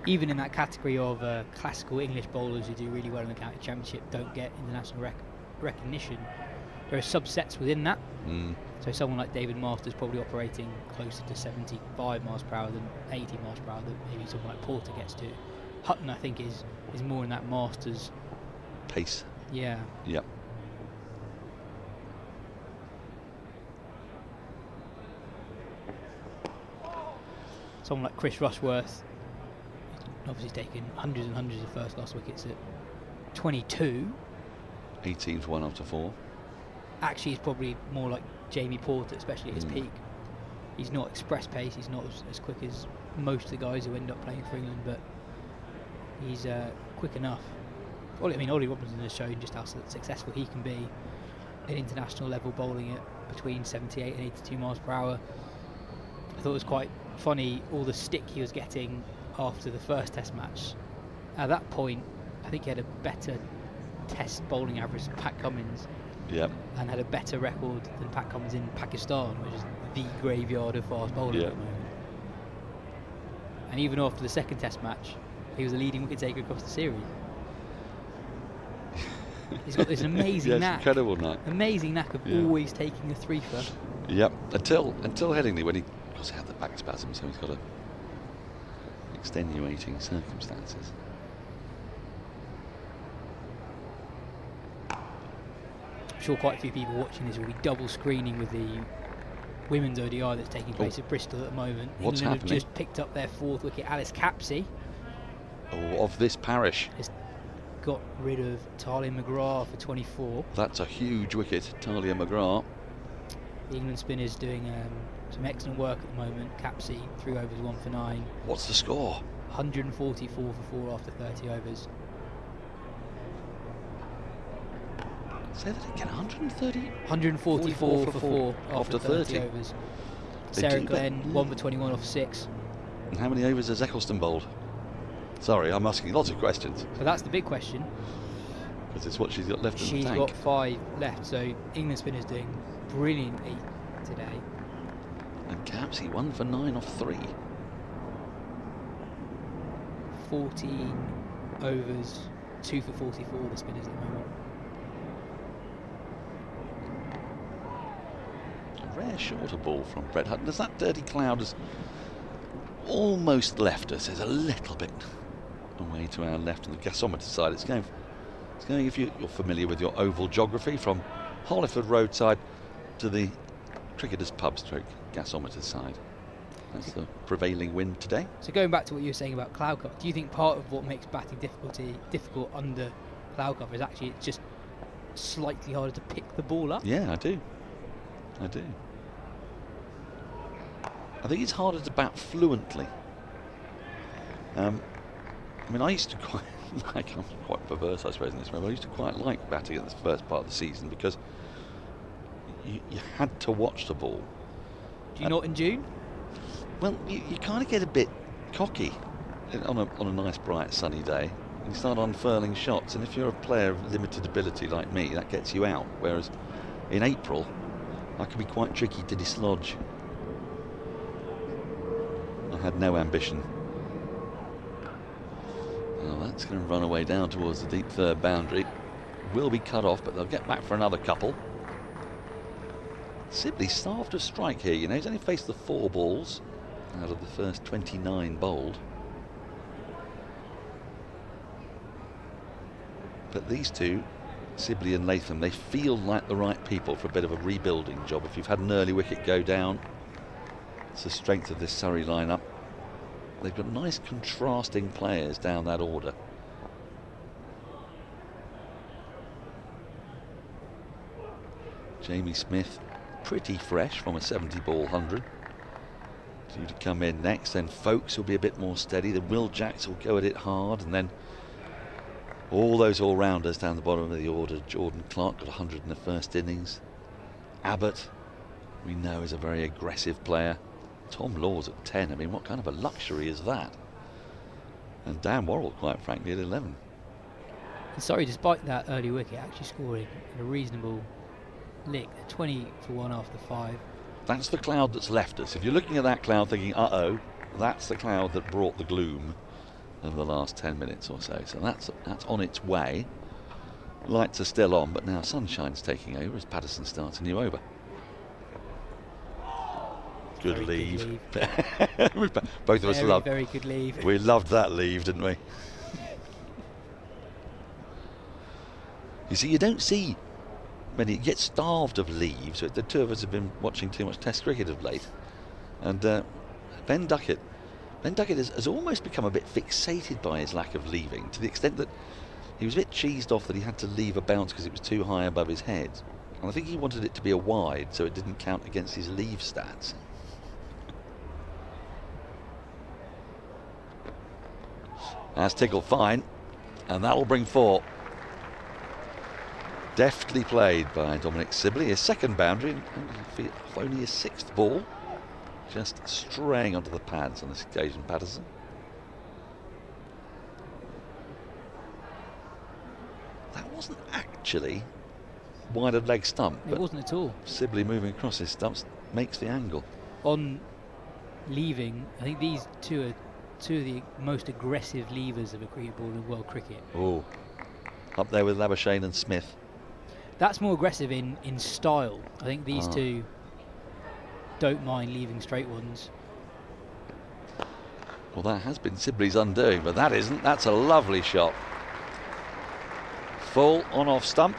Even in that category of classical English bowlers who do really well in the county championship don't get international recognition, there are subsets within that. So someone like David Masters probably operating closer to 75 miles per hour than 80 miles per hour that maybe someone like Porter gets to. Hutton, I think, is more in that Masters pace. Yeah. Yep. Someone like Chris Rushworth, obviously taken hundreds and hundreds of first-class wickets at 22. 18 for 1 after 4. Actually, he's probably more like Jamie Porter, especially at his peak. He's not express pace, he's not as quick as most of the guys who end up playing for England, but he's quick enough. I mean, Ollie Robinson has shown just how successful he can be at international level, bowling at between 78 and 82 miles per hour. I thought it was quite funny, all the stick he was getting after the first test match. At that point, I think he had a better test bowling average than Pat Cummins. Yep. And had a better record than Pat Cummins in Pakistan, which is the graveyard of fast bowling at the moment. And even after the second test match, he was the leading wicket taker across the series. He's got this amazing knack. Incredible knack. Amazing knack of always taking a threefer. Yep. Until Headingley, when he had the back spasm, so he's got extenuating circumstances. I'm sure quite a few people watching this will be double screening with the women's ODI that's taking place at Bristol at the moment. What's England happening? have just picked up their 4th wicket. Alice Capsey Of this parish. has got rid of Talia McGrath for 24. That's a huge wicket, Talia McGrath. The England spinners doing some excellent work at the moment. Capsey, 3 overs, 1 for 9. What's the score? 144 for 4 after 30 overs. Say that again, 130? 144 for 4 after 30 overs. They Sarah do Glenn, 1 for 21 off 6. And how many overs has Eccleston bowled? Sorry, I'm asking lots of questions. So that's the big question. Because it's what she's got left in the She's tank. got 5 left, so England spinners doing brilliantly today. And Capsey, 1 for 9 off 3. 14 overs, 2 for 44 the spinners at the moment. A rare shorter ball from Brett Hutton. As that dirty cloud has almost left us, there's a little bit away to our left on the gasometer side. It's going, if you're familiar with your oval geography, from Holliford roadside to the Cricketers pub stroke gasometer side. That's the prevailing wind today. So going back to what you were saying about cloud cover, do you think part of what makes batting difficult under cloud cover is actually it's just slightly harder to pick the ball up? Yeah, I do. I think it's harder to bat fluently. I mean, I used to quite like, I'm quite perverse I suppose in this way, but I used to quite like batting at the first part of the season because you had to watch the ball. Do you not in June? Well, you kind of get a bit cocky on a nice, bright, sunny day. You start unfurling shots, and if you're a player of limited ability like me, that gets you out. Whereas in April, I can be quite tricky to dislodge. I had no ambition. Well, that's going to run away down towards the deep third boundary. Will be cut off, but they'll get back for another couple. Sibley starved of strike here, you know. He's only faced the 4 balls out of the first 29 bowled. But these two, Sibley and Latham, they feel like the right people for a bit of a rebuilding job. If you've had an early wicket go down, it's the strength of this Surrey lineup. They've got nice contrasting players down that order. Jamie Smith, pretty fresh from a 70-ball 100. Due to come in next. Then Folkes will be a bit more steady. Then Will Jacks will go at it hard. And then all those all-rounders down the bottom of the order. Jordan Clark got 100 in the first innings. Abbott, we know, is a very aggressive player. Tom Laws at 10. I mean, what kind of a luxury is that? And Dan Worrell, quite frankly, at 11. Sorry, despite that early wicket, actually scoring a reasonable lick. 20 for 1 after 5. That's the cloud that's left us. If you're looking at that cloud thinking, uh-oh, that's the cloud that brought the gloom of the last 10 minutes or so. So that's on its way. Lights are still on, but now sunshine's taking over as Patterson starts a new over. Good leave. Both of us loved. Very good leave. We loved that leave, didn't we? You see, you don't see many. You get starved of leaves. The two of us have been watching too much Test cricket of late, and Ben Duckett has almost become a bit fixated by his lack of leaving, to the extent that he was a bit cheesed off that he had to leave a bounce because it was too high above his head. And I think he wanted it to be a wide so it didn't count against his leave stats. That's tickled fine, and that'll bring 4. Deftly played by Dominic Sibley. His second boundary, and only his 6th ball. Just straying onto the pads on this occasion, Patterson. That wasn't actually wide of leg stump. It wasn't at all. Sibley moving across his stumps makes the angle. On leaving, I think these two are two of the most aggressive leavers of a cricket ball in world cricket. Oh, up there with Labuschagne and Smith. That's more aggressive in style. I think these two don't mind leaving straight ones. Well, that has been Sibley's undoing, but that isn't. That's a lovely shot. Full on off stump.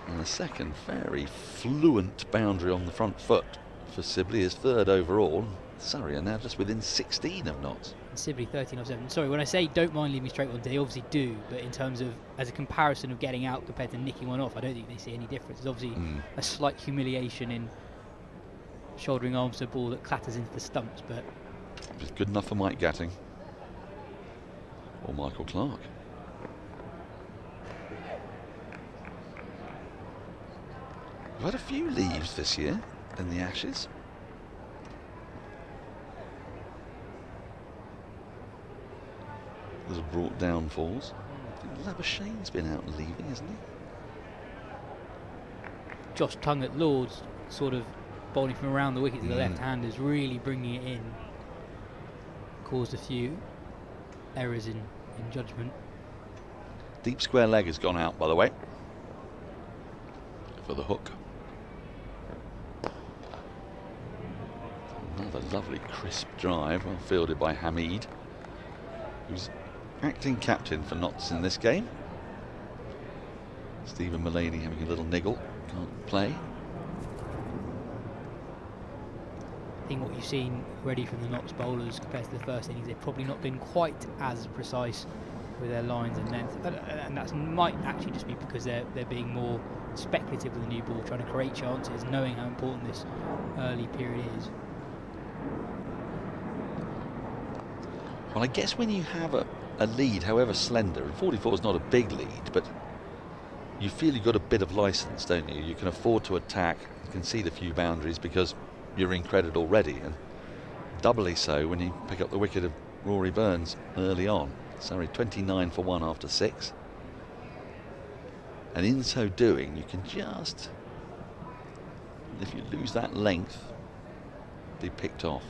And the second very fluent boundary on the front foot for Sibley, his 3rd overall. Surrey are now just within 16 of knots. Sibley 13 off 7. Sorry, when I say don't mind leaving straight ones, they obviously do, but in terms of, as a comparison of getting out compared to nicking one off, I don't think they see any difference. There's obviously a slight humiliation in shouldering arms to a ball that clatters into the stumps, but it's good enough for Mike Gatting or Michael Clark. We've had a few leaves this year in the Ashes. There's brought downfalls. I think Labuschagne's been out leaving, hasn't he? Josh Tongue at Lords, sort of bowling from around the wicket to the left-handers, really bringing it in. Caused a few errors in judgment. Deep square leg has gone out, by the way, for the hook. Another lovely crisp drive, well fielded by Hamid, who's acting captain for Notts in this game. Stephen Mullaney having a little niggle, can't play. I think what you've seen already from the Notts bowlers compared to the first innings, they've probably not been quite as precise with their lines and length, and that might actually just be because they're being more speculative with the new ball, trying to create chances, knowing how important this early period is. Well, I guess when you have a lead, however slender, and 44 is not a big lead, but you feel you've got a bit of license, don't you? You can afford to attack, concede a few boundaries because you're in credit already, and Doubly so when you pick up the wicket of Rory Burns early on. Surrey 29 for 1 after 6. And in so doing, you can just, if you lose that length, be picked off.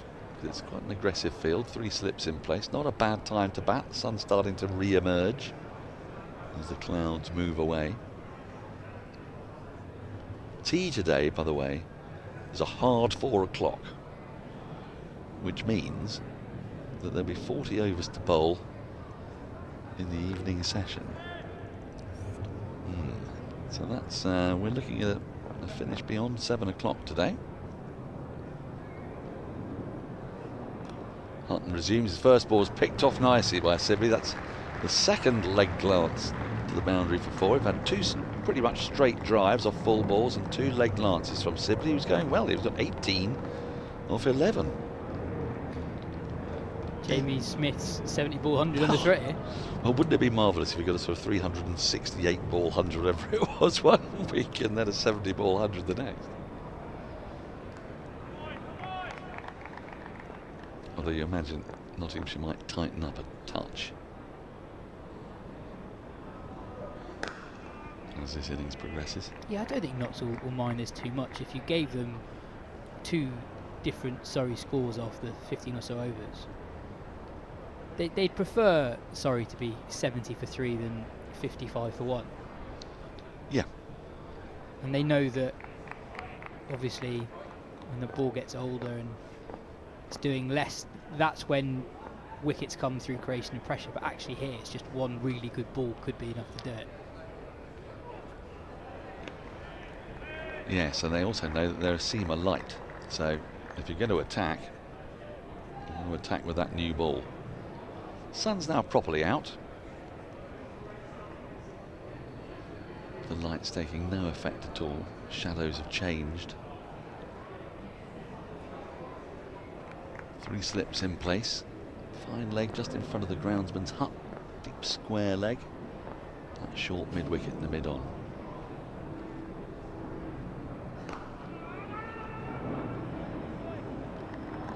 It's quite an aggressive field, 3 slips in place. Not a bad time to bat. The sun's starting to re-emerge as the clouds move away. Tea today, by the way, is a hard 4 o'clock, which means that there'll be 40 overs to bowl in the evening session. So that's, we're looking at a finish beyond 7 o'clock today. Hutton resumes. His first ball is picked off nicely by Sibley. That's the second leg glance to the boundary for 4. We've had 2 pretty much straight drives off full balls and 2 leg glances from Sibley. He was going well. He's got 18 off 11. Jamie Smith's 70 ball 100 on the threat here. Well, wouldn't it be marvellous if we got a sort of 368 ball 100, whatever it was, one week, and then a 70 ball 100 the next? Although you imagine Nottinghamshire might tighten up a touch as this innings progresses. Yeah, I don't think Notts will mind this too much. If you gave them 2 different Surrey scores after 15 or so overs, they'd prefer Surrey to be 70 for 3 than 55 for 1. Yeah. And they know that, obviously, when the ball gets older and it's doing less, that's when wickets come through creation of pressure. But actually here, it's just one really good ball could be enough to do it. Yes, and they also know that they're a seamer light. So if you're going to attack, you're going to attack with that new ball. Sun's now properly out. The light's taking no effect at all. Shadows have changed. 3 slips in place. Fine leg just in front of the groundsman's hut. Deep square leg. That short mid-wicket in the mid-on.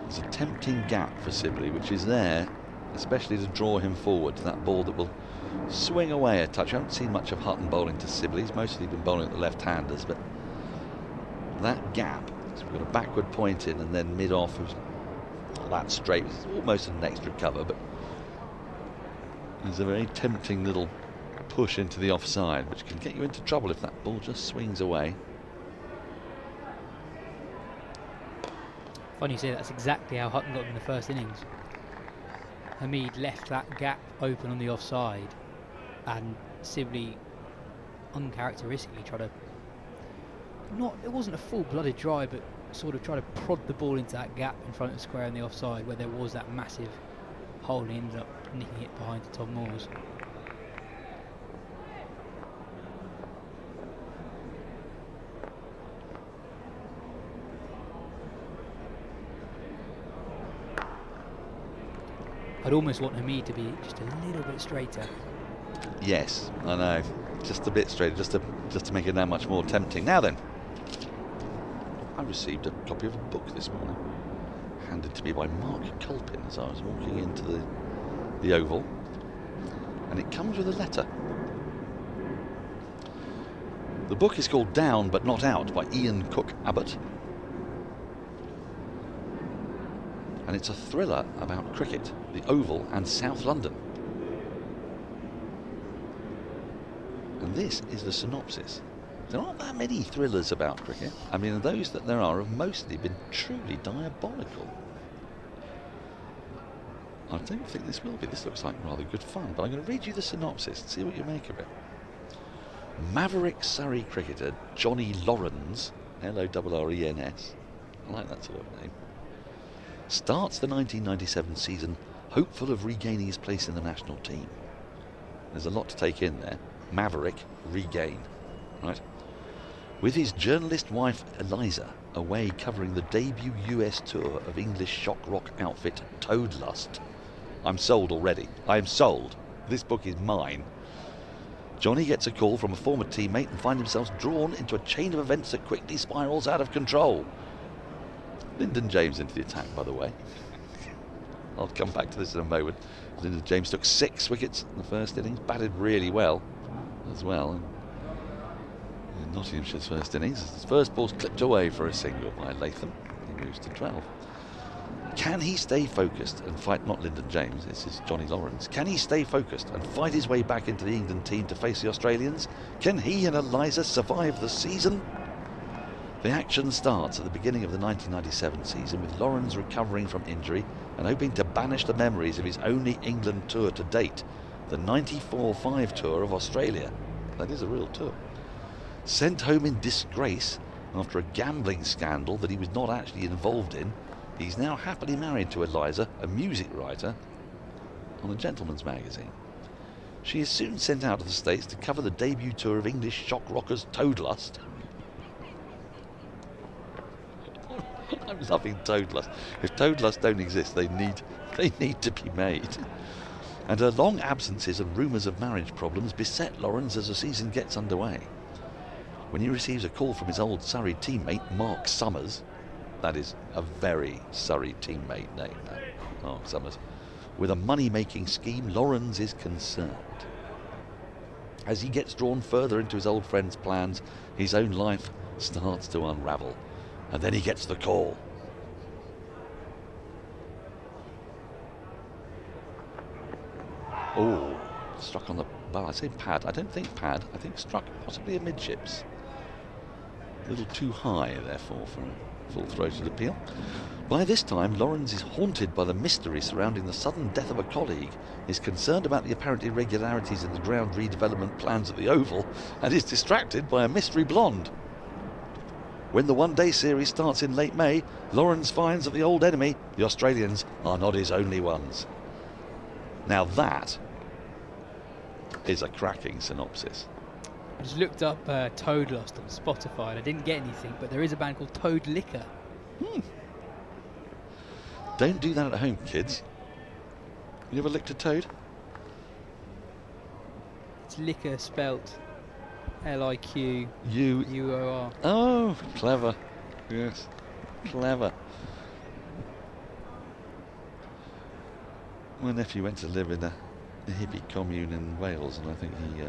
There's a tempting gap for Sibley, which is there, especially to draw him forward to that ball that will swing away a touch. I haven't seen much of Hutton bowling to Sibley. He's mostly been bowling at the left-handers, but that gap, so we've got a backward point in and then mid-off, that straight, it's almost an extra cover, but there's a very tempting little push into the offside, which can get you into trouble if that ball just swings away. Funny you say that's exactly how Hutton got in the first innings. Hamid left that gap open on the offside, and Sibley uncharacteristically tried to, it wasn't a full-blooded drive, but sort of try to prod the ball into that gap in front of the square on the offside where there was that massive hole, and he ended up nicking it behind to Tom Moores. I'd almost want Hamid to be just a little bit straighter. Yes, I know. Just a bit straighter, just to make it that much more tempting. Now then, I received a copy of a book this morning, handed to me by Mark Culpin as I was walking into the Oval, and it comes with a letter. The book is called Down But Not Out by Ian Cook Abbott, and it's a thriller about cricket, the Oval and South London. And this is the synopsis. There aren't that many thrillers about cricket. I mean, those that there are have mostly been truly diabolical. I don't think this will be. This looks like rather good fun, but I'm going to read you the synopsis and see what you make of it. Maverick Surrey cricketer Johnny Lawrence, L-O-R-R-E-N-S, I like that sort of name, starts the 1997 season hopeful of regaining his place in the national team. There's a lot to take in there. Maverick, regain, right? With his journalist wife Eliza away covering the debut US tour of English shock rock outfit Toadlust. I'm sold already. I am sold. This book is mine. Johnny gets a call from a former teammate and finds himself drawn into a chain of events that quickly spirals out of control. Lyndon James into the attack, by the way. I'll come back to this in a moment. Lyndon James took 6 wickets in the first innings, batted really well as well. In Nottinghamshire's first innings, his first ball's clipped away for a single by Latham. He moves to 12. Can he stay focused and fight, not Lyndon James, this is Johnny Lawrence, can he stay focused and fight his way back into the England team to face the Australians? Can he and Eliza survive the season? The action starts at the beginning of the 1997 season with Lawrence recovering from injury and hoping to banish the memories of his only England tour to date, the 94-5 tour of Australia. That is a real tour. Sent home in disgrace after a gambling scandal that he was not actually involved in, he's now happily married to Eliza, a music writer, on a gentleman's magazine. She is soon sent out to the States to cover the debut tour of English shock rockers Toadlust. I'm loving Toadlust. If Toadlust don't exist, they need to be made. And her long absences and rumours of marriage problems beset Lawrence as the season gets underway. When he receives a call from his old Surrey teammate, Mark Summers, that is a very Surrey teammate name, that, Mark Summers, with a money-making scheme, Lawrence is concerned. As he gets drawn further into his old friend's plans, his own life starts to unravel. And then he gets the call. Oh, struck on the bar. I say pad. I don't think pad. I think struck possibly amidships. A little too high, therefore, for a full-throated appeal. By this time, Lawrence is haunted by the mystery surrounding the sudden death of a colleague, is concerned about the apparent irregularities in the ground redevelopment plans at the Oval, and is distracted by a mystery blonde. When the one-day series starts in late May, Lawrence finds that the old enemy, the Australians, are not his only ones. Now that is a cracking synopsis. I just looked up Toadlust on Spotify and I didn't get anything, but there is a band called Toad Liquor. Don't do that at home, kids. You ever licked a toad? It's liquor spelt Liquor. Oh, clever. Yes, clever. My nephew went to live in a hippie commune in Wales, and I think he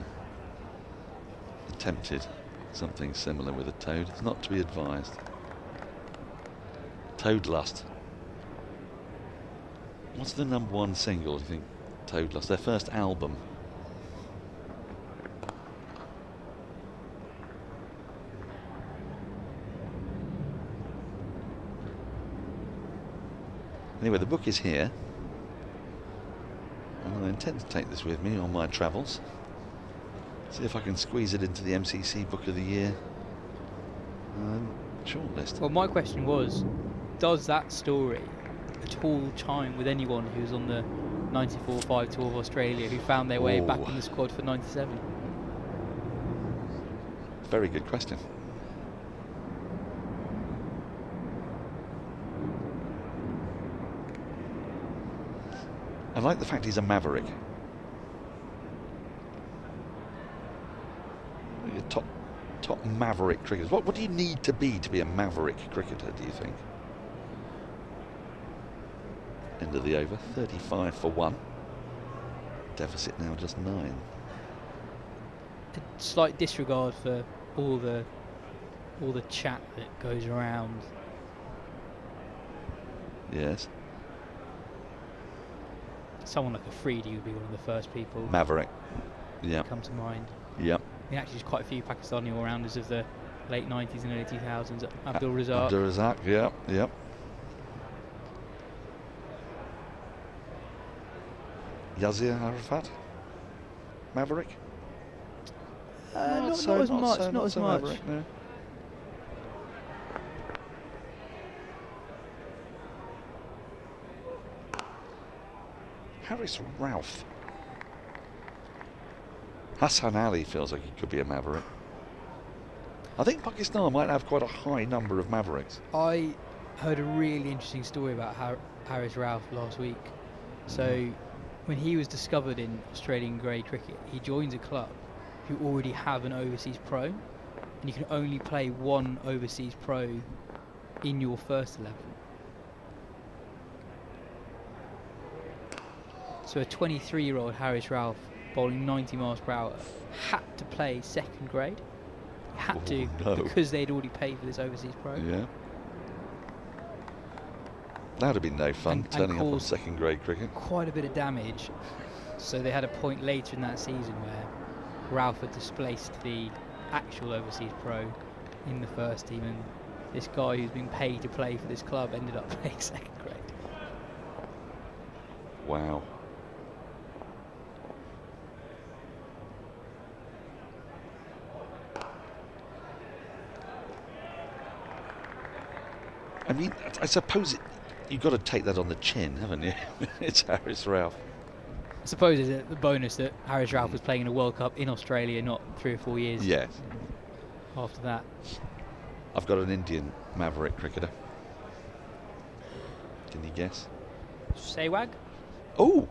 attempted something similar with a toad. It's not to be advised. Toadlust. What's the #1 single, do you think? Toadlust, their first album. Anyway, the book is here. I intend to take this with me on my travels. See if I can squeeze it into the MCC Book of the Year shortlist. Well, my question was, does that story at all chime with anyone who's on the 94-5 tour of Australia who found their way back in the squad for 97? Very good question. I like the fact he's a maverick. Top maverick cricketers. What do you need to be a maverick cricketer, do you think? End of the over, 35 for 1. Deficit now just 9. A slight disregard for all the chat that goes around. Yes. Someone like a Freedy would be one of the first people. Maverick. Yeah. Come to mind. Yep. Actually, there's quite a few Pakistani all-rounders of the late 90s and early 2000s. Abdul Razak. Abdul Razak, yep. Yazir Arafat? Maverick? Not as much. Maverick, no. Harris Ralph. Hassan Ali feels like he could be a maverick. I think Pakistan might have quite a high number of mavericks. I heard a really interesting story about Harris Ralph last week. So when he was discovered in Australian grade cricket, he joins a club who already have an overseas pro, and you can only play one overseas pro in your first 11. So a 23-year-old Haris Rauf, bowling 90 miles per hour, had to play second grade. He had to, because they'd already paid for this overseas pro. Yeah. That would have been no fun, turning up on second grade cricket. Quite a bit of damage. So they had a point later in that season where Rauf had displaced the actual overseas pro in the first team, and this guy who's been paid to play for this club ended up playing second grade. Wow. I mean, I suppose you've got to take that on the chin, haven't you? It's Haris Rauf. I suppose it's the bonus that Haris Rauf was playing in a World Cup in Australia not 3 or 4 years after that. I've got an Indian maverick cricketer. Can you guess? Sehwag? Oh,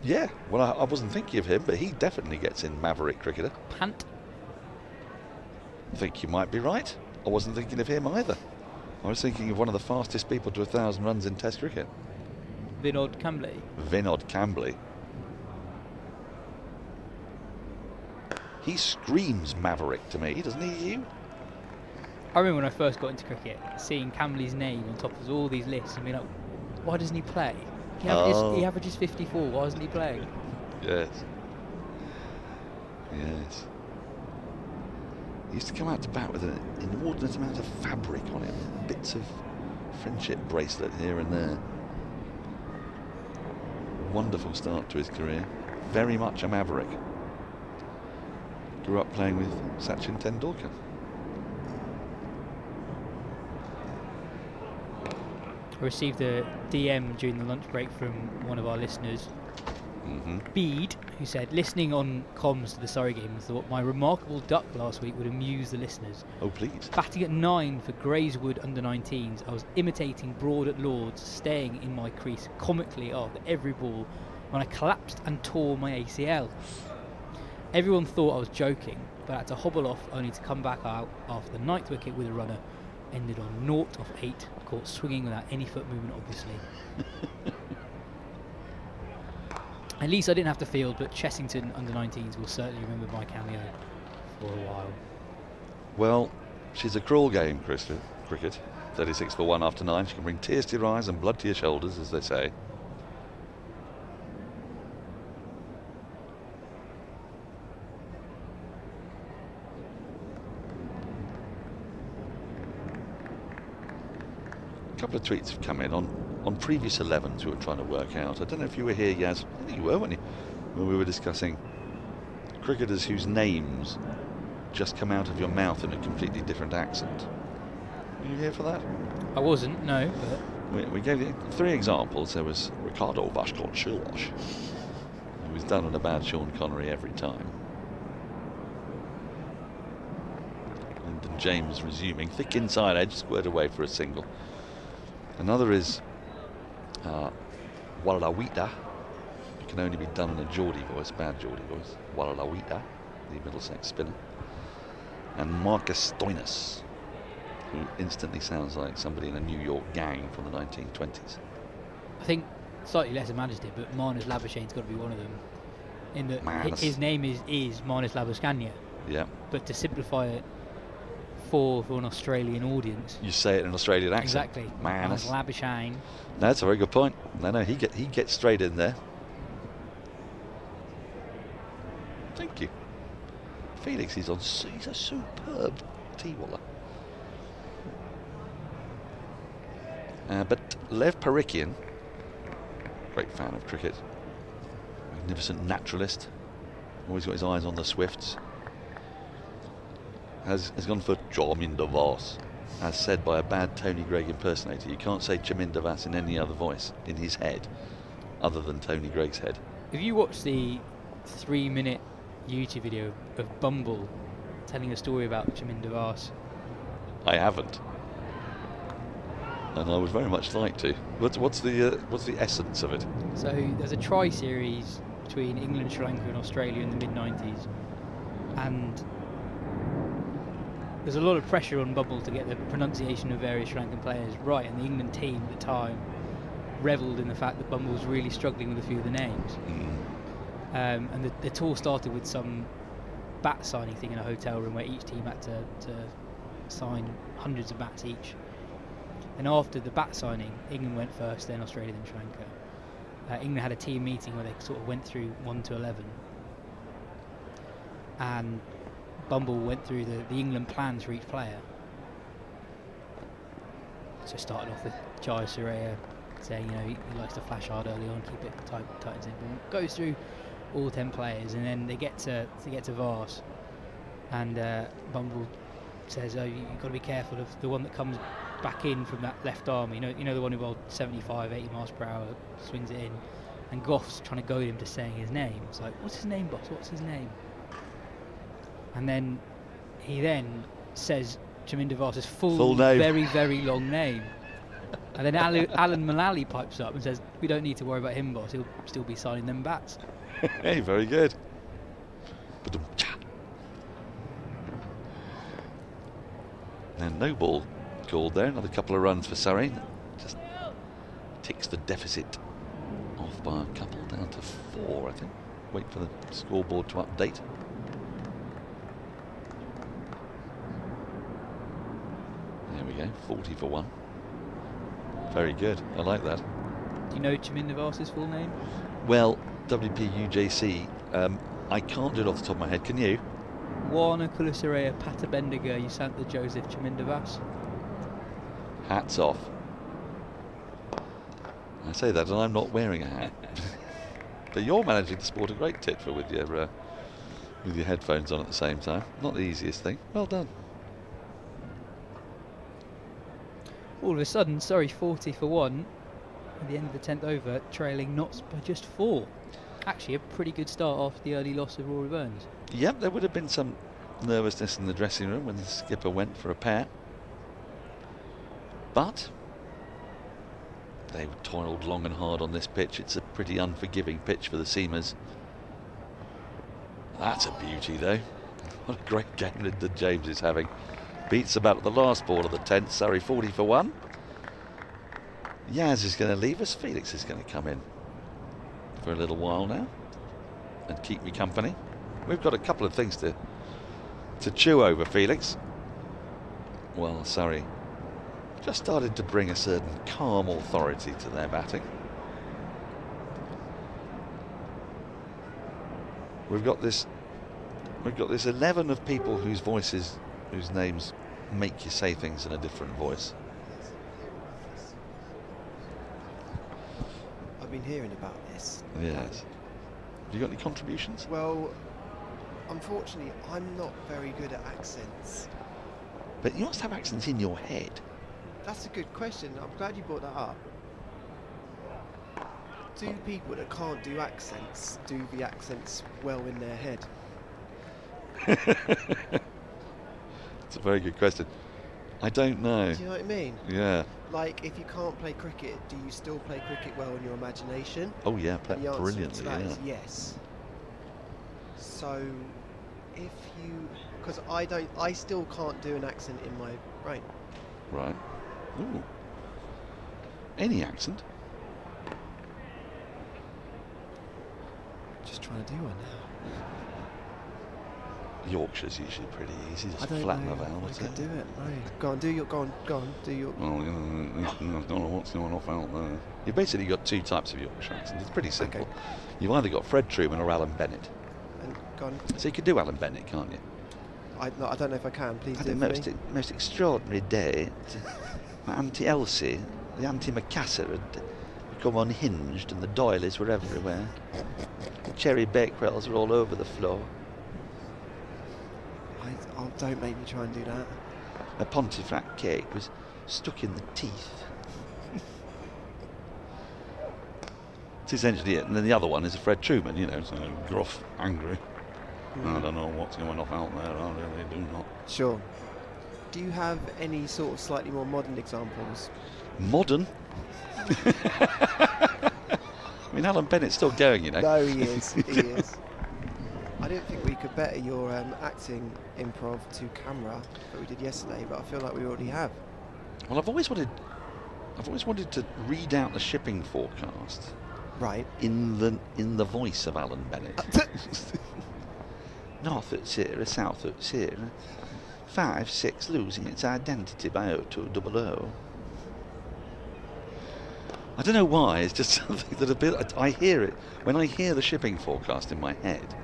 yeah. Well, I wasn't thinking of him, but he definitely gets in maverick cricketer. Pant? I think you might be right. I wasn't thinking of him either. I was thinking of one of the fastest people to 1,000 runs in Test cricket. Vinod Kambli. Vinod Kambli. He screams maverick to me, doesn't he, you? I remember when I first got into cricket, seeing Kambli's name on top of all these lists and being like, why doesn't he play? He averages 54, why isn't he playing? Yes. Yes. He used to come out to bat with an inordinate amount of fabric on him, bits of friendship bracelet here and there. Wonderful start to his career. Very much a maverick. Grew up playing with Sachin Tendulkar. I received a DM during the lunch break from one of our listeners, Bede, who said, listening on comms to the Surrey game, thought my remarkable duck last week would amuse the listeners. Oh, please. Batting at 9 for Greyswood under-19s, I was imitating Broad at Lords, staying in my crease comically after every ball when I collapsed and tore my ACL. Everyone thought I was joking, but I had to hobble off only to come back out after the 9th wicket with a runner. Ended on 0 off 8, caught swinging without any foot movement, obviously. At least I didn't have to field, but Chessington under-19s will certainly remember my cameo for a while. Well, she's a cruel game, cricket. 36 for 1 after 9. She can bring tears to your eyes and blood to your shoulders, as they say. A couple of tweets have come in on previous 11s we were trying to work out. I don't know if you were here, Yas. I think you were, weren't you? When we were discussing cricketers whose names just come out of your mouth in a completely different accent. Were you here for that? I wasn't, no. But we gave you 3 examples. There was Ricardo Vasconcelos, who was done on a bad Sean Connery every time. And James resuming, thick inside edge, squared away for a single. Another is Walalawita. It can only be done in a Geordie voice, bad Geordie voice. Walalawita, the Middlesex spinner. And Marcus Stoinis, who instantly sounds like somebody in a New York gang from the 1920s. I think slightly less managed it, but Marnus Labuschagne's got to be one of them. In that his name is Marnus Labuschagne. Yeah. But to simplify it for an Australian audience, you say it in an Australian accent. Exactly. Marnus Labuschagne. No, that's a very good point. No, he gets straight in there. Thank you. Felix he's a superb tee-waller. But Lev Parikian, great fan of cricket, magnificent naturalist, always got his eyes on the Swifts, has gone for Chaminda Vas, as said by a bad Tony Greig impersonator. You can't say Chaminda Vas in any other voice in his head other than Tony Greig's head. If you watch the 3-minute YouTube video of Bumble telling a story about Chaminda Vas, I haven't, and I would very much like to. What's the essence of it? So there's a tri-series between England, Sri Lanka and Australia in the mid-90s, and there's a lot of pressure on Bumble to get the pronunciation of various Sri Lankan players right, and the England team at the time revelled in the fact that Bumble was really struggling with a few of the names. And the tour started with some bat signing thing in a hotel room where each team had to sign hundreds of bats each. And after the bat signing, England went first, then Australia, then Sri Lanka. England had a team meeting where they sort of went through 1 to 11. And Bumble went through the England plans for each player. So started off with Yas Rana saying, he likes to flash hard early on, keep it tight and simple. Goes through all 10 players, and then they get to Vars, and Bumble says, "Oh, you've got to be careful of the one that comes back in from that left arm. You know the one who bowled 75, 80 miles per hour, swings it in." And Goff's trying to goad him to saying his name. It's like, "What's his name, boss? What's his name?" And then he says Chaminda Vars's full name, very, very long name. And then Alan Mullally pipes up and says, "We don't need to worry about him, boss. He'll still be signing them bats." Hey, very good. And no ball called there. Another couple of runs for Surrey. Just ticks the deficit off by a couple, down to 4, I think. Wait for the scoreboard to update. There we go, 40 for 1. Very good, I like that. Do you know Chaminda Vars's full name? Well, WPUJC, I can't do it off the top of my head, can you? Warner Kulasaraya Patabendiga Yusanta Joseph Chaminda Vars. Hats off. I say that and I'm not wearing a hat. But you're managing to sport a great titfer with your headphones on at the same time. Not the easiest thing. Well done. All of a sudden, Surrey 40 for 1 at the end of the 10th over, trailing Notts by just 4. Actually, a pretty good start after the early loss of Rory Burns. Yep, there would have been some nervousness in the dressing room when the skipper went for a pair. But they toiled long and hard on this pitch. It's a pretty unforgiving pitch for the seamers. That's a beauty, though. What a great game Lyndon James is having. Beats about at the last ball of the 10th. Surrey 40 for 1. Yas is going to leave us. Felix is going to come in for a little while now and keep me company. We've got a couple of things to chew over, Felix. Well, Surrey just started to bring a certain calm authority to their batting. We've got this 11 of people whose names make you say things in a different voice. I've been hearing about this. Yes. Have you got any contributions? Well, unfortunately, I'm not very good at accents. But you must have accents in your head. That's a good question. I'm glad you brought that up. Do people that can't do accents do the accents well in their head? It's a very good question. I don't know. Do you know what I mean? Yeah. Like, if you can't play cricket, do you still play cricket well in your imagination? Oh yeah, play the answer brilliantly. to that Yeah. is yes. So, if you, because I still can't do an accent in my brain. Right. Ooh. Any accent? Just trying to do one now. Yorkshire's usually pretty easy. Just I don't flatten know the vowel. if I can do it. Right. Go on, do your. Well, I don't know what's going off out there. You've basically got 2 types of Yorkshire accent. It's pretty simple. Okay. You've either got Fred Truman or Alan Bennett. And go on. So you could do Alan Bennett, can't you? I don't know if I can. Please do the it for me. most extraordinary day. My Auntie Elsie, the Auntie Macassar, had become unhinged and the doilies were everywhere. Cherry bakewells were all over the floor. Don't make me try and do that. A Pontefract cake was stuck in the teeth. It's essentially it. And then the other one is a Fred Truman, so gruff, angry. I don't know what's going off out there, I really do not. Sure. Do you have any sort of slightly more modern examples? Modern? I mean, Alan Bennett's still going, No, he is. He is. I didn't think we could better your acting improv to camera that we did yesterday, but I feel like we already have. Well, I've always wanted I've always wanted to read out the shipping forecast. Right. In the voice of Alan Bennett. North at Surrey, south at Surrey. 5-6 losing its identity by 0-2-0. I don't know why, it's just something that I hear it. When I hear the shipping forecast in my head,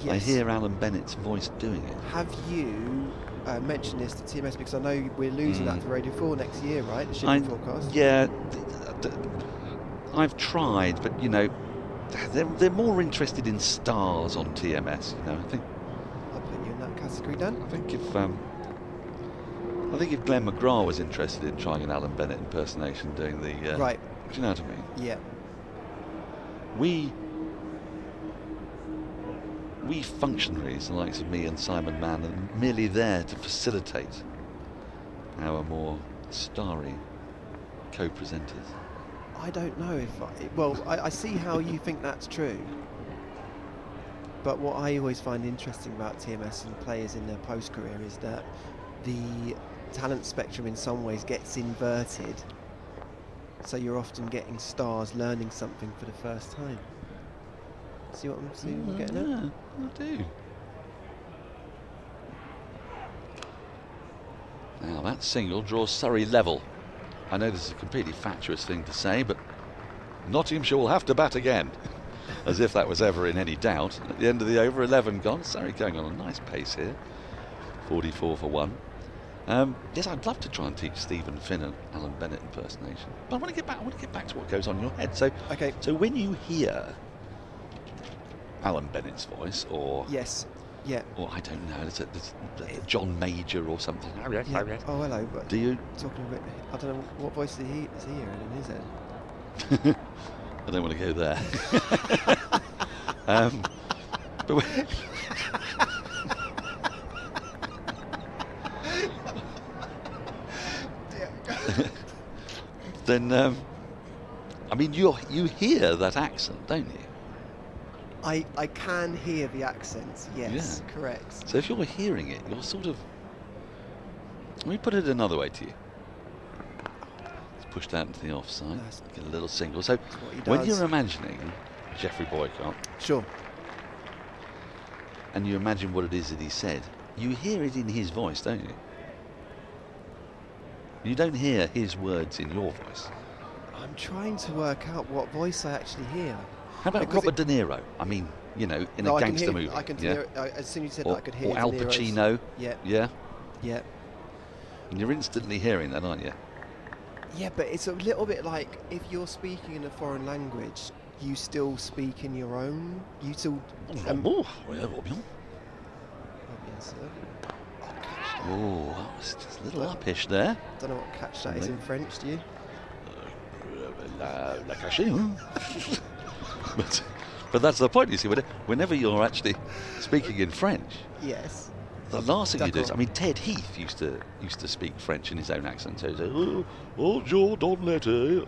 Yes. I hear Alan Bennett's voice doing it. Have you mentioned this to TMS? Because I know we're losing that for Radio 4 next year, right? The shipping forecast. Yeah, I've tried, but you know, they're more interested in stars on TMS. You know, I think. I'll put you in that category, Dan. I think if Glenn McGrath was interested in trying an Alan Bennett impersonation, doing the right. Do you know what I mean? Yeah. We functionaries, the likes of me and Simon Mann, are merely there to facilitate our more starry co-presenters. I don't know if I see how you think that's true, but what I always find interesting about TMS and players in their post-career is that the talent spectrum in some ways gets inverted, so you're often getting stars learning something for the first time. See what I'm getting at? Yeah, I do. Now that single draws Surrey level. I know this is a completely fatuous thing to say, but Nottinghamshire will have to bat again. As if that was ever in any doubt. At the end of the over, 11 gone. Surrey going on a nice pace here. 44 for 1. Yes, I'd love to try and teach Stephen Finn an Alan Bennett impersonation. But I want to get back to what goes on in your head. So, okay. So when you hear Alan Bennett's voice, or yes, yeah, or I don't know, it's John Major or something. Yeah. Oh, hello. But do you talking a bit? I don't know what voice is he hearing in his head. I don't want to go there. But then, I mean, you hear that accent, don't you? I can hear the accent, yes, Yeah. correct. So if you're hearing it, you're sort of... Let me put it another way to you. It's pushed out into the offside, get a little single. So when you're imagining Geoffrey Boycott... Sure. And you imagine what it is that he said, you hear it in his voice, don't you? You don't hear his words in your voice. I'm trying to work out what voice I actually hear. How about Robert De Niro? I mean, you know, in a gangster movie. I can hear, as soon as you said or, that, I could hear or Al De Niro's. Pacino. Yeah. Yeah. Yeah. And you're instantly hearing that, aren't you? Yeah, but it's a little bit like if you're speaking in a foreign language, you still speak in your own. You still. Oh, that was just a little uppish there. Don't know what catch that is in French, do you? La cachée, huh? But that's the point, you see. Whenever you're actually speaking in French, yes, the last thing you do is, I mean, Ted Heath used to speak French in his own accent. So he'd say, bonjour, don l'été.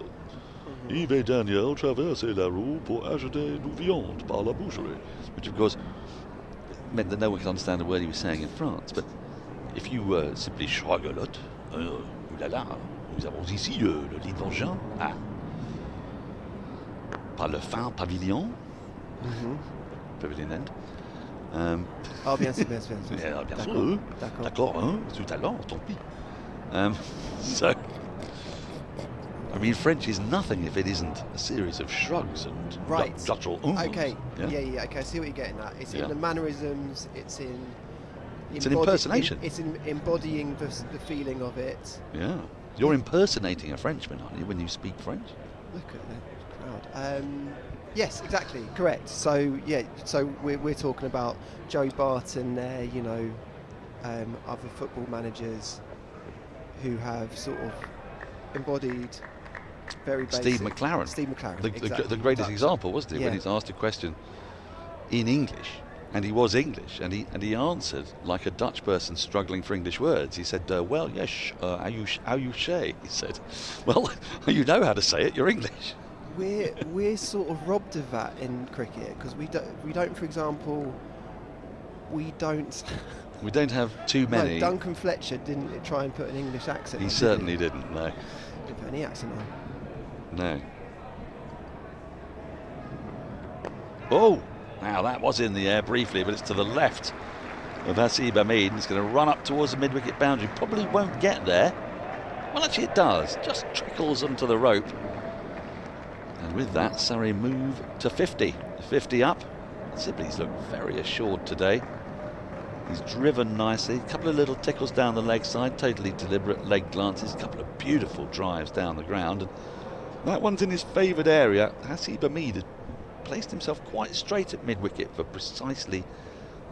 Yves et Daniel traversaient la rue pour acheter du viande par la boucherie. Which, of course, meant that no one could understand a word he was saying in France. But if you simply schwagelotte, oulala, nous avons ici le lit d'engin. Ah. Par le fin pavillon. Pavilion end. Oh, bien sûr, bien sûr. Bien sûr. D'accord, hein, tout à l'heure, tant pis. So, I mean, French is nothing if it isn't a series of shrugs and guttural oohs. Okay, yeah, okay, I see what you're getting at. It's in the mannerisms, it's in... It's an impersonation. It's in embodying the feeling of it. Yeah. You're impersonating a Frenchman, aren't you, when you speak French? Look at that crowd. Yes, exactly, correct. So, yeah, so we're talking about Joey Barton there, you know, other football managers who have sort of embodied very basic... Steve McLaren. Exactly. The greatest example, wasn't he, when he's asked a question in English, and he was English, and he answered like a Dutch person struggling for English words. He said, well, yes, how you say? He said, well, you know how to say it, you're English. We're sort of robbed of that in cricket, because we don't, for example, we don't have too many. No, Duncan Fletcher didn't try and put an English accent. He certainly didn't, no. Didn't put any accent on. No. Oh, now that was in the air briefly, but it's to the left of Hasib Hamid. He's going to run up towards the mid-wicket boundary. Probably won't get there. Well, actually it does. Just trickles onto the rope. And with that, Surrey move to 50. 50 up. Sibley's looked very assured today. He's driven nicely. A couple of little tickles down the leg side. Totally deliberate leg glances. A couple of beautiful drives down the ground. And that one's in his favoured area. Hasib Hamid had placed himself quite straight at mid-wicket for precisely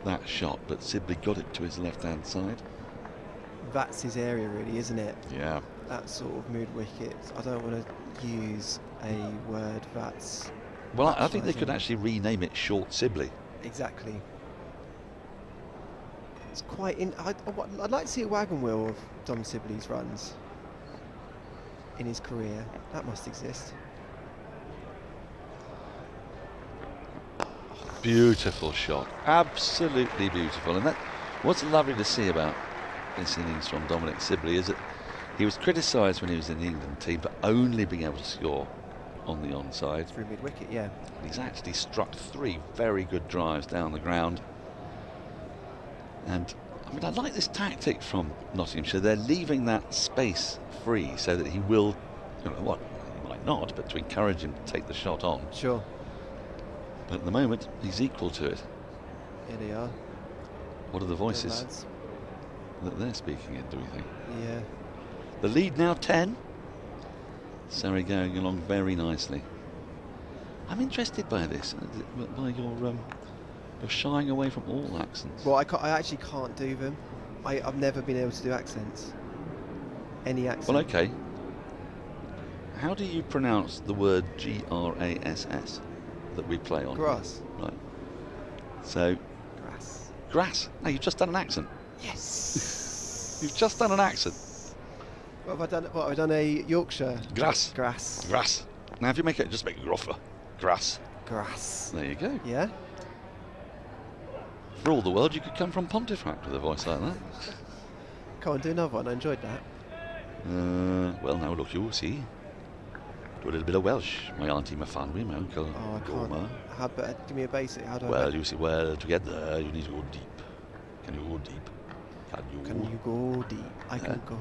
that shot. But Sibley got it to his left-hand side. That's his area, really, isn't it? Yeah. That sort of mid-wicket. I don't want to use a word that's... Well, I think they could actually rename it Short Sibley. Exactly. It's quite... I'd like to see a wagon wheel of Tom Sibley's runs in his career. That must exist. Beautiful shot. Absolutely beautiful. And that what's lovely to see about this innings from Dominic Sibley is that he was criticised when he was in the England team for only being able to score on the onside. Through mid-wicket, yeah. He's actually struck 3 very good drives down the ground. And I mean, I like this tactic from Nottinghamshire. They're leaving that space free so that he will, you know what, he might not, but to encourage him to take the shot on. Sure. But at the moment, he's equal to it. Here they are. What are the voices that they're speaking in, do we think? Yeah. The lead now 10. Surrey going along very nicely. I'm interested by this, by you're shying away from all accents. Well, I actually can't do them. I've never been able to do accents. Any accent. Well, okay. How do you pronounce the word Grass that we play on? Grass. Right. So. Grass. Grass. No, you've just done an accent. Yes. You've just done an accent. What have I done? What have I done? A Yorkshire. Grass. Grass. Grass. Now, if you make it, just make it gruffer. Grass. Grass. There you go. Yeah. For all the world, you could come from Pontefract with a voice like that. Come on, do another one. I enjoyed that. Well, now look, you'll see. Do a little bit of Welsh. My auntie, my family, my uncle. Oh, I can't. How, give me a basic. How do I? Well, you see, to get there, you need to go deep. Can you go deep? Can you go deep? I can go.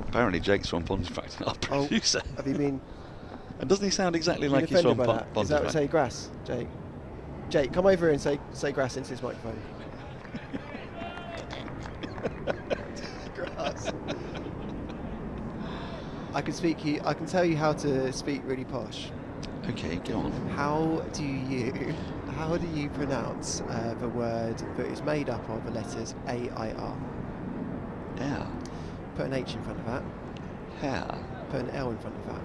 Apparently, Jake's from Pontefract, our producer. Oh, have you been? And doesn't he sound exactly like he's from Pontefract? Is that what say grass, Jake? Jake, come over here and say grass into this microphone. Grass. I can tell you how to speak really posh. Okay, go on. How do you pronounce the word that is made up of the letters A-I-R? Yeah. Put an H in front of that. Hair. Put an L in front of that.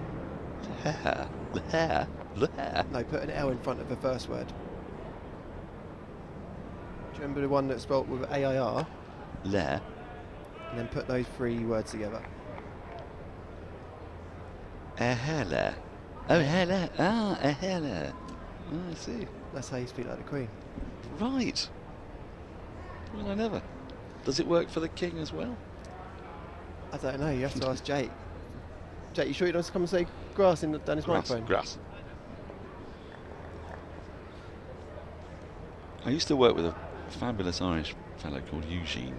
Hair. The hair. The hair. No, put an L in front of the first word. Do you remember the one that's spelt with A-I-R? Lair. And then put those 3 words together. A hair. Oh, hair. Ah, a hair. Oh, I see. That's how you speak like the Queen. Right. Well, I never. Does it work for the King as well? I don't know. You have to ask Jake. Jake, you sure you don't want to come and say grass down his microphone? Grass. I used to work with a fabulous Irish fellow called Eugene.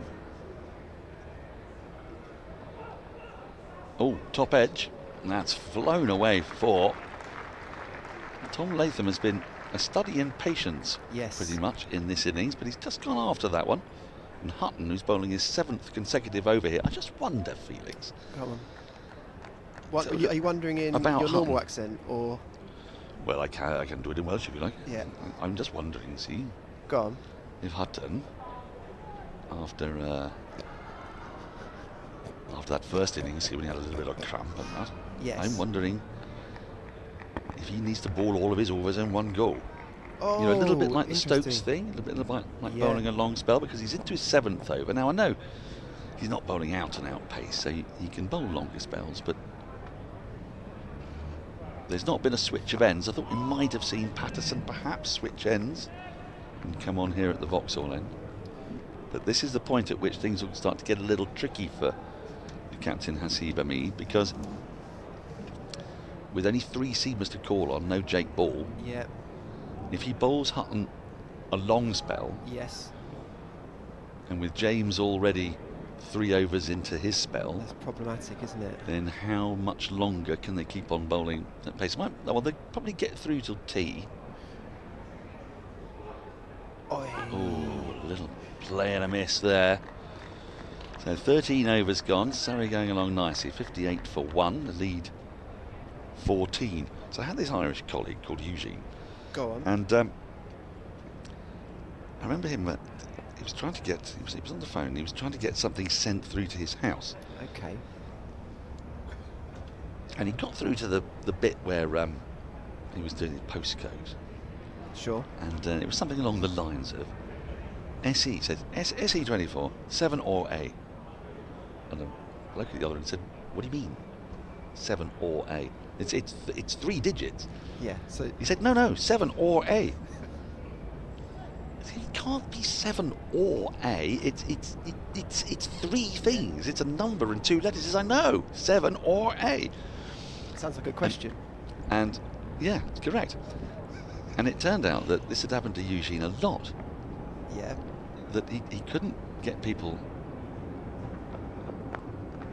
Oh, top edge. That's flown away for 4. Tom Latham has been a study in patience, pretty much, in this innings, but he's just gone after that one. And Hutton, who's bowling his 7th consecutive over here. I just wonder, Felix. Come on. What, are you wondering in about your normal Hutton. accent, or? Well, I can do it in Welsh if you like. Yeah. I'm just wondering, see. Go on. If Hutton, after that first innings, when he had a little bit of cramp and that, yes. I'm wondering if he needs to bowl all of his overs in one go. Oh, you know, a little bit like the Stokes thing, a little bit like bowling a long spell, because he's into his 7th over. Now, I know he's not bowling out and out pace, so he can bowl longer spells, but there's not been a switch of ends. I thought we might have seen Patterson perhaps switch ends and come on here at the Vauxhall end. But this is the point at which things will start to get a little tricky for the captain Hasib Hamid, because with only 3 seamers to call on, no Jake Ball. Yeah. If he bowls Hutton a long spell. Yes. And with James already 3 overs into his spell. That's problematic, isn't it? Then how much longer can they keep on bowling at pace? Well, they'll probably get through till tea. Oh, a little play and a miss there. So 13 overs gone. Surrey going along nicely. 58 for 1. The lead 14. So I had this Irish colleague called Eugene. Go on. And I remember him. He was trying to get. He was on the phone. He was trying to get something sent through to his house. Okay. And he got through to the bit where he was doing his postcode. Sure. And it was something along the lines of SE. Said SE24 7 or A. And the bloke at the other end said, "What do you mean, 7 or A? It's 3 digits." Yeah. So he said, "No, 7 or A." It can't be 7 or A. It's 3 things. It's a number and 2 letters. He says, "I know, 7 or A." Sounds like a question. And yeah, it's correct. And it turned out that this had happened to Eugene a lot. Yeah. That he couldn't get people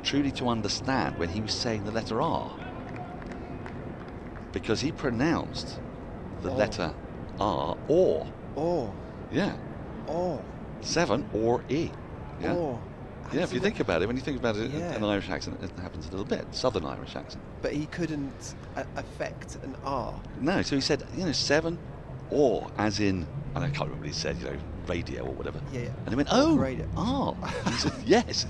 truly to understand when he was saying the letter R, because he pronounced the letter R or. Or. Yeah. Or. 7 or E. Yeah. Or. Yeah, if you think about it, when you think about it, Yeah. an Irish accent, it happens a little bit. Southern Irish accent. But he couldn't affect an R. No, so he said, 7 or, as in, and I can't remember what he said, radio or whatever. Yeah. And he went, Radio. R. He said, yes.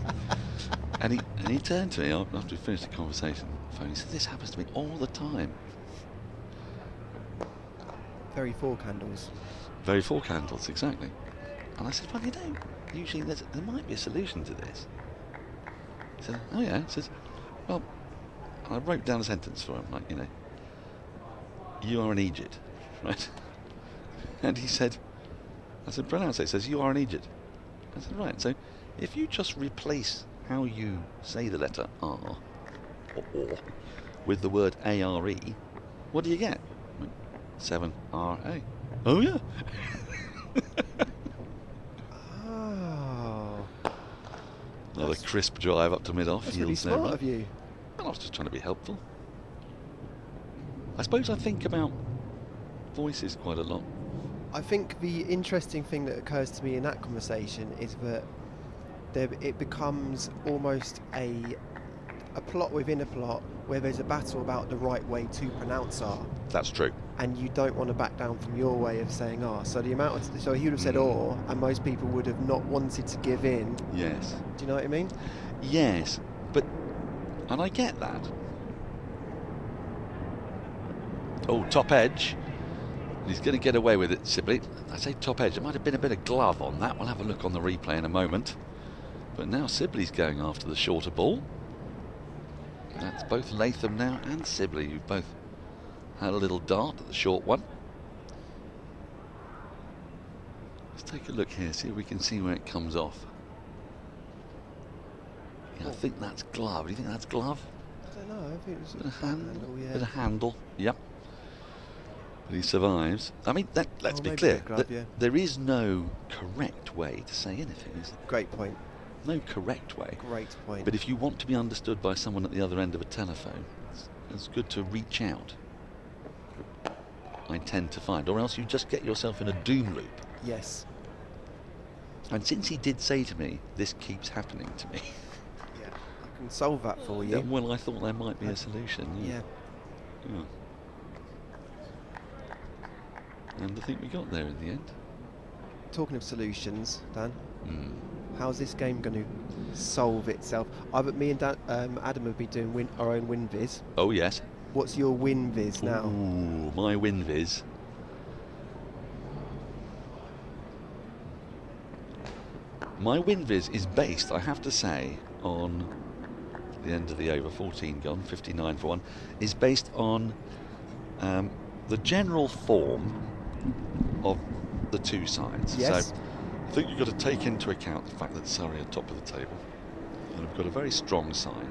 And he turned to me after we finished the conversation on the phone. He said, "This happens to me all the time." Very fork handles. Very fork handles, exactly. And I said, "Well, usually there might be a solution to this." He said, "Oh yeah." He says, "Well," and I wrote down a sentence for him, like, "You are an Egypt," right? And he said, I said, "Pronounce it." He says, "You are an Egypt." I said, "Right, so if you just replace how you say the letter R or with the word ARE, what do you get?" 7RA. Oh yeah. Oh. Another crisp drive up to mid-off. That's really smart of you. Well, I was just trying to be helpful. I suppose I think about voices quite a lot. I think the interesting thing that occurs to me in that conversation is that it becomes almost a plot within a plot, where there's a battle about the right way to pronounce R. That's true. And you don't want to back down from your way of saying R. So the amount of, so he would have said or, and most people would have not wanted to give in. Yes. Do you know what I mean? Yes, and I get that. Oh, top edge. He's going to get away with it, Sibley. I say top edge. There might have been a bit of glove on that. We'll have a look on the replay in a moment. But now Sibley's going after the shorter ball. That's both Latham now and Sibley, who've both had a little dart at the short one. Let's take a look here, see if we can see where it comes off. Yeah, I think that's glove. Do you think that's glove? I don't know. I think it's Bit of handle, yeah. bit of handle. Yep. But he survives. I mean, let's be maybe clear. a glove, yeah. There is no correct way to say anything, is there? Great point. No correct way. Great point. But if you want to be understood by someone at the other end of a telephone, it's good to reach out. I tend to find, or else you just get yourself in a doom loop. Yes. And since he did say to me, "This keeps happening to me," Yeah, I can solve that for you. yeah, well, I thought there might be a solution. Yeah. Yeah. And I think we got there in the end. Talking of solutions, Dan, how's this game going to solve itself? Me and Dan, Adam have been doing our own win viz. Oh yes. What's your win viz now? Ooh, my win viz. My win viz is based, I have to say, on the end of the over, 14 gone, 59 for 1, is based on the general form of the two sides. Yes. So I think you've got to take into account the fact that Surrey are top of the table and have got a very strong side.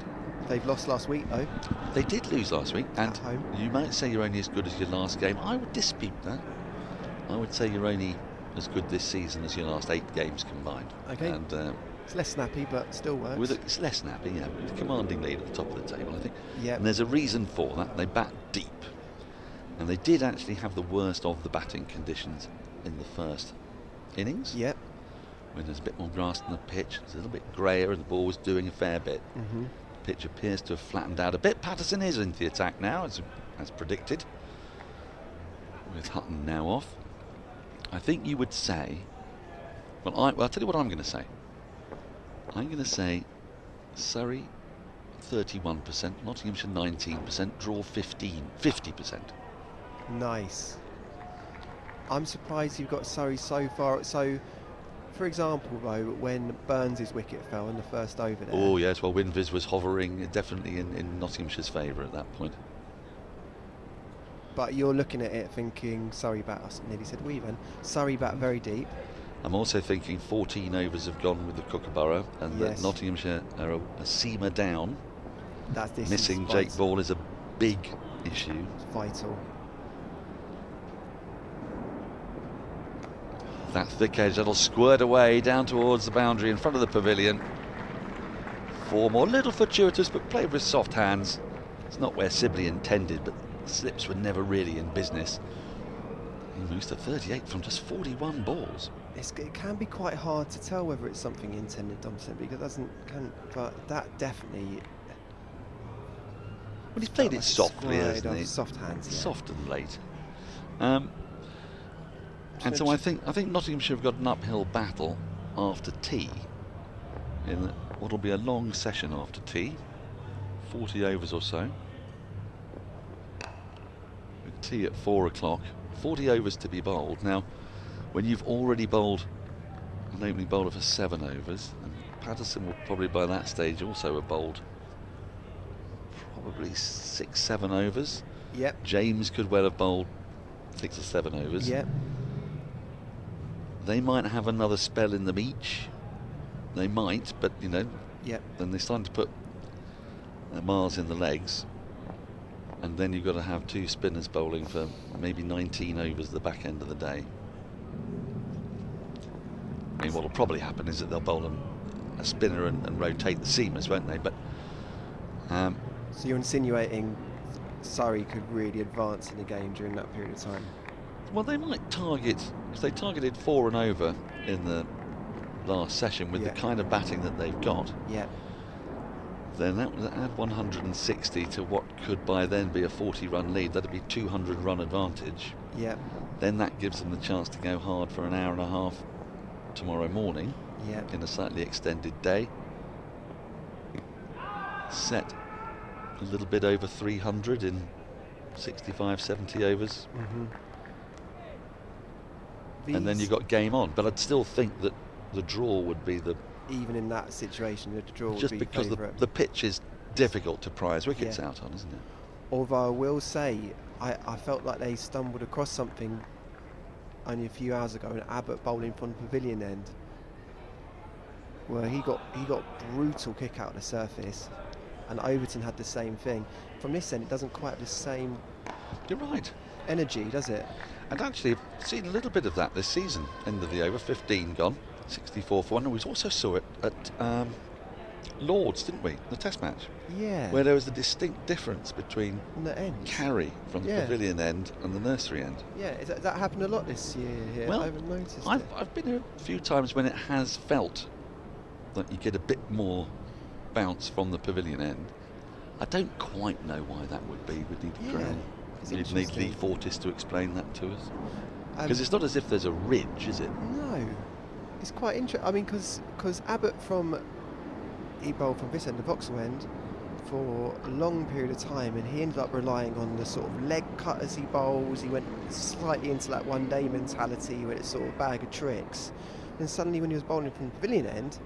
They've lost last week, though. They did lose last week, and At home. you might say you're only as good as your last game. I would dispute that. I would say you're only as good this season as your last 8 games combined. Okay. And It's less snappy, but still works. it's less snappy, yeah. With a commanding lead at the top of the table, I think. Yeah. And there's a reason for that. They bat deep, and they did actually have the worst of the batting conditions in the first innings. Yep. When there's a bit more grass on the pitch, it's a little bit greyer, and the ball was doing a fair bit. Mm-hmm. The pitch appears to have flattened out a bit. Patterson is into the attack now, as predicted, with Hutton now off. I think you would say, I'll tell you what I'm going to say. I'm going to say Surrey 31%, Nottinghamshire 19%, draw 50%. Nice. I'm surprised you've got Surrey so far. So, for example, though, when Burns' wicket fell in the first over there. Oh yes, well Winvis was hovering definitely in Nottinghamshire's favour at that point. But you're looking at it thinking Surrey bat, I nearly said we then, Surrey bat very deep. I'm also thinking 14 overs have gone with the Kookaburra, and Yes. that Nottinghamshire are a seamer down. This Missing is Jake vital. Ball is a big issue. It's vital. That thick edge that'll squirt away down towards the boundary in front of the pavilion. 4 more, little fortuitous, but played with soft hands. It's not where Sibley intended, but the slips were never really in business. He moves to 38 from just 41 balls. It can be quite hard to tell whether it's something intended, Thompson, because but that definitely. Well, he's played it softly, hasn't he? Soft hands, yeah. Soft and late. And so I think Nottinghamshire have got an uphill battle after tea, in what'll be a long session after tea, 40 overs or so. With tea at 4 o'clock, 40 overs to be bowled. Now, when you've already bowled an opening bowler for 7 overs, and Patterson will probably by that stage also have bowled probably 6-7 overs. Yep. James could well have bowled 6 or 7 overs. Yep. They might have another spell in them each. They might, but you know, yep. Then they're starting to put miles in the legs, and then you've got to have 2 spinners bowling for maybe 19 overs at the back end of the day. I mean, what will probably happen is that they'll bowl a spinner and rotate the seamers, won't they? But so you're insinuating Surrey could really advance in the game during that period of time? well, they might target, because they targeted 4 and over in the last session with the kind of batting that they've got. Yeah. Then that would add 160 to what could by then be a 40-run lead. That'd be 200-run advantage. Yeah. Then that gives them the chance to go hard for an hour and a half tomorrow morning. Yeah. In a slightly extended day. Set a little bit over 300 in 65, 70 overs. And then you've got game on. But I'd still think that the draw would be the... Even in that situation, the draw would be just because the pitch is difficult to prize wickets out on, isn't it? Although I will say, I felt like they stumbled across something only a few hours ago, an Abbott bowling from the pavilion end, where he got brutal kick out of the surface, and Overton had the same thing. From this end, it doesn't quite have the same. You're right. Energy, does it? And actually, I've seen a little bit of that this season. End of the over, 15 gone, 64 for 1. And we also saw it at Lords, didn't we? The Test match. Yeah. Where there was a distinct difference between the end carry from the pavilion end and the nursery end. Yeah, that happened a lot this year here. Well, I haven't noticed I've been here a few times when it has felt that you get a bit more bounce from the pavilion end. I don't quite know why that would be. We'd need Lee Fortis to explain that to us. Because it's not as if there's a ridge, is it? No. It's quite interesting. I mean, because Abbott he bowled from this end, the Vauxhall end, for a long period of time, and he ended up relying on the sort of leg cut as he bowls. He went slightly into that one-day mentality where it's sort of a bag of tricks. And suddenly when he was bowling from the pavilion end,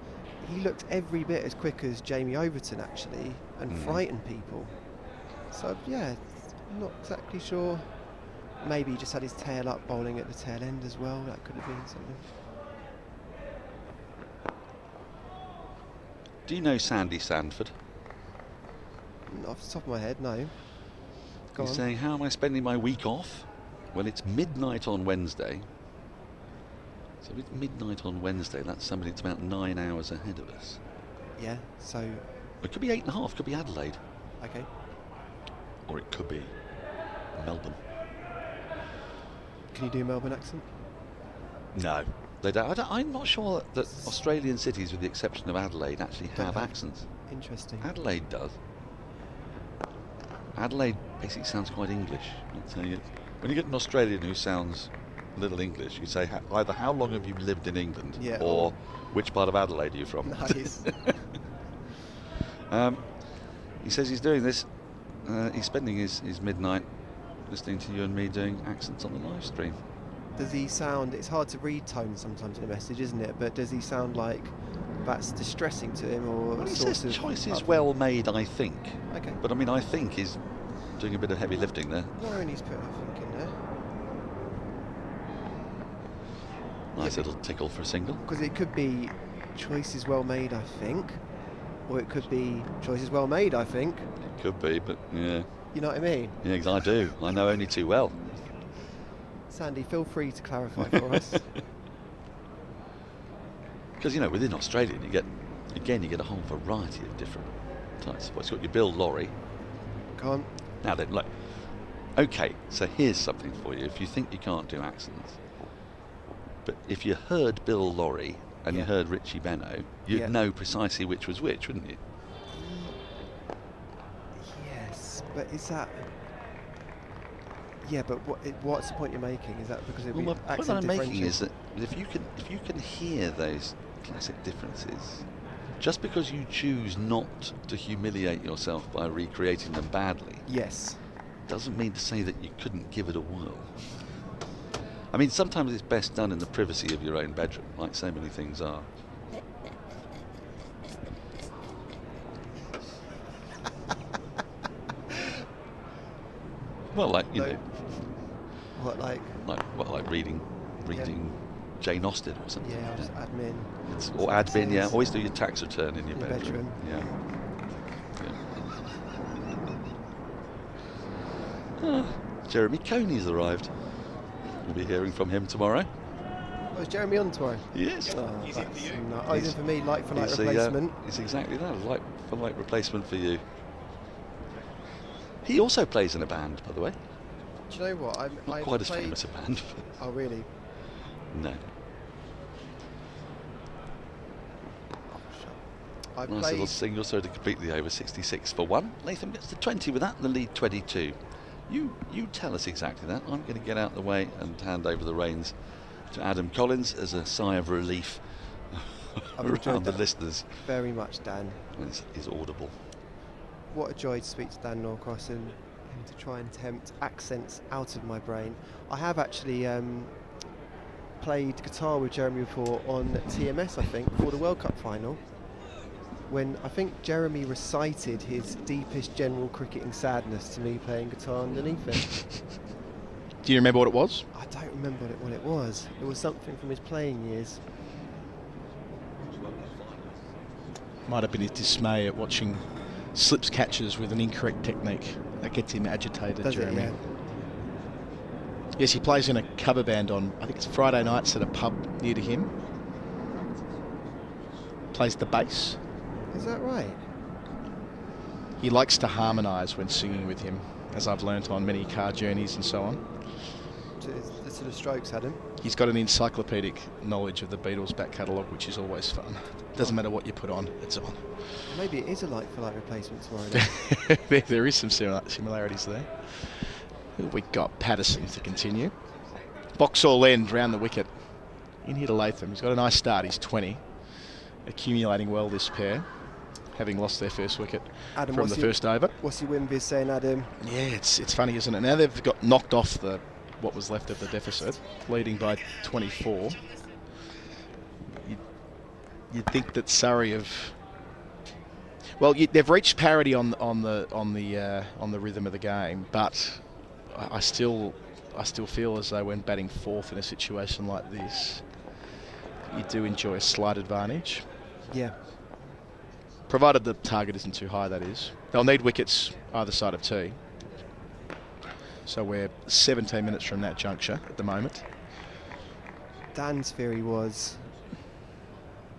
he looked every bit as quick as Jamie Overton, actually, and frightened people. So, yeah, I'm not exactly sure. Maybe he just had his tail up bowling at the tail end as well. That could have been something. Do you know Sandy Sandford? Off the top of my head, no. Go He's on. saying, how am I spending my week off? Well, it's midnight on Wednesday. So if it's midnight on Wednesday, that's somebody that's about 9 hours ahead of us. Yeah, so... It could be 8.5, could be Adelaide. Okay. Or it could be Melbourne. Can you do a Melbourne accent? No. They don't. I'm not sure that Australian cities, with the exception of Adelaide, actually have accents. Interesting. Adelaide does. Adelaide basically sounds quite English. I'll tell you. When you get an Australian who sounds little English, you say either how long have you lived in England, or which part of Adelaide are you from? Nice. He says he's doing this. He's spending his midnight listening to you and me doing accents on the live stream. Does he sound... It's hard to read tone sometimes in a message, isn't it? But does he sound like that's distressing to him, or Well, he sort says of... choice is well made, I think. Okay. But I mean, I think he's doing a bit of heavy lifting there. Warren's put, I think, in there. Nice little tickle for a single. Because it could be choice is well made, I think. Or it could be choice is well made, I think. It could be, but yeah. You know what I mean? Yeah, 'cause I do. I know only too well. Sandy, feel free to clarify for us. Because, you know, within Australia, you get a whole variety of different types of voice. You've got your Bill Lorry. Go on. Now then, look. Okay, so here's something for you. If you think you can't do accents, but if you heard Bill Lorry and you heard Richie Benno, you'd know precisely which was which, wouldn't you? Yes, but is that... Yeah, but what's the point you're making? Is that because it would be Well, the point accent I'm making differential? is that if you can hear those classic differences, just because you choose not to humiliate yourself by recreating them badly, yes, doesn't mean to say that you couldn't give it a whirl. I mean, sometimes it's best done in the privacy of your own bedroom, like so many things are. Well, like, you know. What, like reading Jane Austen or something. Yeah, or just admin. Or admin, yeah. Always do your tax return in your In your bedroom. bedroom. Yeah. Jeremy Coney's arrived. We'll be hearing from him tomorrow. Oh, is Jeremy on tomorrow? Yes. Oh, he's in for you. Oh, he's in for me, like for like replacement. It's exactly that, a like for like replacement for you. He also plays in a band, by the way. Do you know what? Not quite as famous a band. Oh, really? No. I Nice little single, so to complete the over 66 for 1. Latham gets to 20 with that, and the lead 22. You tell us exactly that. I'm going to get out of the way and hand over the reins to Adam Collins as a sigh of relief around the listeners. Very much, Dan. Is audible. What a joy to speak to Dan Norcross and to try and tempt accents out of my brain. I have actually played guitar with Jeremy before on TMS, I think, for the World Cup final, when I think Jeremy recited his deepest general cricketing sadness to me playing guitar underneath it. Do you remember what it was? I don't remember what it was. It was something from his playing years. Might have been his dismay at watching slips catches with an incorrect technique. That gets him agitated, Does Jeremy. it, yeah. Yes, he plays in a cover band on, I think it's Friday nights at a pub near to him. Plays the bass. Is that right? He likes to harmonise when singing with him, as I've learnt on many car journeys and so on. The sort of Strokes had him. He's got an encyclopedic knowledge of the Beatles' back catalogue, which is always fun. Doesn't matter what you put on, it's on. Maybe it is a like-for-like replacement tomorrow then. There is some similarities there. We got Patterson to continue. Vauxhall End round the wicket. In here to Latham. He's got a nice start. He's 20. Accumulating well, this pair, having lost their first wicket Adam, from the first over. What's your win biz saying, Adam? Yeah, it's funny, isn't it? Now they've got knocked off what was left of the deficit, leading by 24. You'd think that Surrey have... Well, they've reached parity on the rhythm of the game, but I still feel as though when batting fourth in a situation like this, you do enjoy a slight advantage. Yeah. provided the target isn't too high, that is. They'll need wickets either side of tee. So we're 17 minutes from that juncture at the moment. Dan's theory was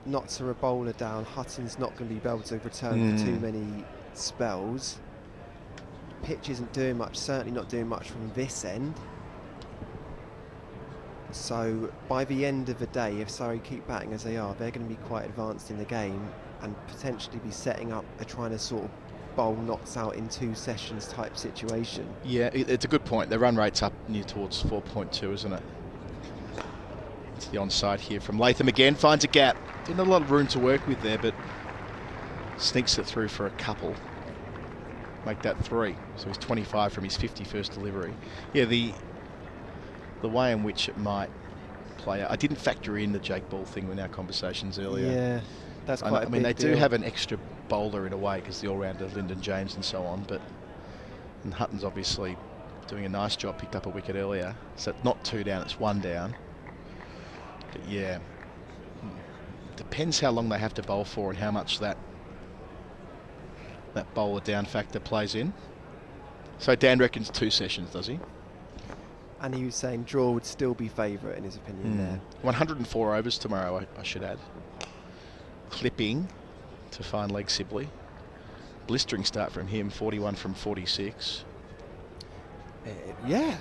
not to a bowler down. Hutton's not going to be able to return for too many spells. Pitch isn't doing much, certainly not doing much from this end. So by the end of the day, if Surrey keep batting as they are, they're going to be quite advanced in the game and potentially be setting up a trying to sort of bowl knots out in 2 sessions type situation. Yeah, it's a good point. The run rate's up near towards 4.2, isn't it? It's the onside here from Latham again. Finds a gap. Didn't have a lot of room to work with there, but sneaks it through for a couple. Make that 3. So he's 25 from his 51st delivery. Yeah, the way in which it might play out. I didn't factor in the Jake Ball thing in our conversations earlier. Yeah, that's quite a big I mean, they do deal. have an extra bowler in a way because the all-rounder Lyndon James and so on, and Hutton's obviously doing a nice job, picked up a wicket earlier. So not 2 down, it's 1 down. But yeah, depends how long they have to bowl for and how much that bowler down factor plays in. So Dan reckons 2 sessions, does he? And he was saying draw would still be favourite in his opinion there. 104 overs tomorrow, I should add. Clipping to fine leg Sibley. Blistering start from him, 41 from 46. Yeah,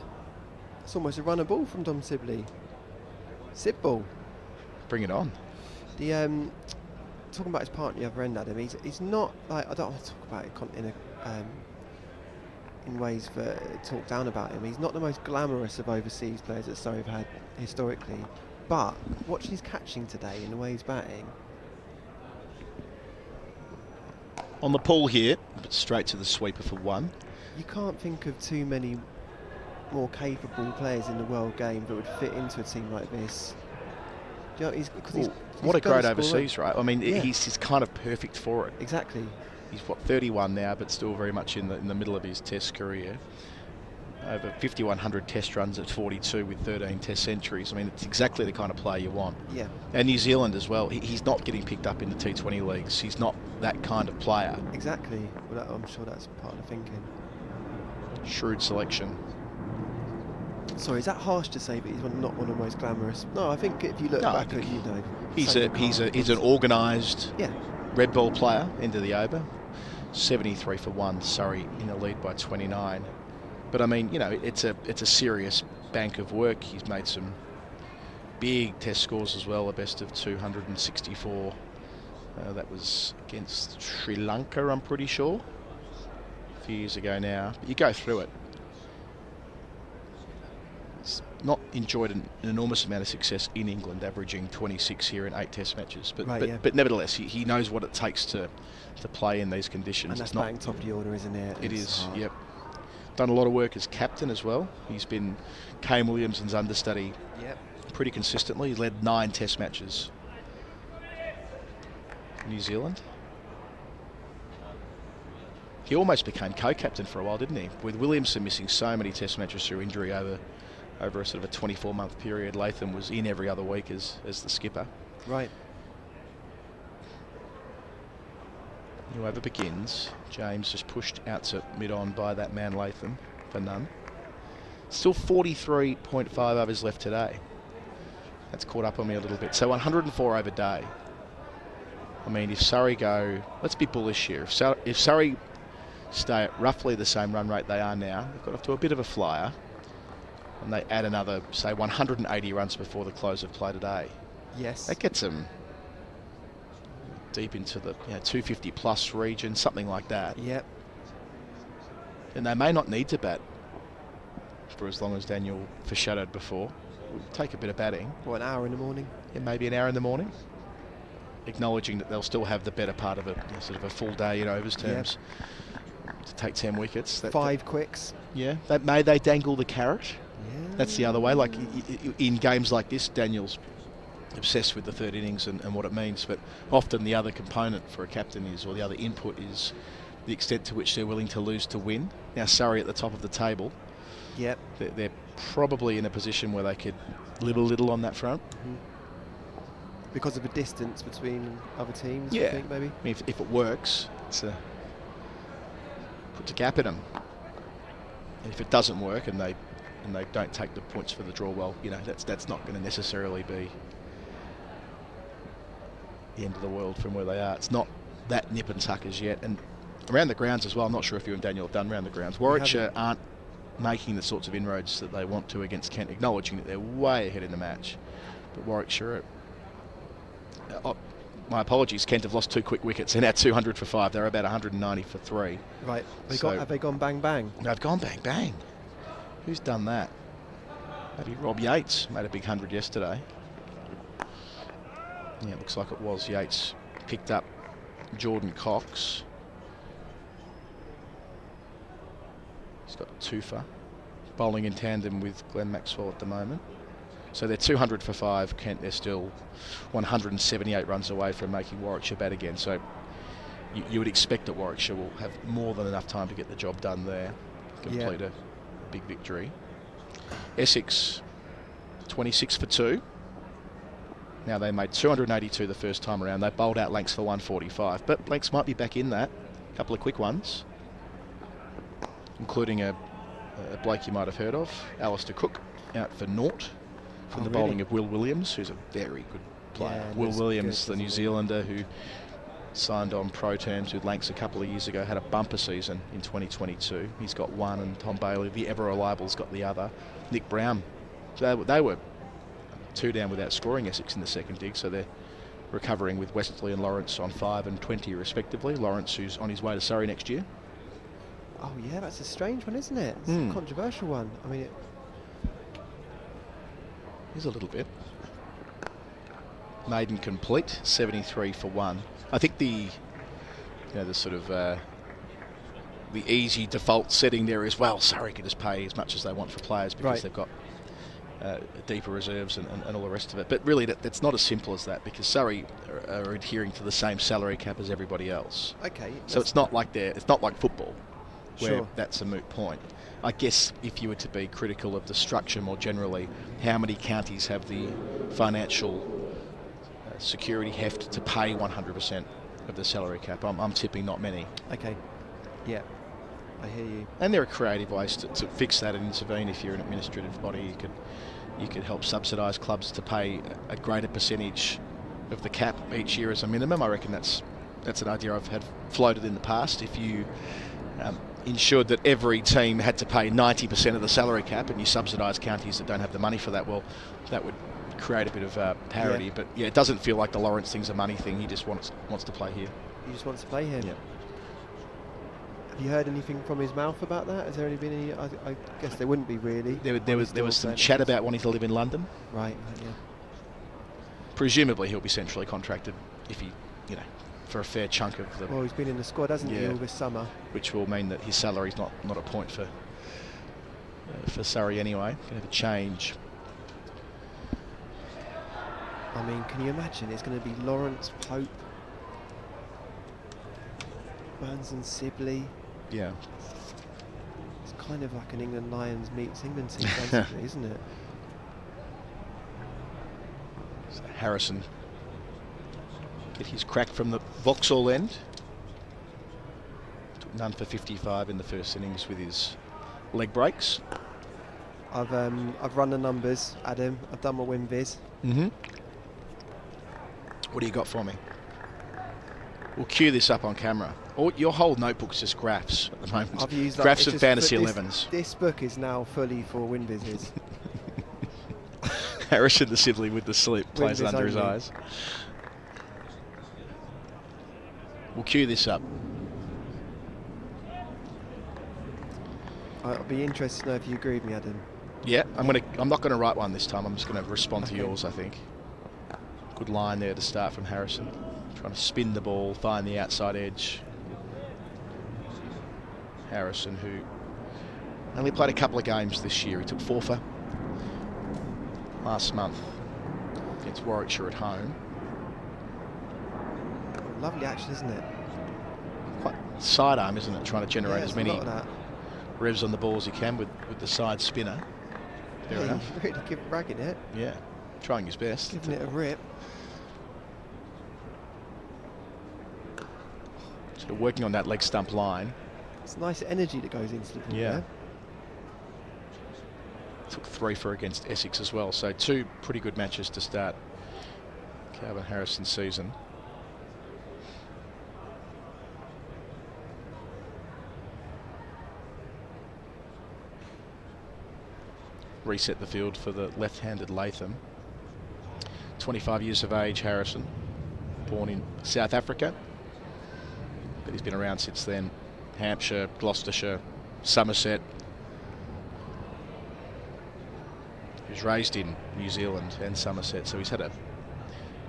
it's almost a runner ball from Tom Sibley. Sib ball. Bring it on. The talking about his part at the other end, Adam. He's not like, I don't want to talk about it in ways that talk down about him. He's not the most glamorous of overseas players that Surrey have had historically, but watching his catching today and the way he's batting. On the pull here, but straight to the sweeper for 1. You can't think of too many more capable players in the world game that would fit into a team like this. Do you know, he's what a gotta great score overseas, right? I mean, yeah. he's kind of perfect for it. Exactly. He's 31 now, but still very much in the middle of his Test career. Over 5,100 Test runs at 42 with 13 Test centuries. I mean, it's exactly the kind of player you want. Yeah. And New Zealand as well. He's not getting picked up in the T20 leagues. He's not that kind of player. Exactly. Well, I'm sure that's part of the thinking. Shrewd selection. Sorry, is that harsh to say, but he's not one of the most glamorous? No, I think if you look back at, he's an organised red ball player into the over. 73 for 1. Surrey in the lead by 29. But I mean, you know, it's a serious bank of work. He's made some big Test scores as well. A best of 264. That was against Sri Lanka, I'm pretty sure, a few years ago now. But you go through it. He's not enjoyed an enormous amount of success in England, averaging 26 here in 8 Test matches. But but nevertheless, he knows what it takes to play in these conditions. And that's playing top of the order, isn't it? It is, yep. Done a lot of work as captain as well. He's been Kane Williamson's understudy pretty consistently. He's led 9 Test matches for New Zealand. He almost became co-captain for a while, didn't he? With Williamson missing so many Test matches through injury over a sort of a 24-month period. Latham was in every other week as the skipper. Right. New over begins. James just pushed out to mid-on by that man Latham for none. Still 43.5 overs left today. That's caught up on me a little bit. So 104 over day. I mean, if Surrey go, let's be bullish here. If Surrey stay at roughly the same run rate they are now, they've got off to a bit of a flyer, and they add another, say, 180 runs before the close of play today. Yes. That gets them deep into the 250 plus region, something like that. Yep. And they may not need to bat for as long as Daniel foreshadowed before. We'll take a bit of batting. What, an hour in the morning? Yeah, maybe an hour in the morning. Acknowledging that they'll still have the better part of a sort of a full day in overs terms to take 10 wickets. 5 quicks. Yeah. May they dangle the carrot? Yeah. That's the other way. Like in games like this, Daniel's obsessed with the third innings and what it means, but often the other component for a captain is, or the other input is, the extent to which they're willing to lose to win. Now Surrey at the top of the table. Yep. They're probably in a position where they could live a little on that front. because of the distance between other teams, Yeah, I think, maybe? I mean, if it works, puts a gap in them. And if it doesn't work and they don't take the points for the draw, well, that's not going to necessarily be the end of the world from where they are. It's not that nip and tuck as yet. And around the grounds as well, I'm not sure if you and Daniel have done around the grounds. Warwickshire aren't making the sorts of inroads that they want to against Kent, acknowledging that they're way ahead in the match. But Warwickshire, my apologies, Kent have lost 2 quick wickets. They're now 200 for 5. They're about 190 for 3. Right. Have they gone bang bang? They've gone bang bang. Who's done that? Maybe Rob Yates made a big 100 yesterday. Yeah, it looks like it was Yates. Picked up Jordan Cox. He's got a twofer. Bowling in tandem with Glenn Maxwell at the moment. So they're 200 for 5. Kent, they're still 178 runs away from making Warwickshire bat again. So you would expect that Warwickshire will have more than enough time to get the job done there. Complete a big victory. Essex, 26 for 2. Now, they made 282 the first time around. They bowled out Lanks for 145, but Lanks might be back in that. A couple of quick ones, including a bloke you might have heard of, Alistair Cook, out for naught from the bowling of Will Williams, who's a very good player. Yeah, Will Williams, the New Zealander who signed on pro terms with Lanks a couple of years ago, had a bumper season in 2022. He's got one, and Tom Bailey, the ever-reliable's got the other. Nick Brown, so they were 2 down without scoring Essex in the second dig, so they're recovering with Wesley and Lawrence on 5 and 20 respectively. Lawrence, who's on his way to Surrey next year. Oh yeah, that's a strange one, isn't it? It's a controversial one. I mean, it is a little bit. Maiden complete, 73 for 1. I think the sort of the easy default setting there is, well, Surrey can just pay as much as they want for players because they've got deeper reserves and all the rest of it. But really, that's not as simple as that, because Surrey are adhering to the same salary cap as everybody else. Okay. So it's not like football, where that's a moot point. I guess if you were to be critical of the structure more generally, how many counties have the financial security heft to pay 100% of the salary cap? I'm tipping not many. Okay. Yeah. I hear you. And there are creative ways to fix that and intervene. If you're an administrative body, you could help subsidise clubs to pay a greater percentage of the cap each year as a minimum. I reckon that's an idea I've had floated in the past. If you ensured that every team had to pay 90% of the salary cap, and you subsidise counties that don't have the money for that, well, that would create a bit of parity. But yeah, it doesn't feel like the Lawrence thing's a money thing. He just wants to play here. He just wants to play here. Yeah. Have you heard anything from his mouth about that? Has there been any? I guess there wouldn't be really. There was some chat about wanting to live in London. Right. Yeah. Presumably he'll be centrally contracted if he, for a fair chunk of the. Well, he's been in the squad, hasn't he, all this summer? Which will mean that his salary's not a point for Surrey anyway. Going to have a change. I mean, can you imagine? It's going to be Lawrence, Pope, Burns and Sibley. Yeah. It's kind of like an England Lions meets England team, basically, isn't it? So Harrison get his crack from the Vauxhall end. Took none for 55 in the first innings with his leg breaks. I've run the numbers, Adam. I've done my win viz. Mm-hmm. What do you got for me? We'll cue this up on camera. Your whole notebook's just graphs at the moment. I've used graphs of fantasy 11s. This book is now fully for win vizes. Harrison the Sibley with the slip plays it under his eyes. We'll cue this up. I'll be interested to know if you agree with me, Adam. Yeah, I'm not gonna write one this time. I'm just gonna respond to yours, I think. Good line there to start from Harrison. Trying to spin the ball, find the outside edge. Harrison, who only played a couple of games this year. He took 4 for last month against Warwickshire at home. Lovely action, isn't it? Quite sidearm, isn't it? Trying to generate as many that. revs on the ball as he can with the side spinner. Fair enough. Really ragging it. Yeah, trying his best. Giving it a rip. Sort of working on that leg stump line. It's nice energy that goes into the ball. Yeah. There. Took 3 for against Essex as well. So 2 pretty good matches to start Calvin Harrison's season. Reset the field for the left-handed Latham. 25 years of age, Harrison. Born in South Africa, but he's been around since then. Hampshire, Gloucestershire, Somerset. He was raised in New Zealand and Somerset, so he's had a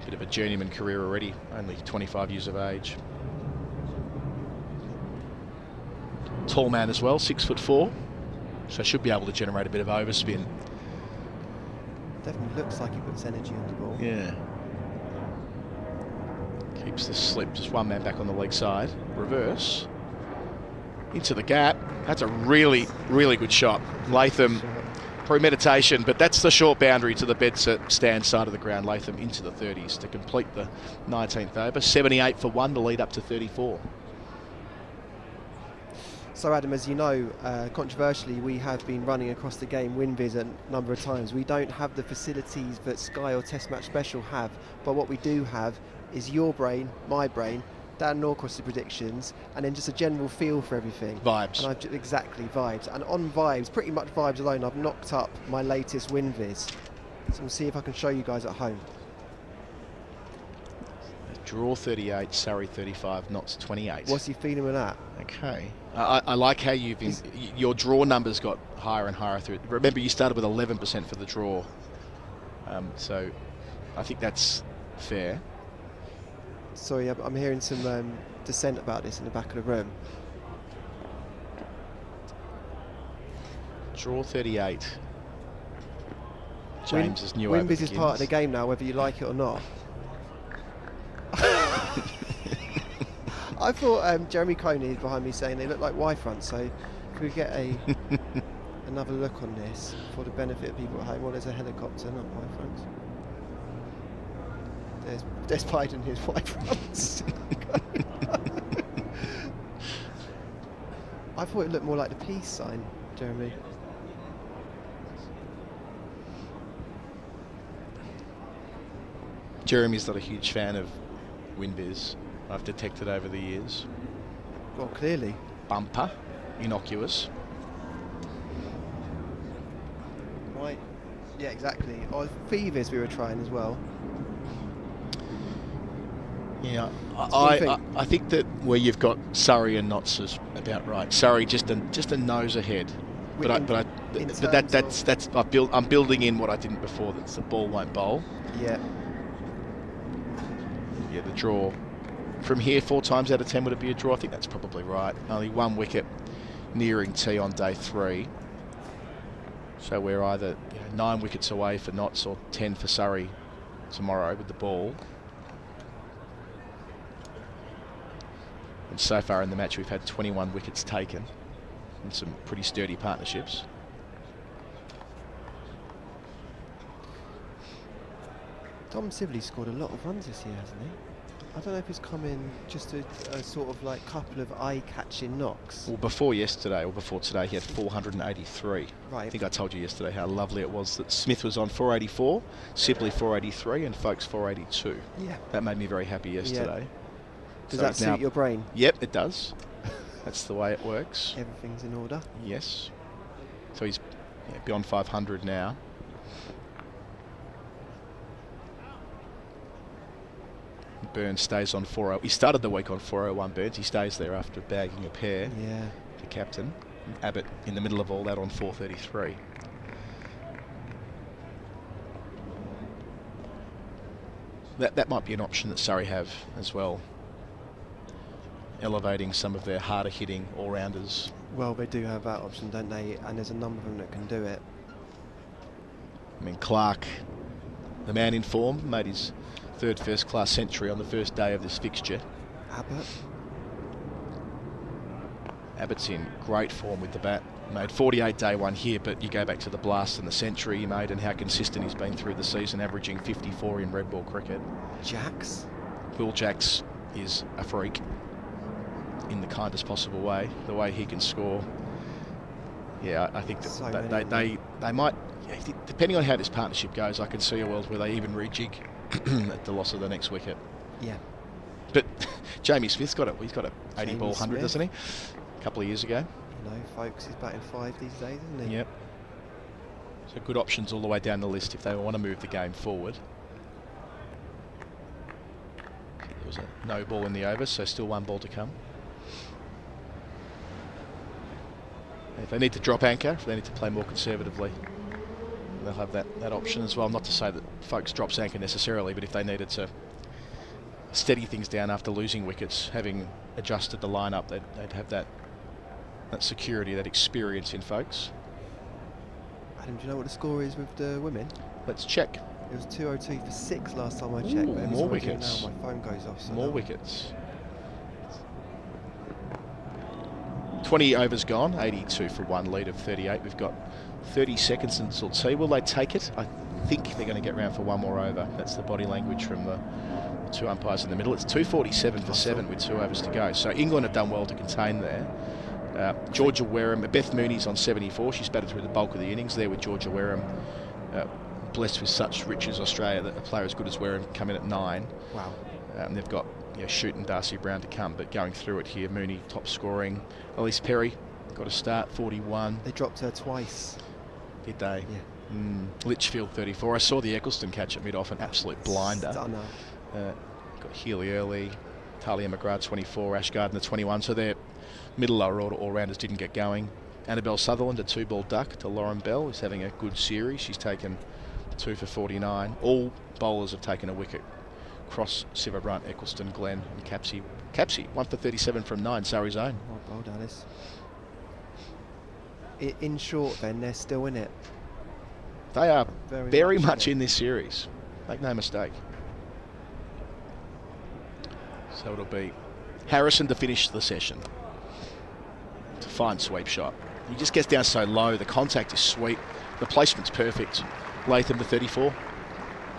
bit of a journeyman career already, only 25 years of age. Tall man as well, 6'4", so should be able to generate a bit of overspin. Definitely looks like he puts energy on the ball. Yeah. Keeps the slip, just one man back on the leg side. Reverse. Into the gap. That's a really, really good shot. Latham, premeditation, but that's the short boundary to the Bedsit stand side of the ground. Latham into the 30s to complete the 19th over. 78 for 1 to lead up to 34. So Adam, as you know, controversially, we have been running across the game WinViz a number of times. We don't have the facilities that Sky or Test Match Special have, but what we do have is your brain, my brain, Dan Norcross' predictions, and then just a general feel for everything. Vibes. And exactly, vibes. And on vibes, pretty much vibes alone, I've knocked up my latest WinViz. So we'll see if I can show you guys at home. Draw 38, Surrey 35, Notts 28. What's he feeling with that? Okay. I like how your draw numbers got higher and higher through it. Remember, you started with 11% for the draw. So I think that's fair. Sorry, I'm hearing some dissent about this in the back of the room. Draw 38. James's new over WinViz is part of the game now, whether you like it or not. I thought Jeremy Coney is behind me saying they look like Y-fronts, so if we get another look on this for the benefit of people at home. Well, there's a helicopter, not Y-fronts. There's Biden, his Y-fronts. I thought it looked more like the peace sign, Jeremy. Jeremy's not a huge fan of WinViz, I've detected over the years. Well, clearly. Bumper, innocuous. Right. Yeah, exactly. Or Fevis we were trying as well. Yeah, I think that where you've got Surrey and Notts is about right. Surrey just a nose ahead, I'm building in what I didn't before. That's the ball won't bowl. Yeah. Yeah, the draw. From here, 4 times out of 10 would it be a draw? I think that's probably right. Only 1 wicket nearing tee on day 3. So we're either 9 wickets away for Notts or 10 for Surrey tomorrow with the ball. And so far in the match, we've had 21 wickets taken and some pretty sturdy partnerships. Tom Sibley scored a lot of runs this year, hasn't he? I don't know if he's come in just a sort of like couple of eye-catching knocks. Well, before yesterday or before today, he had 483. Right. I think I told you yesterday how lovely it was that Smith was on 484, Sibley 483, and Folkes 482. Yeah. That made me very happy yesterday. Yeah. Does that suit your brain? Yep, it does. That's the way it works. Everything's in order. Yes. So he's beyond 500 now. Burns stays on 401. He started the week on 401, Burns. He stays there after bagging a pair. Yeah. The captain. Abbott in the middle of all that on 433. That might be an option that Surrey have as well. Elevating some of their harder hitting all-rounders. Well, they do have that option, don't they? And there's a number of them that can do it. I mean, Clark, the man in form, made his 3rd first-class century on the first day of this fixture. Abbott's in great form with the bat. Made 48 day one here, but you go back to the blast and the century he made and how consistent he's been through the season, averaging 54 in red ball cricket. Jacks? Will Jacks is a freak. in the kindest possible way. The way he can score. Yeah, I think that they might, depending on how this partnership goes, I can see a world where they even rejig at the loss of the next wicket. Yeah. But Jamie Smith's got it. He's got a 80 ball 100, doesn't he? A couple of years ago. You know, folks, he's batting 5 these days, isn't he? Yep. So good options all the way down the list if they want to move the game forward. There was a no ball in the over, so still 1 ball to come. If they need to drop anchor, if they need to play more conservatively, they'll have that option as well. Not to say that folks drops anchor necessarily, but if they needed to steady things down after losing wickets, having adjusted the lineup, they'd have that security, that experience in folks. Adam, do you know what the score is with the women? Let's check. It was 202 for 6 last time I checked. Ooh, more wickets. Now my phone goes off. So more wickets. 20 overs gone, 82 for 1, lead of 38. We've got 30 seconds until tea. Will they take it? I think they're going to get round for 1 more over. That's the body language from the 2 umpires in the middle. It's 247 for 7 with 2 overs to go. So England have done well to contain there. Georgia Wareham, Beth Mooney's on 74. She's batted through the bulk of the innings there with Georgia Wareham. Blessed with such riches, Australia, that a player as good as Wareham come in at 9. Wow. And they've got Shute and Darcy Brown to come, but going through it here, Mooney top scoring. Elise Perry got a start, 41. They dropped her twice. Did they? Yeah. Litchfield 34. I saw the Eccleston catch at mid-off, an absolute blinder. Stunner. Got Healy early, Talia McGrath 24, Ash Gardner 21. So their middle lower order all-rounders didn't get going. Annabelle Sutherland, a 2-ball duck to Lauren Bell, who's having a good series. She's taken 2 for 49. All bowlers have taken a wicket. Cross, Siva Brunt, Eccleston, Glenn and Capsey. Capsey, 1 for 37 from 9, Surrey's own. Well done, Alice. In short then, they're still in it. They are very much in this series. Make no mistake. So it'll be Harrison to finish the session. It's a fine sweep shot. He just gets down so low, the contact is sweet, the placement's perfect. Latham to 34.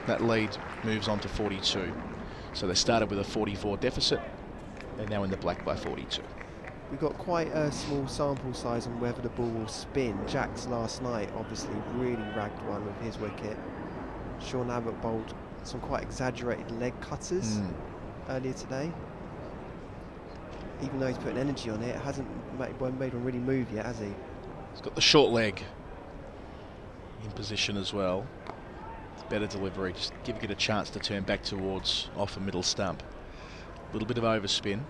That lead moves on to 42. So they started with a 44 deficit. They're now in the black by 42. We've got quite a small sample size on whether the ball will spin. Jacks last night obviously really ragged one with his wicket. Sean Abbott bowled some quite exaggerated leg cutters earlier today. Even though he's putting energy on it, hasn't made one really move yet, has he? He's got the short leg in position as well. It's better delivery, just giving it a chance to turn back towards off a middle stump. A little bit of overspin.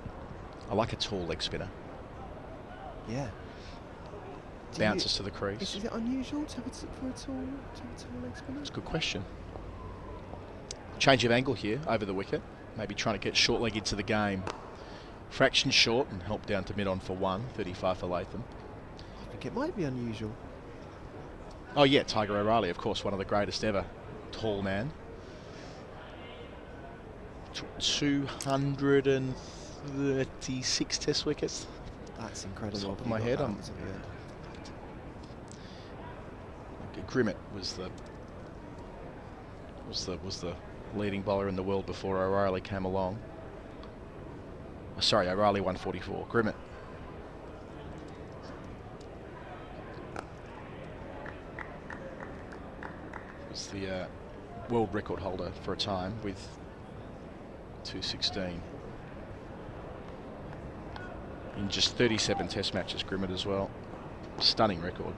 I like a tall leg spinner. Yeah. Bounces to the crease. Is it unusual to have a tall leg spinner? That's a good question. Change of angle here over the wicket. Maybe trying to get short leg into the game. Fraction short and help down to mid-on for 1, 35 for Latham. I think it might be unusual. Oh yeah, Tiger O'Reilly, of course, one of the greatest ever. Tall man. 236 test wickets. That's incredible. Top of my head. Grimmett was the leading bowler in the world before O'Reilly came along. Oh, sorry, O'Reilly 144. Grimmett. Was the world record holder for a time with 216. In just 37 test matches, Grimmett as well. Stunning record.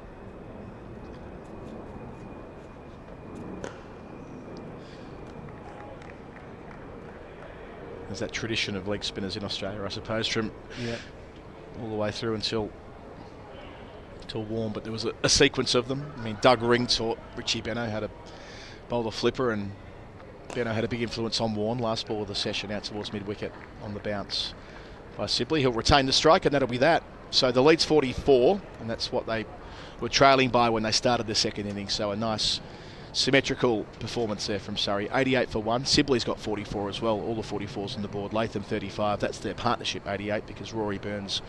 There's that tradition of leg spinners in Australia, I suppose, from all the way through until Warm, but there was a sequence of them. I mean, Doug Ring taught Richie Beno how to bowl the flipper, and Beno had a big influence on Warren. Last ball of the session out towards mid-wicket on the bounce by Sibley. He'll retain the strike, and that'll be that. So the lead's 44, and that's what they were trailing by when they started the second innings. So a nice symmetrical performance there from Surrey. 88 for 1. Sibley's got 44 as well. All the 44s on the board. Latham 35. That's their partnership 88 because Rory Burns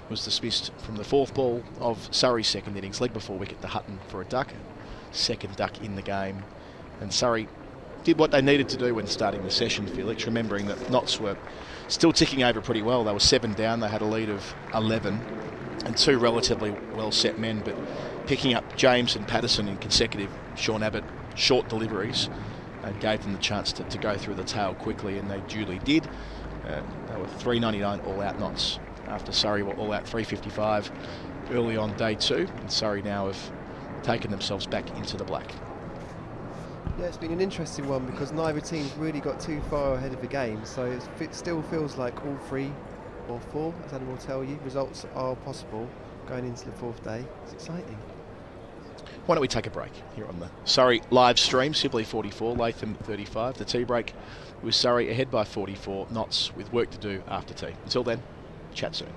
was dismissed from the 4th ball of Surrey's second innings. Leg before wicket to Hutton for a duck. Second duck in the game. And Surrey did what they needed to do when starting the session, Felix, remembering that Notts were still ticking over pretty well. They were 7 down, they had a lead of 11 and 2 relatively well set men, but picking up James and Patterson in consecutive Sean Abbott short deliveries gave them the chance to go through the tail quickly, and they duly did. They were 399 all out Notts after Surrey were all out 355 early on day 2, and Surrey now have taken themselves back into the black. Yeah, it's been an interesting one because neither team's really got too far ahead of the game, so it still feels like all 3 or 4, as Adam will tell you, results are possible going into the 4th day. It's exciting. Why don't we take a break here on the Surrey live stream? Sibley 44, Latham 35. The tea break with Surrey ahead by 44, Notts with work to do after tea. Until then, chat soon.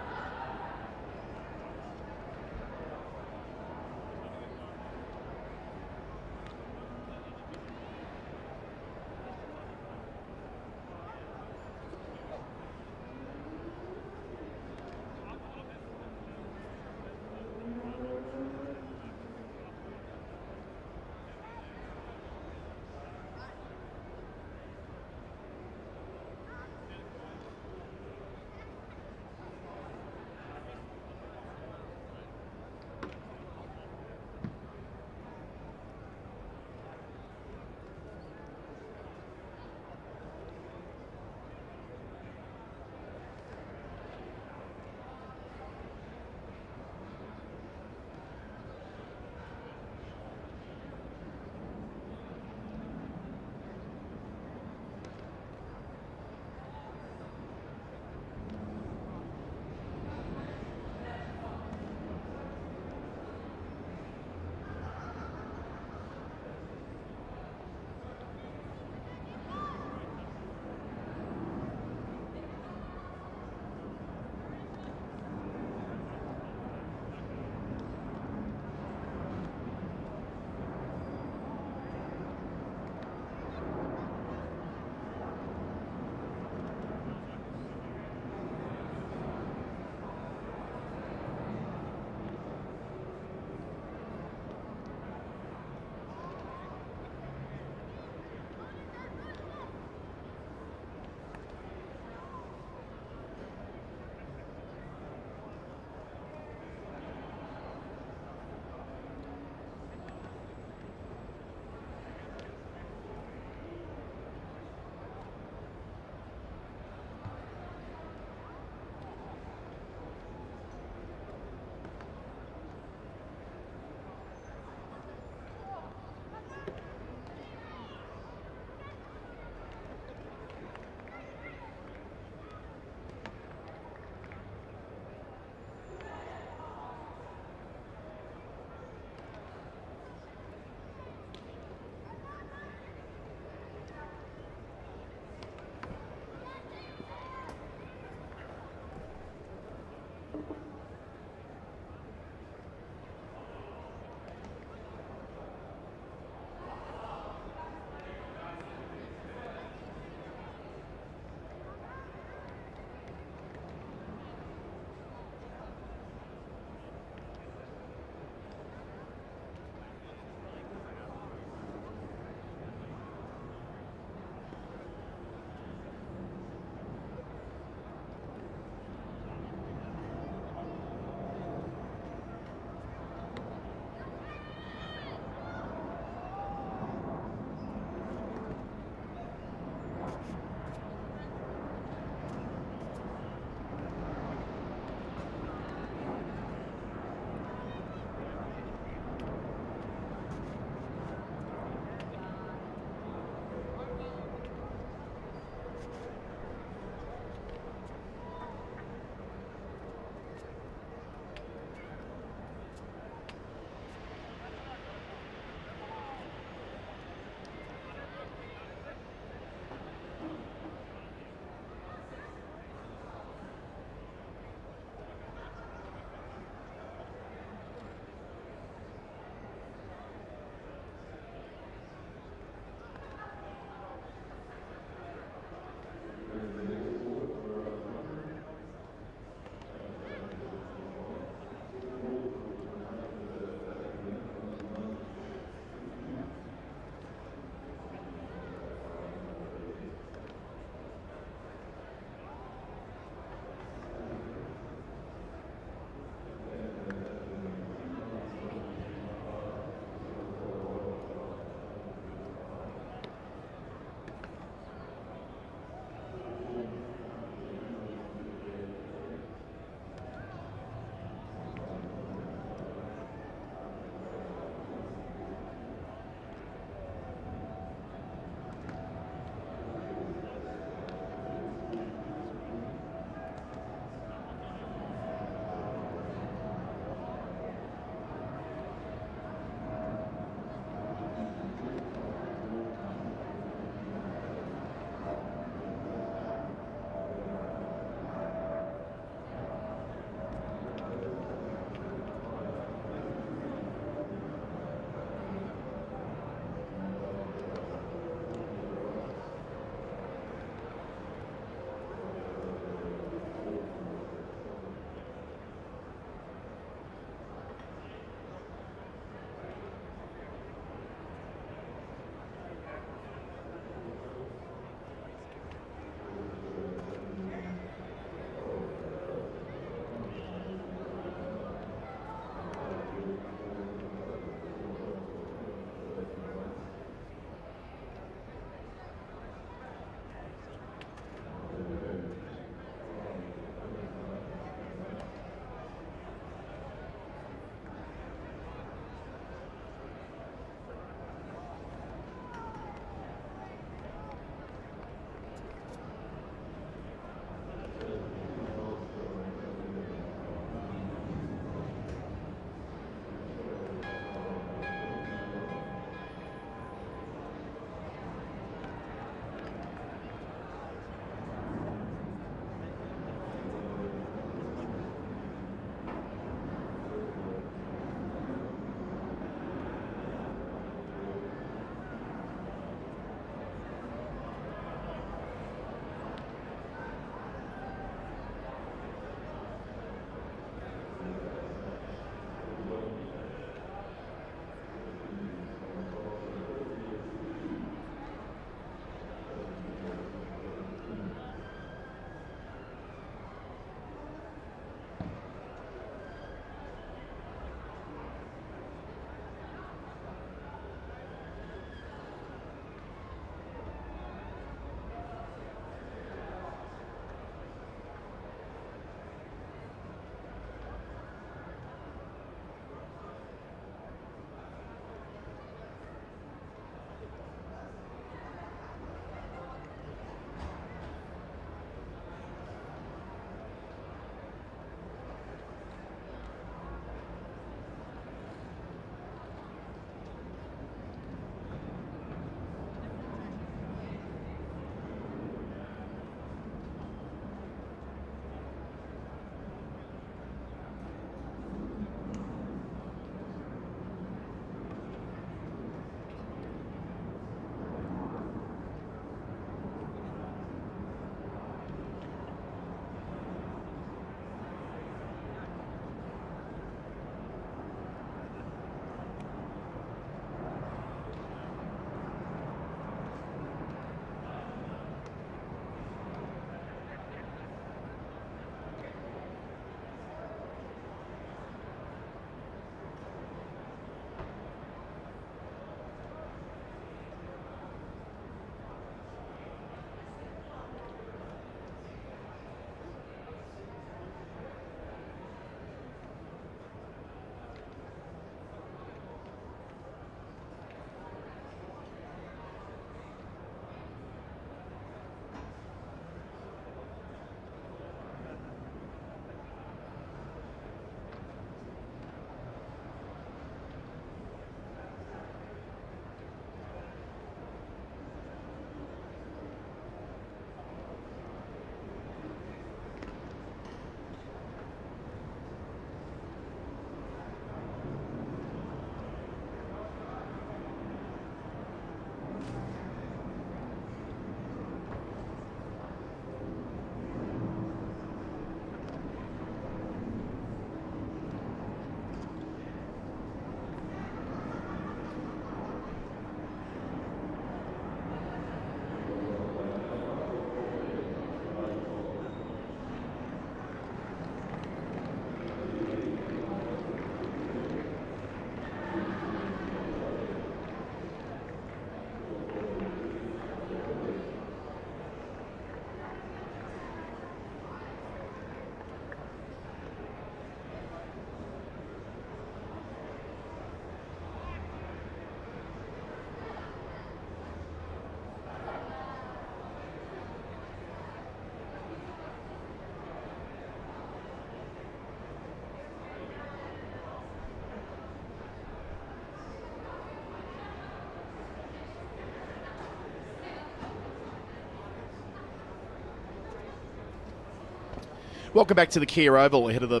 Welcome back to the Kia Oval ahead of the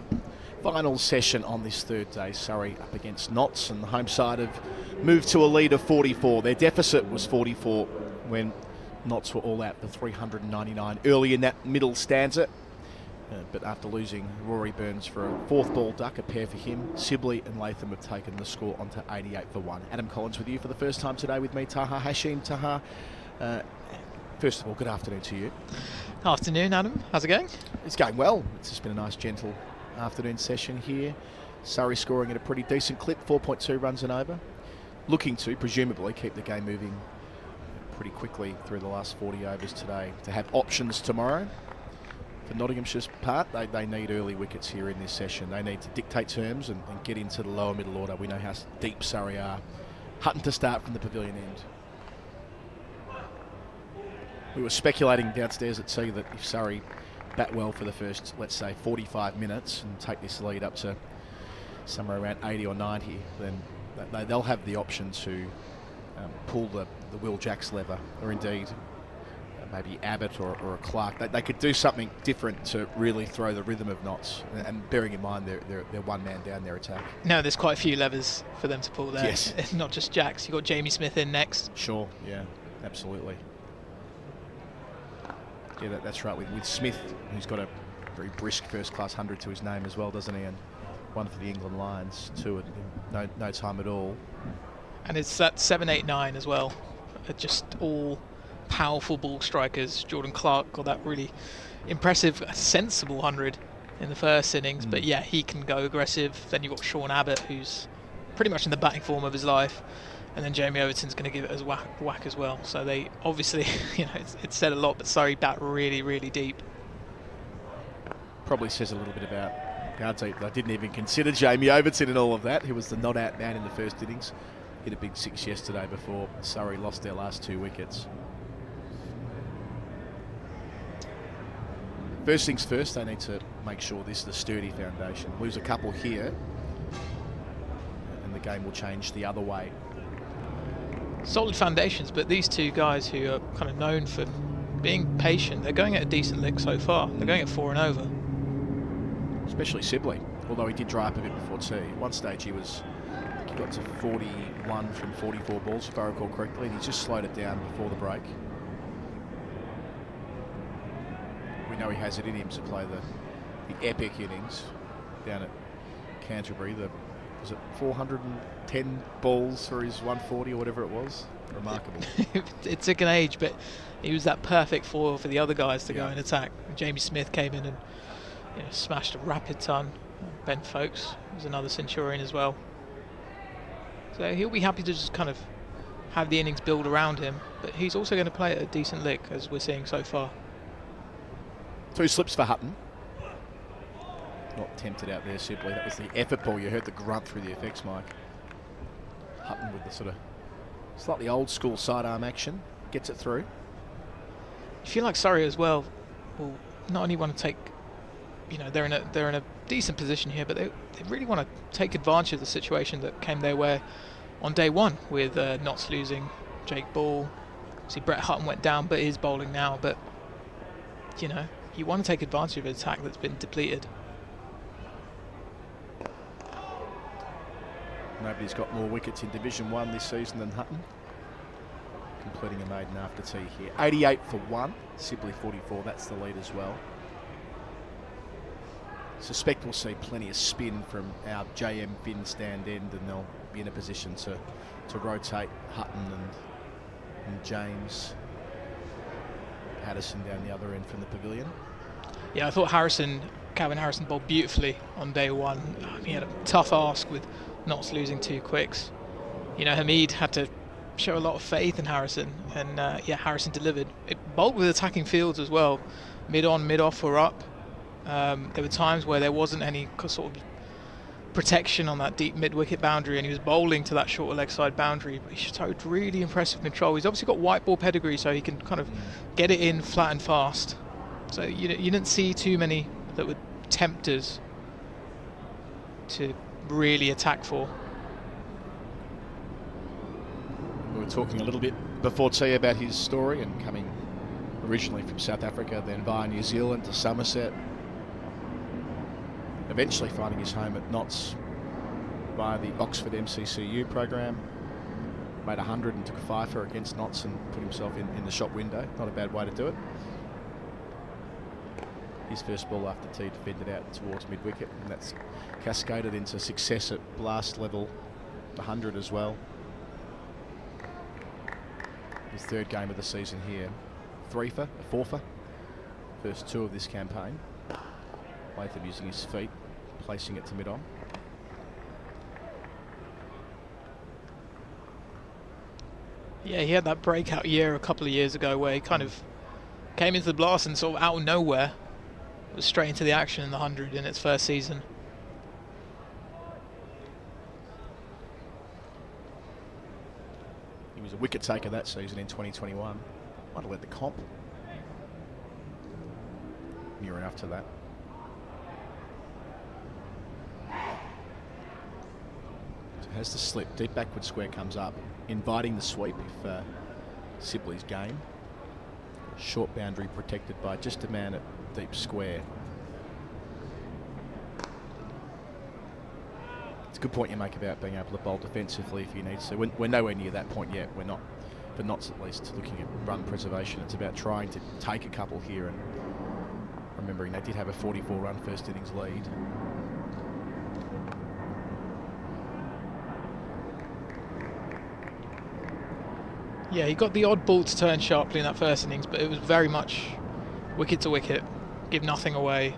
final session on this third day. Surrey up against Notts, and the home side have moved to a lead of 44. Their deficit was 44 when Notts were all out for 399 early in that middle stanza. But after losing Rory Burns for a fourth ball duck, a pair for him, Sibley and Latham have taken the score onto 88 for 1. Adam Collins with you for the first time today with me, Taha Hashim. Taha, first of all, good afternoon to you. Afternoon, Adam. How's it going? It's going well. It's just been a nice, gentle afternoon session here. Surrey scoring at a pretty decent clip, 4.2 runs and over. Looking to, presumably, keep the game moving pretty quickly through the last 40 overs today to have options tomorrow. For Nottinghamshire's part, they need early wickets here in this session. They need to dictate terms and get into the lower middle order. We know how deep Surrey are. Hutton to start from the pavilion end. We were speculating downstairs at sea that if Surrey bat well for the first, let's say, 45 minutes and take this lead up to somewhere around 80 or 90, then they'll have the option to pull the Will Jacks lever, or indeed maybe Abbott or a Clark. They could do something different to really throw the rhythm of Notts, and bearing in mind they're one man down their attack. No, there's quite a few levers for them to pull there. Yes. It's not just Jacks. You've got Jamie Smith in next. Sure, yeah, absolutely. Yeah, that's right, with Smith, who's got a very brisk first-class 100 to his name as well, doesn't he? And one for the England Lions, two at no time at all. And it's that 7, 8, 9 as well. Just all powerful ball strikers. Jordan Clark got that really impressive, sensible 100 in the first innings. But yeah, he can go aggressive. Then you've got Sean Abbott, who's pretty much in the batting form of his life. And then Jamie Overton's going to give it as whack as well. So they obviously, it's said a lot, but Surrey bat really, really deep. Probably says a little bit about how deep. I didn't even consider Jamie Overton in all of that. He was the not-out man in the first innings. Hit a big 6 yesterday before Surrey lost their last 2 wickets. First things first, they need to make sure this is a sturdy foundation. Lose a couple here, and the game will change the other way. Solid foundations, but these two guys who are kind of known for being patient, they're going at a decent lick so far. They're going at 4 and over. Especially Sibley, although he did dry up a bit before tea. At one stage he got to 41 from 44 balls, if I recall correctly, and he just slowed it down before the break. We know he has it in him to play the epic innings down at Canterbury. Was it 410 balls for his 140 or whatever it was? Remarkable. It took an age, but he was that perfect foil for the other guys to go and attack. Jamie Smith came in and smashed a rapid ton. Ben Folkes was another Centurion as well. So he'll be happy to just kind of have the innings build around him, but he's also going to play at a decent lick, as we're seeing so far. 2 slips for Hutton. Not tempted out there, Sibley. That was the effort ball. You heard the grunt through the effects mic. Hutton with the sort of slightly old school sidearm action. Gets it through. I feel like Surrey as well will not only want to take, they're in a decent position here, but they really want to take advantage of the situation that came their way on day one with Notts losing Jake Ball. See, Brett Hutton went down, but is bowling now. But you want to take advantage of an attack that's been depleted. Nobody's got more wickets in Division 1 this season than Hutton. Completing a maiden after tea here. 88 for 1. Sibley 44. That's the lead as well. Suspect we'll see plenty of spin from our JM Finn stand end, and they'll be in a position to rotate Hutton and James Patterson down the other end from the pavilion. Yeah, I thought Calvin Harrison bowled beautifully on day one. He had a tough ask with Notts losing 2 quicks. Hamid had to show a lot of faith in Harrison, and Harrison delivered. It bowled with attacking fields as well. Mid-on, mid-off were up. There were times where there wasn't any sort of protection on that deep mid-wicket boundary, and he was bowling to that shorter leg side boundary, but he showed really impressive control. He's obviously got white ball pedigree, so he can kind of get it in flat and fast. So you didn't see too many that were tempters to really attack for. We were talking a little bit before tea about his story, and coming originally from South Africa, then via New Zealand to Somerset, eventually finding his home at Notts via the Oxford MCCU program. Made 100 and took a fifer against Notts and put himself in the shop window. Not a bad way to do it. His first ball after tee defended out towards mid-wicket, and that's cascaded into success at blast level, 100 as well. His third game of the season here. 3-for, a 4-for. First 2 of this campaign. Latham using his feet, placing it to mid-on. Yeah, he had that breakout year a couple of years ago where he kind of came into the blast and sort of out of nowhere was straight into the action in the 100 in its first season. He was a wicket taker that season in 2021. Might have led the comp. Near enough to that. So has the slip. Deep backward square comes up, inviting the sweep if Sibley's game. Short boundary protected by just a man at deep square. It's a good point you make about being able to bowl defensively if you need to. We're nowhere near that point yet. We're not, for Notts at least, looking at run preservation. It's about trying to take a couple here, and remembering they did have a 44-run first innings lead. Yeah, he got the odd ball to turn sharply in that first innings, but it was very much wicket to wicket, give nothing away,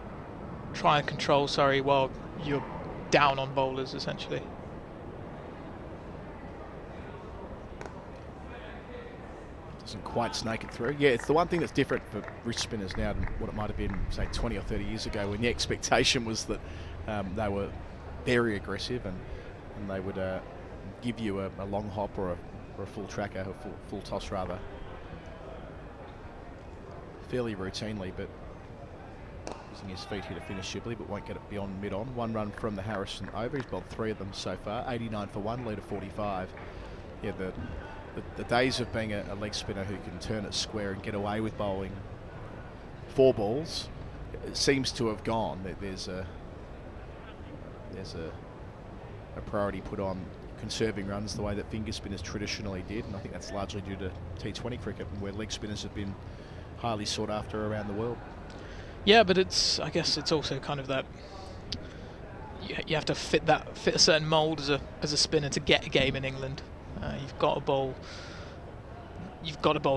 try and control Surrey while you're down on bowlers, essentially. Doesn't quite snake it through. Yeah, it's the one thing that's different for wrist spinners now than what it might have been, say, 20 or 30 years ago, when the expectation was that they were very aggressive and they would give you a long hop or a full tracker, a full toss rather, fairly routinely, but using his feet here to finish Sibley, but won't get it beyond mid-on. 1 run from the Harrison over. He's bowled 3 of them so far. 89 for 1, lead of 45. Yeah, the days of being a leg spinner who can turn it square and get away with bowling 4 balls, it seems to have gone. There's a priority put on conserving runs the way that finger spinners traditionally did, and I think that's largely due to T20 cricket, where leg spinners have been highly sought after around the world. Yeah, but I guess it's also kind of that you have to fit a certain mould as a spinner to get a game in England. You've got to bowl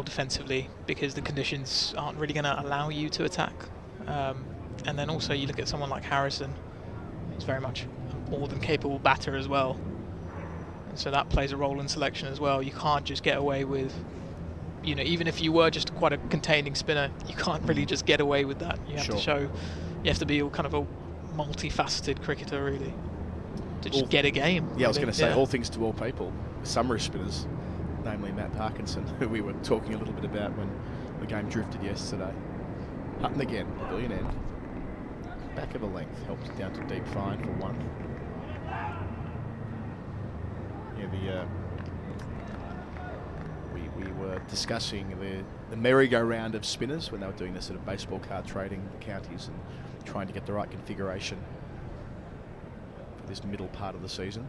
defensively because the conditions aren't really going to allow you to attack. And then also you look at someone like Harrison, who's very much a more than capable batter as well. And so that plays a role in selection as well. You can't just get away with, even if you were just quite a containing spinner, you can't really just get away with that. You have to you have to be kind of a multifaceted cricketer really to just get a game. Yeah, I was going to say all things to all people. Some wrist spinners, namely Matt Parkinson, who we were talking a little bit about when the game drifted yesterday. Hutton again, pavilion end. Back of a length, helps down to deep fine for 1. Yeah, we were discussing the merry-go-round of spinners when they were doing the sort of baseball card trading the counties and trying to get the right configuration for this middle part of the season,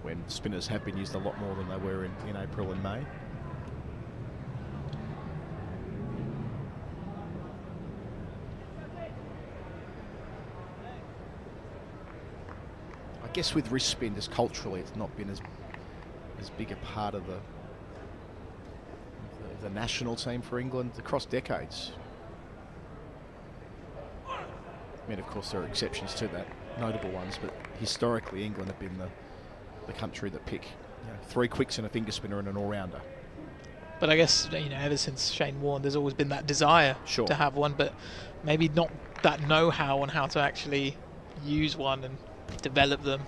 when spinners have been used a lot more than they were in April and May. I guess with wrist spin, just culturally, it's not been as big a part of the national team for England across decades. I mean, of course, there are exceptions to that, notable ones, but historically England have been the country that pick 3 quicks and a finger spinner and an all-rounder. But I guess, ever since Shane Warne, there's always been that desire to have one, but maybe not that know-how on how to actually use one and develop them.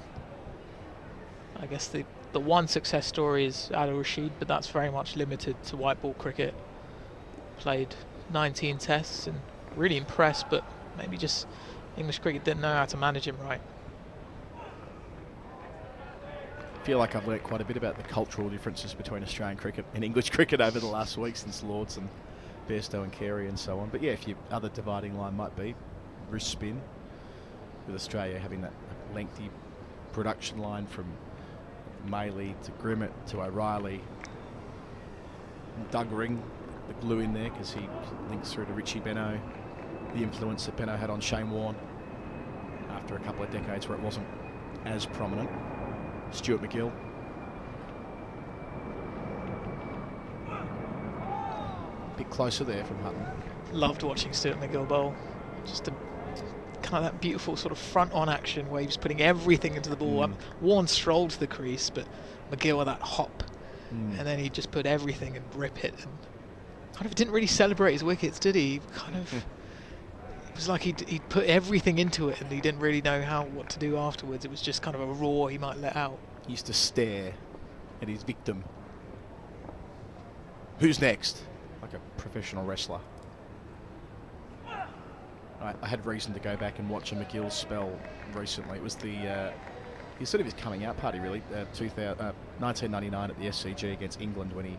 I guess the one success story is Adil Rashid, but that's very much limited to white ball cricket. Played 19 tests and really impressed, but maybe just English cricket didn't know how to manage him right. I feel like I've learnt quite a bit about the cultural differences between Australian cricket and English cricket over the last week since Lords and Bairstow and Carey and so on. But yeah, if your other dividing line might be wrist spin, with Australia having that lengthy production line from Maley to Grimmett to O'Reilly. Doug Ring, the glue in there, because he links through to Richie Benaud, the influence that Benaud had on Shane Warne after a couple of decades where it wasn't as prominent. Stuart McGill. A bit closer there from Hutton. Loved watching Stuart McGill bowl. Just a kind of that beautiful sort of front-on action where he was putting everything into the ball. Warne strolled to the crease, but McGill with that hop. And then he'd just put everything and rip it. And kind of didn't really celebrate his wickets, did he? Kind of, it was like he'd put everything into it and he didn't really know what to do afterwards. It was just kind of a roar he might let out. He used to stare at his victim. Who's next? Like a professional wrestler. I had reason to go back and watch a McGill spell recently. It was his sort of his coming out party, really. 1999 at the SCG against England when he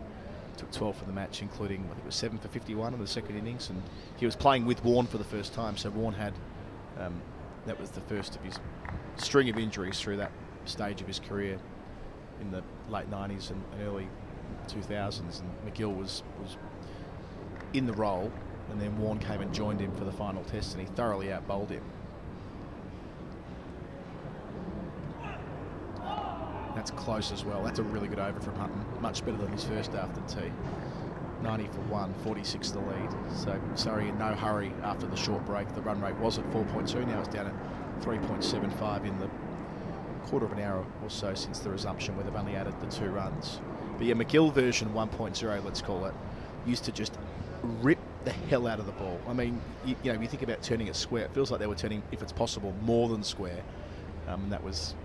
took 12 for the match, including, I think it was 7 for 51 in the second innings. And he was playing with Warne for the first time. So Warne had, that was the first of his string of injuries through that stage of his career in the late 90s and early 2000s. And McGill was in the role. And then Warne came and joined him for the final test, and he thoroughly out-bowled him. That's close as well. That's a really good over from Hutton. Much better than his first after tea. 90 for 1, 46 the lead. So Surrey in no hurry after the short break. The run rate was at 4.2. Now it's down at 3.75 in the quarter of an hour or so since the resumption, where they've only added the 2 runs. But yeah, McGill version 1.0, let's call it, used to just rip the hell out of the ball. I mean, you think about turning it square. It feels like they were turning, if it's possible, more than square. And that was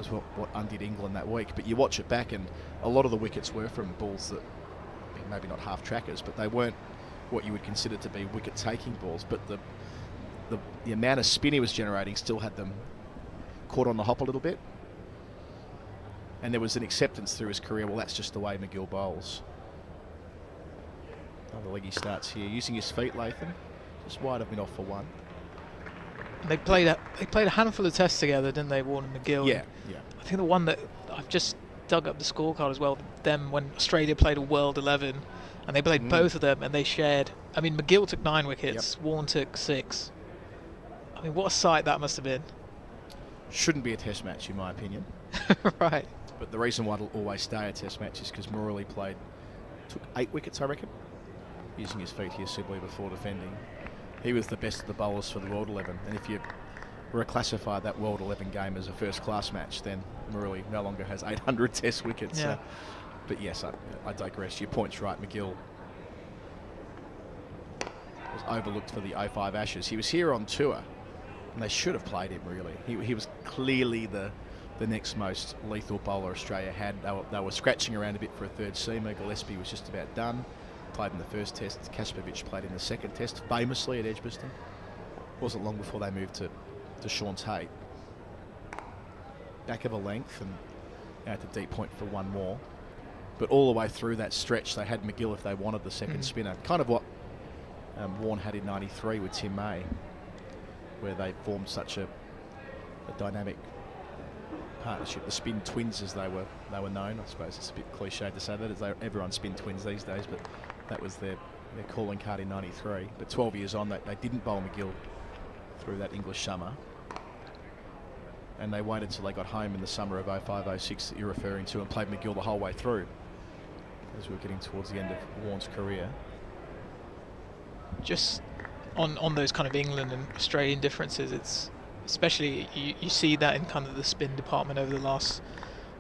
what undid England that week. But you watch it back, and a lot of the wickets were from balls that, maybe not half trackers, but they weren't what you would consider to be wicket-taking balls. But the amount of spin he was generating still had them caught on the hop a little bit. And there was an acceptance through his career. Well, that's just the way McGill bowls. The leg he starts here, using his feet, Latham. Just wide of been off for 1. They played a handful of tests together, didn't they, Warne and McGill? Yeah. I think the one that I've just dug up the scorecard as well, them when Australia played a World 11, and they played both of them, and they shared. I mean, McGill took 9 wickets, Warne took 6. I mean, what a sight that must have been. Shouldn't be a test match, in my opinion. Right. But the reason why it'll always stay a test match is because Rory took 8 wickets, I reckon, using his feet here, Sibley, before defending. He was the best of the bowlers for the World 11, and if you were to classify that World 11 game as a first-class match, then Murali no longer has 800 test wickets. Yeah. But yes, I digress. Your point's right. McGill was overlooked for the 05 Ashes. He was here on tour, and they should have played him, really. He was clearly the next most lethal bowler Australia had. They were scratching around a bit for a third seamer. Gillespie was just about done. Played in the first test. Kaspavic played in the second test, famously at Edgbaston. Wasn't long before they moved to Sean Tate. Back of a length and out to deep point for 1 more. But all the way through that stretch, they had McGill if they wanted the second spinner. Kind of what Warne had in 93 with Tim May, where they formed such a dynamic partnership. The spin twins, as they were known. I suppose it's a bit cliche to say that, as everyone spin twins these days, but that was their calling card in 93. But 12 years on, they didn't bowl McGill through that English summer. And they waited until they got home in the summer of 05-06 that you're referring to, and played McGill the whole way through, as we were getting towards the end of Warne's career. Just on those kind of England and Australian differences, it's especially you see that in kind of the spin department over the last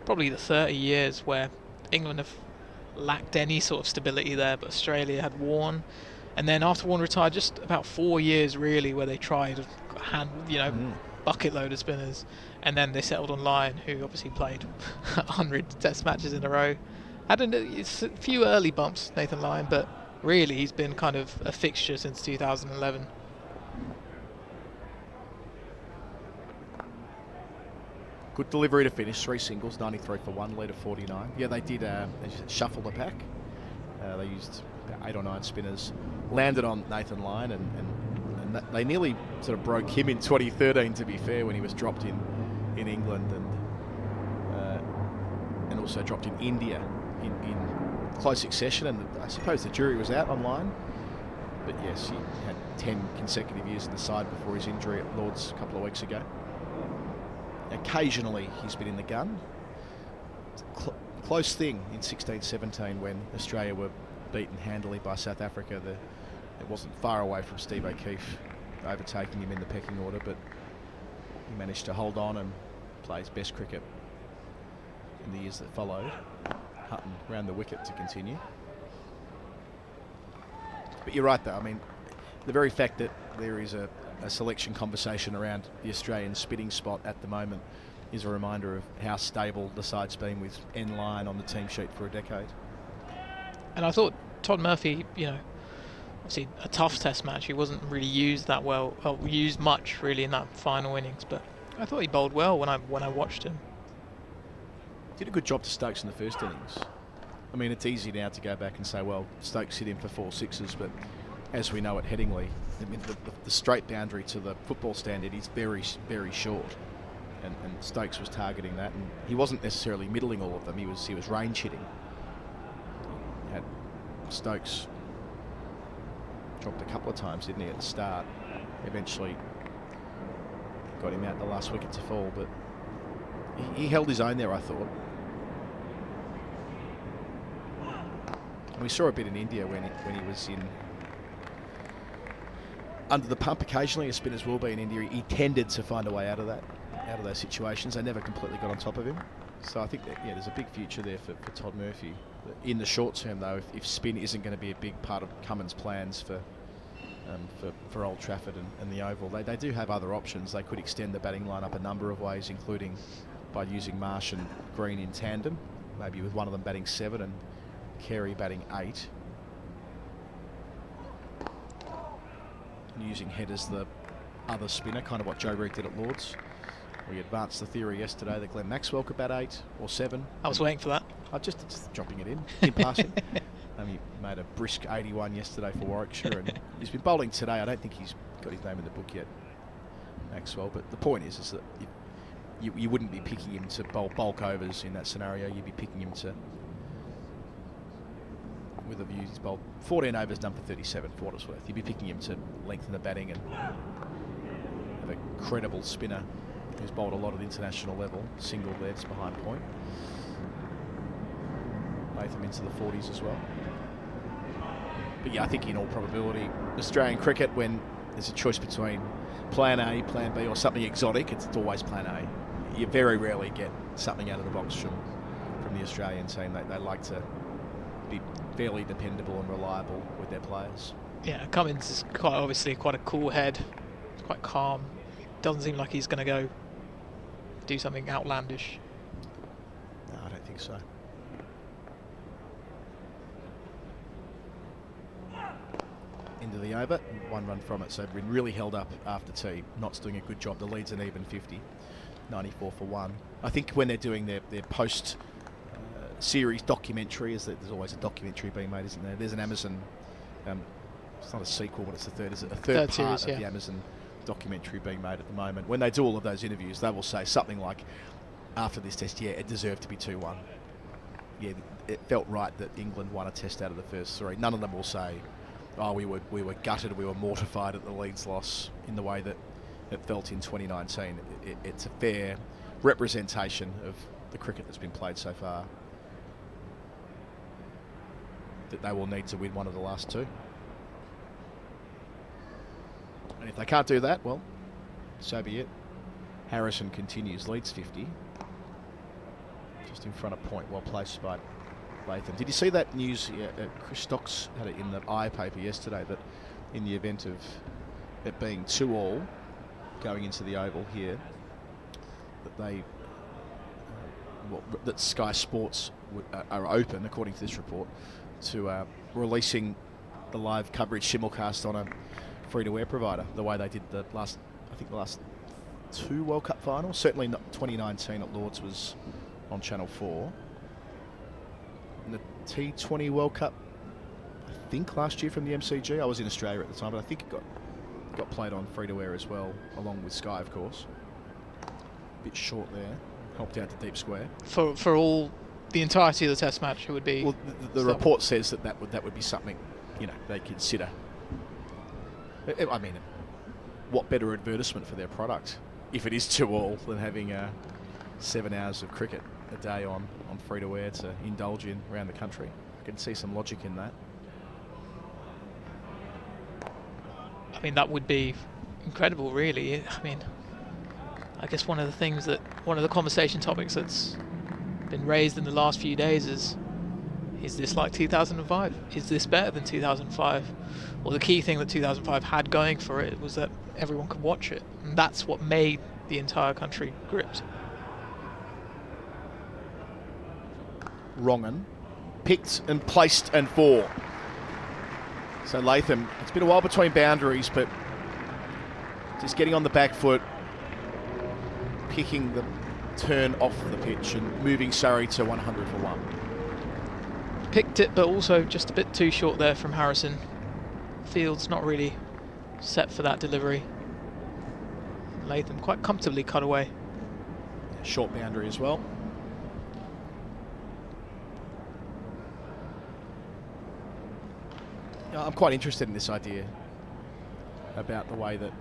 probably the 30 years, where England have lacked any sort of stability there, but Australia had Warne, and then after Warne retired, just about 4 years really where they tried a bucket load of spinners, and then they settled on Lyon, who obviously played 100 test matches in a row. Had a few early bumps, Nathan Lyon, but really he's been kind of a fixture since 2011. Good delivery to finish, 3 singles, 93 for 1, lead of 49. Yeah, they did shuffle the pack. They used about 8 or 9 spinners, landed on Nathan Lyon, and and they nearly sort of broke him in 2013, to be fair, when he was dropped in England and also dropped in India in close succession, and I suppose the jury was out online. But yes, he had 10 consecutive years in the side before his injury at Lord's a couple of weeks ago. Occasionally he's been in the gun. Close thing in 16-17 when Australia were beaten handily by South Africa. It wasn't far away from Steve O'Keefe overtaking him in the pecking order, but he managed to hold on and play his best cricket in the years that followed. Hutton round the wicket to continue. But you're right, though. I mean, the very fact that there is a selection conversation around the Australian spitting spot at the moment is a reminder of how stable the side's been with N line on the team sheet for a decade. And I thought Todd Murphy, obviously a tough test match. He wasn't really used that well, used much really in that final innings. But I thought he bowled well when I watched him. Did a good job to Stokes in the first innings. I mean, it's easy now to go back and say, well, Stokes hit him for 4 sixes, but as we know at Headingley, I mean, the straight boundary to the football standard is very, very short, and Stokes was targeting that, and he wasn't necessarily middling all of them. He was range hitting. He had Stokes dropped a couple of times, didn't he, at the start? Eventually got him out the last wicket to fall, but he held his own there, I thought. And we saw a bit in India when he was in under the pump occasionally, as spinners will be in India. He tended to find a way out of those situations. They never completely got on top of him. So I think that, there's a big future there for Todd Murphy. In the short term, though, if spin isn't going to be a big part of Cummins' plans for Old Trafford and the Oval, they do have other options. They could extend the batting lineup a number of ways, including by using Marsh and Green in tandem, maybe with one of them batting 7 and Carey batting 8. And using Head as the other spinner, kind of what Joe Reid did at Lord's. We advanced the theory yesterday that Glenn Maxwell could bat 8 or 7. I was waiting for that. Just dropping it in passing. He made a brisk 81 yesterday for Warwickshire, and he's been bowling today. I don't think he's got his name in the book yet, Maxwell. But the point is that you wouldn't be picking him to bowl bulk overs in that scenario. You'd be picking him to, with a view, he's bowled 14 overs, done for 37 for what it's worth. You'd be picking him to lengthen the batting and have a credible spinner who's bowled a lot at international level, single leads behind point. Latham into the 40s as well. But yeah, I think in all probability, Australian cricket, when there's a choice between plan A, plan B or something exotic, it's always plan A. You very rarely get something out of the box from the Australian team. They like to be fairly dependable and reliable with their players. Yeah, Cummins is obviously quite a cool head. He's quite calm. Doesn't seem like he's going to go do something outlandish. No, I don't think so. Into the over, 1 run from it, so been really held up after tea. Knott's doing a good job. The lead's an even 50, 94 for 1. I think when they're doing their post series documentary, there's always a documentary being made, isn't there? There's an Amazon, it's not a sequel, but it's a third part series, of the Amazon documentary being made at the moment. When they do all of those interviews, they will say something like, after this test, it deserved to be 2-1. Yeah, it felt right that England won a test out of the first 3. None of them will say, oh, we were gutted, we were mortified at the Leeds loss in the way that it felt in 2019. It's a fair representation of the cricket that's been played so far, that they will need to win one of the last 2. And if they can't do that, well, so be it. Harrison continues, leads 50. Just in front of point, well placed by Latham. Did you see that news? Yeah, Chris Stocks had it in the I paper yesterday that in the event of it being 2-all going into the Oval here, that that Sky Sports are open, according to this report, to releasing the live coverage simulcast on a free-to-air provider, the way they did the last 2 World Cup finals. Certainly not 2019 at Lord's was on Channel 4. In the T20 World Cup, I think last year from the MCG, I was in Australia at the time, but I think it got got played on free-to-air as well, along with Sky, of course. Bit short there, helped out to deep square. For all the entirety of the Test match, it would be. Well, the report says that would be something, they consider. I mean, what better advertisement for their product, if it is to all, than having 7 hours of cricket a day on free-to-air to indulge in around the country. I can see some logic in that. I mean, that would be incredible, really. I mean, I guess one of the conversation topics that's been raised in the last few days is this like 2005? Is this better than 2005? Well, the key thing that 2005 had going for it was that everyone could watch it, and that's what made the entire country gripped. Wrongen, picked and placed and 4. So Latham, it's been a while between boundaries, but just getting on the back foot, picking the turn off the pitch and moving Surrey to 100 for 1. Picked it, but also just a bit too short there from Harrison. Field's not really set for that delivery. Latham quite comfortably cut away. Short boundary as well. I'm quite interested in this idea about the way that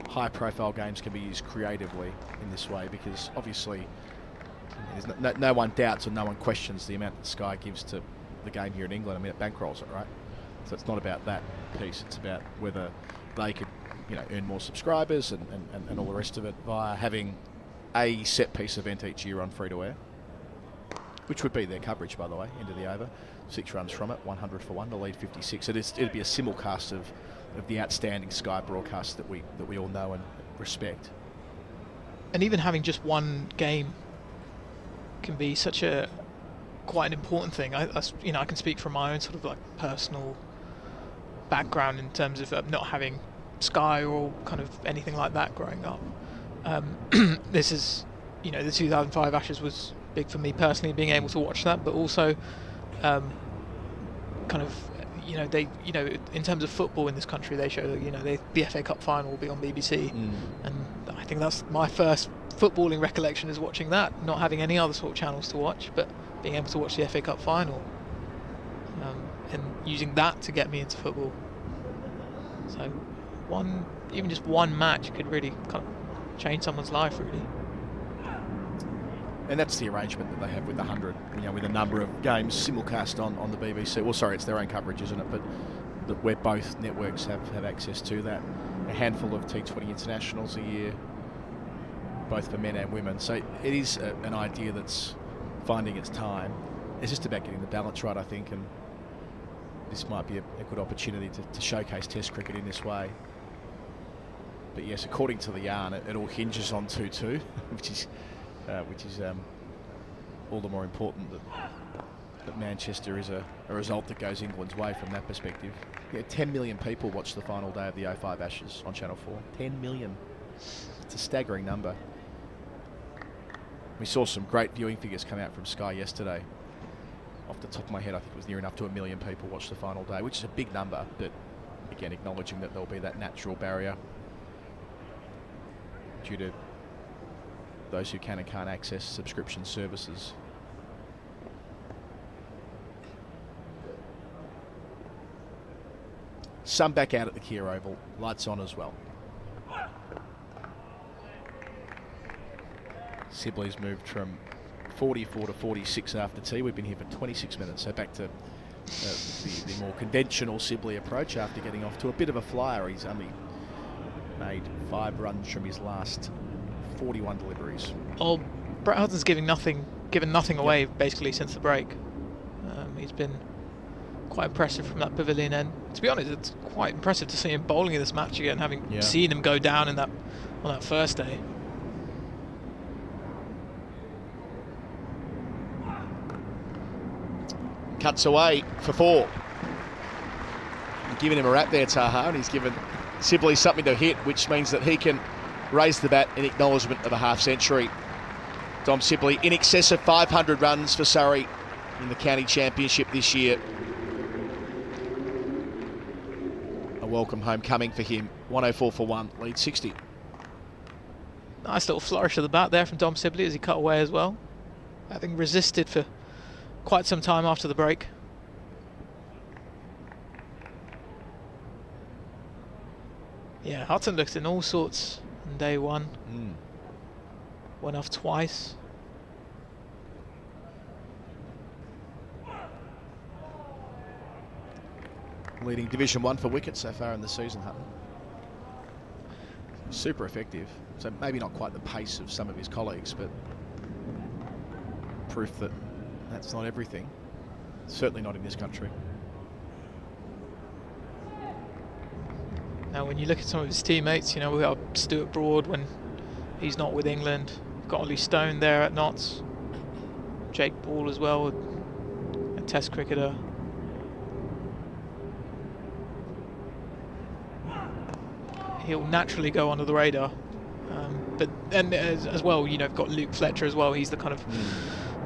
high-profile games can be used creatively in this way, because obviously there's no one doubts or no one questions the amount that Sky gives to the game here in England. I mean, it bankrolls it, right? So it's not about that piece. It's about whether they could, earn more subscribers and all the rest of it via having a set-piece event each year on free-to-air, which would be their coverage, by the way, into the over. 6 runs from it, 100 for 1 to lead 56. It'd be a simulcast of the outstanding Sky broadcasts that we all know and respect. And even having just one game can be such quite an important thing. I can speak from my own sort of like personal background in terms of not having Sky or kind of anything like that growing up. This is, the 2005 Ashes was big for me personally, being able to watch that, but also they in terms of football in this country, they show that the FA Cup final will be on BBC, and I think that's my first footballing recollection, is watching that, not having any other sort of channels to watch, but being able to watch the FA Cup final, and using that to get me into football. So even just one match could really kind of change someone's life, really. And that's the arrangement that they have with the 100, with a number of games simulcast on the BBC. Well, sorry, it's their own coverage, isn't it? But where both networks have access to that. A handful of T20 internationals a year, both for men and women. So it is an idea that's finding its time. It's just about getting the balance right, I think, and this might be a good opportunity to showcase Test cricket in this way. But yes, according to the yarn, it all hinges on 2-2, which is all the more important that Manchester is a result that goes England's way from that perspective. 10 million people watched the final day of the 05 Ashes on Channel 4. 10 million. It's a staggering number. We saw some great viewing figures come out from Sky yesterday. Off the top of my head, I think it was near enough to 1 million people watched the final day, which is a big number, but again, acknowledging that there'll be that natural barrier due to those who can and can't access subscription services. Sun back out at the Kia Oval, lights on as well. Sibley's moved from 44 to 46 after tea. We've been here for 26 minutes, so back to the more conventional Sibley approach after getting off to a bit of a flyer. He's only made 5 runs from his last 41 deliveries. Oh, Brett Hutton's given nothing away basically since the break. He's been quite impressive from that pavilion end. To be honest, it's quite impressive to see him bowling in this match again, having seen him go down on that first day. Cuts away for 4. Giving him a rap there, Taha, and he's given Sibley something to hit, which means that he can raise the bat in acknowledgement of a half-century. Dom Sibley in excess of 500 runs for Surrey in the county championship this year. welcome homecoming for him. 104 for 1, lead 60. Nice little flourish of the bat there from Dom Sibley as he cut away as well, having resisted for quite some time after the break. Yeah, Hutton looked in all sorts on day one. Went off twice. Leading Division 1 for wickets so far in the season, Hutton. Super effective. So maybe not quite the pace of some of his colleagues, but proof that that's not everything. Certainly not in this country. Now, when you look at some of his teammates, you know, we've got Stuart Broad when he's not with England. We've got Ollie Stone there at Notts. Jake Ball as well, a Test cricketer. He'll naturally go under the radar. But then as well, you know, we've got Luke Fletcher as well. He's the kind of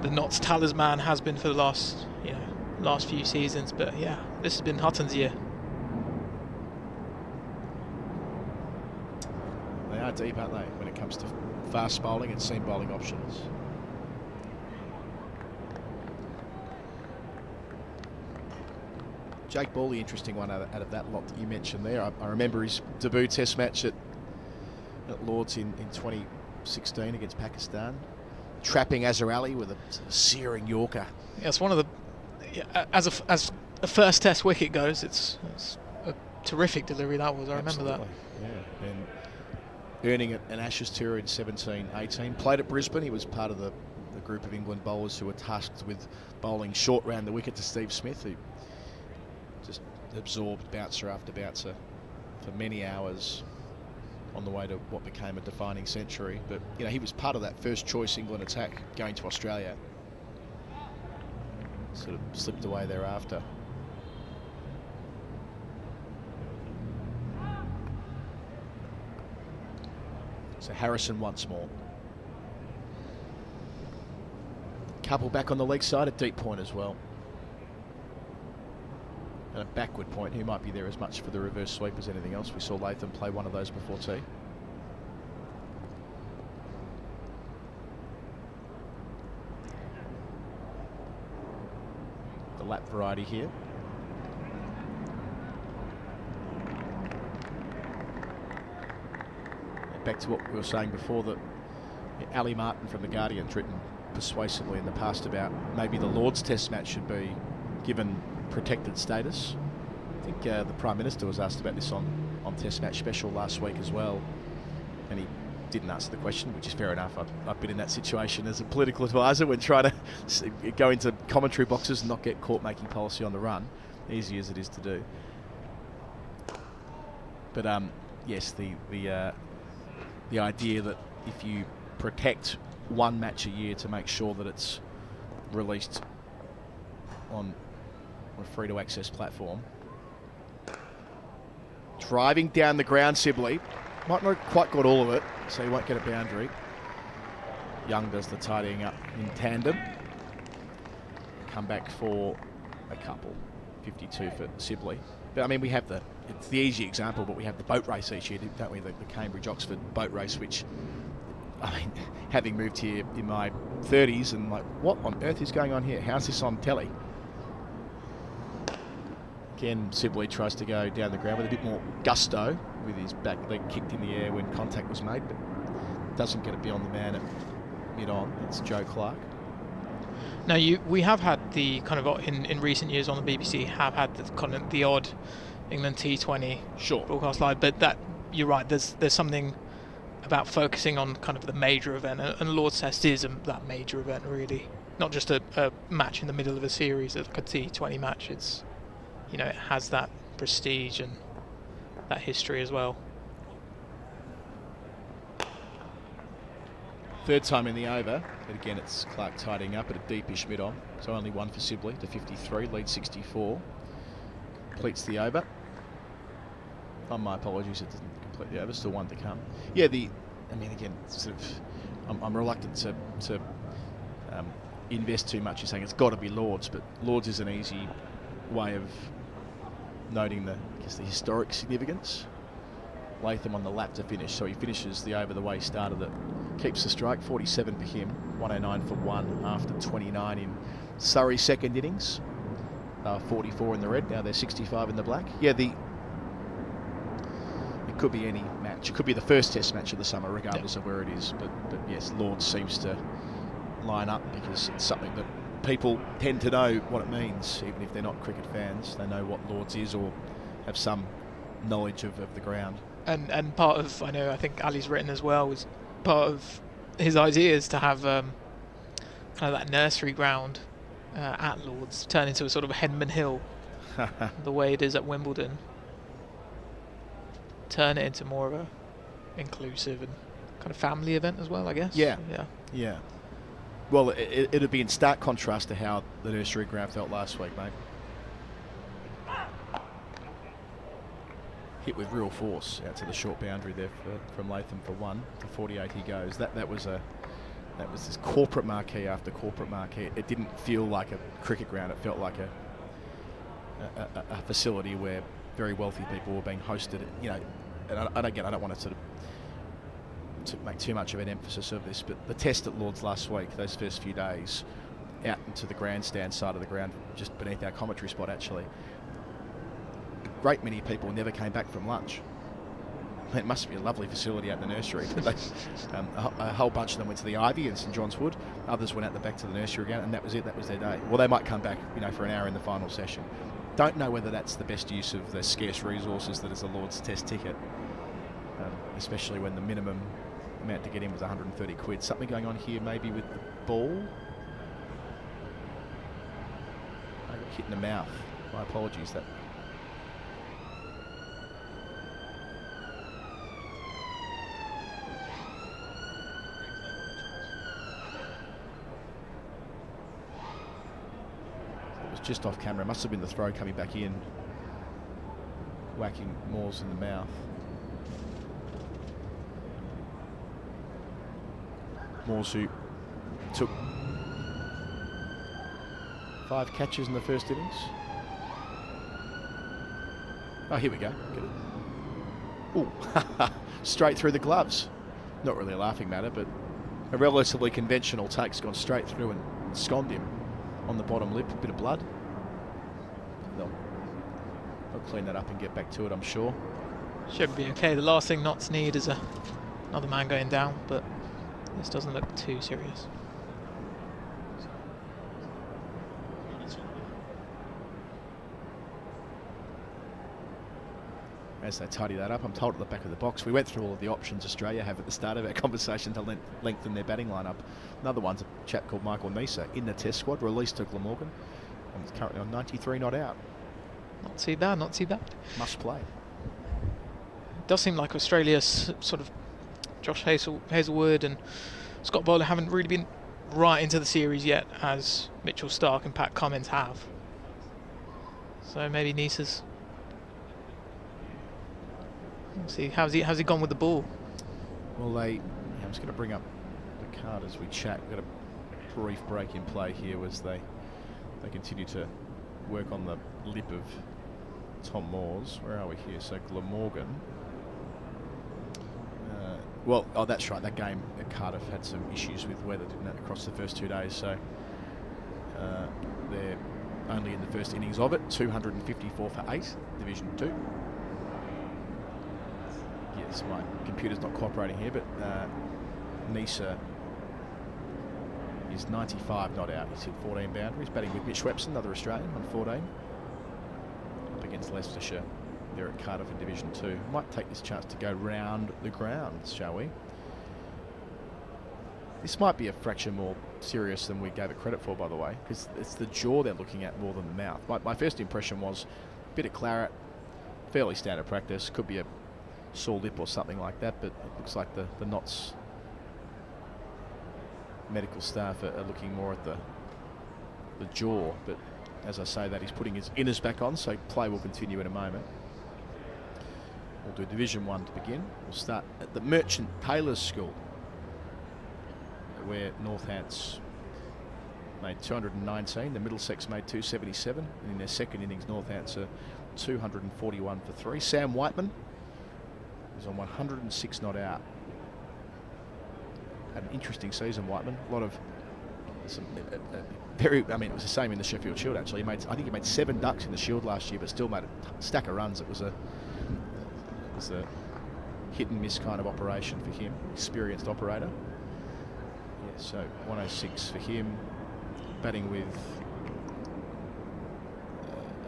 the Notts talisman, has been for the last few seasons. But yeah, this has been Hutton's year. They are deep, aren't they, when it comes to fast bowling and seam bowling options. Jake Ball, the interesting one out of that lot that you mentioned there. I remember his debut Test match at Lords in 2016 against Pakistan, trapping Azhar Ali with a searing Yorker. Yeah, it's one of the as a first Test wicket goes, it's a terrific delivery that was. I remember that. Yeah, and earning an Ashes tour in 17-18. Played at Brisbane. He was part of the group of England bowlers who were tasked with bowling short round the wicket to Steve Smith, who just absorbed bouncer after bouncer for many hours on the way to what became a defining century. But you know, he was part of that first choice England attack going to Australia. Sort of slipped away thereafter. So Harrison once more. Couple back on the leg side, a deep point as well. And a backward point. He might be there as much for the reverse sweep as anything else. We saw Latham play one of those before tea. The lap variety here. And back to what we were saying before, that Ali Martin from The Guardian's written persuasively in the past about maybe the Lord's Test match should be given protected status. I think the Prime Minister was asked about this on Test Match Special last week as well, and he didn't answer the question, which is fair enough. I've been in that situation as a political advisor when trying to go into commentary boxes and not get caught making policy on the run, easy as it is to do. But yes, the idea that if you protect one match a year to make sure that it's released on a free-to-access platform. Driving down the ground, Sibley. Might not quite got all of it, so he won't get a boundary. Young does the tidying up in tandem. Come back for a couple. 52 for Sibley. But I mean, we have it's the easy example, but we have the boat race each year, don't we? The Cambridge-Oxford boat race, which, I mean, having moved here in my 30s and like, what on earth is going on here? How's this on telly? Again, Sibley tries to go down the ground with a bit more gusto, with his back leg kicked in the air when contact was made, but doesn't get it beyond the man at mid-on. It's Joe Clark. Now, we have had the kind of in recent years on the BBC have had the kind of the odd England T20 broadcast live, but that you're right. There's something about focusing on kind of the major event, and Lord's Test is that major event, really, not just a match in the middle of a series, like a T20 match. It's, you know, it has that prestige and that history as well. Third time in the over, but again it's Clark tidying up at a deepish mid-on. So only one for Sibley to 53, lead 64. Completes the over. Oh, my apologies, it doesn't complete the over, still one to come. Yeah, I mean, again, sort of, I'm reluctant to invest too much in saying it's got to be Lords, but Lords is an easy way of noting the historic significance. Latham on the lap to finish, so he finishes the over the way starter that keeps the strike. 47 for him, 109 for 1 after 29 in Surrey's second innings. 44 in the red, now they're 65 in the black. Yeah, it could be any match. It could be the first test match of the summer, regardless of where it is. But yes, Lords seems to line up because it's something that people tend to know what it means, even if they're not cricket fans. They know what Lords is or have some knowledge of the ground. And part of, I think Ali's written as well, was part of his ideas to have kind of that nursery ground at Lords turn into a sort of a Henman Hill, the way it is at Wimbledon. Turn it into more of a inclusive and kind of family event as well, I guess. Yeah. Well, it'd be in stark contrast to how the nursery ground felt last week, mate. Hit with real force out to the short boundary there from Latham for 1. To 48 he goes. That was this corporate marquee after corporate marquee. It didn't feel like a cricket ground. It felt like a facility where very wealthy people were being hosted. And again, I don't want to to make too much of an emphasis of this, but the test at Lords last week, those first few days, out into the grandstand side of the ground, just beneath our commentary spot actually, a great many people never came back from lunch. It must be a lovely facility out in the nursery. But a whole bunch of them went to the Ivy in St John's Wood. Others went out the back to the nursery again, and that was it. That was their day. Well, they might come back, for an hour in the final session. Don't know whether that's the best use of the scarce resources that is a Lord's Test ticket, especially when the minimum amount to get in was 130 quid. Something going on here maybe with the ball. I got hit in the mouth. My apologies. That. Just off camera, must have been the throw coming back in, whacking Moores in the mouth. Moores, who took 5 catches in the first innings. Oh, here we go. Get it. Ooh, straight through the gloves. Not really a laughing matter, but a relatively conventional take's gone straight through and sconed him on the bottom lip. A bit of blood. They'll clean that up and get back to it, I'm sure. Should be okay. The last thing Notts need is another man going down, but this doesn't look too serious. As they tidy that up, I'm told at the back of the box, we went through all of the options Australia have at the start of our conversation to lengthen their batting lineup. Another one's a chap called Michael Nisa in the test squad, released to Glamorgan, and is currently on 93 not out. Not too bad, not too bad. Must play. It does seem like Australia's sort of Josh Hazelwood and Scott Bowler haven't really been right into the series yet, as Mitchell Starc and Pat Cummins have. So maybe Nisa's. Let's see, how's he gone with the ball? Well, I'm just going to bring up the card as we chat. We've got a brief break in play here as they continue to work on the lip of Tom Moores. Where are we here? So Glamorgan. That's right. That game at Cardiff had some issues with weather, didn't it, across the first 2 days. So they're only in the first innings of it. 254 for 8, Division 2. Yes, my computer's not cooperating here, but Nisa is 95 not out. He's hit 14 boundaries, batting with Mitch Wepson, another Australian, on 14. Up against Leicestershire. They're at Cardiff in Division 2. Might take this chance to go round the grounds, shall we? This might be a fraction more serious than we gave it credit for, by the way, because it's the jaw they're looking at more than the mouth. My first impression was a bit of claret, fairly standard practice, could be a sore lip or something like that, but it looks like the Notts medical staff are looking more at the jaw. But as I say that, he's putting his inners back on, so play will continue in a moment. We'll do Division 1 to begin. We'll start at the Merchant Tailors School, where Northants made 219, the Middlesex made 277, and in their second innings Northants are 241 for 3. Sam Whiteman is on 106 not out. Had an interesting season, Whiteman. A lot of it was the same in the Sheffield Shield actually. I think he made 7 ducks in the Shield last year, but still made a stack of runs. It was a hit and miss kind of operation for him. Experienced operator. Yeah, so 106 for him. Batting with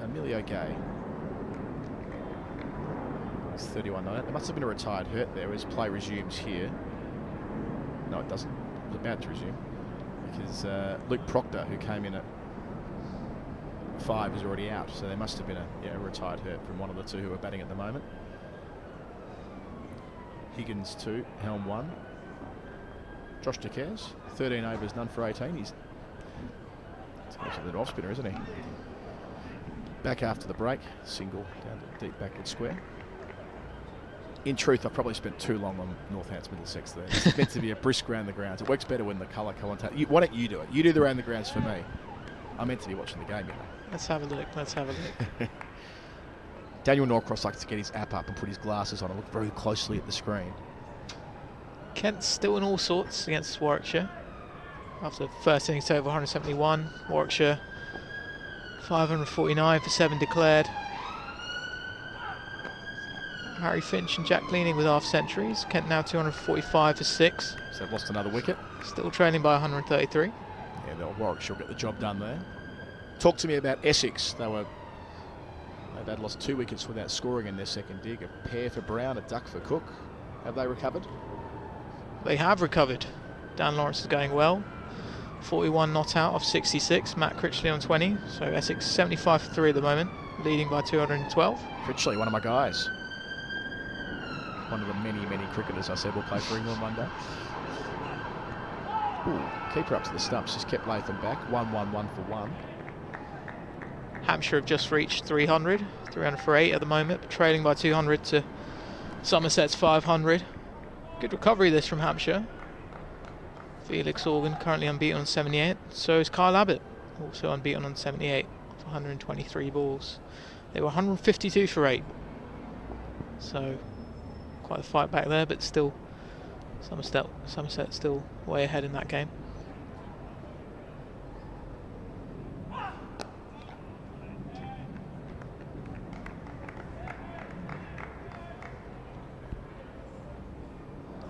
Emilio Gay. He's 31 not out. There must have been a retired hurt there as play resumes here. No, it doesn't. It's about to resume. Because Luke Proctor, who came in at 5, is already out. So there must have been a retired hurt from one of the two who are batting at the moment. Higgins 2, Helm 1. Josh DeCares, 13 overs, none for 18. He's a little off spinner, isn't he? Back after the break, single down to deep backward square. In truth, I probably spent too long on Northants Middlesex there. It's meant to be a brisk round the grounds. It works better when the colour commentator. Why don't you do it? You do the round the grounds for me. I'm meant to be watching the game, you know. Let's have a look. Daniel Norcross likes to get his app up and put his glasses on and look very closely at the screen. Kent's still in all sorts against Warwickshire. After first innings total 171, Warwickshire 549 for 7 declared. Harry Finch and Jack Cleaning with half centuries. Kent now 245 for 6. So they've lost another wicket. Still trailing by 133. Yeah, the Warwickshire will get the job done there. Talk to me about Essex. They'd lost 2 wickets without scoring in their second dig. A pair for Brown, a duck for Cook. Have they recovered? They have recovered. Dan Lawrence is going well. 41 not out of 66. Matt Critchley on 20. So Essex 75 for 3 at the moment, leading by 212. Critchley, one of my guys. One of the many, many cricketers I said will play for England one day. Ooh, keeper up to the stumps. Just kept Latham back. 1-1-1 for 1. Hampshire have just reached 300 for 8 at the moment, but trailing by 200 to Somerset's 500. Good recovery this from Hampshire. Felix Organ currently unbeaten on 78. So is Kyle Abbott, also unbeaten on 78 for 123 balls. They were 152 for 8. So quite a fight back there, but still Somerset still way ahead in that game.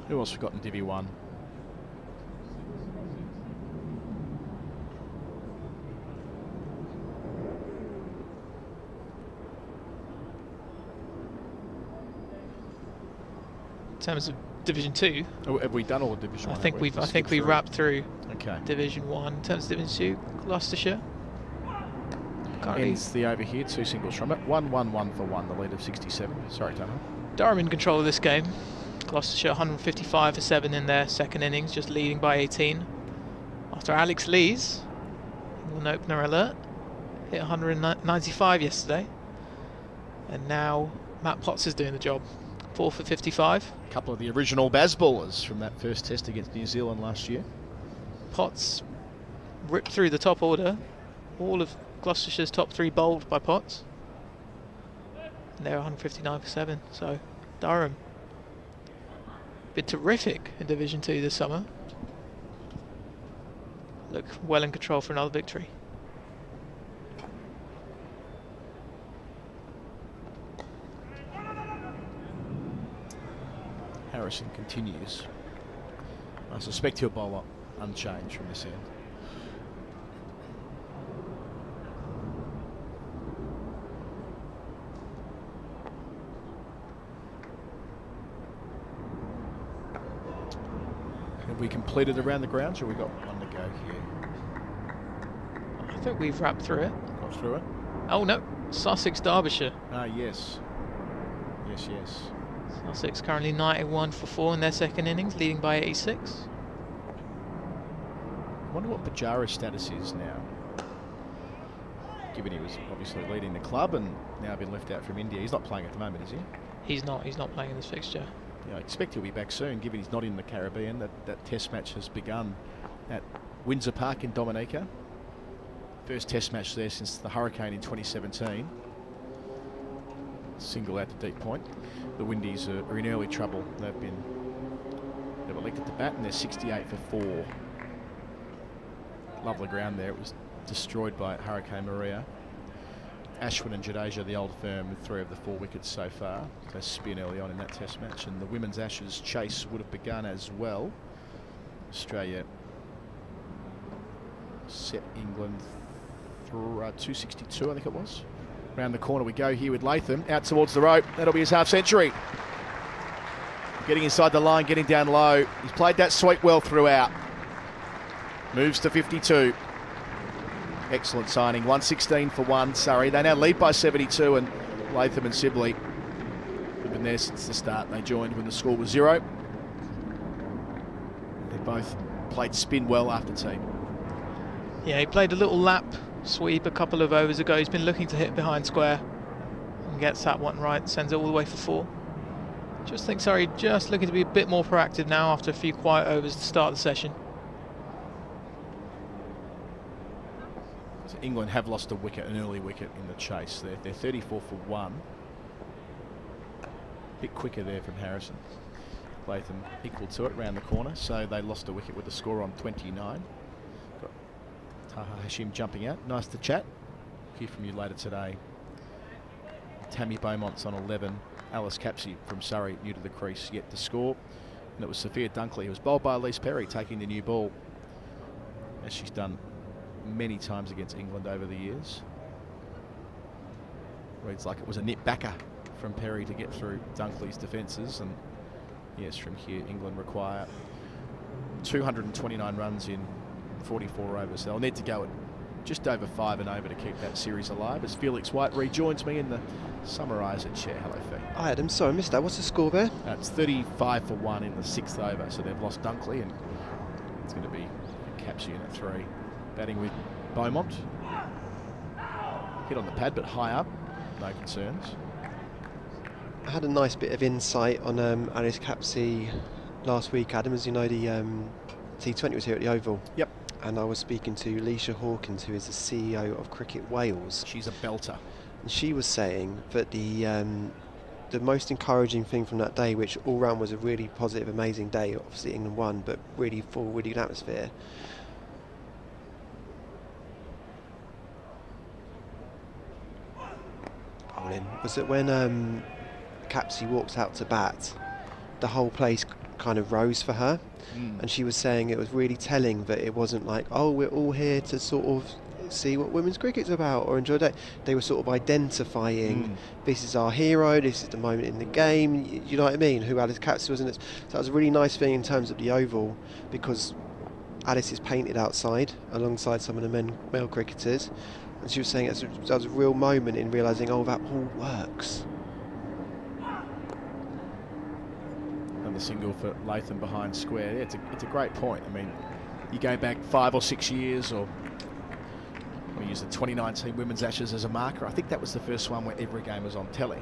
Who else forgot in Divi 1? In terms of Division 2, have we done all the Division 1? I think we wrapped through okay. Division 1. In terms of Division 2, Gloucestershire. Ends the over here, 2 singles from it. 1-1-1 for 1, the lead of 67. Sorry, Tony. Durham in control of this game. Gloucestershire 155 for 7 in their second innings, just leading by 18. After Alex Lees, an opener alert, hit 195 yesterday. And now Matt Potts is doing the job. 4 for 55. A couple of the original Bazballers from that first test against New Zealand last year. Potts ripped through the top order. All of Gloucestershire's top 3 bowled by Potts. And they're 159 for 7. So Durham been terrific in Division 2 this summer. Look well in control for another victory. Harrison continues. I suspect he'll bowl up unchanged from this end. Have we completed around the grounds, or we got one to go here? I think we've wrapped through it. Got through it? Oh no, Sussex, Derbyshire. Ah, yes. Yes. Sussex currently 91 for 4 in their second innings, leading by 86. I wonder what Pujara's status is now, given he was obviously leading the club and now been left out from India. He's not playing at the moment, is he? He's not playing in this fixture. Yeah, I expect he'll be back soon, given he's not in the Caribbean. That test match has begun at Windsor Park in Dominica. First test match there since the hurricane in 2017. single out to deep point. The Windies are in early trouble. They've elected to bat, and they're 68 for 4. Lovely ground there. It was destroyed by Hurricane Maria. Ashwin and Jadeja, the old firm, with 3 of the 4 wickets so far. They spin early on in that test match, and the women's Ashes chase would have begun as well. Australia set England through 262, I think it was. Round the corner we go here with Latham, out towards the rope. That'll be his half century. Getting inside the line, getting down low. He's played that sweep well throughout. Moves to 52. Excellent signing. 116 for 1, Surrey. They now lead by 72, and Latham and Sibley have been there since the start. They joined when the score was 0. They both played spin well after tea. Yeah, he played a little lap sweep a couple of overs ago. He's been looking to hit behind square and gets that one right, sends it all the way for 4. Just think Surrey just looking to be a bit more proactive now after a few quiet overs to start the session. So England have lost a wicket, an early wicket in the chase. They're 34 for 1. A bit quicker there from Harrison. Latham equal to it round the corner, so they lost a wicket with the score on 29. Got Taha Hashim jumping out. Nice to chat. Hear from you later today. Tammy Beaumont's on 11. Alice Capsey from Surrey, new to the crease, yet to score. And it was Sophia Dunkley, who was bowled by Elise Perry, taking the new ball, as she's done many times against England over the years. Reads like it was a nip backer from Perry to get through Dunkley's defences. And yes, from here, England require 229 runs in 44 overs. They'll need to go at just over 5 and over to keep that series alive, as Felix White rejoins me in the summariser chair. Hello, Fee. Hi, Adam. Sorry, I missed that. What's the score there? It's 35 for 1 in the 6th over, so they've lost Dunkley, and it's going to be Capsey in at 3. Batting with Beaumont. Hit on the pad, but high up. No concerns. I had a nice bit of insight on Alice Capsey last week, Adam. As you know, the T20 was here at the Oval. Yep. And I was speaking to Leisha Hawkins, who is the CEO of Cricket Wales. She's a belter. And she was saying that the most encouraging thing from that day, which all round was a really positive, amazing day, obviously England won, but really full, really good atmosphere. Was that when Capsey walked out to bat, the whole place kind of rose for her. And she was saying it was really telling that it wasn't like, oh, we're all here to sort of see what women's cricket's about or enjoy that. They were sort of identifying, this is our hero, this is the moment in the game, you know what I mean, who Alice Capsey was. And so that was a really nice thing in terms of the Oval, because Alice is painted outside alongside some of the male cricketers, and she was saying that was a real moment in realising, oh, that all works. The single for Latham behind square. Yeah, it's a great point. I mean, you go back 5 or 6 years, or we use the 2019 Women's Ashes as a marker. I think that was the first one where every game was on telly,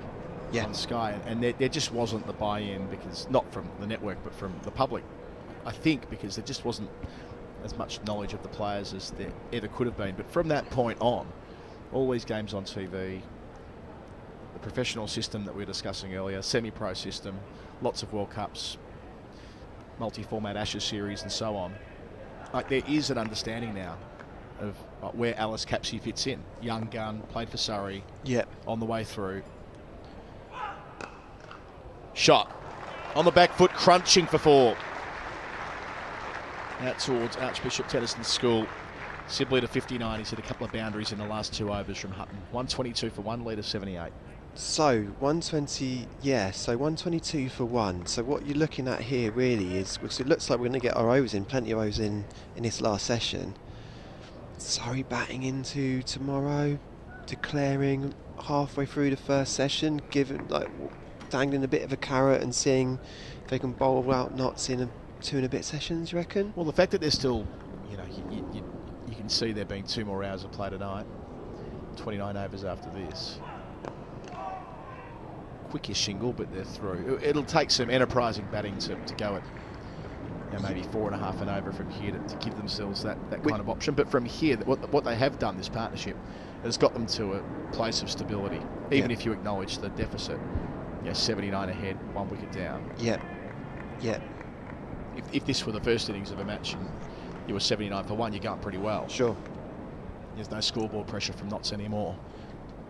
on Sky, and there just wasn't the buy-in, because not from the network but from the public. I think because there just wasn't as much knowledge of the players as there ever could have been. But from that point on, all these games on TV, the professional system that we were discussing earlier, semi-pro system, lots of World Cups, multi-format Ashes series and so on. Like, there is an understanding now of where Alice Capsey fits in. Young gun, played for Surrey, on the way through. Shot. On the back foot, crunching for 4. Out towards Archbishop Tennyson School. Sibley to 59. He's hit a couple of boundaries in the last 2 overs from Hutton. 122 for 1, lead of 78. So 122 for 1. So what you're looking at here really is, because it looks like we're going to get our overs in, plenty of overs in this last session. Surrey batting into tomorrow, declaring halfway through the first session, dangling a bit of a carrot and seeing if they can bowl out knots in 2 and a bit sessions, you reckon? Well, the fact that there's still, you can see there being 2 more hours of play tonight, 29 overs after this. Quickest shingle, but they're through. It'll take some enterprising batting to go at maybe 4.5 and over from here to give themselves that kind of option. But from here, what they have done, this partnership, has got them to a place of stability, even if you acknowledge the deficit. 79 ahead, 1 wicket down. Yeah. If this were the first innings of a match and you were 79 for 1, you're going pretty well. Sure. There's no scoreboard pressure from Notts anymore.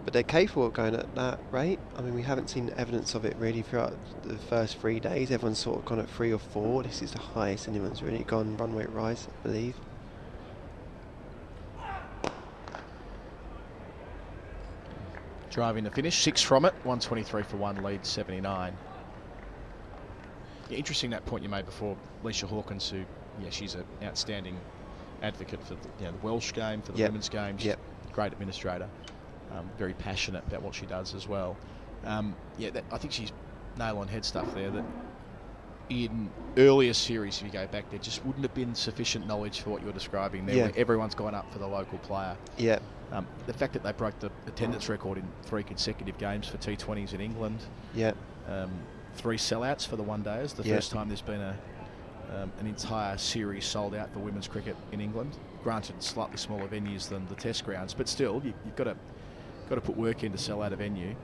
But they're capable of going at that rate. I mean, we haven't seen evidence of it really throughout the first 3 days. Everyone's sort of gone at 3 or 4. This is the highest anyone's really gone run rate rise, I believe. Driving the finish, 6 from it, 123 for 1, lead 79. Interesting that point you made before, Leisha Hawkins, who, she's an outstanding advocate for the Welsh game, for the women's game. She's a great administrator, very passionate about what she does as well. I think she's nail on head stuff there, that in earlier series, if you go back, there just wouldn't have been sufficient knowledge for what you're describing there, where everyone's gone up for the local player. The fact that they broke the attendance record in 3 consecutive games for T20s in England. 3 sellouts for the one-dayers. The first time there's been an entire series sold out for women's cricket in England. Granted, slightly smaller venues than the Test grounds, but still, you've got to put work in to sell out a venue.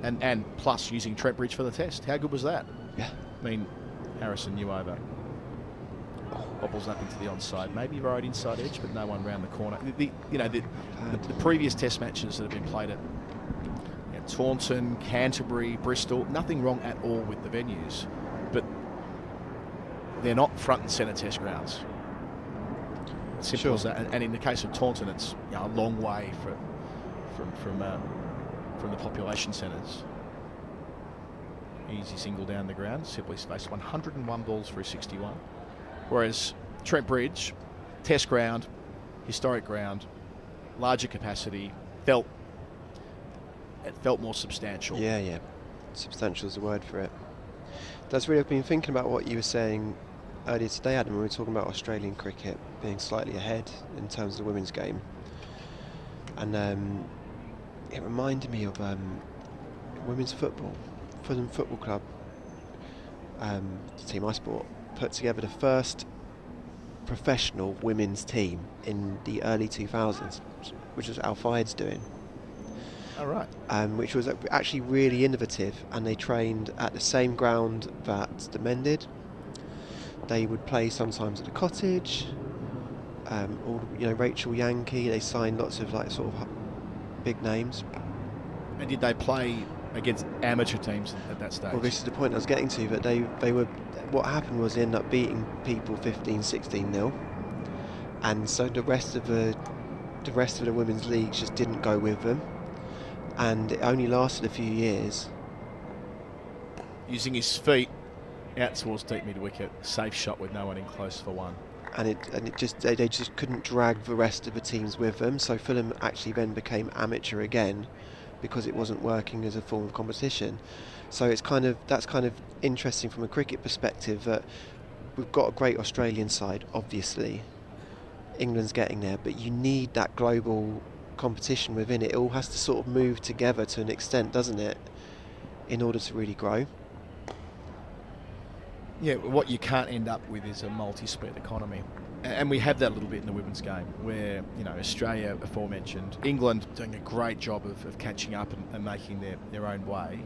And plus using Trent Bridge for the Test. How good was that? I mean, Harrison knew over. Bobbles up into the onside, maybe right inside edge, but no one round the corner. The previous Test matches that have been played at Taunton, Canterbury, Bristol, nothing wrong at all with the venues, but they're not front and centre Test grounds. Simple as that. And in the case of Taunton, it's a long way from the population centres. Easy single down the ground. Sibley's faced 101 balls through 61. Whereas Trent Bridge, Test ground, historic ground, larger capacity, felt more substantial. Substantial is the word for it. That's really, I've been thinking about what you were saying earlier today, Adam, when we were talking about Australian cricket being slightly ahead in terms of the women's game. And it reminded me of women's football. Fulham Football Club, the team I support, put together the first professional women's team in the early 2000s, which was Al Fayed's doing. All right. Which was actually really innovative, and they trained at the same ground that the men did. They would play sometimes at the Cottage, Rachel Yankee. They signed lots of big names. And did they play against amateur teams at that stage? Well, this is the point I was getting to, but they were. What happened was they ended up beating people 15-16-0, and so the rest of the women's leagues just didn't go with them, and it only lasted a few years. Using his feet out towards deep mid wicket, safe shot with no one in close for 1. And they just couldn't drag the rest of the teams with them. So Fulham actually then became amateur again, because it wasn't working as a form of competition. So that's kind of interesting from a cricket perspective, that we've got a great Australian side, obviously. England's getting there, but you need that global competition within it. It all has to sort of move together to an extent, doesn't it, in order to really grow. Yeah, what you can't end up with is a multi-sport economy. And we have that a little bit in the women's game, where, Australia, aforementioned, England doing a great job of catching up and making their own way.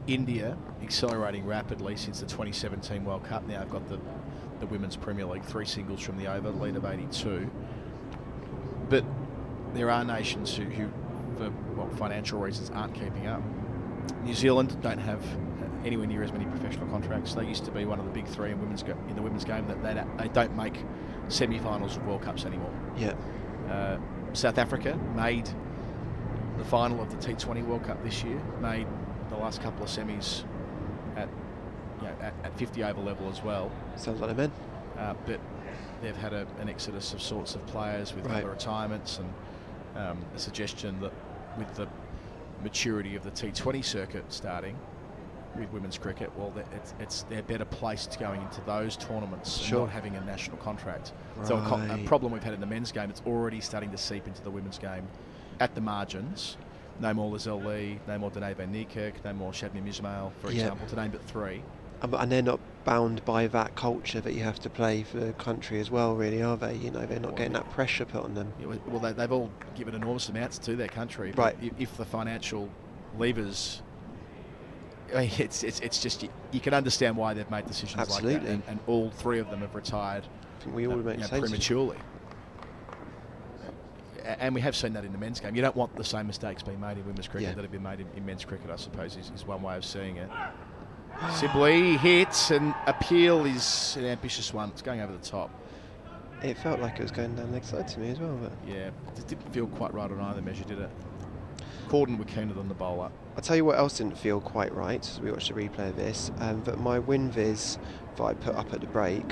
India accelerating rapidly since the 2017 World Cup. Now I've got the Women's Premier League, 3 singles from the over, lead of 82. But there are nations who for financial reasons, aren't keeping up. New Zealand don't have anywhere near as many professional contracts. They used to be one of the big 3 in the women's game. That they don't make semi-finals of World Cups anymore. Yeah. South Africa made the final of the T20 World Cup this year. Made the last couple of semis at 50 over level as well. Sounds like a men. But they've had an exodus of sorts of players with other retirements, and a suggestion that with the maturity of the T20 circuit starting with women's cricket, well, they're better placed going into those tournaments and not having a national contract. Right. So a problem we've had in the men's game, it's already starting to seep into the women's game at the margins. No more Lizelle Lee, no more Danae Van Niekerk, no more Shabnim Ismail, for example, to name but 3. And they're not bound by that culture that you have to play for the country as well, really, are they? You know, they're not getting that pressure put on them. Yeah, well, they've all given enormous amounts to their country. Right. But if the financial levers, I mean, it's just you can understand why they've made decisions Absolutely. like that, and all 3 of them have retired. I think we all make sense prematurely. And we have seen that in the men's game. You don't want the same mistakes being made in women's cricket that have been made in men's cricket, I suppose, is one way of seeing it. Sibley hits, and appeal is an ambitious one. It's going over the top. It felt like it was going down leg side to me as well. But yeah, it didn't feel quite right on either measure, did it? Corden were keener than the bowler. I'll tell you what else didn't feel quite right as we watched the replay of this, but my WinViz that I put up at the break,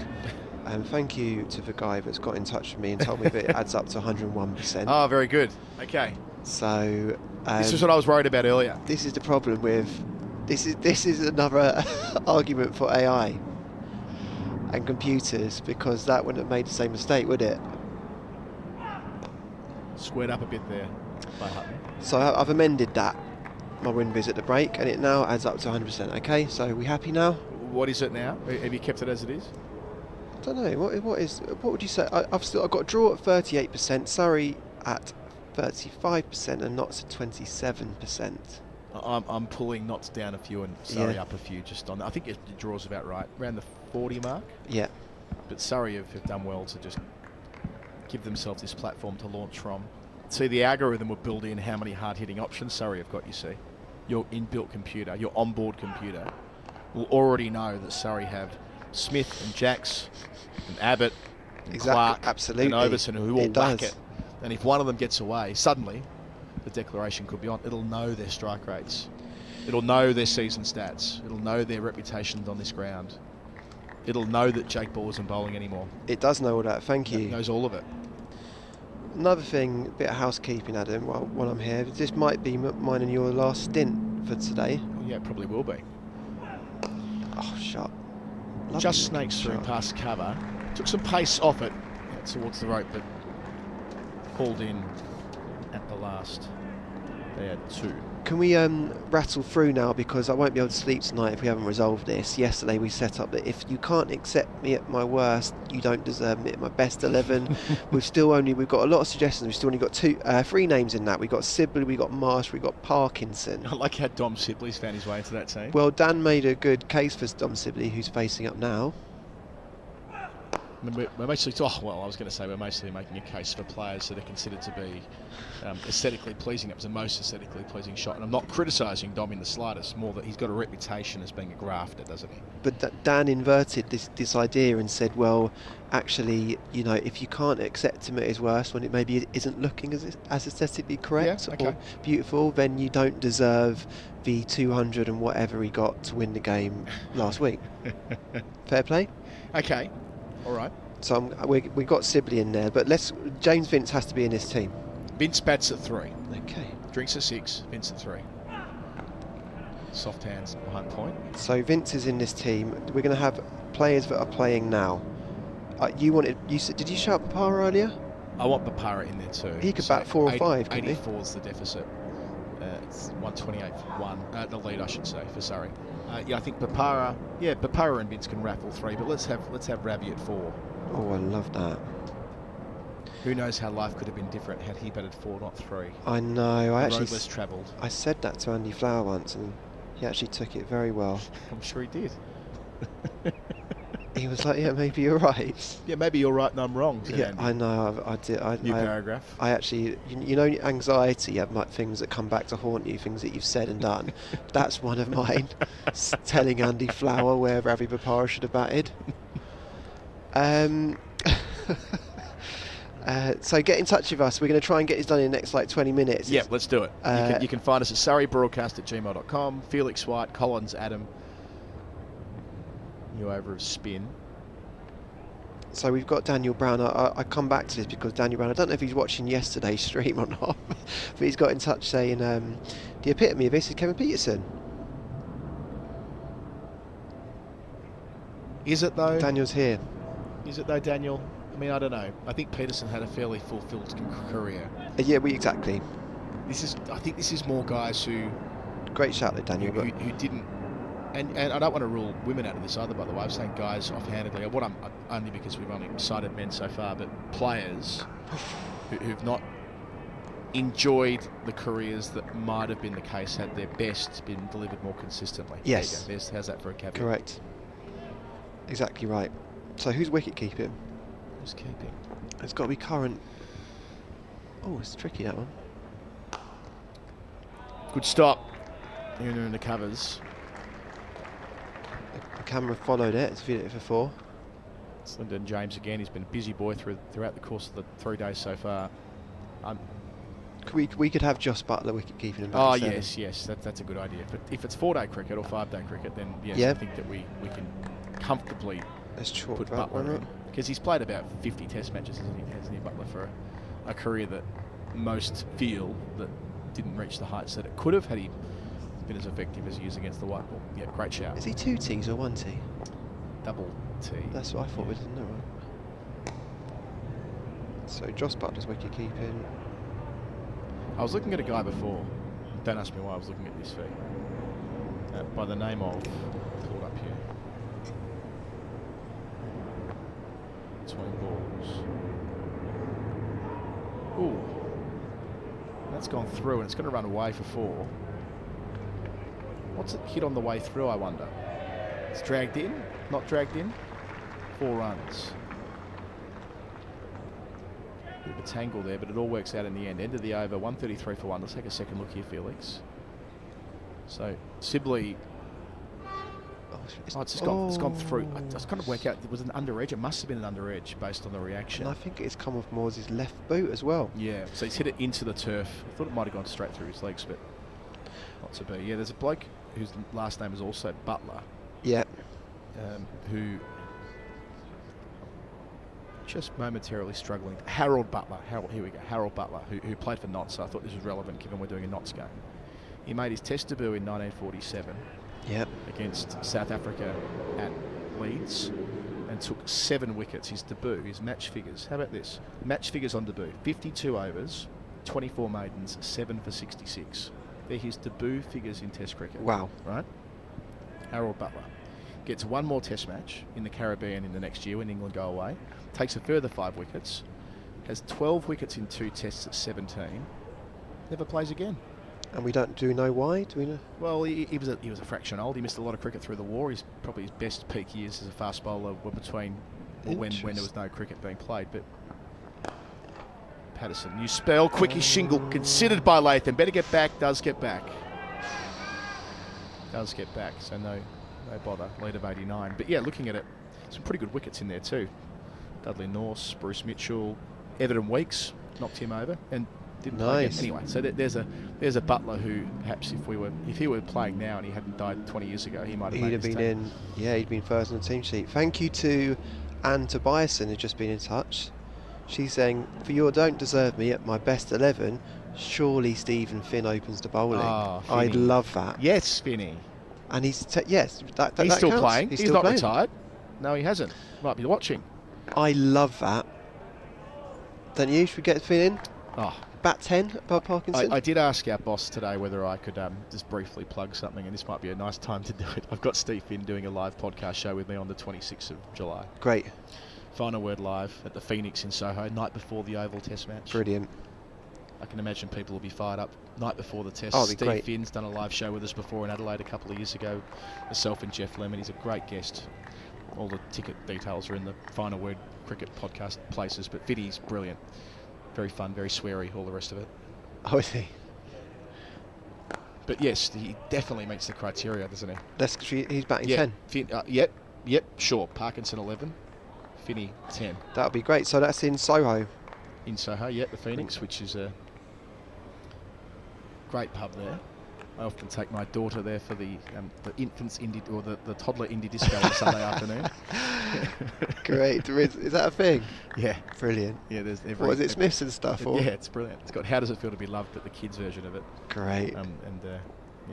thank you to the guy that's got in touch with me and told me that it adds up to 101%. Oh, very good. Okay. So this is what I was worried about earlier. This is the problem with this is another argument for AI and computers, because that wouldn't have made the same mistake, would it? Squared up a bit there by Hutton. So I've amended that, my WinViz at the break, and it now adds up to 100%. Okay, so are we happy now? What is it now? Have you kept it as it is? I don't know. What would you say? I've got draw at 38%, Surrey at 35%, and Notts at 27%. I'm pulling Notts down a few and Surrey up a few. Just on. I think your draw's about right, around the 40 mark. Yeah. But Surrey have done well to just give themselves this platform to launch from. See, the algorithm will build in how many hard-hitting options Surrey have got, you see. Your inbuilt computer, your onboard computer, will already know that Surrey have Smith and Jacks and Abbott and Clark and Overton, who all whack it. And if one of them gets away, suddenly the declaration could be on. It'll know their strike rates. It'll know their season stats. It'll know their reputations on this ground. It'll know that Jake Ball isn't bowling anymore. It does know all that, thank you. It knows all of it. Another thing, a bit of housekeeping, Adam, while I'm here. This might be mine and your last stint for today. Yeah, it probably will be. Oh, shot. Just snakes through past cover. Took some pace off it towards the rope, but pulled in at the last. They had 2. Can we rattle through now, because I won't be able to sleep tonight if we haven't resolved this. Yesterday we set up that if you can't accept me at my worst, you don't deserve me at my best 11. We've got a lot of suggestions. We've still only got 3 names in that. We've got Sibley, we've got Marsh, we've got Parkinson. I like how Dom Sibley's found his way into that team. Well, Dan made a good case for Dom Sibley, who's facing up now. We're mostly, I was going to say we're mostly making a case for players that are considered to be aesthetically pleasing. That was the most aesthetically pleasing shot, and I'm not criticising Dom in the slightest. More that he's got a reputation as being a grafter, doesn't he? But Dan inverted this idea and said, well, actually, you know, if you can't accept him at his worst when it maybe isn't looking as aesthetically correct or beautiful, then you don't deserve the 200 and whatever he got to win the game last week. Fair play? Okay. All right. So we've got Sibley in there, but James Vince has to be in this team. Vince bats at 3. Okay. Drinks at 6. Vince at 3. Soft hands behind point. So Vince is in this team. We're going to have players that are playing now. Did you shout Papara earlier? I want Papara in there too. He could bat 4 or 5, couldn't he? 84 is the deficit. It's 128 for 1. The lead, I should say, for Surrey. I think Papara and Vince can raffle 3, but let's have Ravi at 4. Oh, I love that. Who knows how life could have been different had he batted 4, not 3. I know. Road less travelled. I said that to Andy Flower once, and he actually took it very well. I'm sure he did. He was like, yeah, maybe you're right. Yeah, maybe you're right and I'm wrong. Yeah, Andy. I know. I did. New paragraph. I actually, you know, anxiety. You have like things that come back to haunt you, things that you've said and done. That's one of mine. Telling Andy Flower where Ravi Bopara should have batted. So get in touch with us. We're going to try and get this done in the next 20 minutes. Yeah, let's do it. You can find us at surreybroadcast@gmail.com. Felix White, Collins, Adam. You over a spin. So we've got Daniel Brown. I come back to this because Daniel Brown, I don't know if he's watching yesterday's stream or not, but he's got in touch saying the epitome of this is Kevin Peterson. Is it though? Daniel's here. Is it though, Daniel? I mean, I don't know. I think Peterson had a fairly fulfilled career. Yeah, I think this is more guys who... Great shout there, Daniel. Who didn't And I don't want to rule women out of this either, by the way. I'm saying guys offhandedly. Only because we've only cited men so far, but players who've not enjoyed the careers that might have been the case had their best been delivered more consistently. Yes. How's that for a caveat? Correct. Exactly right. So who's wicket keeping? Who's keeping? It's got to be current. Oh, it's tricky, that one. Good stop. You're in the covers. The camera followed it. It's viewed it for 4. Lyndon James again. He's been a busy boy throughout the course of the 3 days so far. We could have Joss Buttler wicket keeping in. Oh yes, that's a good idea. But if it's 4-day cricket or 5-day cricket, then yes, I think that we can comfortably put Buttler in, because he's played about 50 Test matches, hasn't he, Buttler, for a career that most feel that didn't reach the heights that it could have had he been as effective as he is against the white ball. Yeah, great shout. Is he 2 Ts or 1 T? Double T. That's what I thought, isn't it? Right. So Joss Buttler's wicket keeping. I was looking at a guy before. Don't ask me why I was looking at this feed. By the name of, pull it up here. Between balls. Ooh. That's gone through and it's going to run away for 4. What's it hit on the way through, I wonder? It's dragged in? Not dragged in? 4 runs. Bit of a tangle there, but it all works out in the end. End of the over, 133 for 1. Let's take a second look here, Felix. So, Sibley. It's gone through. I just kind of work out, it was an under edge. It must have been an under edge based on the reaction. And I think it's come off Moore's left boot as well. Yeah, so he's hit it into the turf. I thought it might have gone straight through his legs, but not to be. Yeah, there's a bloke whose last name is also Butler. Yeah. Who just momentarily struggling. Harold Butler. Here we go. Harold Butler, who played for Notts. So I thought this was relevant given we're doing a Notts game. He made his Test debut in 1947. Yep. Against South Africa at Leeds, and took 7 wickets. His debut, his match figures. How about this? Match figures on debut: 52 overs, 24 maidens, 7 for 66. They're his debut figures in Test cricket. Wow. Right? Harold Butler gets 1 more Test match in the Caribbean in the next year when England go away. Takes a further 5 wickets. Has 12 wickets in 2 Tests at 17. Never plays again. And do we know why? Do we know? Well, he was a fraction old. He missed a lot of cricket through the war. He's probably his best peak years as a fast bowler were between when there was no cricket being played. But Patterson, new spell, quickie shingle considered by Latham. Better get back. Does get back. Does get back. So no bother. Lead of 89. But yeah, looking at it, some pretty good wickets in there too. Dudley Norse, Bruce Mitchell, Everton Weeks knocked him over and didn't play again. Anyway, so there's a Butler who perhaps if he were playing now and he hadn't died 20 years ago, he might have made his been team. in. Yeah, he'd been first on the team sheet. Thank you to Anne Tobiason, who's just been in touch. She's saying, for your don't deserve me at my best 11, surely Stephen Finn opens the bowling. I love that. Yes, Finny. And he's that he's that still counts. playing. He's He's still not playing. retired. No, he hasn't. Might be watching. I love that. Don't you? Should we get Finn in? Oh. Bat 10 above Parkinson? I did ask our boss today whether I could just briefly plug something, and this might be a nice time to do it. I've got Steve Finn doing a live podcast show with me on the 26th of July. Great. Final Word live at the Phoenix in Soho, night before the Oval Test match. Brilliant. I can imagine people will be fired up night before the Test. Oh, Steve great. Finn's done a live show with us before in Adelaide a couple of years ago. Myself and Jeff Lemon. He's a great guest. All the ticket details are in the Final Word Cricket Podcast places, but Fiddy's brilliant. Very fun, very sweary, all the rest of it. Oh, is he? But yes, he definitely meets the criteria, doesn't he? He's batting 10. Yep, sure. Parkinson 11, Finney 10. That would be great. So that's in Soho. In Soho, the Phoenix, which is a great pub there. I often take my daughter there for the infants indie or the toddler indie disco on Sunday afternoon. Great. Is that a thing? Yeah. Brilliant. Yeah, there's every... What is it, Smiths and stuff? Or? Yeah, it's brilliant. It's got How Does It Feel to Be Loved, but the kids' version of it. Great.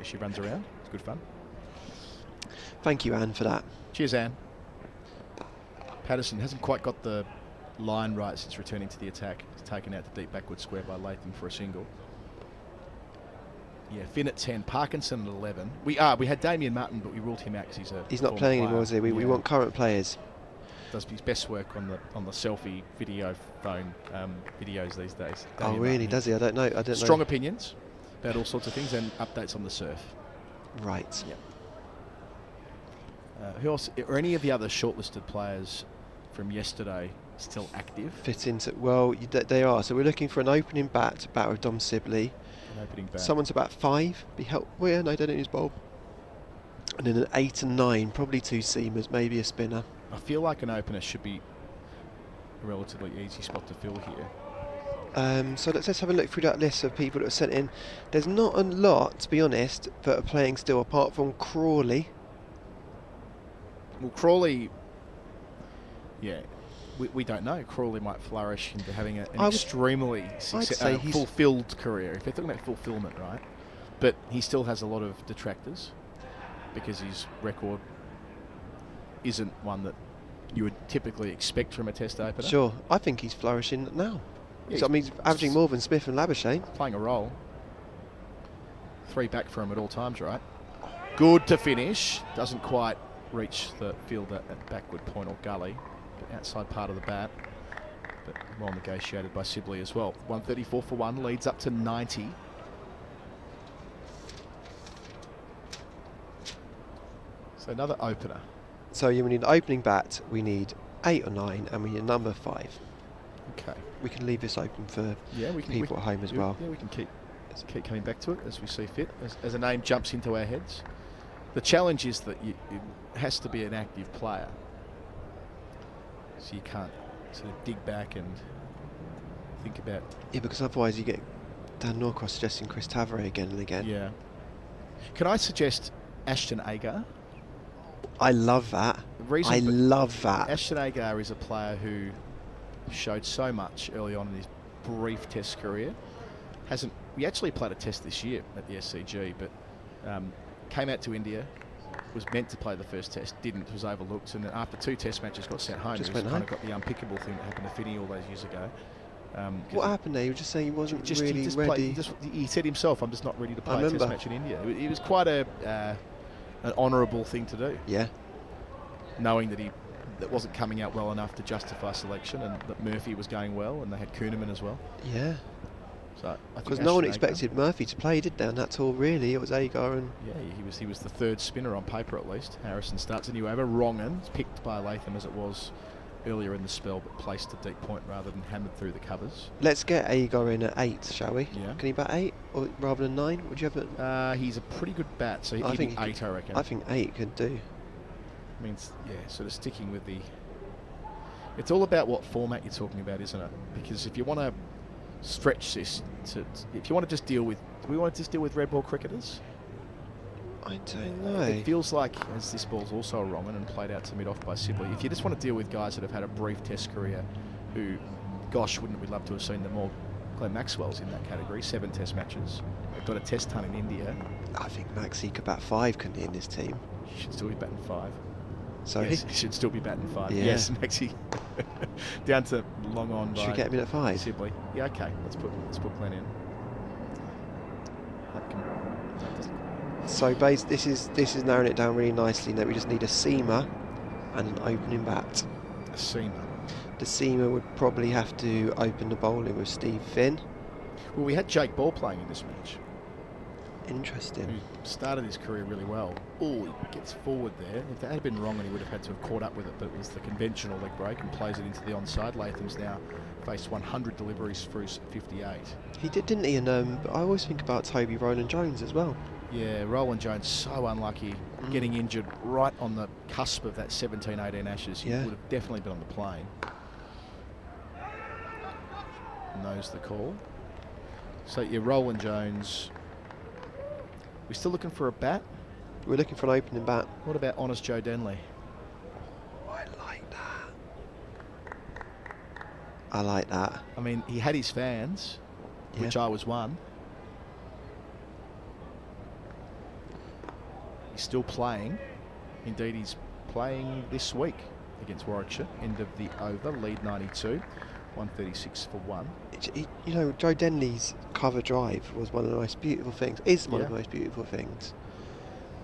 She runs around. It's good fun. Thank you, Anne, for that. Cheers, Anne. Patterson hasn't quite got the line right since returning to the attack. He's taken out the deep backward square by Latham for a single. Yeah, Finn at 10, Parkinson at 11. We had Damien Martin, but we ruled him out because he's not playing anymore, is he? We want current players. Does his best work on the selfie video phone videos these days. Oh, really? Martin. Does he? I don't know. Strong opinions about all sorts of things and updates on the surf. Right. Yeah. Who else? Are any of the other shortlisted players from yesterday still active? Fit into they are. So we're looking for an opening bat with Dom Sibley. An opening bat. Someone's about 5. Be help. Well, yeah, no, don't use bulb. And then an 8 and 9, probably 2 seamers, maybe a spinner. I feel like an opener should be a relatively easy spot to fill here. So let's have a look through that list of people that were sent in. There's not a lot, to be honest, that are playing still, apart from Crawley. Well, Crawley, yeah, we don't know. Crawley might flourish into having an extremely fulfilled career, if they're talking about fulfillment, right? But he still has a lot of detractors because his record isn't one that you would typically expect from a Test opener. Sure, I think he's flourishing now. Yeah, he's averaging more than Smith and Labuschagne. Playing a role. 3 back for him at all times, right? Good to finish. Doesn't quite reach the field at backward point or gully, but outside part of the bat. But well negotiated by Sibley as well. 134 for 1, leads up to 90. So another opener. So we need an opening bat, we need 8 or 9, and we need a number 5. Okay. We can leave this open for people at home as well. Yeah, we can keep coming back to it as we see fit, as a name jumps into our heads. The challenge is that it has to be an active player. So you can't sort of dig back and think about... Yeah, because otherwise you get Dan Norcross suggesting Chris Tavare again and again. Yeah. Can I suggest Ashton Agar? I love that. I love that. Ashton Agar is a player who showed so much early on in his brief Test career. We actually played a Test this year at the SCG, but came out to India, was meant to play the first Test, didn't, was overlooked, and then after 2 Test matches got sent home. Just kind of got the unpickable thing that happened to Finney all those years ago. What happened there? You were just saying he wasn't really ready. He said himself, I'm just not ready to play a Test match in India. It was quite an honourable thing to do. Yeah. Knowing that wasn't coming out well enough to justify selection, and that Murphy was going well, and they had Kuhneman as well. Yeah. So because no one expected Murphy to play, did they, on that tour, really? It was Agar and... Yeah, he was the 3rd spinner on paper at least. Harrison starts a new over. Wrongen, picked by Latham as it was earlier in the spell, but placed to deep point rather than hammered through the covers. Let's get Agar in at 8, shall we? Yeah. Can he bat 8 or rather than 9? Would you have it? He's a pretty good bat, so I think 8, I reckon. I think 8 could do. Means, yeah, sort of sticking with the... It's all about what format you're talking about, isn't it? Because if you want to stretch this if you want to just deal with... Do we want to just deal with red ball cricketers? I don't know. It feels like, as this ball's also a wrong and played out to mid-off by Sibley, if you just want to deal with guys that have had a brief Test career who, gosh, wouldn't we love to have seen them all? Glenn Maxwell's in that category, 7 Test matches. They've got a Test ton in India. I think Maxie could bat 5, couldn't he, in this team? He should still be batting 5. Sorry? Yes, he should still be batting 5. Yeah. Yes, Maxie. Down to long on. Should we get him in at 5? Sibley. Yeah, okay. Let's put Glenn in. So this is narrowing it down really nicely. Now we just need a seamer and an opening bat. A seamer. The seamer would probably have to open the bowling with Steve Finn. Well, we had Jake Ball playing in this match. Interesting. Who started his career really well. Oh, he gets forward there. If that had been wrong, he would have had to have caught up with it, but it was the conventional leg break and plays it into the onside. Latham's now faced 100 deliveries through 58. He did, didn't he? And I always think about Toby Roland Jones as well. Yeah, Roland Jones so unlucky, getting injured right on the cusp of that 17-18 Ashes. He would have definitely been on the plane. Knows the call. So yeah, Roland Jones. We're still looking for a bat? We're looking for an opening bat. What about Honest Joe Denley? I like that. I like that. I mean, he had his fans, which I was one. He's still playing. Indeed, he's playing this week against Warwickshire. End of the over, lead 92. 136 for 1. you know, Joe Denley's cover drive was one of the most beautiful things. Is one of the most beautiful things.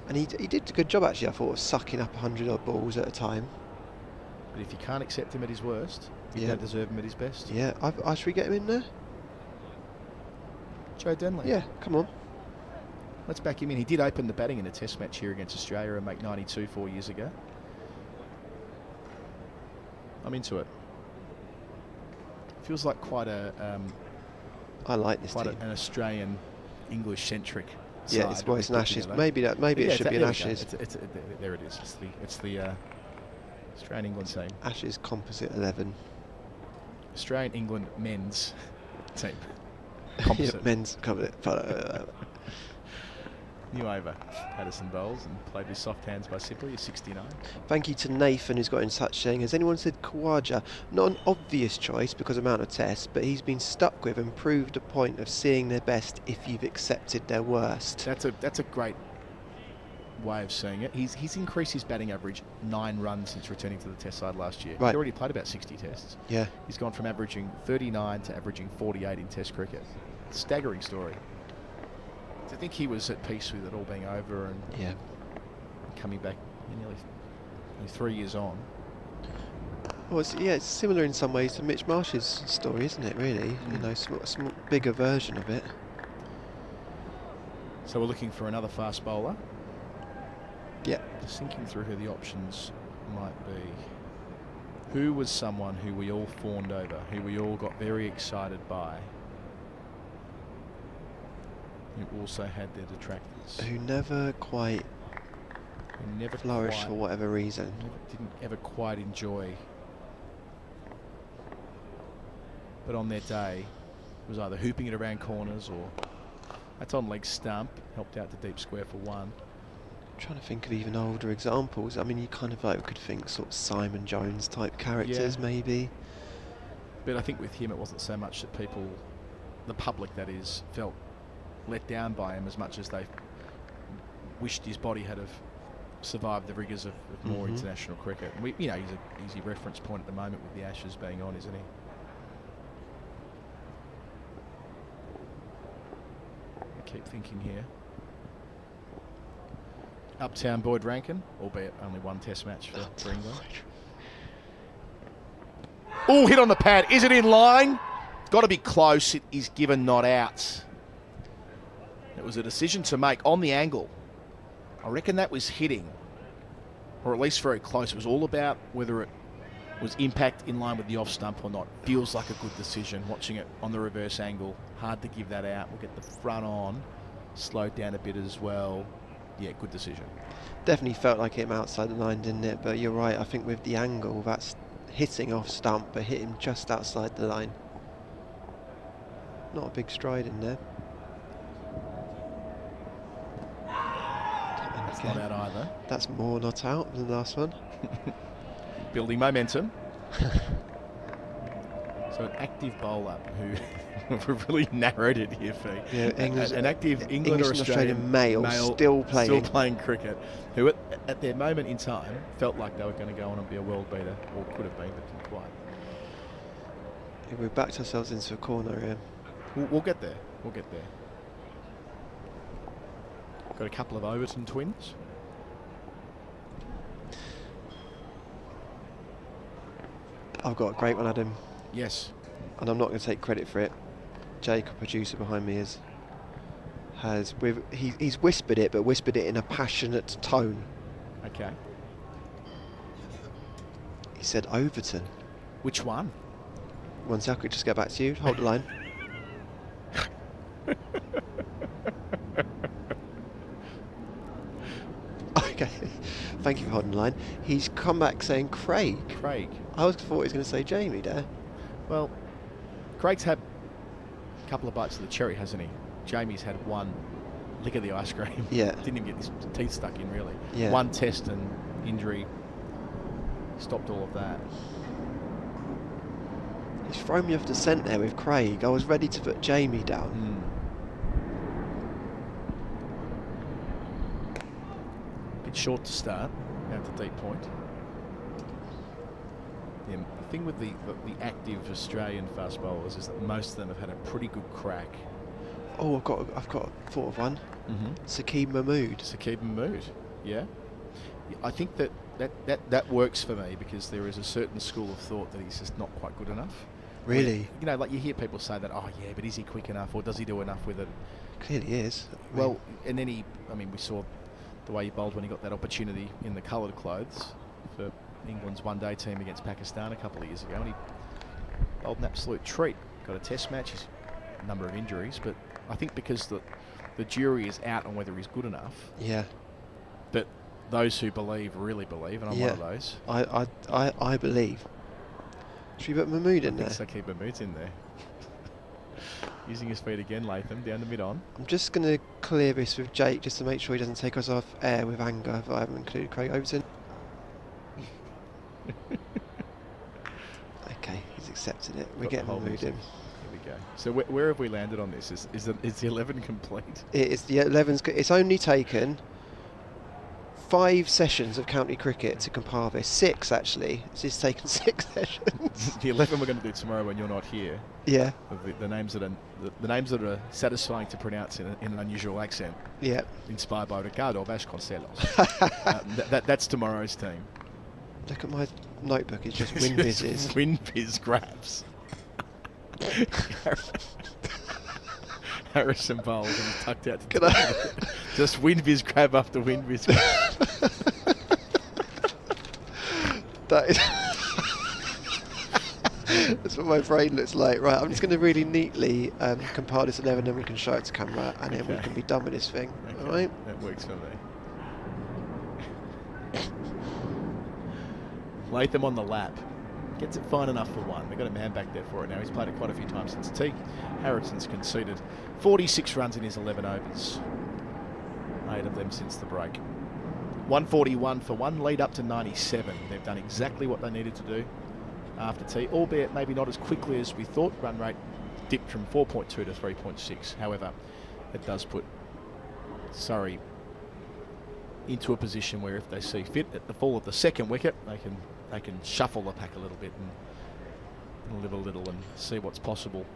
And he did a good job, actually, I thought, of sucking up 100 odd balls at a time. But if you can't accept him at his worst, you don't deserve him at his best. Yeah, should we get him in there? Joe Denley? Yeah, come on. Let's back him in. He did open the batting in a test match here against Australia and make 92 4 years ago. I'm into it. Feels like quite a... I like this quite team. an Australian, English-centric side. Yeah, it's an Ashes. Maybe it should be an Ashes. There it is. It's the Australian England team. Ashes Composite 11. Australian England men's team. Composite. Yeah, men's composite. New over. Patterson bowls and played with soft hands by Sibley, 69. Thank you to Nathan, who's got in touch saying, has anyone said Khawaja? Not an obvious choice because of amount of tests, but he's been stuck with and proved a point of seeing their best if you've accepted their worst. That's a great way of seeing it. He's increased his batting average 9 runs since returning to the test side last year. Right. He'd already played about 60 tests. Yeah. He's gone from averaging 39 to averaging 48 in test cricket. Staggering story. I think he was at peace with it all being over and coming back nearly 3 years on. Well, it's similar in some ways to Mitch Marsh's story, isn't it, really? You know, a bigger version of it. So we're looking for another fast bowler. Yeah. Just thinking through who the options might be. Who was someone who we all fawned over, who we all got very excited by, who also had their detractors? Who never quite flourished for whatever reason. Didn't ever quite enjoy. But on their day, was either hooping it around corners or that's on leg stump, helped out to deep square for 1. I'm trying to think of even older examples. I mean, you kind of like could think sort of Simon Jones type characters, maybe. But I think with him, it wasn't so much that people, the public that is, felt let down by him as much as they wished his body had have survived the rigours of more international cricket. And he's an easy reference point at the moment with the Ashes being on, isn't he? I keep thinking here. Uptown Boyd Rankin, albeit only 1 test match for England. Oh, hit on the pad. Is it in line? Got to be close. It is given not out. It was a decision to make on the angle. I reckon that was hitting, or at least very close. It was all about whether it was impact in line with the off stump or not. Feels like a good decision. Watching it on the reverse angle, hard to give that out. We'll get the front on, slowed down a bit as well. Yeah, good decision. Definitely felt like him outside the line, didn't it? But you're right, I think with the angle, that's hitting off stump, but hit him just outside the line. Not a big stride in there. That's not out either. That's more not out than the last one. Building momentum. So an active bowler who we've really narrowed it here, Fee. Yeah, an active England or Australian male still playing cricket, who at their moment in time felt like they were going to go on and be a world beater, or could have been, but didn't quite. Yeah, we've backed ourselves into a corner here. We'll get there. We'll get there. Got a couple of Overton twins. I've got a great one, Adam. Yes. And I'm not going to take credit for it. Jake, a producer behind me, he's whispered it, but whispered it in a passionate tone. Okay. He said Overton. Which one? One second, I could just go back to you. Hold the line. Okay, thank you for holding the line. He's come back saying Craig. Craig. I thought he was going to say Jamie there. Well, Craig's had a couple of bites of the cherry, hasn't he? Jamie's had 1 lick of the ice cream. Yeah. Didn't even get his teeth stuck in, really. Yeah. 1 test and injury stopped all of that. He's thrown me off the scent there with Craig. I was ready to put Jamie down. Bit short to start, out to deep point. Yeah, the thing with the active Australian fast bowlers is that most of them have had a pretty good crack. Oh, I've got thought of one. Saqib Mahmood. Saqib Mahmood, yeah. I think that works for me because there is a certain school of thought that he's just not quite good enough. Really? You know, like you hear people say that, oh yeah, but is he quick enough or does he do enough with it? Clearly is. Well, and then we saw the way he bowled when he got that opportunity in the coloured clothes for England's one-day team against Pakistan a couple of years ago, and he bowled an absolute treat. Got a test match, he's a number of injuries, but I think because the jury is out on whether he's good enough. Yeah. But those who believe really believe, and I'm one of those. I believe. Should we put Mahmood in there? I think Saqib Mahmood's in there. Using his feet again, Latham, down the mid-on. I'm just going to clear this with Jake just to make sure he doesn't take us off air with anger if I haven't included Craig Overton. Okay, he's accepted it. We're getting Mahmood in. Here we go. So where have we landed on this? Is the 11 complete? It's the 11's. It's only taken 5 sessions of county cricket to compile this. 6 actually. It's taken 6 sessions. The 11 we're going to do tomorrow when you're not here. Yeah. The names that are satisfying to pronounce in an unusual accent. Yeah. Inspired by Ricardo Vasconcelos. That's tomorrow's team. Look at my notebook. It's just WinBiz's. WinBiz grabs. Harrison bowls and tucked out to just WinBiz grab after WinBiz grab. That is that's what my brain looks like. Right, I'm just going to really neatly compile this 11, then we can show it to camera, and then we can be done with this thing. Okay. All right? That works for me. Latham on the lap. Gets it fine enough for one. They've got a man back there for it now. He's played it quite a few times since tea. Harrison's conceded 46 runs in his 11 overs. 8 of them since the break. 141 for one, lead up to 97. They've done exactly what they needed to do after tea, albeit maybe not as quickly as we thought. Run rate dipped from 4.2 to 3.6. However, it does put Surrey into a position where if they see fit at the fall of the second wicket, they can shuffle the pack a little bit and live a little and see what's possible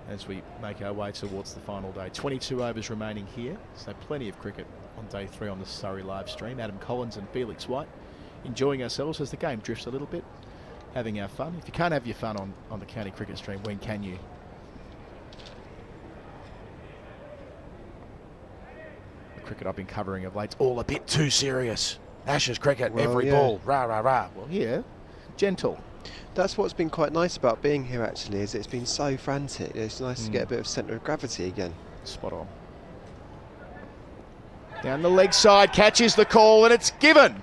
as we make our way towards the final day. 22 overs remaining here, so plenty of cricket on day 3 on the Surrey live stream. Adam Collins and Felix White enjoying ourselves as the game drifts a little bit, having our fun. If you can't have your fun on the county cricket stream, when can you? Cricket I've been covering of late, all a bit too serious. Ashes cricket, well, every ball, rah, rah, rah. Well, here, gentle. That's what's been quite nice about being here, actually, is it's been so frantic. It's nice to get a bit of centre of gravity again. Spot on. Down the leg side, catches the call, and it's given.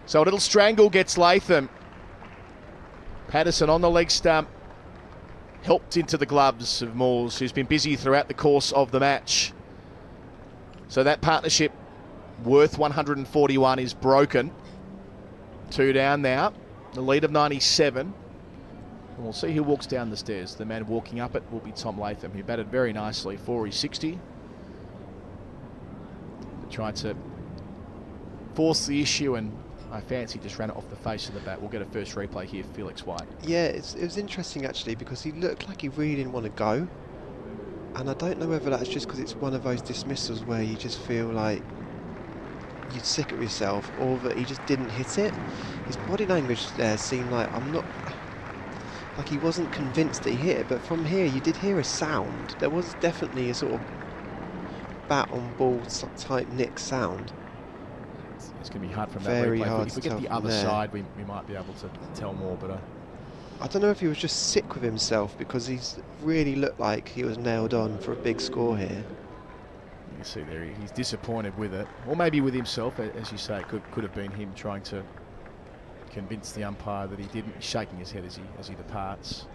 So a little strangle gets Latham. Patterson on the leg stump. Helped into the gloves of Moores, who's been busy throughout the course of the match. So that partnership worth 141 is broken. 2 down now. The lead of 97. And we'll see who walks down the stairs. The man walking up it will be Tom Latham. He batted very nicely for his 60. Tried to force the issue, and I fancy just ran it off the face of the bat. We'll get a first replay here, Felix White. Yeah, it was interesting actually, because he looked like he really didn't want to go. And I don't know whether that's just because it's one of those dismissals where you just feel like you're sick of yourself, or that he just didn't hit it. His body language there seemed like he wasn't convinced that he hit it, but from here you did hear a sound. There was definitely a sort of bat on ball type nick sound. It's going to be hard from Very that replay. hard If we to get the tell other from there. side, we might be able to tell more, but I don't know if he was just sick with himself, because he's really looked like he was nailed on for a big score here. you can see there he's disappointed with it, or maybe with himself, as you say. It could have been him trying to convince the umpire that he didn't. He's shaking his head as he departs.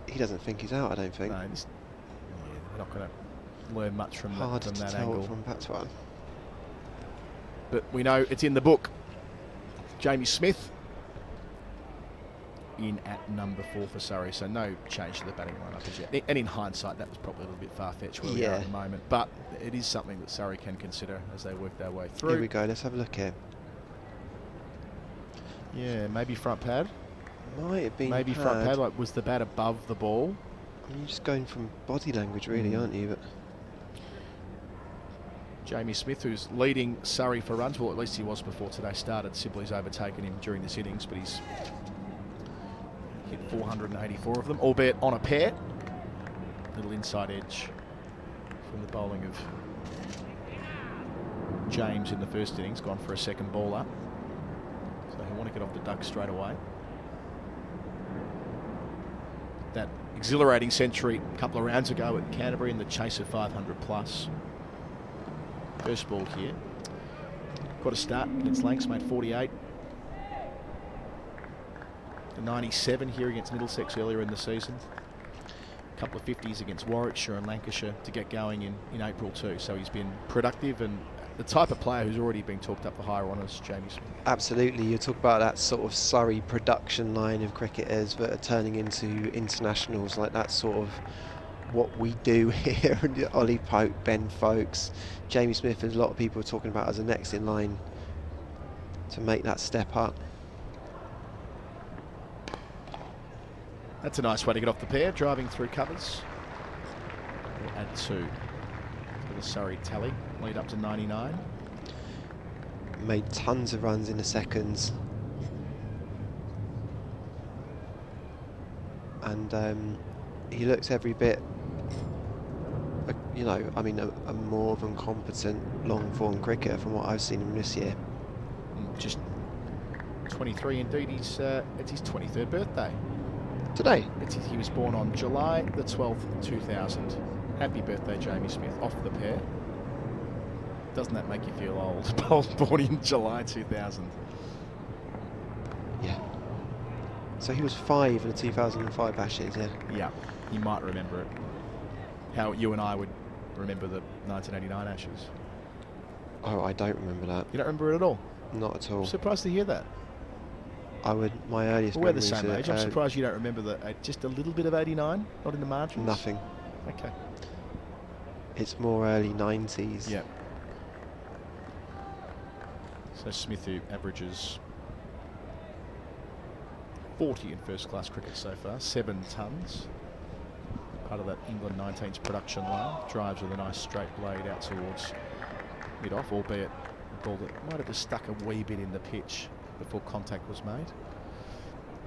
He doesn't think he's out, I don't think. No, we're not going to learn much from Hard that, to that tell angle. from Patois. But we know it's in the book. Jamie Smith in at number 4 for Surrey, so no change to the batting lineup as yet. And in hindsight, that was probably a little bit far-fetched where we are at the moment. But it is something that Surrey can consider as they work their way through. Here we go, let's have a look here. Yeah, maybe front pad. Might have been maybe front pad. Like, was the bat above the ball? You're just going from body language, really, aren't you? But Jamie Smith, who's leading Surrey for runs, well, at least he was before today started. Sibley's overtaken him during this innings, but he's hit 484 of them, albeit on a pair. Little inside edge from the bowling of James in the first innings, gone for a second ball up. So he'll want to get off the duck straight away. That exhilarating century a couple of rounds ago at Canterbury in the chase of 500 plus. First ball here. Got a start against Lancs, made 48. The 97 here against Middlesex earlier in the season. A couple of 50s against Warwickshire and Lancashire to get going in April too. So he's been productive and the type of player who's already been talked up for higher honours, Jamie Smith. absolutely, you talk about that sort of Surrey production line of cricketers that are turning into internationals. Like, that's sort of what we do here. Ollie Pope, Ben Folkes, Jamie Smith, and a lot of people are talking about as the next in line to make that step up. That's a nice way to get off the pair, driving through covers. We'll add 2 to the Surrey tally, lead up to 99. Made tons of runs in the seconds. And he looks every bit, you know, I mean, a more than competent long-form cricketer from what I've seen him this year. Just 23 indeed. It's his 23rd birthday. Today? He was born on July the 12th, 2000. Happy birthday, Jamie Smith, off the pair. Doesn't that make you feel old? Born in July 2000. Yeah. So he was 5 in the 2005 Ashes, yeah? Yeah, you might remember it. How you and I would remember the 1989 Ashes. Oh, I don't remember that. You don't remember it at all? Not at all. I'm surprised to hear that. I would, my earliest We're the memories same are, age. I'm surprised you don't remember just a little bit of 89, not in the margins. Nothing. Okay. It's more early 90s. Yeah. So Smith, who averages 40 in first class cricket so far, 7 tons. Part of that England 19's production line. Drives with a nice straight blade out towards mid-off, albeit a ball that might have just stuck a wee bit in the pitch before contact was made.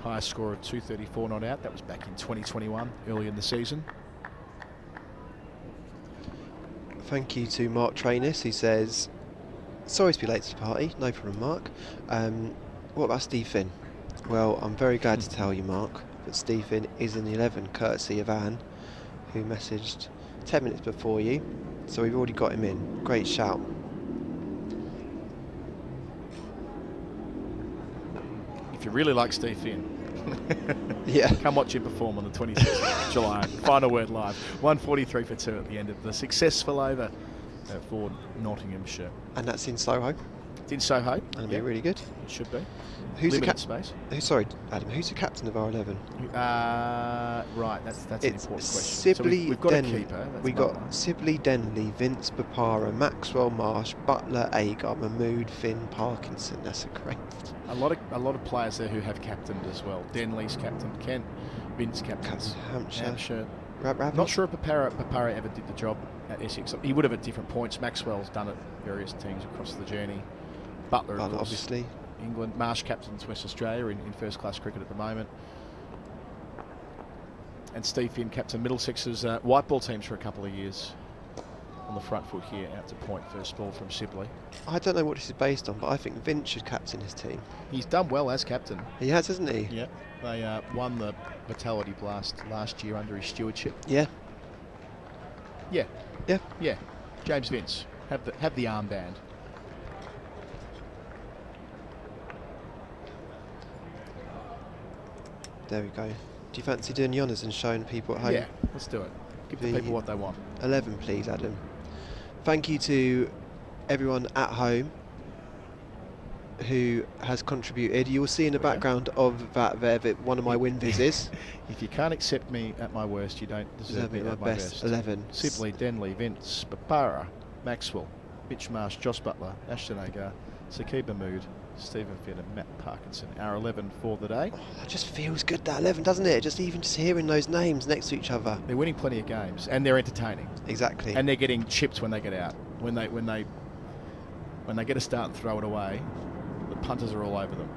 Highest score of 234 not out. That was back in 2021, early in the season. Thank you to Mark Trainus, who says, sorry to be late to the party. No problem, Mark. What about Steve Finn? Well, I'm very glad to tell you, Mark, that Steve Finn is in the 11, courtesy of Anne, who messaged 10 minutes before you. So we've already got him in. Great shout. If you really like Steve Finn, yeah, come watch him perform on the 26th of July. Final word live. 143 for 2 at the end of the successful over for Nottinghamshire. And that's in Soho? It's in Soho. And it'll be really good. It should be. Who's limited the space? Sorry, Adam. Who's the captain of our 11? Right, that's an important question. Sibley, so we've got a keeper. We got Sibley, Denley, Vince, Bapara, Maxwell, Marsh, Butler, Agar, Mahmood, Finn, Parkinson. That's a great. A lot of players there who have captained as well. Denley's captain, Kent, Vince captains. Hampshire. Not sure if Bapara ever did the job at Essex. He would have at different points. Maxwell's done it various teams across the journey. Butler, of course, obviously. England. Marsh captains West Australia in first class cricket at the moment. And Steve Finn captain Middlesex's white ball teams for a couple of years. On the front foot here, out to point, first ball from Sibley. I don't know what this is based on, but I think Vince should captain his team. He's done well as captain. He has, hasn't he? Yeah. They won the Vitality Blast last year under his stewardship. Yeah. Yeah. Yeah. Yeah. James Vince, have the armband. There we go. Do you fancy doing the honours and showing people at home? Yeah, let's do it. Give the people what they want. 11, please, Adam. Thank you to everyone at home who has contributed. You'll see in the background of that there that one of my win vises. If you can't accept me at my worst, you don't deserve me at my best. 11. Sibley, Denley, Vince, Bapara, Maxwell, Mitch Marsh, Josh Butler, Ashton Agar, Saqib Mahmood, Stephen Finn and Matt Parkinson, our 11 for the day. Oh, it just feels good, that 11, doesn't it? Just hearing those names next to each other. They're winning plenty of games, and they're entertaining. Exactly. And they're getting chipped when they get out. When they get a start and throw it away, the punters are all over them.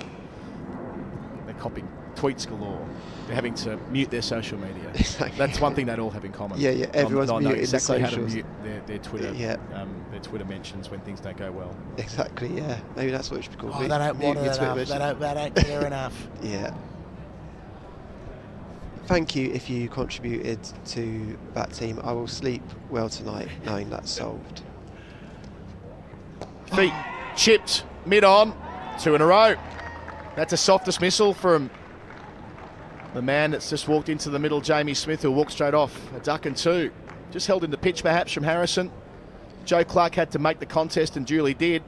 They're copying tweets galore. They're having to mute their social media. Exactly. That's one thing they'd all have in common. Yeah, everyone's muting exactly the how to socials. mute their Twitter mentions when things don't go well. Exactly, yeah. Maybe that's what it should be called. They don't want it enough. They don't care enough. Yeah. Thank you if you contributed to that team. I will sleep well tonight knowing that's solved. Feet chipped mid-on, 2 in a row. That's a soft dismissal from the man that's just walked into the middle, Jamie Smith, who walked straight off. A duck and 2. Just held in the pitch perhaps from Harrison. Joe Clark had to make the contest and duly did.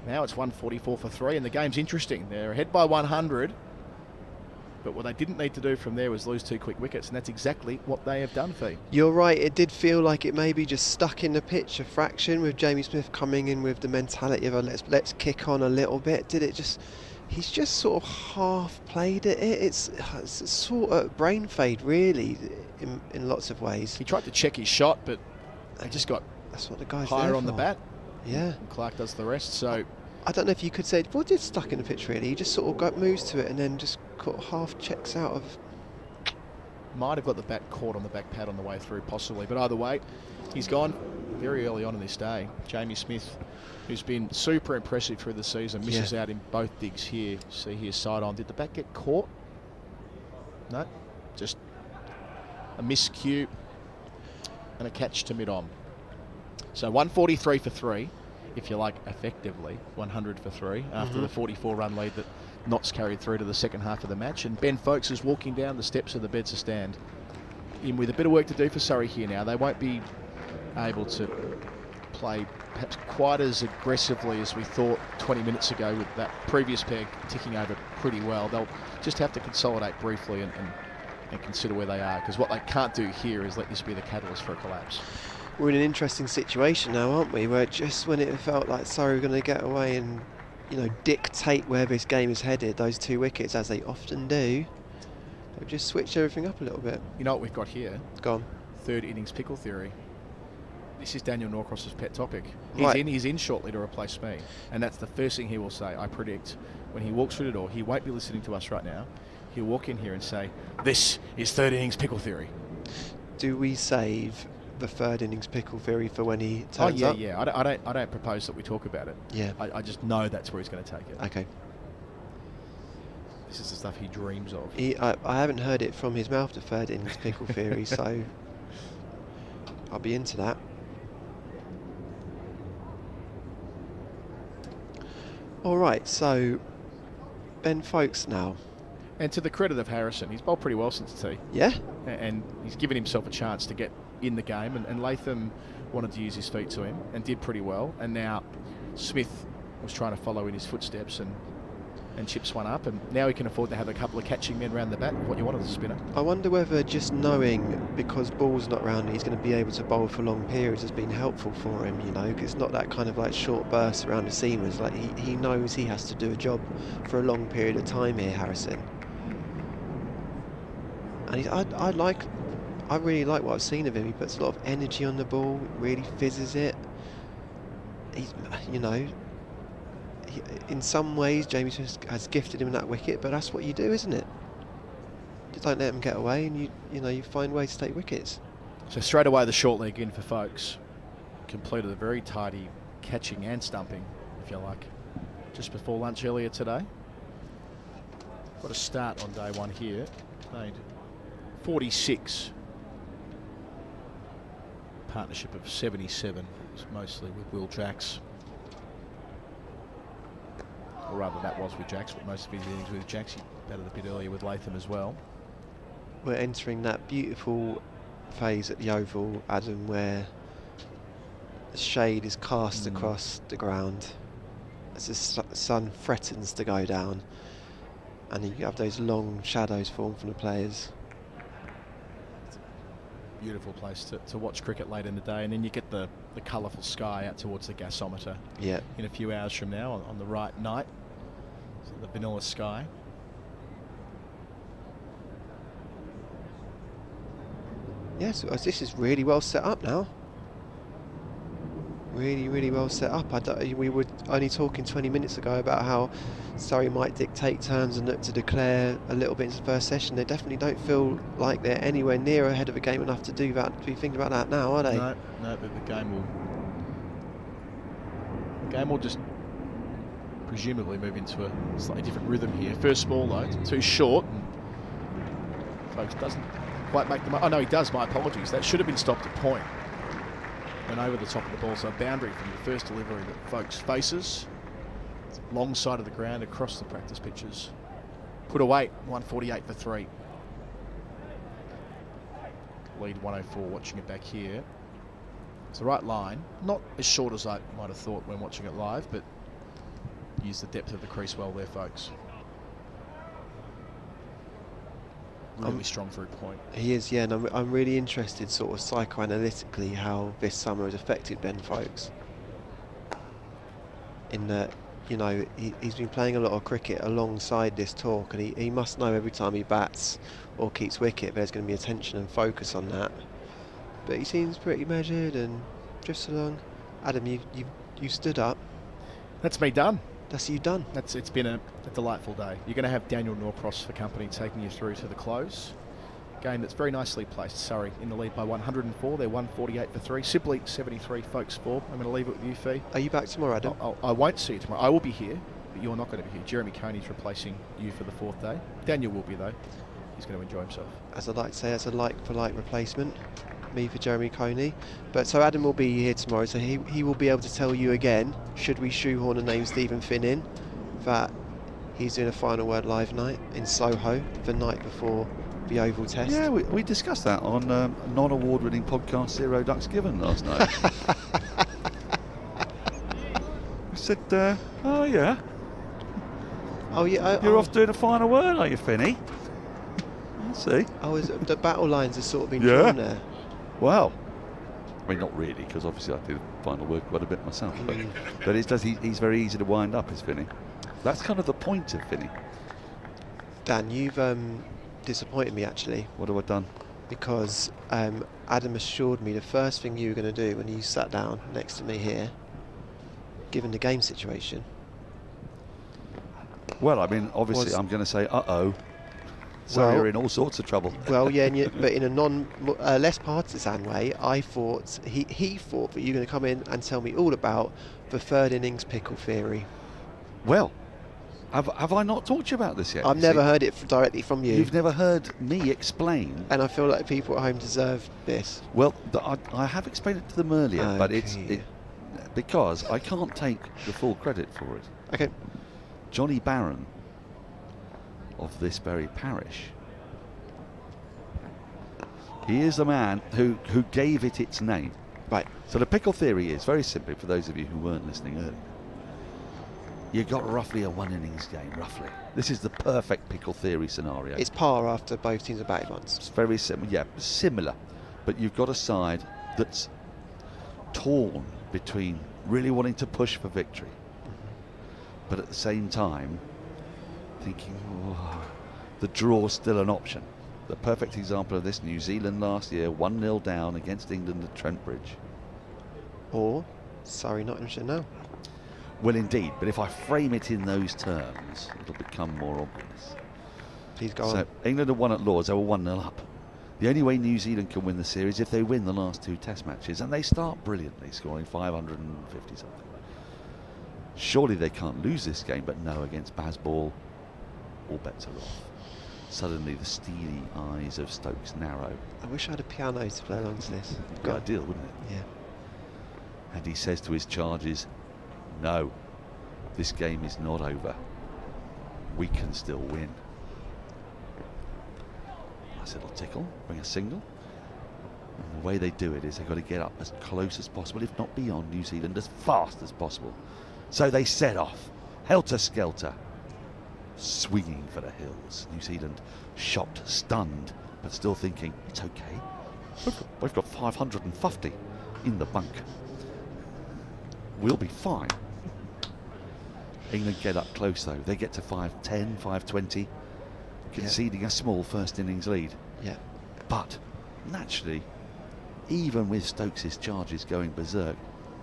Now it's 144 for 3 and the game's interesting. They're ahead by 100. But what they didn't need to do from there was lose 2 quick wickets, and that's exactly what they have done, Fee. You're right, it did feel like it maybe just stuck in the pitch a fraction with Jamie Smith coming in with the mentality of let's kick on a little bit. Did it just... He's just sort of half played at it. It's sort of brain fade, really, in lots of ways. He tried to check his shot, but he just got that's what the guy's higher on the bat. Yeah. And Clark does the rest, so... I don't know if you could say, well, it did stuck in the pitch, really. He just sort of moves to it and then just half checks out of... Might have got the bat caught on the back pad on the way through, possibly. But either way, he's gone very early on in this day. Jamie Smith, who's been super impressive through the season, misses out in both digs here. See here, side on. Did the bat get caught? No, just a miscue and a catch to mid-on. So 143 for 3, if you like, effectively 100 for 3 after the 44-run lead that Notts carried through to the second half of the match. And Ben Folkes is walking down the steps of the Bedser stand in with a bit of work to do for Surrey here now. They won't be able to play perhaps quite as aggressively as we thought 20 minutes ago with that previous pair ticking over pretty well. They'll just have to consolidate briefly and consider where they are, because what they can't do here is let this be the catalyst for a collapse. We're in an interesting situation now, aren't we, where just when it felt like Surrey were going to get away and dictate where this game is headed, those 2 wickets, as they often do, they've just switched everything up a little bit. You know what we've got here? Go on. Third innings pickle theory. This is Daniel Norcross's pet topic. He's in shortly to replace me, and that's the first thing he will say. I predict when he walks through the door, he won't be listening to us right now. He'll walk in here and say, "This is third innings pickle theory." Do we save the third innings pickle theory for when he turns up? Yeah. I don't propose that we talk about it. Yeah. I just know that's where he's going to take it. Okay. This is the stuff he dreams of. I haven't heard it from his mouth, the third innings pickle theory, so I'll be into that. All right, so Ben Folkes now. And to the credit of Harrison, he's bowled pretty well since tea. Yeah. And he's given himself a chance to get in the game, and Latham wanted to use his feet to him and did pretty well. And now Smith was trying to follow in his footsteps and chips one up, and now he can afford to have a couple of catching men around the bat, what you want as a spinner. I wonder whether just knowing, because ball's not round, he's going to be able to bowl for long periods has been helpful for him, because it's not that kind of like short bursts around the seamers. Like he knows he has to do a job for a long period of time here, Harrison. And I really like what I've seen of him. He puts a lot of energy on the ball, really fizzes it. He's, in some ways, Jamie Smith has gifted him that wicket, but that's what you do, isn't it? You don't let him get away, and you find ways to take wickets. So straight away, the short leg in for Folkes. Completed a very tidy catching and stumping, if you like, just before lunch earlier today. Got a start on day 1 here. Made 46. Partnership of 77, mostly with Will Jacks. Or rather, that was with Jacks, but most of his innings with Jacks. He batted a bit earlier with Latham as well. We're entering that beautiful phase at the Oval, Adam, where the shade is cast across the ground as the sun threatens to go down, and you have those long shadows form from the players. Beautiful place to watch cricket late in the day, and then you get the colourful sky out towards the gasometer. Yeah. In a few hours from now on the right night, the vanilla sky. Yes, this is really well set up now. Really, really well set up. We were only talking 20 minutes ago about how Surrey might dictate terms and look to declare a little bit into the first session. They definitely don't feel like they're anywhere near ahead of a game enough to do that. To be thinking about that now, are they? No, the game will just presumably move into a slightly different rhythm here. First ball though, it's too short. And folks doesn't quite make the. Oh no, he does. My apologies. That should have been stopped at point. Went over the top of the ball, so a boundary from the first delivery that Folks faces. Long side of the ground across the practice pitches. Put away, 148 for 3. Lead 104, watching it back here. It's the right line. Not as short as I might have thought when watching it live, but use the depth of the crease well there, folks. Really strong through point. He is, yeah, and I'm really interested sort of psychoanalytically how this summer has affected Ben Folks. In that, you know, he's been playing a lot of cricket alongside this talk, and he must know every time he bats or keeps wicket there's going to be attention and focus on that. But he seems pretty measured and drifts along. Adam, you stood up. That's me done. That's you done. It's been a delightful day. You're going to have Daniel Norcross for company taking you through to the close. Game that's very nicely placed. Surrey in the lead by 104. They're 148 for 3. Sibley 73, Folks 4. I'm going to leave it with you, Fee. Are you back tomorrow, Adam? I won't see you tomorrow. I will be here, but you're not going to be here. Jeremy Coney's replacing you for the 4th day. Daniel will be, though. He's going to enjoy himself. As I like to say, that's a like-for-like replacement. Me for Jeremy Coney. But so Adam will be here tomorrow, so he will be able to tell you again, should we shoehorn a name Stephen Finn in, that he's doing a final word live night in Soho the night before the Oval Test. Yeah, we discussed that on non-award-winning podcast Zero Ducks Given last night. We said, oh yeah. You're off doing a final word, are you, Finny? I'll see. The battle lines have sort of been drawn there. Well, I mean, not really, because obviously I do the final word quite a bit myself. But he's very easy to wind up, is Finny. That's kind of the point of Finny. Dan, you've disappointed me, actually. What have I done? Because Adam assured me the first thing you were going to do when you sat down next to me here, given the game situation. Well, I mean, obviously I'm going to say, uh-oh. So you're in all sorts of trouble. Well, yeah, but in a less partisan way, I thought he thought that you were going to come in and tell me all about the 3rd innings pickle theory. Well, have I not talked to you about this yet? I've never heard it directly from you. You've never heard me explain. And I feel like people at home deserve this. Well, I have explained it to them earlier, but it's because I can't take the full credit for it. Okay. Johnny Barron of this very parish. He is the man who gave it its name. Right. So the pickle theory is, very simply, for those of you who weren't listening earlier, you got roughly a 1 innings game, roughly. This is the perfect pickle theory scenario. It's par after both teams have batted once. It's very similar, yeah, similar. But you've got a side that's torn between really wanting to push for victory, but at the same time thinking, oh, the draw's still an option. The perfect example of this, New Zealand last year, 1-0 down against England at Trent Bridge. Or Surrey, Nottinghamshire now. Well, indeed, but if I frame it in those terms, it'll become more obvious. Please go on. So England have won at Lord's, they were 1-0 up. The only way New Zealand can win the series if they win the last 2 test matches, and they start brilliantly, scoring 550 something. Surely they can't lose this game, but no, against Bazball, all bets are off. Suddenly the steely eyes of Stokes narrow. I wish I had a piano to play along to this. Good ideal, wouldn't it? Yeah. And he says to his charges, no, this game is not over. We can still win. Nice little tickle, bring a single. And the way they do it is they've got to get up as close as possible, if not beyond New Zealand, as fast as possible. So they set off, helter-skelter, swinging for the hills. New Zealand shocked, stunned, but still thinking, it's okay. We've got 550 in the bunk. We'll be fine. England get up close though. They get to 5-10, 5-20, conceding a small first innings lead. Yeah. But naturally, even with Stokes' charges going berserk,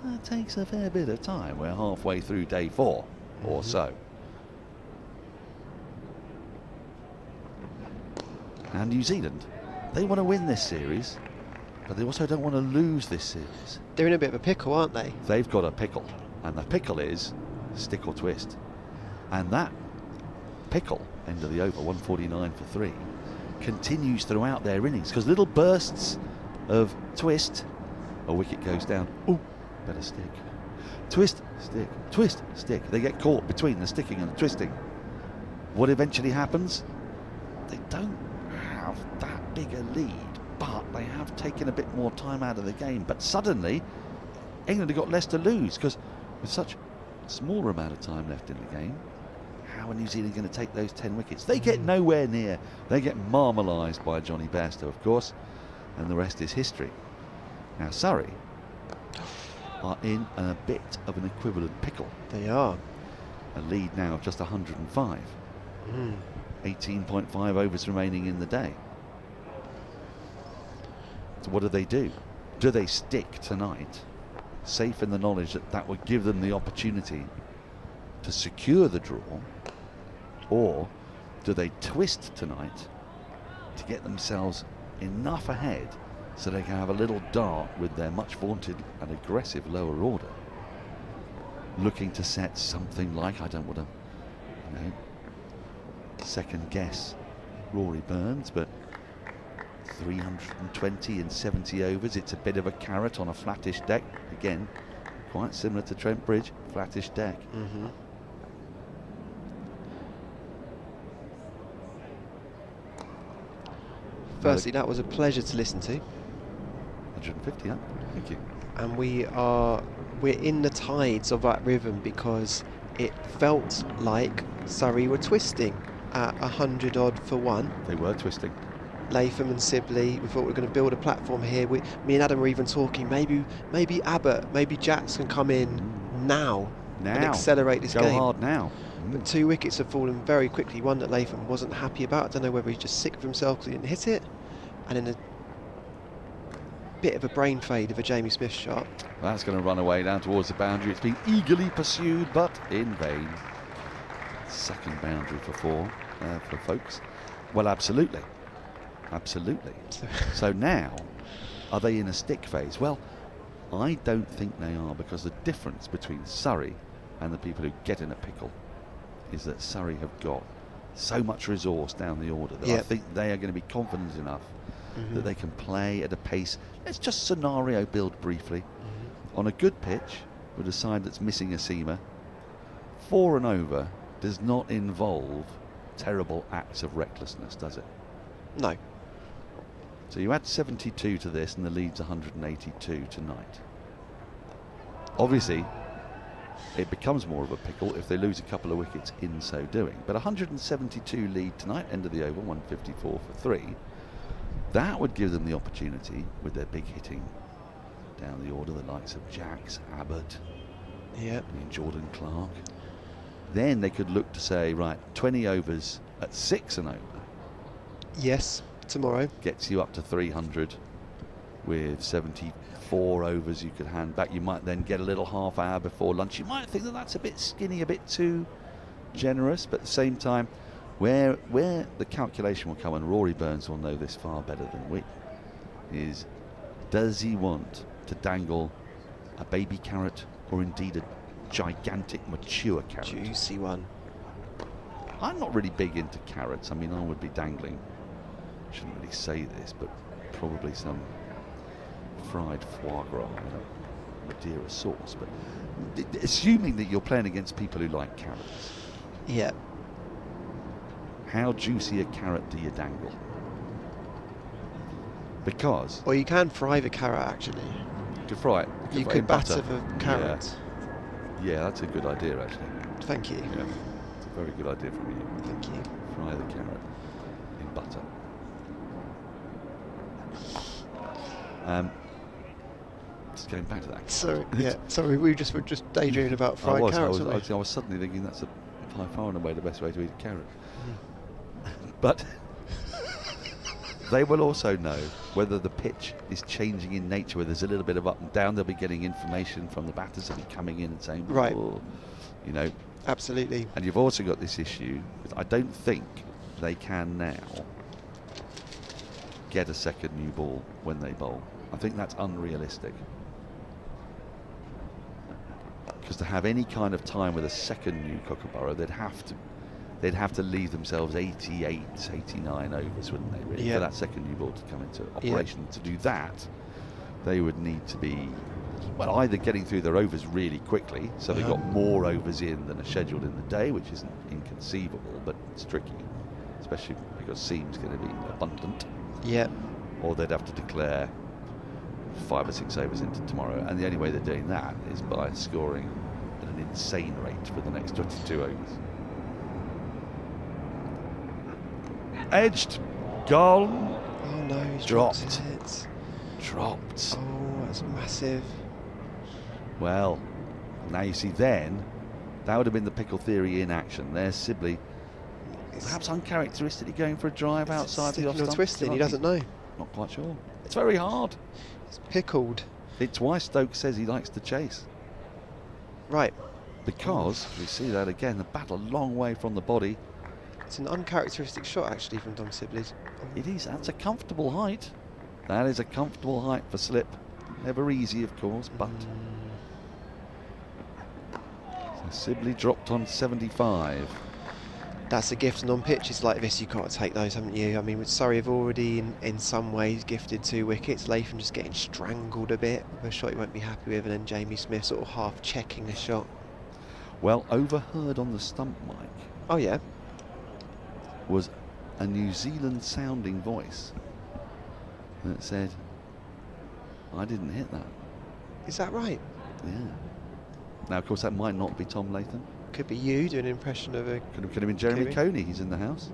that takes a fair bit of time. We're halfway through day 4 or so. And New Zealand, they want to win this series, but they also don't want to lose this series. They're in a bit of a pickle, aren't they? They've got a pickle, and the pickle is stick or twist. And that pickle, end of the over, 149 for 3, continues throughout their innings, because little bursts of twist, a wicket goes down, ooh, better stick. Twist, stick, twist, stick. They get caught between the sticking and the twisting. What eventually happens? They don't have that big a lead, but they have taken a bit more time out of the game. But suddenly, England have got less to lose, because with such a smaller amount of time left in the game, how are New Zealand going to take those 10 wickets? They get nowhere near. They get marmalised by Johnny Bairstow, of course, and the rest is history. Now Surrey are in a bit of an equivalent pickle. They are. A lead now of just 105. 18.5 overs remaining in the day. So what do? Do they stick tonight, safe in the knowledge that that would give them the opportunity to secure the draw, or do they twist tonight to get themselves enough ahead so they can have a little dart with their much vaunted and aggressive lower order, looking to set something like, I don't want to second guess Rory Burns, but 320 in 70 overs. It's a bit of a carrot on a flattish deck. Again, quite similar to Trent Bridge, flattish deck. Firstly, that was a pleasure to listen to. 150, huh? Thank you. And we're in the tides of that rhythm, because it felt like Surrey were twisting at 100 odd for 1. They were twisting. Latham and Sibley, we thought we were going to build a platform here. Me and Adam were even talking, maybe Abbott, maybe Jacks can come in now and accelerate this game. Go hard now. But 2 wickets have fallen very quickly. One that Latham wasn't happy about. I don't know whether he's just sick of himself because he didn't hit it. And then a bit of a brain fade of a Jamie Smith shot. That's going to run away down towards the boundary. It's been eagerly pursued, but in vain. Second boundary for 4 for folks. Well, absolutely. Absolutely. So now, are they in a stick phase? Well, I don't think they are, because the difference between Surrey and the people who get in a pickle is that Surrey have got so much resource down the order that I think they are going to be confident enough that they can play at a pace. Let's just scenario build briefly. On a good pitch, with a side that's missing a seamer, 4 and over does not involve terrible acts of recklessness, does it? No. So you add 72 to this and the lead's 182 tonight. Obviously, it becomes more of a pickle if they lose a couple of wickets in so doing. But 172 lead tonight, end of the over, 154 for 3. That would give them the opportunity, with their big hitting down the order, the likes of Jacks, Abbott, and Jordan Clark. Then they could look to say, right, 20 overs at 6 and over. Yes, tomorrow. Gets you up to 300 with 74 overs you could hand back. You might then get a little half hour before lunch. You might think that that's a bit skinny, a bit too generous, but at the same time, where the calculation will come, and Rory Burns will know this far better than we, is does he want to dangle a baby carrot or indeed a gigantic mature carrot? Juicy one. I'm not really big into carrots. I mean, I would be dangling, shouldn't really say this, but probably some fried foie gras in a Madeira sauce. But assuming that you're playing against people who like carrots. Yeah. How juicy a carrot do you dangle? Because... Or you can fry the carrot, actually. You could fry it. You could batter the carrot. Yeah, that's a good idea, actually. Thank you. Yeah, it's a very good idea from you. Thank you. Fry the carrot in butter. just going back to that. Sorry, we were just daydreaming about fried carrots. I was suddenly thinking that's by far and away the best way to eat a carrot. But they will also know whether the pitch is changing in nature, where there's a little bit of up and down. They'll be getting information from the batters. They'll be coming in and saying, right, you know. Absolutely. And you've also got this issue. I don't think they can now get a second new ball when they bowl. I think that's unrealistic. Because to have any kind of time with a second new Kookaburra, they'd have to leave themselves 88, 89 overs, wouldn't they, really, for that second new ball to come into operation. To do that, they would need to be, well, either getting through their overs really quickly, so they've got more overs in than are scheduled in the day, which isn't inconceivable, but it's tricky, especially because seam's going to be abundant. Yeah. Or they'd have to declare 5 or 6 overs into tomorrow, and the only way they're doing that is by scoring at an insane rate for the next 22 overs. Edged, gone. Oh no, he's dropped. Dropped. Oh, that's massive. Well, now you see, then that would have been the pickle theory in action. There's Sibley, perhaps uncharacteristically going for a drive outside the off stump. Twisting, he doesn't know. Not quite sure. It's very hard. It's pickled. It's why Stokes says he likes to chase. Right. Because we see that again, the bat a long way from the body. It's an uncharacteristic shot actually from Dom Sibley's. It is. That's a comfortable height. That is a comfortable height for slip. Never easy, of course, but so Sibley dropped on 75. That's a gift, and on pitches like this, you've got to take those, haven't you? I mean, with Surrey have already, in some ways, gifted 2 wickets. Latham just getting strangled a bit, a shot he won't be happy with, and then Jamie Smith sort of half checking the shot. Well, overheard on the stump mic. Oh yeah. Was a New Zealand sounding voice that said, "I didn't hit that." Is that right? Yeah. Now, of course, that might not be Tom Latham. Could be you doing an impression of a... Could have been Jeremy Coney. He's in the house.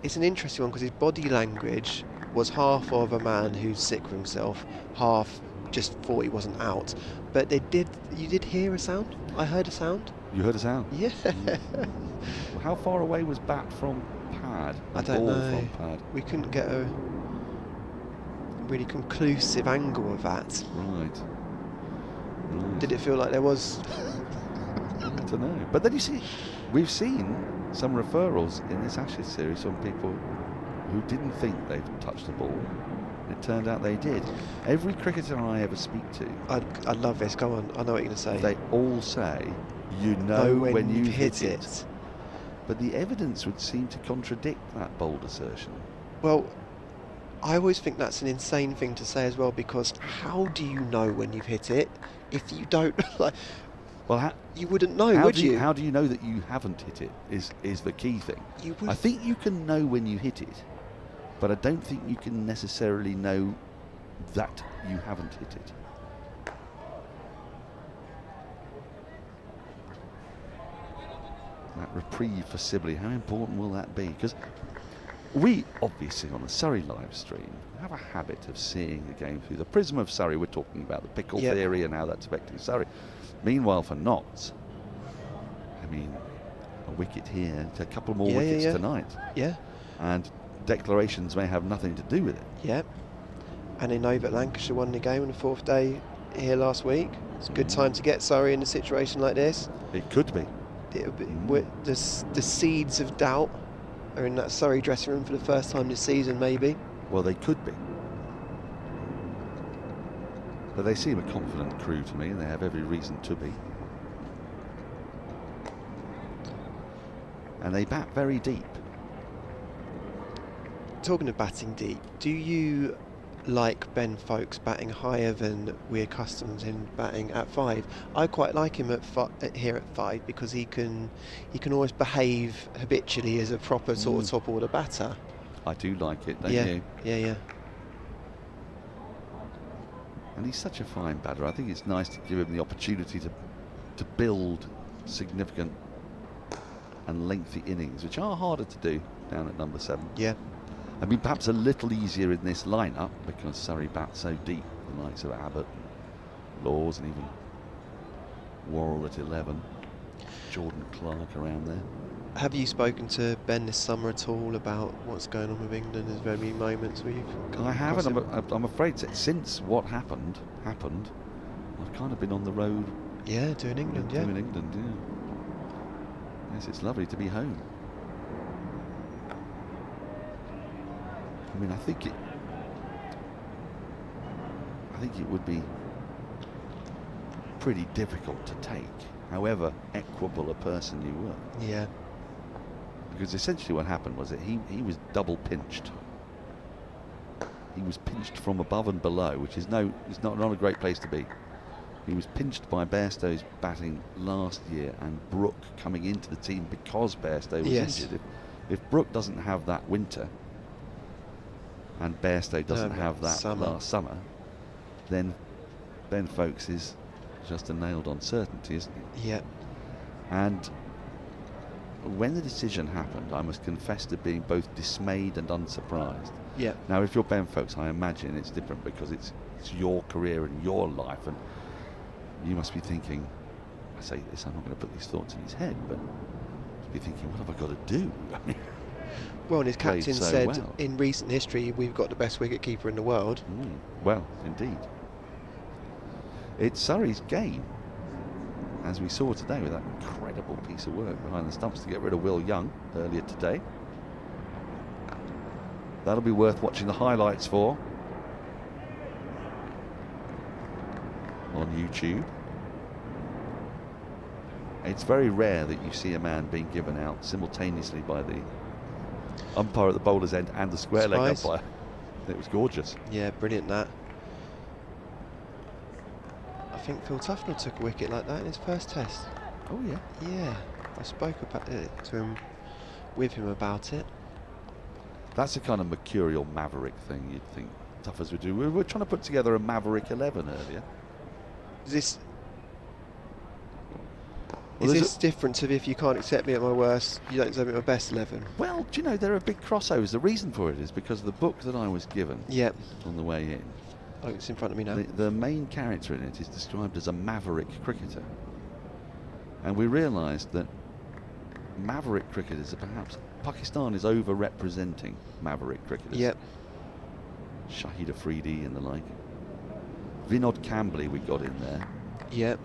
It's an interesting one because his body language was half of a man who's sick of himself, half just thought he wasn't out. But you did hear a sound? I heard a sound. You heard a sound? Yeah. Well, how far away was bat from pad? I don't know. From pad? We couldn't get a really conclusive angle of that. Right. Did it feel like there was? I don't know. But then you see, we've seen some referrals in this Ashes series from people who didn't think they'd touched the ball. It turned out they did. Every cricketer I ever speak to, I love this. Go on, I know what you're going to say. They all say, you know when you hit it. But the evidence would seem to contradict that bold assertion. Well, I always think that's an insane thing to say as well, because how do you know when you've hit it if you don't like? Well, you wouldn't know, would you? How do you know that you haven't hit it? Is the key thing. I think you can know when you hit it, but I don't think you can necessarily know that you haven't hit it. That reprieve for Sibley, how important will that be? Because we, obviously, on the Surrey live stream, have a habit of seeing the game through the prism of Surrey. We're talking about the pickle theory and how that's affecting Surrey. Meanwhile, for Notts, I mean, a wicket here, a couple more wickets tonight. Yeah. And declarations may have nothing to do with it. Yeah. And in Abbott, Lancashire won the game on the 4th day here last week. It's a good time to get Surrey in a situation like this. It could be. The seeds of doubt are in that Surrey dressing room for the first time this season, maybe. Well, they could be. But they seem a confident crew to me, and they have every reason to be. And they bat very deep. Talking of batting deep, do you like Ben Folkes batting higher than we're accustomed to him batting at 5? I quite like him here at 5 because he can always behave habitually as a proper sort of top order batter. I do like it, don't you? Yeah. And he's such a fine batter. I think it's nice to give him the opportunity to build significant and lengthy innings, which are harder to do down at number 7. Yeah. I mean, perhaps a little easier in this lineup because Surrey bats so deep, the likes of Abbott, Laws, and even Worrell at 11, Jordan Clark around there. Have you spoken to Ben this summer at all about what's going on with England? Is there any moments where you've come I across haven't. him? I'm afraid that since what happened, I've kind of been on the road. Yeah, doing England, yeah. Doing England, yeah. Yes, it's lovely to be home. I mean, I think it would be pretty difficult to take, however equable a person you were. Yeah. Because essentially what happened was that he was double pinched. He was pinched from above and below, which is it's not a great place to be. He was pinched by Bairstow's batting last year and Brooke coming into the team because Bairstow was injured. If Brooke doesn't have that winter and Bairstow doesn't have that last summer, then Ben Foakes is just a nailed-on certainty, isn't he? Yeah. And when the decision happened, I must confess to being both dismayed and unsurprised. Yeah. Now, if you're Ben Foakes, I imagine it's different because it's your career and your life, and you must be thinking, I say this, I'm not going to put these thoughts in his head, but you must be thinking, what have I got to do? I mean, well, and his captain so said, well. in recent history, we've got the best wicketkeeper in the world. Well, indeed. It's Surrey's game, as we saw today with that incredible piece of work behind the stumps to get rid of Will Young earlier today. That'll be worth watching the highlights for on YouTube. It's very rare that you see a man being given out simultaneously by the umpire at the bowler's end and the square leg umpire. It was gorgeous. Yeah, brilliant that. I think Phil Tufnell took a wicket like that in his first test. Oh yeah. Yeah, I spoke about it to him, with him about it. That's a kind of mercurial maverick thing you'd think Tuffers would do. We were trying to put together a Maverick 11 earlier. Is this different to if you can't accept me at my worst, you don't accept me at my best 11? Well, do you know, there are big crossovers. The reason for it is because the book that I was given on the way in. Oh, it's in front of me now. The main character in it is described as a maverick cricketer. And we realised that maverick cricketers are perhaps, Pakistan is over-representing maverick cricketers. Yep. Shahid Afridi and the like. Vinod Kambli we got in there. Yep.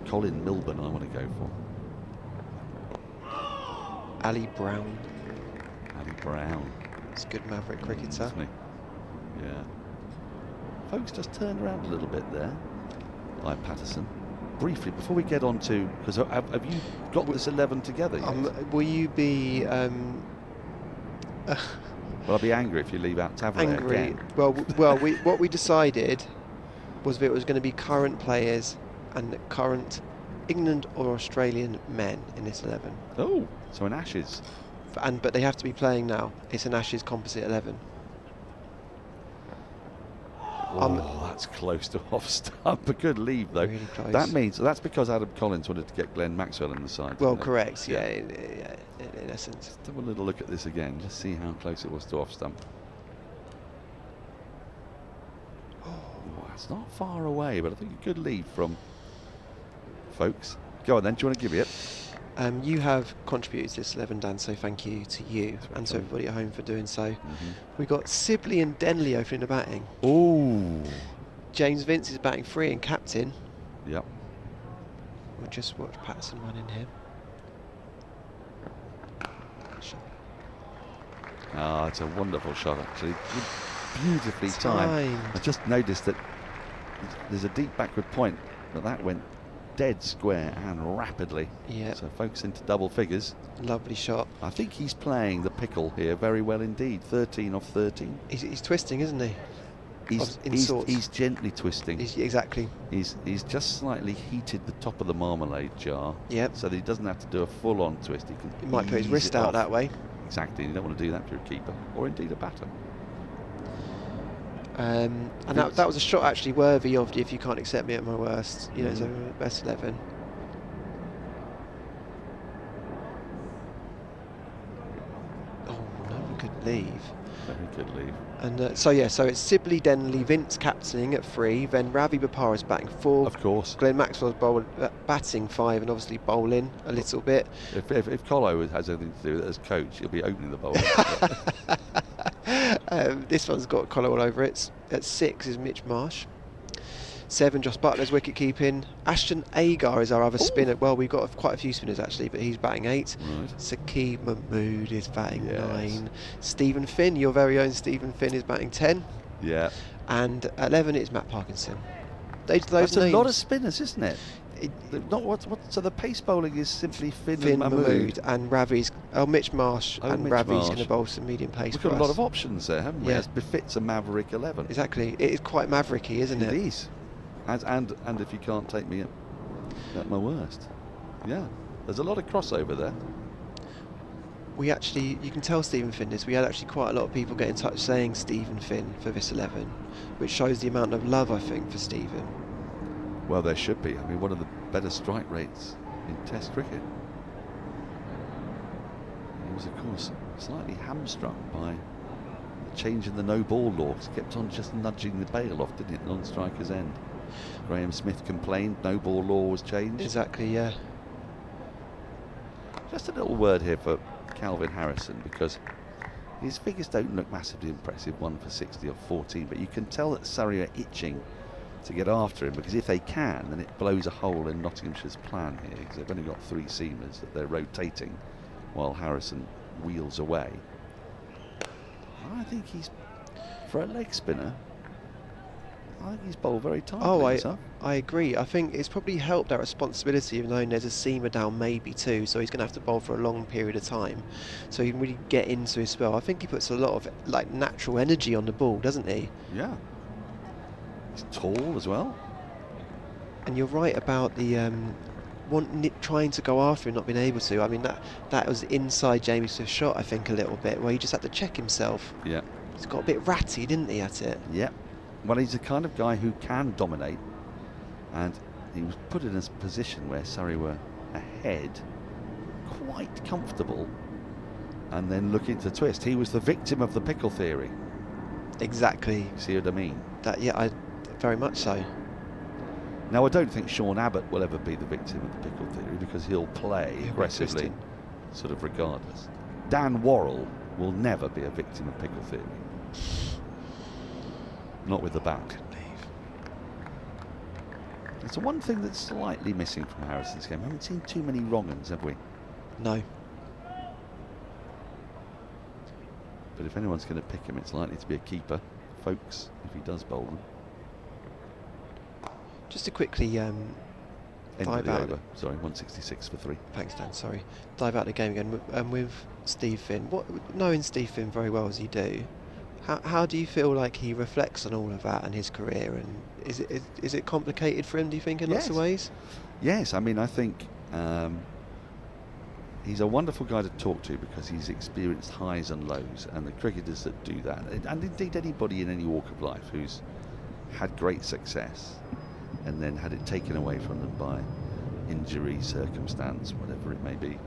Colin Milburn I want to go for. Ali Brown. Ali Brown. It's a good maverick cricketer. Isn't he? Yeah. Folks, just turned around a little bit there. Like Patterson. Briefly, before we get on to, because have you got this 11 together yet? Will you be well, I'll be angry if you leave out Tavernier again. Well, what we decided was that it was going to be current players and current England or Australian men in this 11. Oh, so an Ashes. But they have to be playing now. It's an Ashes composite 11. Oh, that's close to off stump. A good leave though. Really close. That means that's because Adam Collins wanted to get Glenn Maxwell in the side. Well, correct. Yeah, in essence. Let's have a little look at this again. Let's see how close it was to off stump. Oh, it's not far away, but I think a good lead from Folks. Go on then. Do you want to give it? You have contributed to this 11, Dan, so thank you to you and to everybody at home for doing so. We've got Sibley and Denley opening the batting. Oh. James Vince is batting free and captain. Yep. We'll just watch Patterson run in here. Ah, it's a wonderful shot actually. Beautifully timed. I just noticed that there's a deep backward point, but that went dead square and rapidly. Yeah. So Folks into double figures. Lovely shot. I think he's playing the pickle here very well indeed. 13 off 13. He's twisting, isn't he? He's gently twisting. Exactly. He's just slightly heated the top of the marmalade jar. Yep. So that he doesn't have to do a full-on twist. He might put his wrist out that way. Exactly. You don't want to do that to a keeper or indeed a batter. And that was a shot actually worthy of if you can't accept me at my worst. You know, so best 11. leave. Very good leave. And so it's Sibley, Denley, Vince captaining at 3, then Ravi Bopara's batting 4. Of course. Glenn Maxwell's batting 5 and obviously bowling a little bit. If Colo has anything to do with it as coach, he'll be opening the bowl. This one's got Colo all over it. At 6 is Mitch Marsh. 7, Josh Butler's wicket keeping. Ashton Agar is our other spinner. Well, we've got quite a few spinners actually, but he's batting 8. Right. Saqib Mahmood is batting 9. Stephen Finn, your very own Stephen Finn, is batting 10. Yeah. And 11 is Matt Parkinson. That's a lot of spinners, isn't it? So the pace bowling is simply Finn and Mahmood. And Ravi's. Mitch Marsh and Ravi's going to bowl some medium pace. We've for got us. a lot of options there, haven't we? Yeah. As befits a Maverick 11. Exactly. It is quite mavericky, isn't it? It is. And if you can't take me at my worst. Yeah. There's a lot of crossover there. We actually, you can tell Stephen Finn is. We had actually quite a lot of people get in touch saying Stephen Finn for this 11, which shows the amount of love I think for Stephen. Well, there should be. I mean, one of the better strike rates in Test cricket. He was, of course, slightly hamstrung by the change in the no-ball law. He kept on just nudging the bail off, didn't it, non-striker's end. Graham Smith complained, no-ball law was changed. Exactly, yeah. Just a little word here for Calvin Harrison, because his figures don't look massively impressive, 1 for 60 or 14, but you can tell that Surrey are itching to get after him, because if they can, then it blows a hole in Nottinghamshire's plan here, because they've only got 3 seamers that they're rotating while Harrison wheels away. I think he's, for a leg spinner, I think he's bowled very tightly. I agree. I think it's probably helped that responsibility of knowing there's a seamer down, maybe 2, so he's going to have to bowl for a long period of time, so he can really get into his spell. I think he puts a lot of natural energy on the ball, doesn't he? Yeah. He's tall as well. And you're right about the trying to go after him, not being able to. I mean, that was inside Jamie Smith's shot, I think, a little bit, where he just had to check himself. Yeah. He's got a bit ratty, didn't he, at it? Yeah. Well, he's the kind of guy who can dominate, and he was put in a position where Surrey were ahead, quite comfortable, and then looking to twist. He was the victim of the pickle theory. Exactly. See what I mean? Very much so. Now, I don't think Sean Abbott will ever be the victim of the pickle theory, because he'll play aggressively, sort of regardless. Dan Worrell will never be a victim of pickle theory. Not with the bat. It's the one thing that's slightly missing from Harrison's game. We haven't seen too many wrong-uns, have we? No. But if anyone's going to pick him, it's likely to be a keeper. Folks, if he does bowl them. Just to quickly dive out. Over. Sorry, 166 for 3. Thanks, Dan. Sorry. Dive out the game again with Steve Finn. Knowing Steve Finn very well as you do, how do you feel like he reflects on all of that and his career? And is it complicated for him, do you think, in lots of ways? Yes, I mean, I think he's a wonderful guy to talk to, because he's experienced highs and lows, and the cricketers that do that, and indeed anybody in any walk of life who's had great success and then had it taken away from them by injury, circumstance, whatever it may be,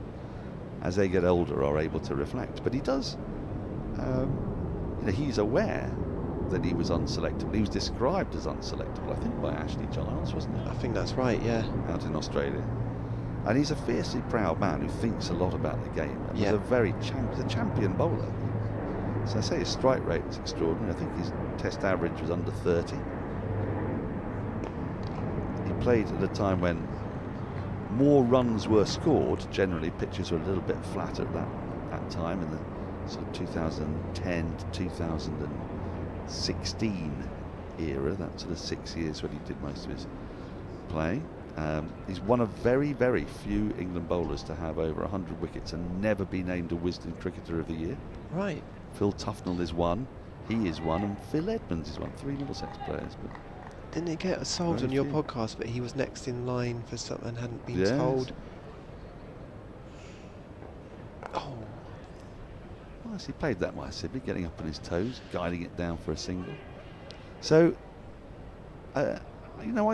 as they get older are able to reflect. But he does, he's aware that he was unselectable. He was described as unselectable, I think, by Ashley Giles, wasn't it? I think that's right, yeah. Out in Australia. And he's a fiercely proud man who thinks a lot about the game, and was a very champion bowler. So I say his strike rate was extraordinary. I think his test average was under 30. He played at a time when more runs were scored. Generally, pitches were a little bit flatter at that time, in the sort of 2010 to 2016 era, that sort of 6 years when he did most of his playing. He's one of very, very few England bowlers to have over 100 wickets and never be named a Wisden Cricketer of the Year. Right. Phil Tufnell is one, he is one, and Phil Edmonds is one. 3 Middlesex players. But didn't he get sold on your podcast, but he was next in line for something and hadn't been told? Oh. Well, he played that way, Sibley, getting up on his toes, guiding it down for a single. So, I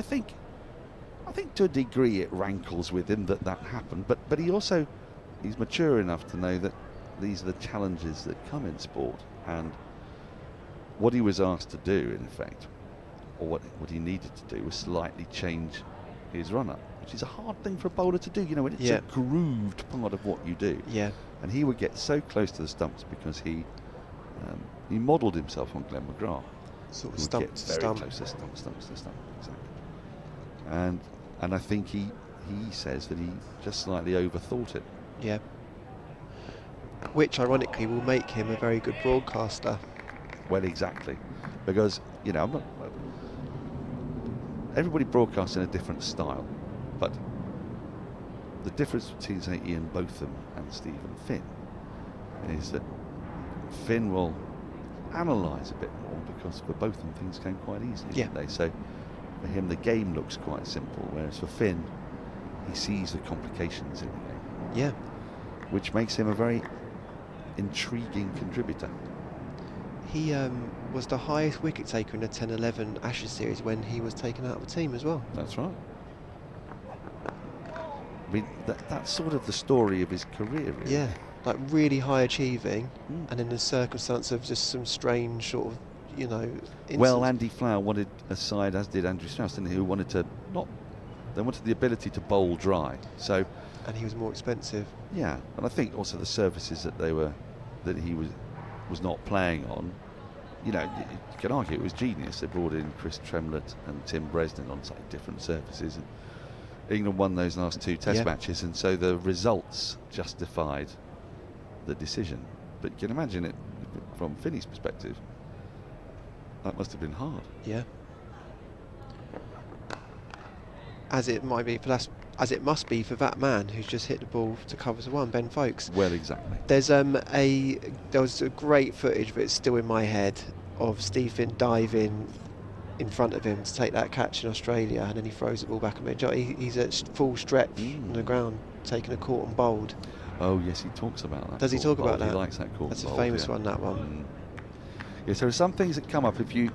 think to a degree it rankles with him that happened, but he's mature enough to know that these are the challenges that come in sport, and what he was asked to do, in effect, or what he needed to do, was slightly change his run-up, which is a hard thing for a bowler to do, when it's a grooved part of what you do. Yeah. And he would get so close to the stumps because he modelled himself on Glenn McGrath. Sort of He would stump get to very stump. close to stump, exactly. And I think he says that he just slightly overthought it. Yeah. Which, ironically, will make him a very good broadcaster. Well, exactly, because everybody broadcasts in a different style, but the difference between, say, Ian Botham and Stephen Finn is that Finn will analyse a bit more, because for Botham things came quite easily, didn't they? So for him the game looks quite simple, whereas for Finn he sees the complications in the game. Yeah. Which makes him a very intriguing contributor. He was the highest wicket taker in the 10-11 Ashes series when he was taken out of the team as well. That's right. I mean, that's sort of the story of his career, really. Yeah, like really high achieving, and in the circumstance of just some strange sort of, Well, Andy Flower wanted a side, as did Andrew Strauss, didn't he, who wanted to they wanted the ability to bowl dry. So, and he was more expensive. Yeah, and I think also the services that he was not playing on. You can argue it was genius. They brought in Chris Tremlett and Tim Bresnan on slightly different surfaces, and England won those last two Test matches, and so the results justified the decision. But you can imagine it from Finney's perspective. That must have been hard. Yeah. As it must be for that man who's just hit the ball to cover the one, Ben Folkes. Well, exactly. There's there was a great footage, but it's still in my head, of Steve Finn diving in front of him to take that catch in Australia, and then he throws the ball back at mid. He's at full stretch on the ground, taking a caught and bowled. Oh yes, he talks about that. Does he talk about that? He likes that caught. That's and a bowled, famous one. That one. Yes, there are some things that come up if you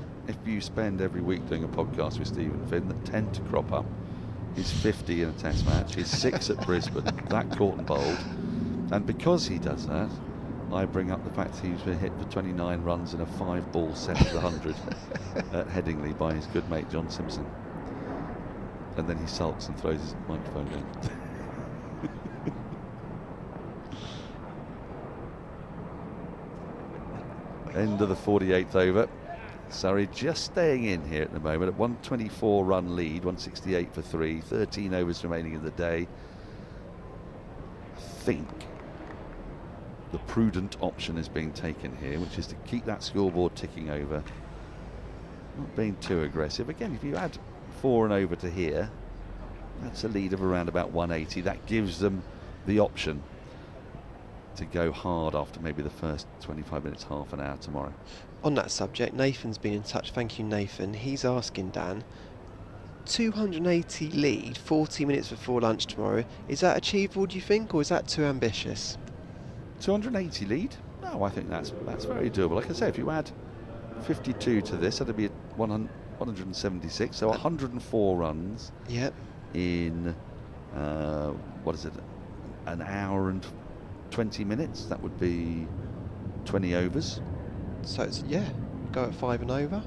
spend every week doing a podcast with Stephen Finn that tend to crop up. He's 50 in a Test match. He's 6 at Brisbane. That caught and bowled, and because he does that, I bring up the fact he's been hit for 29 runs in a 5-ball set to the 100 at Headingley by his good mate John Simpson, and then he sulks and throws his microphone down. End of the 48th over. Surrey just staying in here at the moment at 124 run lead, 168 for 3, 13 overs remaining in the day. I think the prudent option is being taken here, which is to keep that scoreboard ticking over, not being too aggressive. Again, if you add 4 and over to here, that's a lead of around about 180. That gives them the option to go hard after maybe the first 25 minutes, half an hour tomorrow. On that subject, Nathan's been in touch. Thank you, Nathan. He's asking Dan, 280 lead, 40 minutes before lunch tomorrow. Is that achievable, do you think, or is that too ambitious? 280 lead? No, I think that's very doable. Like I say, if you add 52 to this, that'd be 176. So 104 runs. Yep. In what is it? An hour and 20 minutes. That would be 20 overs. So it's, go at 5 and over.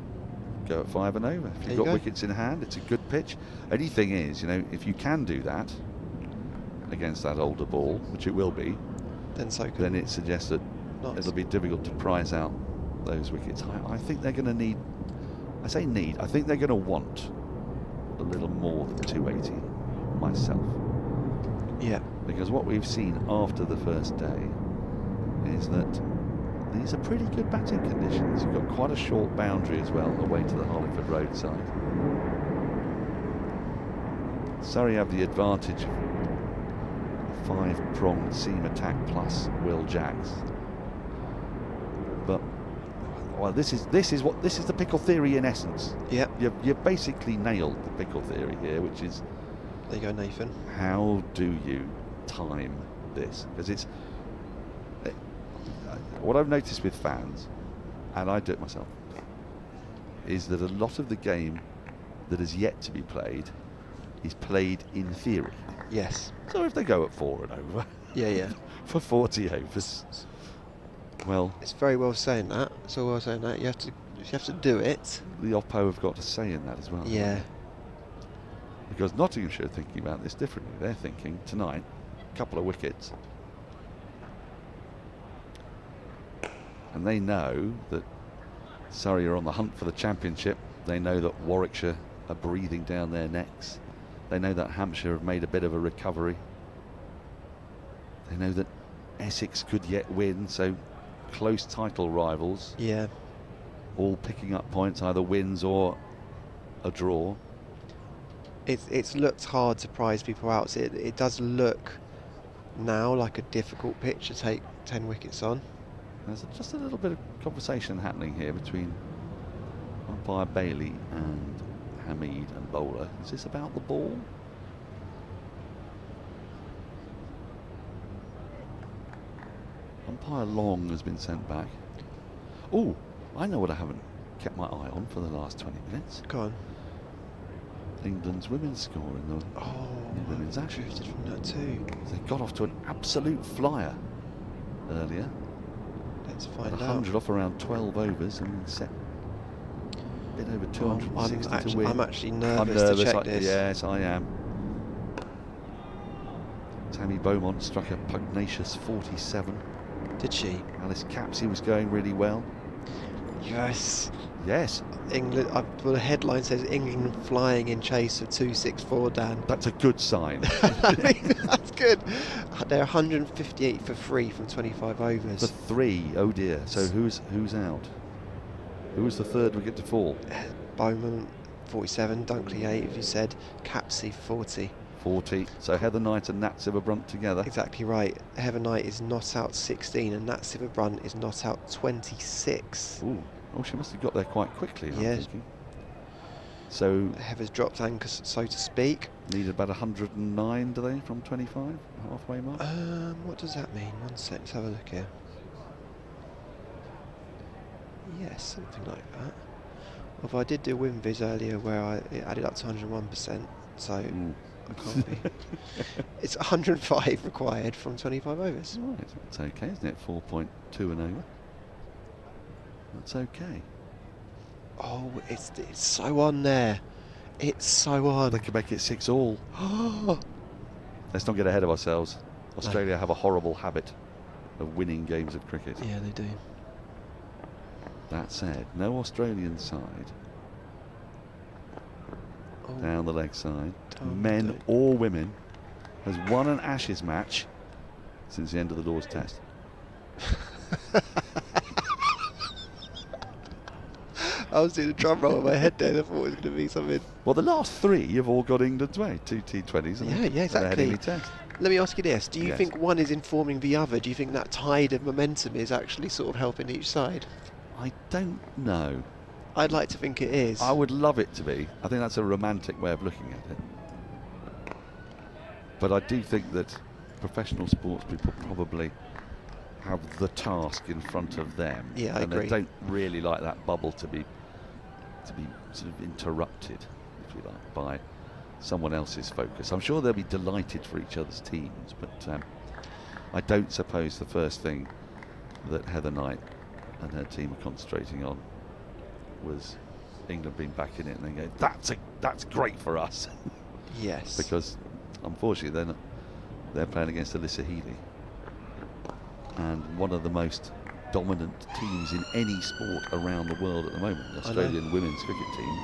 Go at 5 and over. If you've got wickets in hand, it's a good pitch. Only thing is, if you can do that against that older ball, which it will be, then it suggests that it'll be difficult to prize out those wickets. I think they're going to need, I think they're going to want a little more than 280 myself. Yeah. Because what we've seen after the first day is that these are pretty good batting conditions. You've got quite a short boundary as well away to the Hollingford roadside. Surrey have the advantage of a 5-pronged seam attack plus Will Jacks. But this is the pickle theory in essence. Yeah. You've basically nailed the pickle theory here, which is, there you go, Nathan. How do you time this? Because it's what I've noticed with fans, and I do it myself, is that a lot of the game that is yet to be played is played in theory. Yes. So if they go at 4 and over, yeah, for 40 overs, Well, it's very well saying that. It's all well saying that. You have to do it. The Oppo have got to say in that as well. Yeah. Because Nottinghamshire are thinking about this differently. They're thinking tonight, a couple of wickets. And they know that Surrey are on the hunt for the championship. They know that Warwickshire are breathing down their necks. They know that Hampshire have made a bit of a recovery. They know that Essex could yet win, so close title rivals. Yeah. All picking up points, either wins or a draw. It's looked hard to prize people out. So it does look now like a difficult pitch to take 10 wickets on. There's just a little bit of conversation happening here between umpire Bailey and Hamid and bowler. Is this about the ball? Umpire Long has been sent back. Oh, I know what I haven't kept my eye on for the last 20 minutes. Go on. England's women's score in the women's Ashes. From that too. They got off to an absolute flyer earlier. Let's find out. 100 off around 12 overs and set a bit over 260 to win. I'm actually nervous to check this. Yes, I am. Tammy Beaumont struck a pugnacious 47. Did she? Alice Capsey was going really well. Yes. Yes. England. Well, the headline says England flying in chase of 264. Dan. That's a good sign. That's good. They're 158 for 3 from 25 overs. For 3. Oh dear. So who's out? Who was the third wicket to fall? Bowman 47. Dunkley 8. If you said Capsey 40. 40. So Heather Knight and Nat Sitterbrunt together. Exactly right. Heather Knight is not out 16 and Nat Sitterbrunt is not out 26. Ooh. Oh, she must have got there quite quickly. Yeah. I'm thinking. So Heather's dropped anchor, so to speak. Needed about 109, do they, from 25, halfway mark? What does that mean? One sec, let's have a look here. Yes, something like that. Although I did do WinViz earlier where it added up to 101%, so I can't be. It's 105 required from 25 overs. Right, that's okay, isn't it? 4.2 and over. That's okay. Oh, it's so on there. It's so on. They could make it 6 all. Let's not get ahead of ourselves. Australia have a horrible habit of winning games of cricket. Yeah, they do. That said, no Australian side down the leg side, men or women, has won an Ashes match since the end of the Lord's Test. I was doing a drum roll in my head there. I thought it was going to be something. Well, the last 3 have all got England's way. 2 T20s. Yeah, exactly. Test. Let me ask you this. Do you think one is informing the other? Do you think that tide of momentum is actually sort of helping each side? I don't know. I'd like to think it is. I would love it to be. I think that's a romantic way of looking at it. But I do think that professional sports people probably have the task in front of them. Yeah, I agree. And they don't really like that bubble to be sort of interrupted, if you like, by someone else's focus. I'm sure they'll be delighted for each other's teams, but I don't suppose the first thing that Heather Knight and her team are concentrating on was England being back in it and then go, that's great for us. Yes. Because unfortunately they're playing against Alyssa Healy, and one of the most dominant teams in any sport around the world at the moment, the Australian women's cricket team.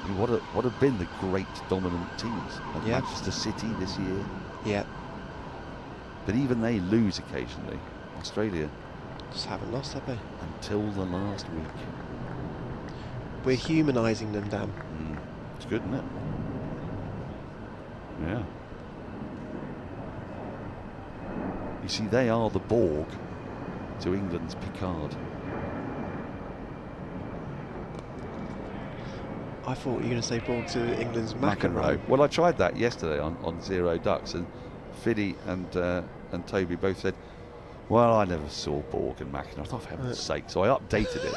I mean, what have been the great dominant teams? Manchester City this year. Yeah. But even they lose occasionally. Australia just haven't lost, have they? Until the last week. We're humanising them, Dan. It's good, isn't it? Yeah. You see, they are the Borg to England's Picard. I thought you were going to say Borg to England's McEnroe. Well, I tried that yesterday on Zero Ducks, and Fiddy and Toby both said, well, I never saw Borg and McEnroe. I thought, for heaven's sake. So I updated it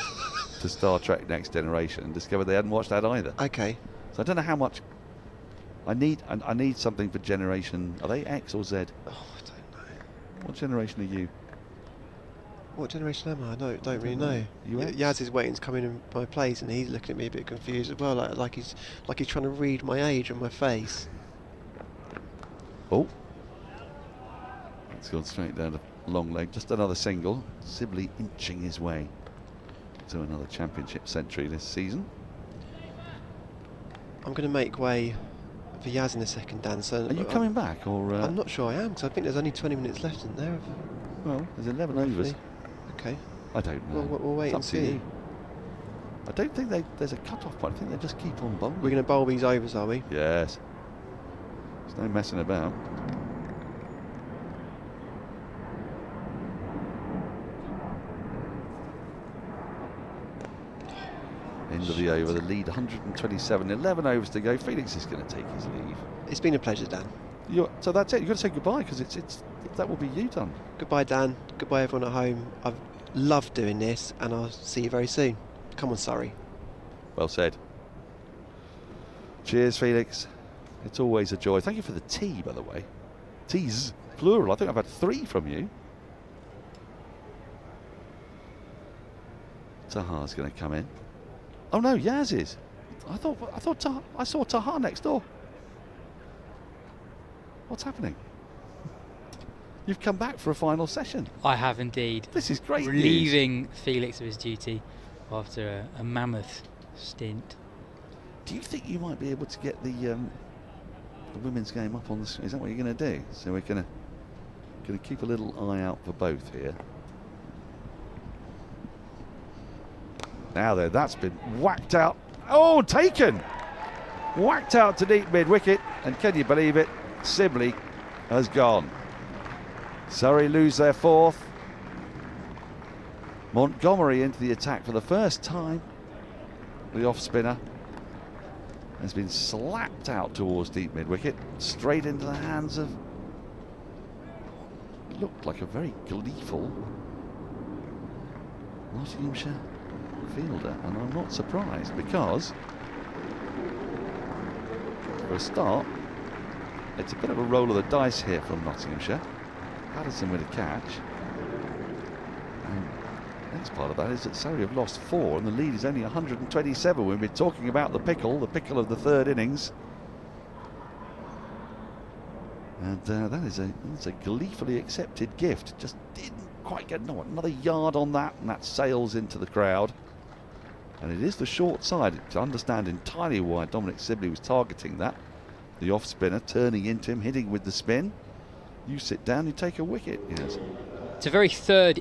to Star Trek Next Generation and discovered they hadn't watched that either. Okay. So I don't know how much. I need something for generation. Are they X or Z? Oh, I don't know. What generation are you? What generation am I? I don't really know. Yas is waiting to come in my place, and he's looking at me a bit confused as well, like he's trying to read my age on my face. Oh, that's gone straight down the long leg. Just another single. Sibley inching his way to another championship century this season. I'm going to make way for Yas in a second, Dan. So are you coming back, or? I'm not sure I am, because I think there's only 20 minutes left, isn't there? Well, there's 11 overs. Okay. I don't know. We'll wait and see. I don't think there's a cut-off point. I think they just keep on bowling. We're going to bowl these overs, are we? Yes. There's no messing about. End of the over, the lead 127, 11 overs to go. Felix is going to take his leave. It's been a pleasure, Dan. So that's it. You've got to say goodbye, because that will be you done. Goodbye, Dan. Goodbye, everyone at home. I've loved doing this, and I'll see you very soon. Come on, Surrey. Well said. Cheers, Felix. It's always a joy. Thank you for the tea, by the way. Teas, plural. I think I've had 3 from you. Tahar's going to come in. Oh no, Yas is. I saw Tahar next door. What's happening? You've come back for a final session. I have indeed. This is great Relieving news. Felix of his duty after a mammoth stint. Do you think you might be able to get the women's game up on the screen? Is that what you're going to do? So we're going to keep a little eye out for both here. Now then, that's been whacked out. Oh, taken! Whacked out to deep mid-wicket, and can you believe it? Sibley has gone. Surrey lose their 4th. Montgomery into the attack for the first time. The off-spinner has been slapped out towards deep mid-wicket, straight into the hands of, looked like a very gleeful Nottinghamshire fielder, and I'm not surprised, because for a start it's a bit of a roll of the dice here from Nottinghamshire. Patterson with a catch, and the next part of that is that Surrey have lost 4 and the lead is only 127. We've been talking about the pickle of the 3rd innings, and that's a gleefully accepted gift. Just didn't quite get another yard on that, and that sails into the crowd. And it is the short side, to understand entirely why Dominic Sibley was targeting that. The off spinner turning into him, hitting with the spin. You sit down, you take a wicket. Yes. It's a very 3rd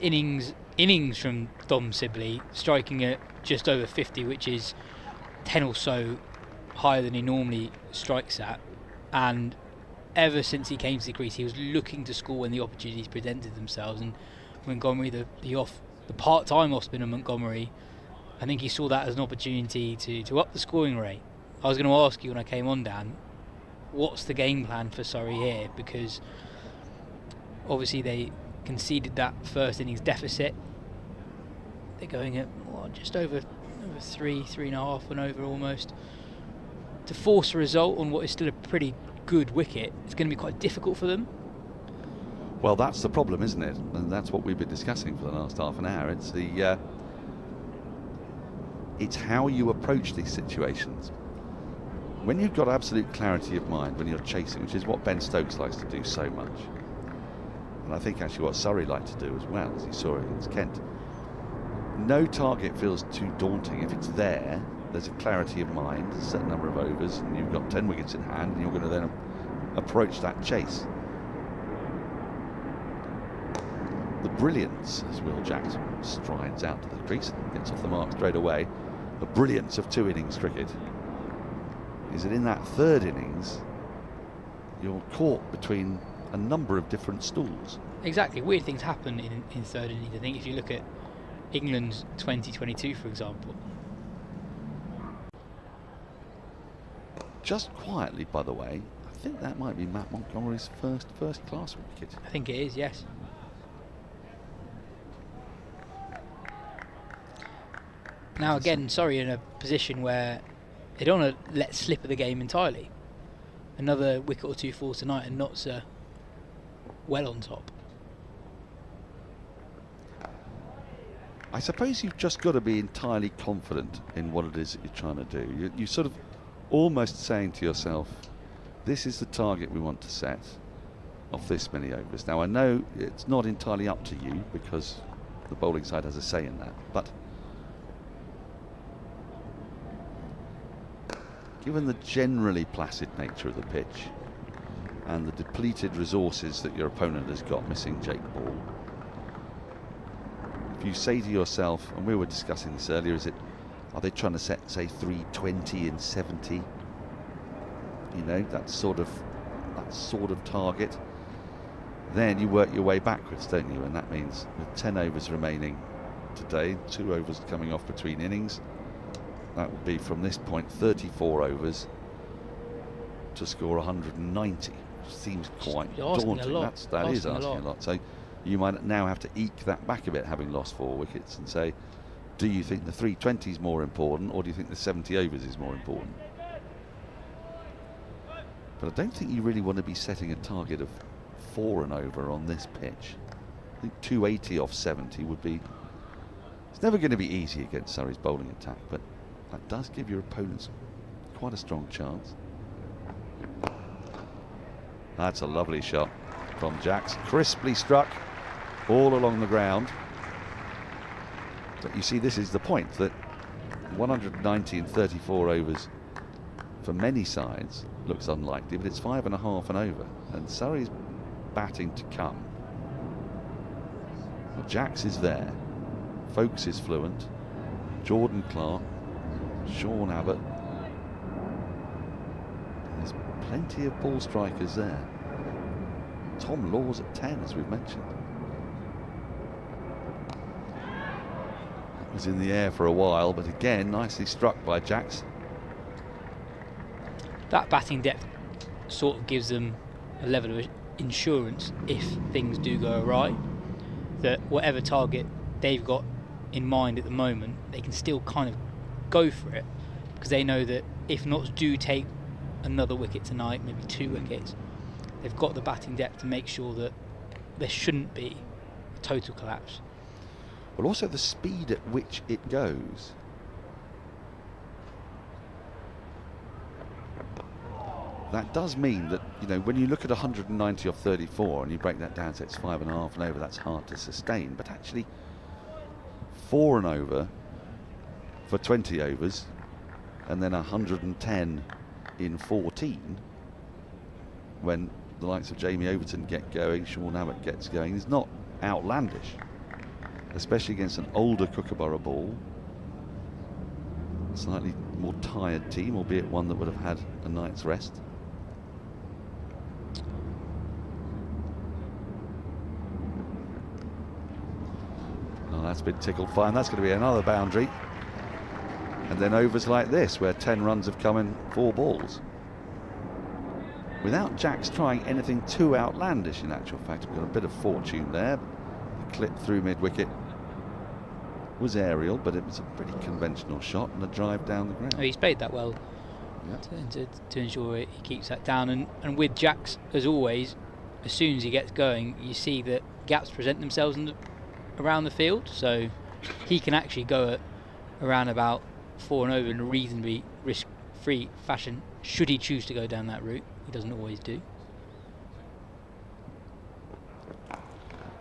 innings from Dom Sibley, striking at just over 50, which is 10 or so higher than he normally strikes at. And ever since he came to the crease, he was looking to score when the opportunities presented themselves. And Montgomery, the part-time off spinner Montgomery, I think he saw that as an opportunity to up the scoring rate. I was going to ask you when I came on, Dan, what's the game plan for Surrey here? Because obviously they conceded that first innings deficit. They're going at just over 3.5 and over almost. To force a result on what is still a pretty good wicket, it's going to be quite difficult for them. Well, that's the problem, isn't it? And that's what we've been discussing for the last half an hour. It's how you approach these situations. When you've got absolute clarity of mind when you're chasing, which is what Ben Stokes likes to do so much, and I think actually what Surrey like to do as well, as you saw against Kent, no target feels too daunting. If it's there's a clarity of mind, a certain number of overs, and you've got 10 wickets in hand, and you're going to then approach that chase. The brilliance, as Will Jackson strides out to the crease and gets off the mark straight away, the brilliance of 2 innings cricket is that in that 3rd innings you're caught between a number of different stools. Exactly, weird things happen in 3rd innings. I think if you look at England's 2022, for example. Just quietly, by the way, I think that might be Matt Montgomery's first class wicket. I think it is, yes. Now again, Surrey in a position where they don't want to let slip of the game entirely. Another wicket or 2 falls tonight and Notts are well on top. I suppose you've just got to be entirely confident in what it is that you're trying to do. You're sort of almost saying to yourself, this is the target we want to set of this many overs. Now, I know it's not entirely up to you because the bowling side has a say in that, but given the generally placid nature of the pitch and the depleted resources that your opponent has got missing Jake Ball, if you say to yourself, and we were discussing this earlier, are they trying to set, say, 320 in 70? You know, that sort of target. Then you work your way backwards, don't you? And that means with 10 overs remaining today, 2 overs coming off between innings, that would be from this point 34 overs to score 190. Seems quite daunting. That is asking a lot. So you might now have to eke that back a bit, having lost 4 wickets, and say, do you think the 320 is more important, or do you think the 70 overs is more important? But I don't think you really want to be setting a target of 4 and over on this pitch. I think 280 off 70 would be... It's never going to be easy against Surrey's bowling attack, but that does give your opponents quite a strong chance. That's a lovely shot from Jacks. Crisply struck all along the ground. But you see, this is the point, that 190 in 34 overs for many sides looks unlikely, but it's 5.5 and over, and Surrey's batting to come. Well, Jacks is there, Folkes is fluent, Jordan Clark, Sean Abbott. There's plenty of ball strikers there. Tom Law's at 10, as we've mentioned. That was in the air for a while, but again nicely struck by Jacks. That batting depth sort of gives them a level of insurance if things do go awry, that whatever target they've got in mind at the moment, they can still kind of go for it, because they know that if Notts do take another wicket tonight, maybe 2 wickets, they've got the batting depth to make sure that there shouldn't be a total collapse. Well, also the speed at which it goes. That does mean that, you know, when you look at 190 off 34 and you break that down, so it's 5.5 and over, that's hard to sustain. But actually, 4 and over for 20 overs, and then 110 in 14, when the likes of Jamie Overton get going, Sean Abbott gets going, is not outlandish, especially against an older Kookaburra ball, slightly more tired team, albeit one that would have had a night's rest. Oh, that's been tickled fine. That's going to be another boundary. And then overs like this, where 10 runs have come in 4 balls. Without Jacks trying anything too outlandish, in actual fact. We've got a bit of fortune there. The clip through mid-wicket was aerial, but it was a pretty conventional shot and a drive down the ground. Oh, he's played that well, to ensure he keeps that down. And with Jacks, as always, as soon as he gets going, you see that gaps present themselves around the field, so he can actually go at around about 4 and over in a reasonably risk-free fashion, should he choose to go down that route. He doesn't always do.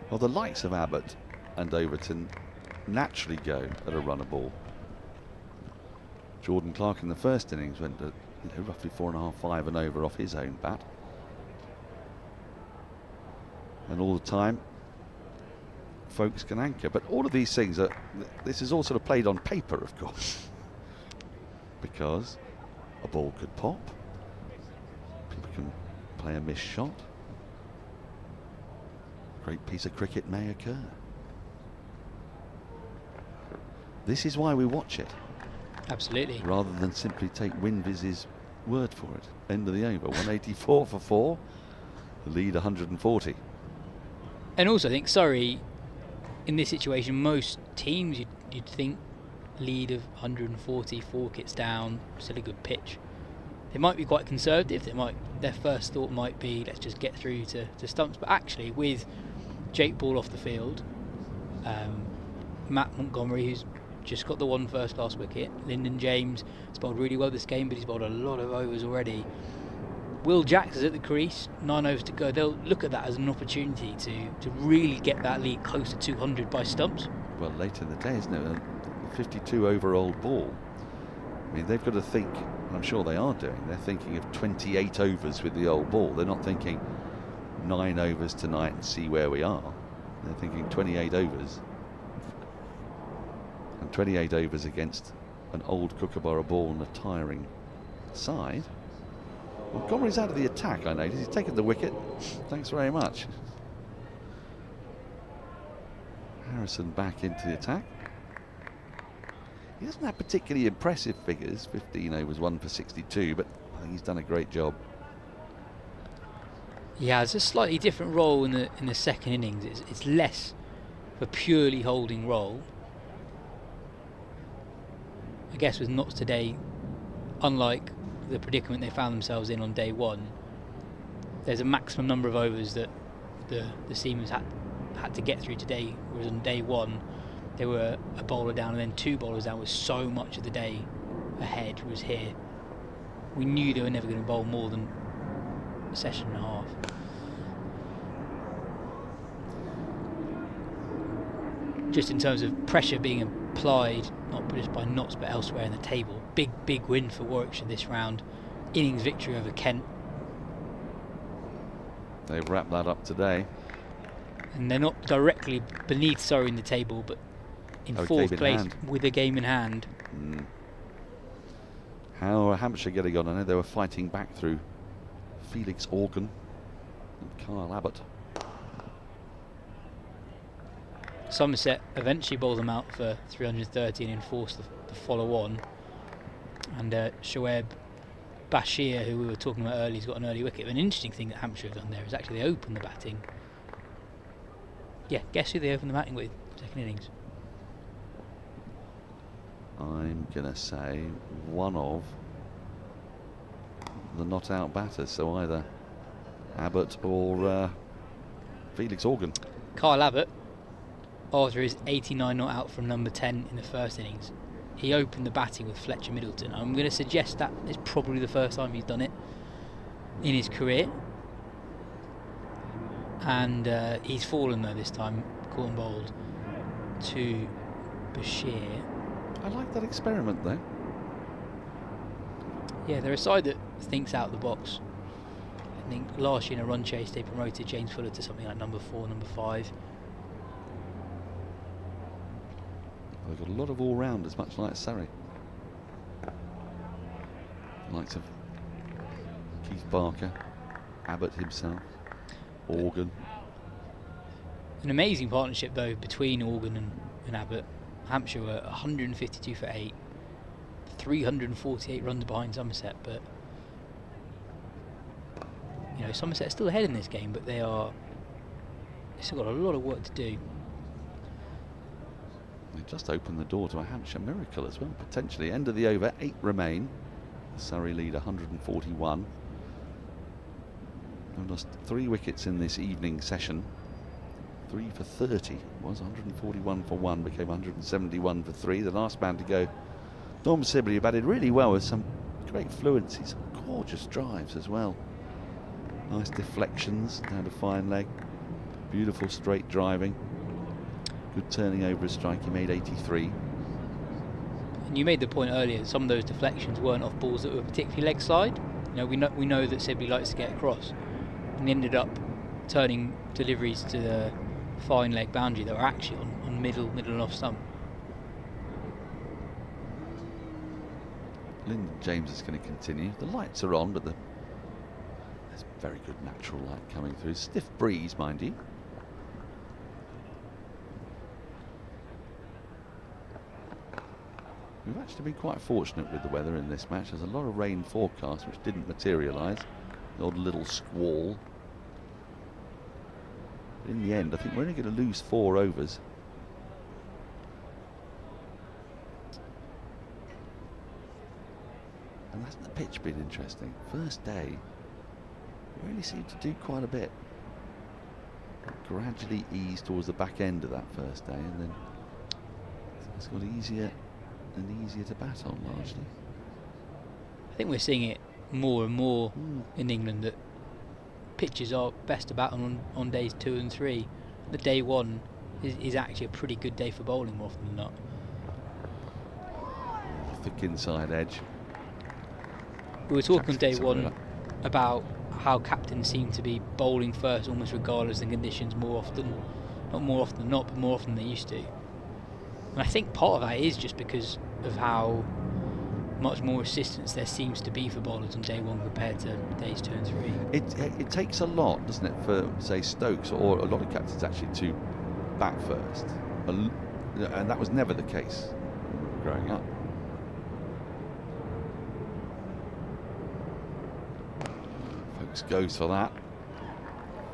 Well, the likes of Abbott and Overton naturally go at a runner ball. Jordan Clark in the first innings went to, roughly 4.5, 5 and over off his own bat. And all the time, Folkes can anchor. But all of these things are, this is all sort of played on paper, of course, because a ball could pop, people can play a missed shot, a great piece of cricket may occur. This is why we watch it. Absolutely. Rather than simply take Winviz's word for it. End of the over. 184 for 4. The lead 140. And also I think Surrey, in this situation, most teams you'd think lead of 140, 4 wickets down, still a good pitch. They might be quite conservative. Their first thought might be, let's just get through to stumps. But actually, with Jake Ball off the field, Matt Montgomery, who's just got the one first-class wicket. Lyndon James has bowled really well this game, but he's bowled a lot of overs already. Will Jacks is at the crease, 9 overs to go. They'll look at that as an opportunity to really get that lead close to 200 by stumps. Well, late in the day, isn't it? A 52-over-old ball. I mean, they've got to think, and I'm sure they are doing, they're thinking of 28 overs with the old ball. They're not thinking 9 overs tonight and see where we are. They're thinking 28 overs. And 28 overs against an old Kookaburra ball and a tiring side. Montgomery's out of the attack, I notice. He's taken the wicket. Thanks very much. Harrison back into the attack. He doesn't have particularly impressive figures. 15 overs, 1 for 62, but I think he's done a great job. Yeah, it's a slightly different role in the second innings. It's less of a purely holding role. I guess with Notts today, unlike the predicament they found themselves in on day one, there's a maximum number of overs that the seamers had to get through today, whereas on day one they were a bowler down and then 2 bowlers down with so much of the day ahead. Was here we knew they were never going to bowl more than a session and a half. Just in terms of pressure being applied, not just by Notts but elsewhere in the table, big win for Warwickshire this round. Innings victory over Kent. They've wrapped that up today. And they're not directly beneath Surrey in the table, but in fourth place with a game in hand. How are Hampshire getting on? I know they were fighting back through Felix Organ and Kyle Abbott. Somerset eventually bowled them out for 330 and enforced the follow-on. And Shoaib Bashir, who we were talking about earlier, has got an early wicket. An interesting thing that Hampshire have done there is actually they opened the batting. Yeah, guess who they opened the batting with? Second innings. I'm going to say one of the not out batters, so either Abbott or Felix Organ. Kyle Abbott, after his 89 not out from number 10 in the first innings, he opened the batting with Fletcher Middleton. I'm going to suggest that is probably the first time he's done it in his career. And he's fallen though this time, caught and bowled to Bashir. I like that experiment though. Yeah, they're a side that thinks out of the box. I think last year in a run chase they promoted James Fuller to something like number 4, number 5. They've got a lot of all-rounders, much like Surrey. The likes of Keith Barker, Abbott himself, Organ. An amazing partnership though between Organ and Abbott. Hampshire were 152 for 8, 348 runs behind Somerset, but you know Somerset are still ahead in this game, but they've still got a lot of work to do. They just opened the door to a Hampshire miracle as well, potentially. End of the over, 8 remain. The Surrey lead 141. They lost 3 wickets in this evening session. 3 for 30 was 141 for 1, became 171 for 3. The last man to go, Tom Sibley, batted really well with some great fluency, some gorgeous drives as well. Nice deflections down to fine leg, beautiful straight driving. Good turning over a strike, he made 83. And you made the point earlier that some of those deflections weren't off balls that were particularly leg side. You know, we know that Sibley likes to get across, and he ended up turning deliveries to the fine leg boundary that were actually on middle and off stump. Lyndon James is going to continue. The lights are on, but there's very good natural light coming through. Stiff breeze, mind you. We've actually been quite fortunate with the weather in this match. There's a lot of rain forecast which didn't materialise. The odd little squall. But in the end, I think we're only going to lose 4 overs. And hasn't the pitch been interesting? First day, we really seemed to do quite a bit. Gradually eased towards the back end of that first day, and then it's got easier and easier to bat on largely. I think we're seeing it more and more in England that pitches are best to bat on days 2 and 3. The day 1 is actually a pretty good day for bowling more often than not. Thick inside edge. We were talking on day 1 about how captains seem to be bowling first almost regardless of the conditions more often. Not more often than not, but more often than they used to. And I think part of that is just because of how much more assistance there seems to be for bowlers on day 1 compared to days 2 and 3. It takes a lot, doesn't it, for, say, Stokes or a lot of captains actually to bat first. And that was never the case growing up. Folks goes for that.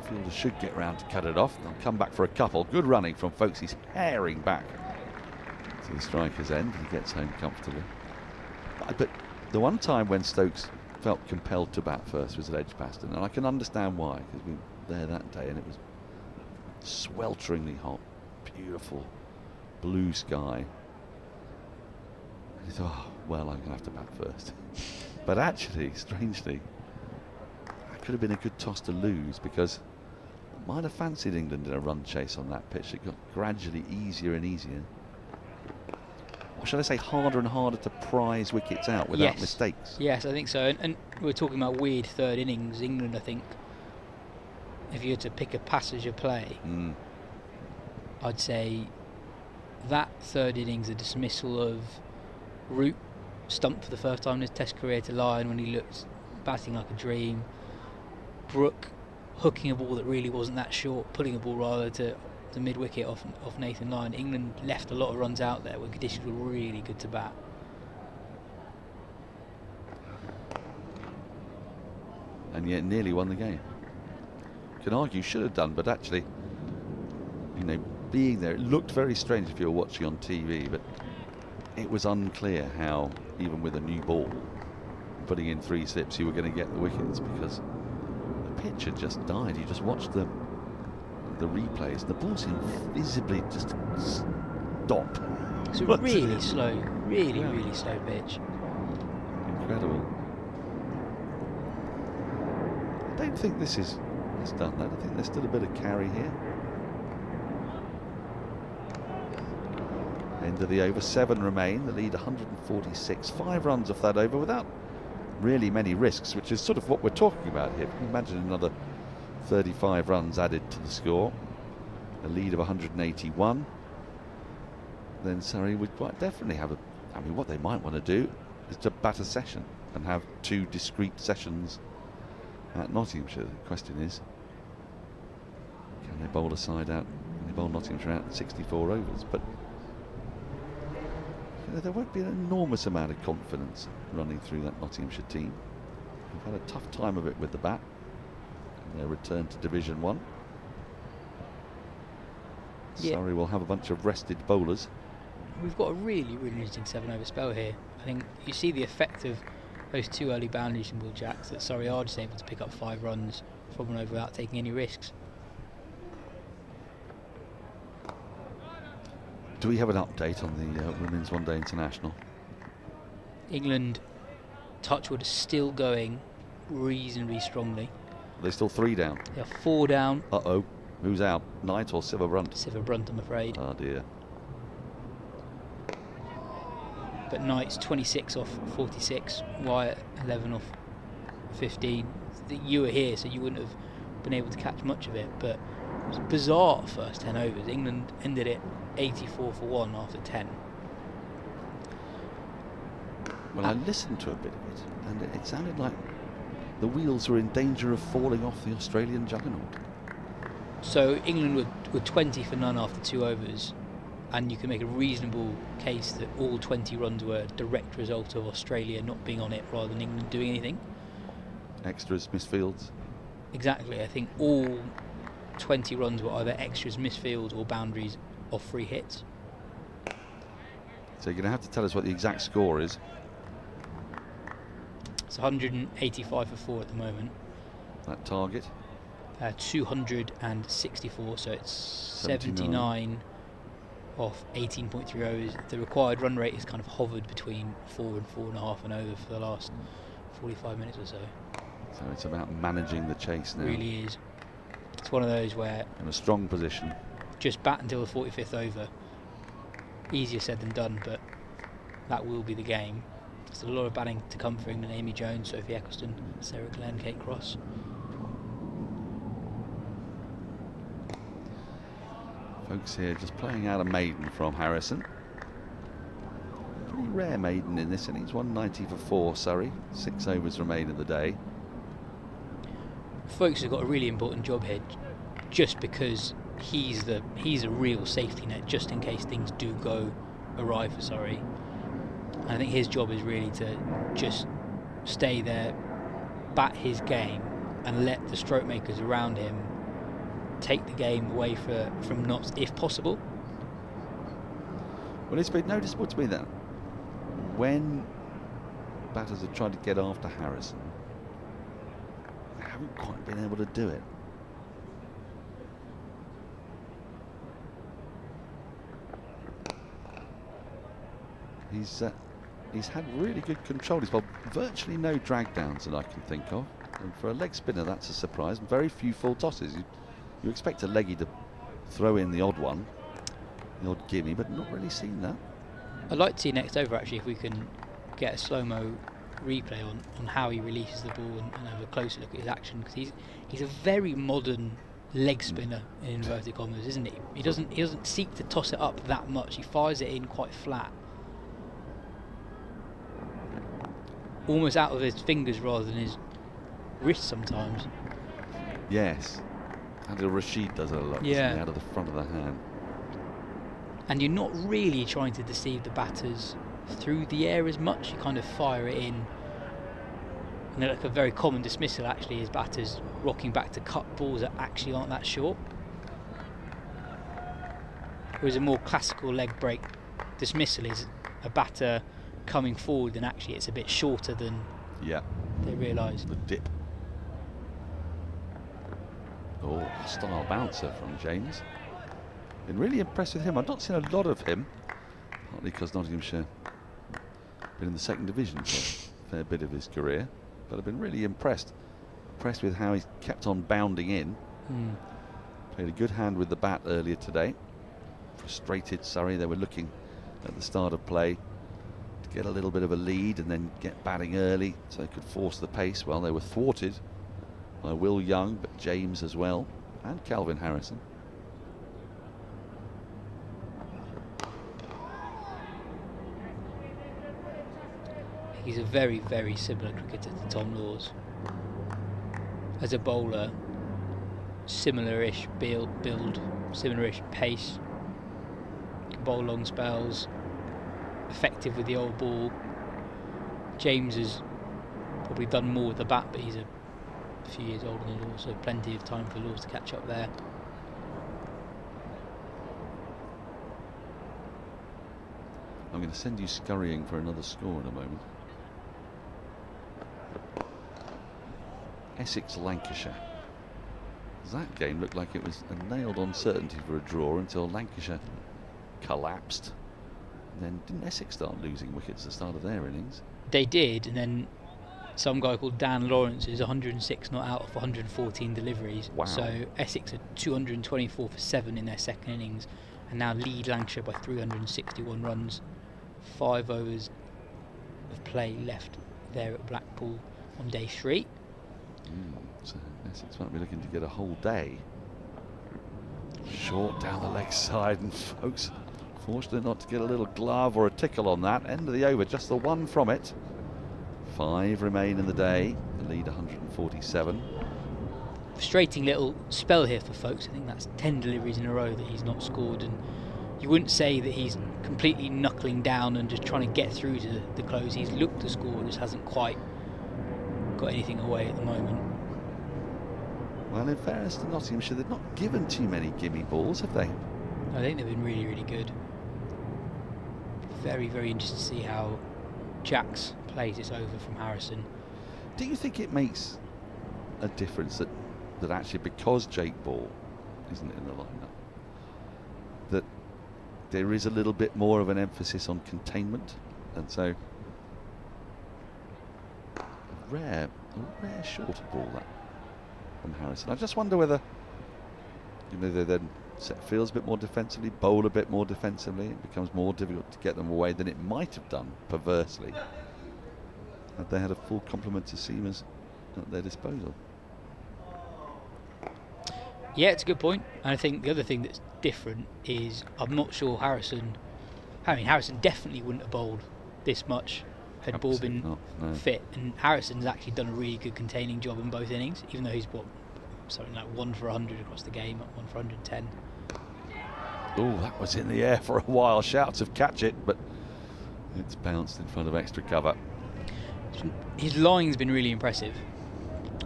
Fielder should get round to cut it off. They'll come back for a couple. Good running from Folks. He's herring back to the striker's end. He gets home comfortably. But the one time when Stokes felt compelled to bat first was at Edgbaston, and I can understand why, because we were there that day and it was swelteringly hot, beautiful blue sky. And he thought, oh, well, I'm going to have to bat first. But actually, strangely, that could have been a good toss to lose, because I might have fancied England in a run chase on that pitch. It got gradually easier and easier. Or should I say harder and harder to prize wickets out without mistakes? Yes, I think so. And we're talking about weird third innings. England, I think, if you had to pick a passage of play, I'd say that third innings, a dismissal of Root, stumped for the first time in his Test career to Lyon when he looked batting like a dream. Brooke hooking a ball that really wasn't that short, putting a ball rather to the mid-wicket off Nathan Lyon. England left a lot of runs out there when conditions were really good to bat. And yet nearly won the game. You can argue should have done, but actually, you know, being there, it looked very strange if you were watching on TV, but it was unclear how, even with a new ball, putting in 3 slips, you were going to get the wickets, because the pitch had just died. You just watched the replays, the ball seemed visibly just stop. It's a really slow, really slow pitch. Incredible. I don't think this has done that. I think there's still a bit of carry here. End of the over, 7 remain. The lead 146. 5 runs off that over without really many risks, which is sort of what we're talking about here. Imagine another 35 runs added to the score. A lead of 181. Then Surrey would quite definitely have I mean, what they might want to do is to bat a session and have 2 discrete sessions at Nottinghamshire. The question is, can they bowl a side out? Can they bowl Nottinghamshire out in 64 overs? But you know, there won't be an enormous amount of confidence running through that Nottinghamshire team. They've had a tough time of it with the bat. Their return to Division 1. Surrey will have a bunch of rested bowlers. We've got a really interesting 7-over spell here. I think you see the effect of those 2 early boundaries from Will Jacks, that Surrey are just able to pick up 5 runs from and over without taking any risks. Do we have an update on the Women's One Day International? England, touchwood, is still going reasonably strongly. They're still 3 down. They're 4 down. Uh-oh. Who's out? Knight or Siva Brunt? Siva Brunt, I'm afraid. Oh dear. But Knight's 26 off 46. Wyatt 11 off 15. You were here, so you wouldn't have been able to catch much of it. But it was a bizarre first 10 overs. England ended it 84 for 1 after 10. Well, I listened to a bit of it, and it sounded like the wheels were in danger of falling off the Australian juggernaut. So England were 20 for none after 2 overs, and you can make a reasonable case that all 20 runs were a direct result of Australia not being on it rather than England doing anything. Extras, misfields. Exactly. I think all 20 runs were either extras, misfields, or boundaries off free hits. So you're going to have to tell us what the exact score is. It's 185 for 4 at the moment. That target? 264, so it's 79 off 18.3 overs. The required run rate has kind of hovered between 4 and 4.5 an over for the last 45 minutes or so. So it's about managing the chase now. It really is. It's one of those where in a strong position. Just bat until the 45th over. Easier said than done, but that will be the game. There's a lot of batting to come for England. Amy Jones, Sophie Eccleston, Sarah Glenn, Kate Cross. Folks here just playing out a maiden from Harrison. Pretty rare maiden in this innings. 190 for 4, Surrey. 6 overs remain in the day. Folks has got a really important job here, just because he's a real safety net, just in case things do go awry for Surrey. And I think his job is really to just stay there, bat his game, and let the stroke makers around him take the game away from Notts if possible. Well, it's been noticeable to me that when batters have tried to get after Harrison, they haven't quite been able to do it. He's had really good control. He's got virtually no drag downs that I can think of, and for a leg spinner that's a surprise. Very few full tosses. You expect a leggy to throw in the odd one, the odd gimme, but not really seen that. I'd like to see next over actually if we can get a slow-mo replay on how he releases the ball and have a closer look at his action, because he's a very modern leg spinner in inverted commas, isn't he? He doesn't seek to toss it up that much. He fires it in quite flat, almost out of his fingers rather than his wrist sometimes. Yes, Adil Rashid does it a lot. Yeah, out of the front of the hand. And you're not really trying to deceive the batters through the air as much. You kind of fire it in. And like a very common dismissal actually is batters rocking back to cut balls that actually aren't that short. Whereas a more classical leg break dismissal is a batter coming forward and actually it's a bit shorter than they realise. The dip. Oh, hostile bouncer from James. Been really impressed with him. I've not seen a lot of him, partly because Nottinghamshire been in the second division for a fair bit of his career, but I've been really impressed with how he's kept on bounding in. Played a good hand with the bat earlier today. Frustrated Surrey, they were looking at the start of play to get a little bit of a lead and then get batting early so they could force the pace. Well, they were thwarted by Will Young, but James as well, and Calvin Harrison. He's a very, very similar cricketer to Tom Laws. As a bowler, similar-ish build, similar-ish pace. Can bowl long spells, effective with the old ball. James has probably done more with the bat, but he's a few years older than Laws, so plenty of time for Laws to catch up there. I'm going to send you scurrying for another score in a moment. Essex-Lancashire. That game looked like it was a nailed-on certainty for a draw until Lancashire collapsed. And then didn't Essex start losing wickets at the start of their innings? They did, and then some guy called Dan Lawrence is 106 not out of 114 deliveries. Wow. So Essex are 224 for 7 in their second innings and now lead Lancashire by 361 runs. 5 overs of play left there at Blackpool on day 3. So Essex might be looking to get a whole day. Short down the leg side, and folks fortunate not to get a little glove or a tickle on that. End of the over, just the one from it. 5 remain in the day, the lead 147. Frustrating little spell here for folks. I think that's 10 deliveries in a row that he's not scored, and you wouldn't say that he's completely knuckling down and just trying to get through to the close. He's looked to score, just hasn't quite got anything away at the moment. Well, in fairness to Nottinghamshire, they've not given too many gimme balls, have they? I think they've been really, really good. Very, very interested to see how Jacks plays this over from Harrison. Do you think it makes a difference that actually, because Jake Ball isn't in the lineup, that there is a little bit more of an emphasis on containment, and so a rare shorter ball that from Harrison. I just wonder whether, you know, they then set fields a bit more defensively, bowl a bit more defensively. It becomes more difficult to get them away than it might have done, perversely, had they had a full complement of seamers at their disposal. Yeah, it's a good point. And I think the other thing that's different is I'm not sure Harrison definitely wouldn't have bowled this much had ball been fit. And Harrison's actually done a really good containing job in both innings, even though he's something like 1 for 100 across the game, 1 for 110. Oh, that was in the air for a while. Shouts of catch it, but it's bounced in front of extra cover. His line's been really impressive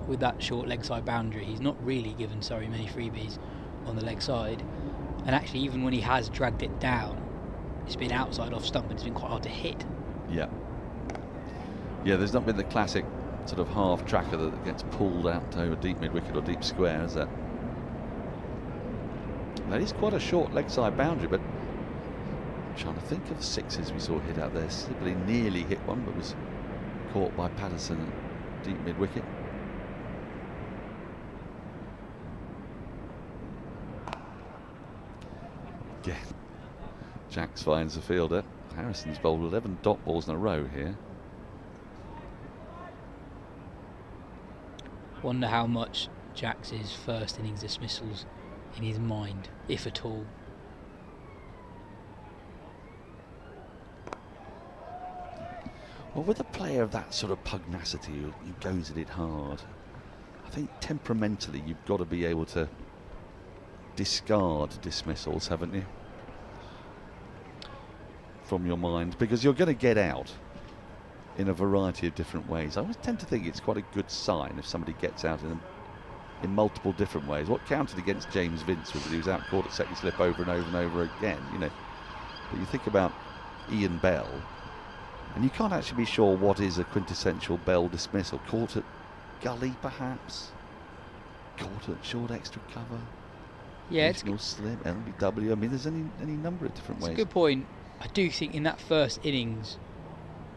with that short leg side boundary. He's not really given Surrey many freebies on the leg side, and actually even when he has dragged it down, it's been outside off stump and it's been quite hard to hit. Yeah, there's not been the classic sort of half tracker that gets pulled out over deep mid wicket or deep square, is there? That is quite a short leg side boundary, but I'm trying to think of the sixes we saw hit out there. Sibley nearly hit one, but was caught by Patterson at deep mid wicket. Again, Jacks finds the fielder. Harrison's bowled 11 dot balls in a row here. Wonder how much Jacks's first innings dismissals in his mind, if at all. Well, with a player of that sort of pugnacity who goes at it hard, I think temperamentally you've got to be able to discard dismissals, haven't you, from your mind, because you're going to get out in a variety of different ways. I always tend to think it's quite a good sign if somebody gets out in multiple different ways. What counted against James Vince was that he was out caught at second slip over and over and over again, you know. But you think about Ian Bell, and you can't actually be sure what is a quintessential Bell dismissal. Caught at gully, perhaps. Caught at short extra cover. Yeah, it's slip, LBW. I mean, there's any number of different ways. It's a good point. I do think in that first innings,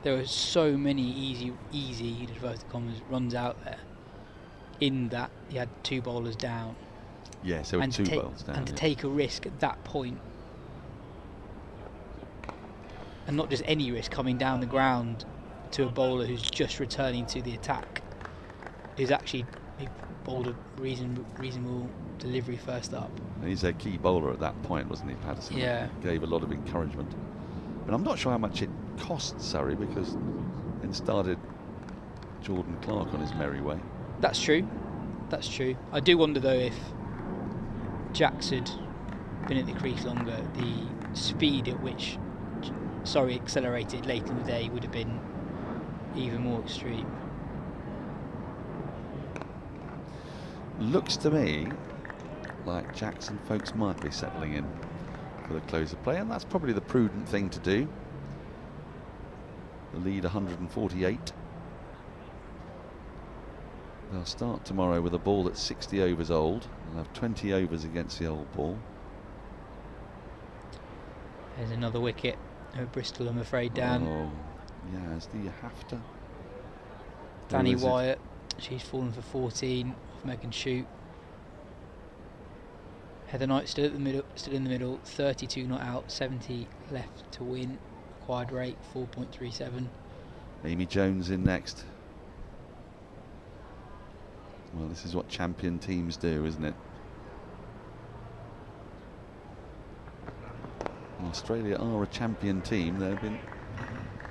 there were so many easy, runs out there. In that, he had 2 bowlers down. Yeah, so 2 bowlers down. And to take a risk at that point, and not just any risk, coming down the ground to a bowler who's just returning to the attack, who's actually bowled a reasonable delivery first up. He's a key bowler at that point, wasn't he, Patterson? Yeah. Gave a lot of encouragement. And I'm not sure how much it cost Surrey, because then started Jordan Clark on his merry way. That's true. I do wonder though if Jacks had been at the crease longer, the speed at which Surrey accelerated late in the day would have been even more extreme. Looks to me like Jackson folks might be settling in for the close of play, and that's probably the prudent thing to do. The lead 148. They'll start tomorrow with a ball that's 60 overs old. They'll have 20 overs against the old ball. There's another wicket at Bristol, I'm afraid, Dan. Oh, yeah, do you have to? Danny Wyatt, she's fallen for 14 off Megan Shoot. Heather Knight still in the middle, 32 not out, 70 left to win. Acquired rate 4.37. Amy Jones in next. Well, this is what champion teams do, isn't it? Australia are a champion team. They've been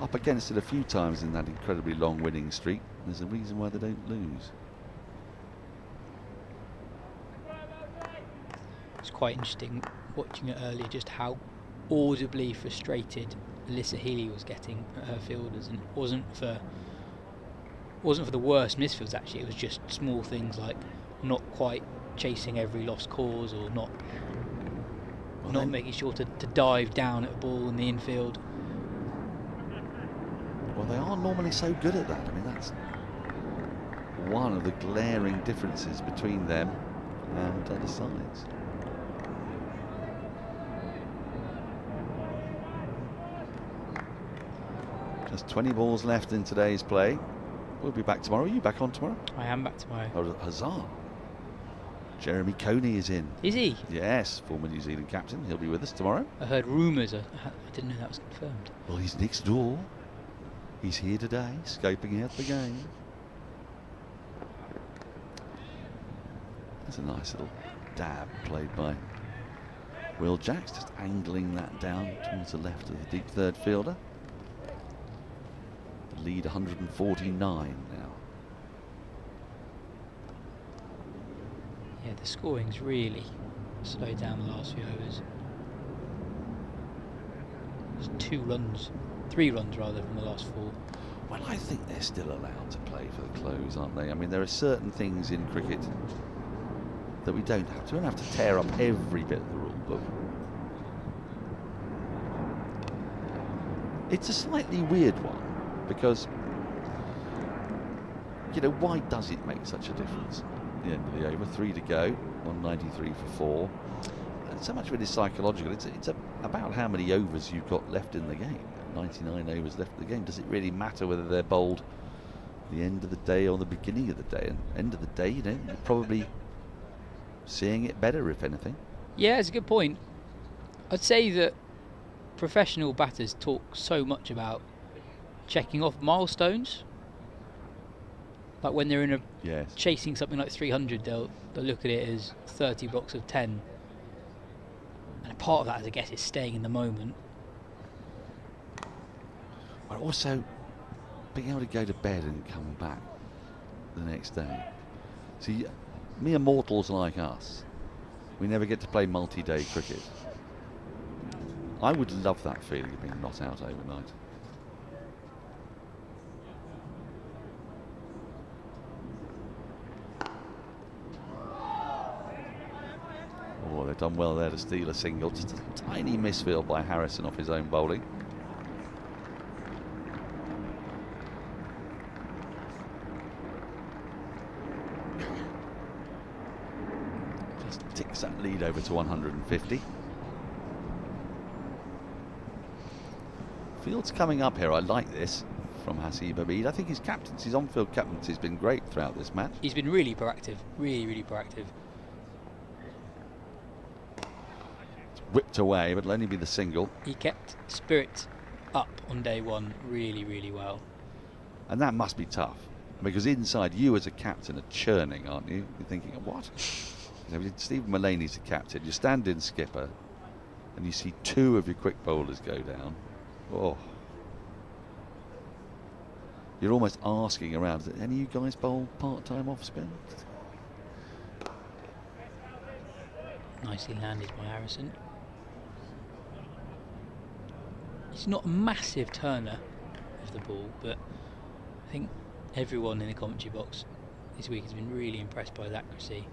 up against it a few times in that incredibly long winning streak. There's a reason why they don't lose. It's quite interesting watching it earlier, just how audibly frustrated Alyssa Healy was getting at her fielders, and it wasn't for the worst misfields actually. It was just small things like not quite chasing every lost cause, or not making sure to dive down at a ball in the infield. Well, they are normally so good at that. I mean, that's one of the glaring differences between them and other sides. There's 20 balls left in today's play. We'll be back tomorrow. Are you back on tomorrow? I am back tomorrow. Oh, huzzah. Jeremy Coney is in. Is he? Yes, former New Zealand captain. He'll be with us tomorrow. I heard rumours. I didn't know that was confirmed. Well, he's next door. He's here today, scoping out the game. That's a nice little dab played by Will Jacks, just angling that down towards the left of the deep third fielder. The lead 149 now. Yeah, the scoring's really slowed down the last few overs. There's 3 runs rather from the last 4. Well, I think they're still allowed to play for the close, aren't they? I mean, there are certain things in cricket that we don't have to. We don't have to tear up every bit of the rule book. It's a slightly weird one because, you know, why does it make such a difference? At the end of the over, 3 to go, 193 for 4. And so much of it is psychological. It's about how many overs you've got left in the game. 99 overs left in the game. Does it really matter whether they're bowled at the end of the day or the beginning of the day? And end of the day, you know, you're probably seeing it better, if anything. Yeah, it's a good point. I'd say that professional batters talk so much about checking off milestones. Like when they're in chasing something like 300, they'll look at it as 30 blocks of 10. And a part of that, I guess, is staying in the moment. But also being able to go to bed and come back the next day. See, mere mortals like us, we never get to play multi-day cricket. I would love that feeling of being not out overnight. Oh, they've done well there to steal a single. Just a tiny misfield by Harrison off his own bowling. Just ticks that lead over to 150. Field's coming up here. I like this from Hasib Abid. I think his on-field captaincy has been great throughout this match. He's been really proactive, really proactive. Whipped away, but it'll only be the single. He kept spirit up on day one really well. And that must be tough, because inside you as a captain are churning, aren't you? You're thinking, what? You know, Stephen Mullaney's the captain, you stand in skipper, and you see 2 of your quick bowlers go down. Oh. You're almost asking around, any of you guys bowl part-time off spin? Nicely landed by Harrison. He's not a massive turner of the ball, but I think everyone in the commentary box this week has been really impressed by his accuracy.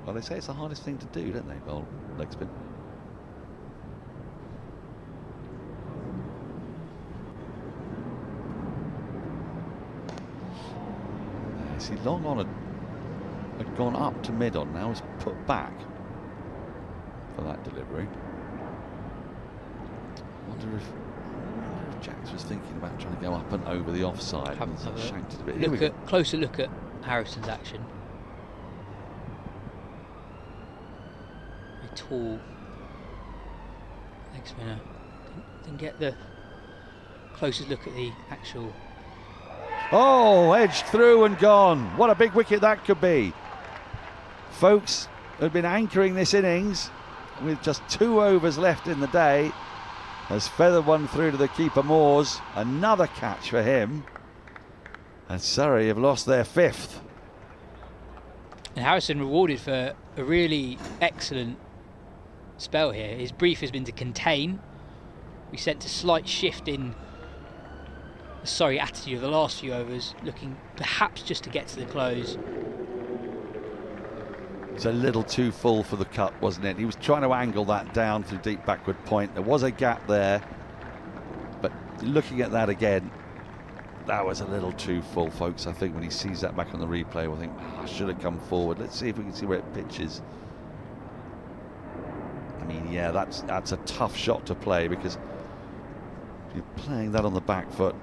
Well, they say it's the hardest thing to do, don't they, bowl leg spin? See, long on had gone up to mid on, now is put back for that delivery. I wonder if Jacks was thinking about trying to go up and over the offside. Have shanked it a bit. Here we go. Closer look at Harrison's action. A tall leg spinner. Didn't get the closest look at the actual. Oh, edged through and gone. What a big wicket that could be. Folks have been anchoring this innings with just 2 overs left in the day. Has feathered one through to the keeper Moores. Another catch for him. And Surrey have lost their 5th. And Harrison rewarded for a really excellent spell here. His brief has been to contain. We sent a slight shift in the attitude of the last few overs, looking perhaps just to get to the close. It's a little too full for the cut, wasn't it? He was trying to angle that down through deep backward point. There was a gap there, but looking at that again, that was a little too full, folks. I think when he sees that back on the replay, we'll think, I should have come forward. Let's see if we can see where it pitches. I mean, yeah, that's a tough shot to play, because You're playing that on the back foot.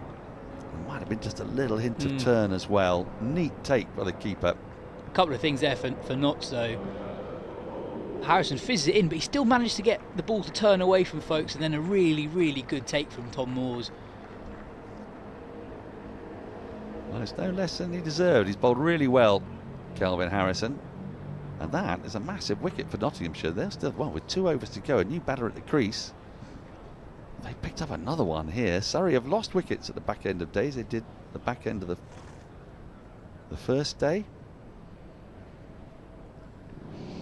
There might have been just a little hint of turn as well. Neat take by the keeper. A couple of things there for Notts though. Harrison fizzes it in, but he still managed to get the ball to turn away from folks, and then a really, really good take from Tom Moores. Well, it's no less than he deserved. He's bowled really well, Kelvin Harrison. And that is a massive wicket for Nottinghamshire. They're still, well, with 2 overs to go, a new batter at the crease. They picked up another one here. Surrey have lost wickets at the back end of days. They did the back end of the first day.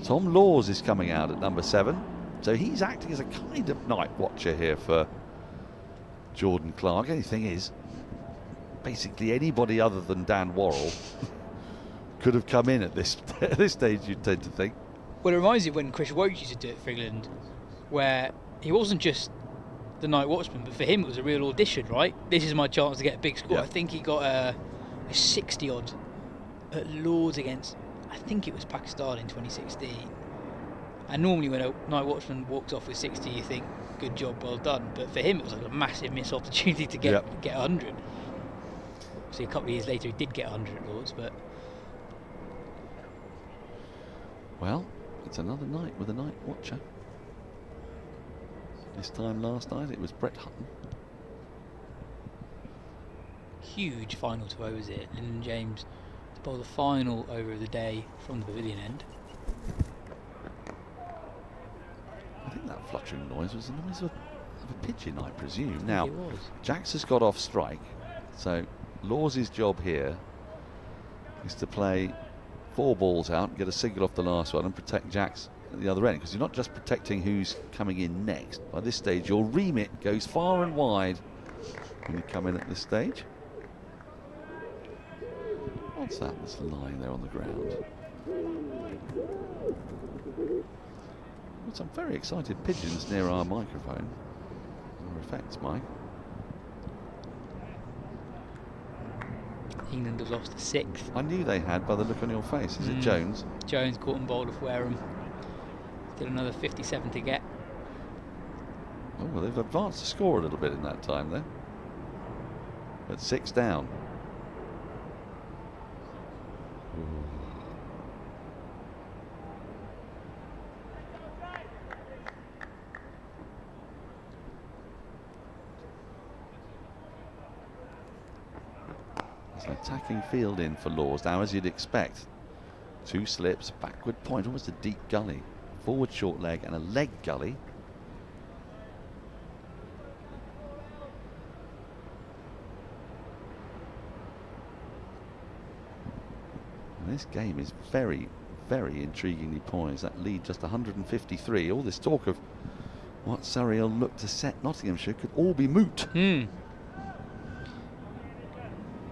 Tom Laws is coming out at number 7. So he's acting as a kind of night watcher here for Jordan Clark. Only thing is, basically anybody other than Dan Worrell could have come in at this stage, you'd tend to think. Well, it reminds me of when Chris Woakes used to do it for England, where he wasn't just the night watchman, but for him it was a real audition, right? This is my chance to get a big score. I think he got a 60 odd at Lords against, I think it was Pakistan in 2016. And normally when a night watchman walks off with 60, you think, good job, well done. But for him it was like a massive missed opportunity to get 100. See, a couple of years later he did get 100 at Lords, but... Well, it's another night with a night watcher. This time last night it was Brett Hutton. Huge final 2 overs here. Lyndon James to bowl the final over of the day from the pavilion end. I think that fluttering noise was the noise of a pigeon, I presume. Now, it was. Jax has got off strike, so Laws's job here is to play 4 balls out and get a single off the last one and protect Jax at the other end, because you're not just protecting who's coming in next. By this stage, your remit goes far and wide when you come in at this stage. What's that that's lying there on the ground? Got some very excited pigeons near our microphone. More effects, Mike. England have lost the 6th. I knew they had by the look on your face. Is it Jones? Jones caught and bowled off Wareham. Still another 57 to get. Oh, well, they've advanced the score a little bit in that time then. But 6 down. It's an attacking field in for Laws now, as you'd expect. 2 slips, backward point, almost a deep gully. Forward short leg and a leg gully. And this game is very, very intriguingly poised. That lead just 153. All this talk of what Surrey will look to set Nottinghamshire could all be moot.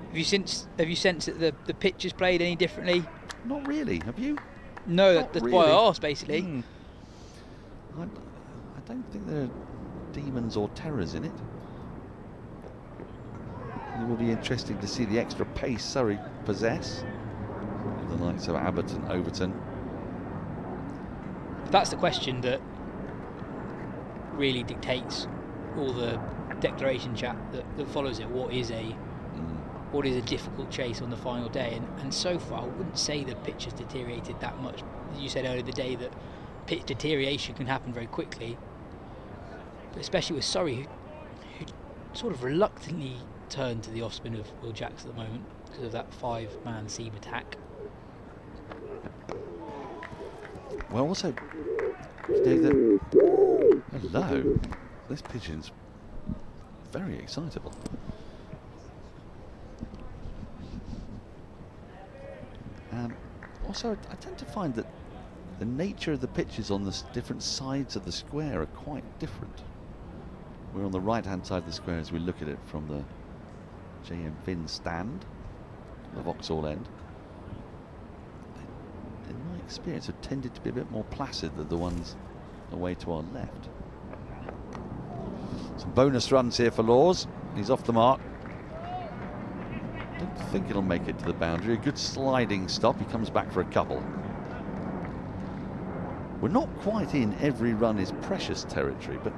Have you sensed that the pitch is played any differently? Not really, have you? No, that's why I asked, basically. I don't think there are demons or terrors in it. It will be interesting to see the extra pace Surrey possess, with the likes of Abbott and Overton. That's the question that really dictates all the declaration chat that follows it. What is a difficult chase on the final day? And so far, I wouldn't say the pitch has deteriorated that much. You said earlier the day that pitch deterioration can happen very quickly, but especially with Surrey, who sort of reluctantly turned to the off-spin of Will Jacks at the moment because of that 5-man seam attack. Well, also, you know, hello, this pigeon's very excitable. Also, I tend to find that the nature of the pitches on the different sides of the square are quite different. We're on the right-hand side of the square as we look at it from the JM Finn stand, the Vauxhall end. In my experience, have tended to be a bit more placid than the ones away to our left. Some bonus runs here for Laws. He's off the mark. Don't think it'll make it to the boundary. A good sliding stop. He comes back for a couple. We're not quite in every run is precious territory, but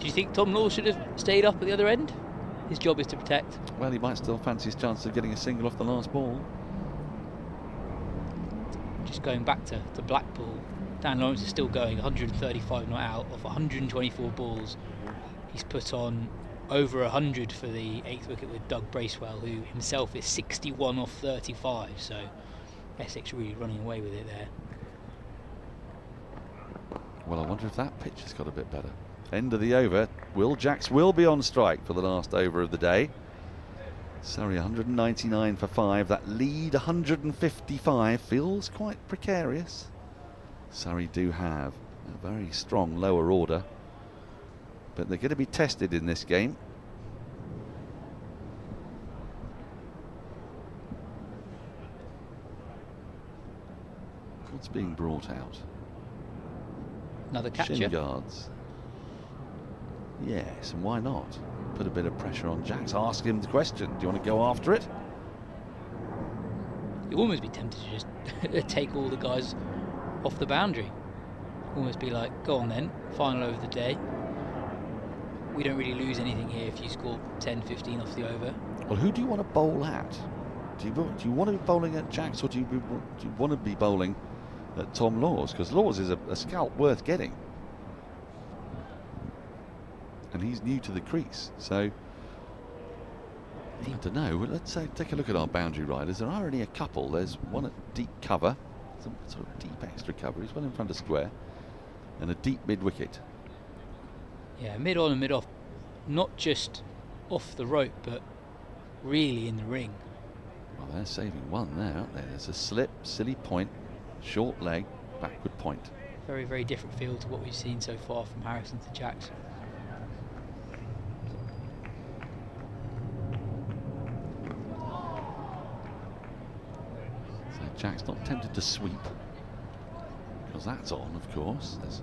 Do you think Tom Law should have stayed up at the other end? His job is to protect. Well, he might still fancy his chance of getting a single off the last ball. Just going back to Blackpool, Dan Lawrence is still going 135 not out of 124 balls. He's put on over 100 for the 8th wicket with Doug Bracewell, who himself is 61 off 35, so Essex really running away with it there. Well, I wonder if that pitch has got a bit better. End of the over. Will Jacks will be on strike for the last over of the day. Surrey 199 for 5. That lead 155 feels quite precarious. Surrey do have a very strong lower order, but they're going to be tested in this game. What's being brought out? Another catcher. Shin guards. Yes, and why not? Put a bit of pressure on Jacks. Ask him the question. Do you want to go after it? You'd almost be tempted to just take all the guys off the boundary. Almost be like, go on then, final over the day. We don't really lose anything here if you score 10, 15 off the over. Well, who do you want to bowl at? Do you want to be bowling at Jacks, or do you want to be bowling at Tom Laws? Because Laws is a scalp worth getting. And he's new to the crease, so I don't know. Well, let's take a look at our boundary riders. There are only a couple. There's one at deep cover, some sort of deep extra cover. He's well in front of square, and a deep mid wicket. Yeah, mid on and mid off, not just off the rope, but really in the ring. Well, they're saving one there, aren't they? There's a slip, silly point, short leg, backward point. Very, very different feel to what we've seen so far from Harrison to Jacks. Jack's not tempted to sweep, because that's on, of course. There's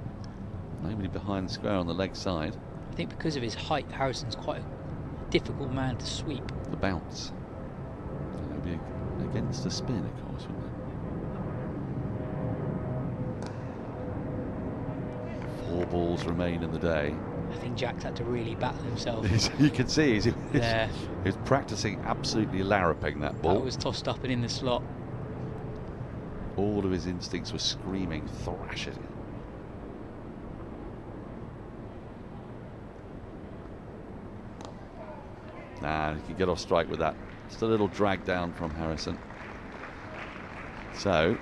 nobody behind the square on the leg side. I think because of his height, Harrison's quite a difficult man to sweep. The bounce. It would be against the spin, of course, wouldn't it? 4 balls remain in the day. I think Jack's had to really battle himself. You can see he's there. He's practicing absolutely larraping that ball. That was tossed up and in the slot. All of his instincts were screaming, thrash it. Nah, he can get off strike with that. Just a little drag down from Harrison. So,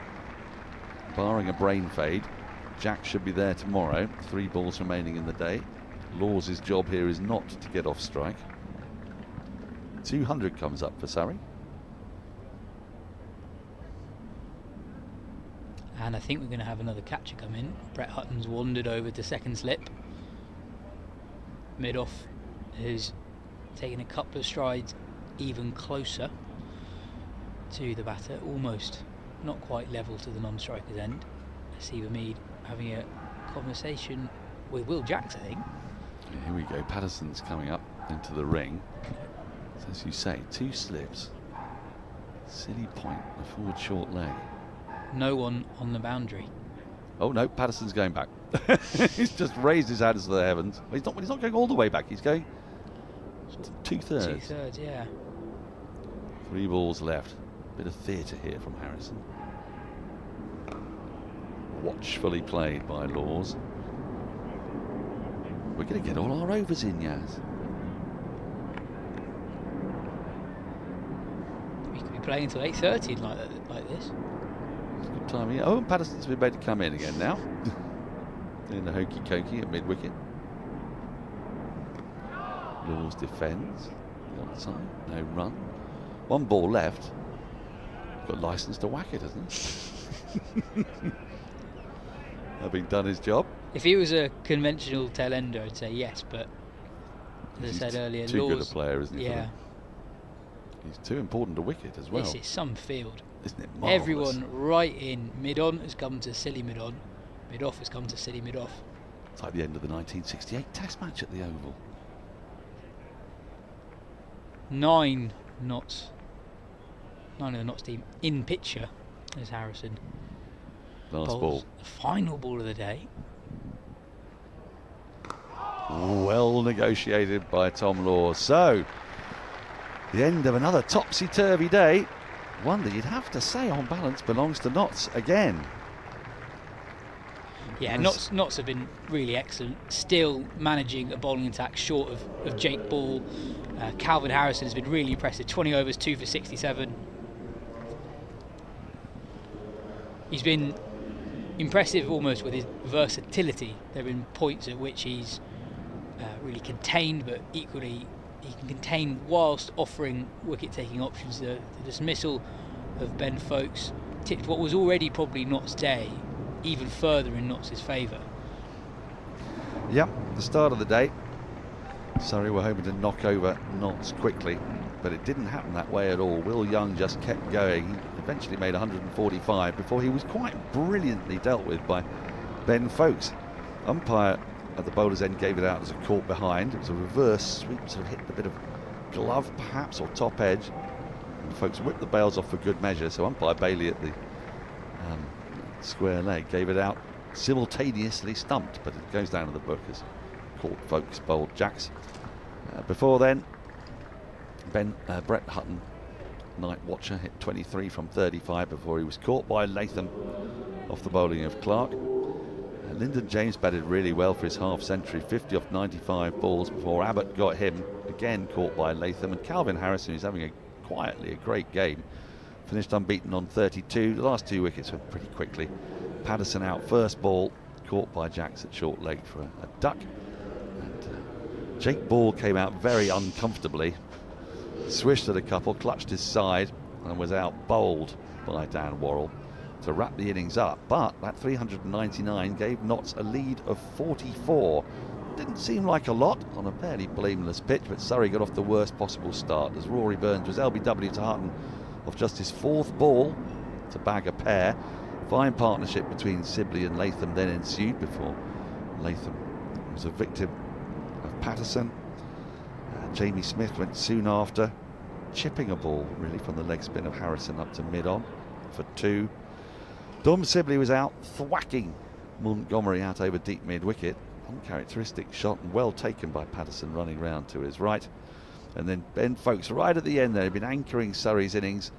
barring a brain fade, Jack should be there tomorrow. 3 balls remaining in the day. Laws' job here is not to get off strike. 200 comes up for Surrey. And I think we're going to have another catcher come in. Brett Hutton's wandered over to second slip. Mid-off has taken a couple of strides even closer to the batter, almost not quite level to the non-striker's end. Asiba Mead having a conversation with Will Jacks, I think. Yeah, here we go. Patterson's coming up into the ring. So as you say, 2 slips. Silly point, a forward short leg. No one on the boundary. Oh no, Patterson's going back. He's just raised his hands to the heavens. He's not going all the way back. He's going 2/3. 2/3, yeah. 3 balls left. Bit of theatre here from Harrison. Watchfully played by Laws. We're going to get all our overs in, Yas. We could be playing until 8:30 like this. Good time here. Oh, and Patterson's been made to come in again now. In the hokey cokey at mid wicket. Laws defends. The onside. No run. 1 ball left. Got licence to whack it, hasn't he? Having done his job. If he was a conventional tailender, I'd say yes, but as I said earlier, too Laws, good a player, isn't he? Yeah. He's too important a wicket as well. This is some field. Isn't it marvellous? Everyone right in. Mid-on has come to silly mid-on. Mid-off has come to silly mid-off. It's like the end of the 1968 Test match at the Oval. 9 knots. 9 of the knots team in picture as Harrison. Last bowls ball. The final ball of the day. Well negotiated by Tom Law. So, the end of another topsy-turvy day. One that you'd have to say on balance belongs to Notts again. Yeah, Notts have been really excellent. Still managing a bowling attack short of Jake Ball. Calvin Harrison has been really impressive. 20 overs, 2 for 67. He's been impressive almost with his versatility. There have been points at which he's really contained, but equally he can contain whilst offering wicket-taking options. The dismissal of Ben Foakes tipped what was already probably Notts' day even further in Notts' favour. Yep, the start of the day. Surrey were hoping to knock over Notts quickly, but it didn't happen that way at all. Will Young just kept going. He eventually made 145 before he was quite brilliantly dealt with by Ben Foakes. Umpire at the bowler's end gave it out as a caught behind. It was a reverse sweep, sort of hit a bit of glove perhaps or top edge. And Foakes whipped the bails off for good measure, so umpire Bailey at the square leg gave it out simultaneously stumped, but it goes down to the book as caught Foakes bowled Jacks. Before then, Brett Hutton, night watcher, hit 23 from 35 before he was caught by Latham off the bowling of Clark. Lyndon James batted really well for his half century, 50 off 95 balls before Abbott got him, again caught by Latham. And Calvin Harrison, who's having quietly a great game, finished unbeaten on 32. The last 2 wickets went pretty quickly. Patterson out first ball, caught by Jacks at short leg for a duck. And Jake Ball came out very uncomfortably, swished at a couple, clutched his side and was out bowled by Dan Worrell to wrap the innings up. But that 399 gave Notts a lead of 44. Didn't seem like a lot on a fairly blameless pitch, but Surrey got off the worst possible start as Rory Burns was LBW to Hutton off just his 4th ball to bag a pair. Fine partnership between Sibley and Latham then ensued before Latham was a victim of Patterson. Jamie Smith went soon after, chipping a ball really from the leg spin of Harrison up to mid-on for 2. Dom Sibley was out thwacking Montgomery out over deep mid-wicket. Uncharacteristic shot and well taken by Patterson running round to his right. And then Ben Foakes right at the end there had been anchoring Surrey's innings,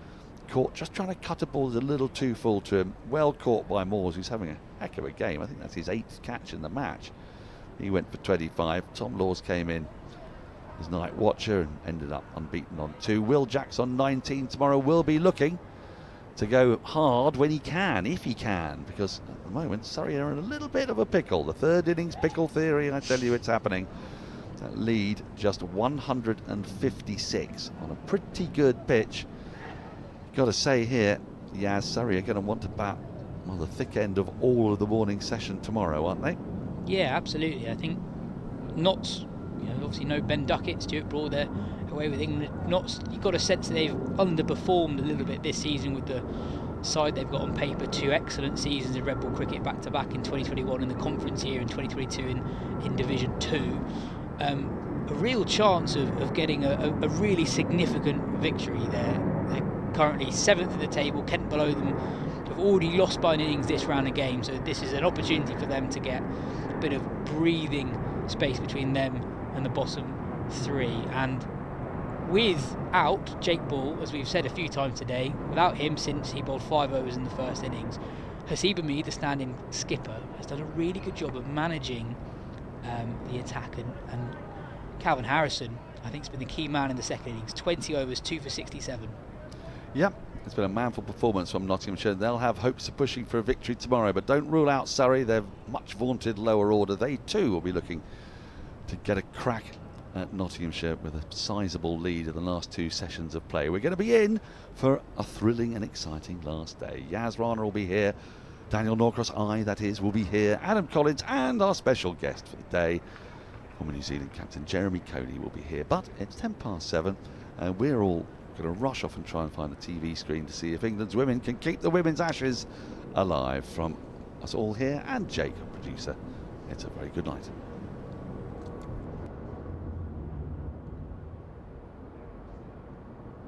caught just trying to cut a ball a little too full to him, well caught by Moores, who's having a heck of a game. I think that's his 8th catch in the match. He went for 25. Tom Laws came in as night watcher and ended up unbeaten on 2. Will Jacks on 19 tomorrow will be looking to go hard when he can, if he can, because at the moment Surrey are in a little bit of a pickle. The 3rd innings pickle theory, I tell you it's happening. That lead just 156 on a pretty good pitch. Got to say here, Yas, Surrey are going to want to bat the thick end of all of the morning session tomorrow, aren't they? Yeah, absolutely. I think Notts, obviously no Ben Duckett, Stuart Broad, they're away with England. Notts, you've got a sense that they've underperformed a little bit this season with the side they've got on paper. 2 excellent seasons of red ball cricket back to back in 2021 in the conference year, in 2022 in Division 2. A real chance of getting a really significant victory there. They're currently 7th at the table, Kent below them. Have already lost by an innings this round of games, so this is an opportunity for them to get a bit of breathing space between them and the bottom 3. And without Jake Ball, as we've said a few times today, without him since he bowled 5 overs in the first innings, Hasib Hamid, the standing skipper, has done a really good job of managing the attack, and Calvin Harrison, I think, has been the key man in the second innings. 20 overs, 2 for 67. Yep, it's been a manful performance from Nottinghamshire. They'll have hopes of pushing for a victory tomorrow, but don't rule out Surrey. Their much vaunted lower order. They too will be looking to get a crack at Nottinghamshire with a sizable lead in the last 2 sessions of play. We're going to be in for a thrilling and exciting last day. Yas Rana will be here. Daniel Norcross, that is, will be here. Adam Collins and our special guest for the day, former New Zealand captain Jeremy Coney, will be here. But it's 7:10 and we're all going to rush off and try and find a TV screen to see if England's women can keep the women's Ashes alive. From us all here and Jake, producer, it's a very good night.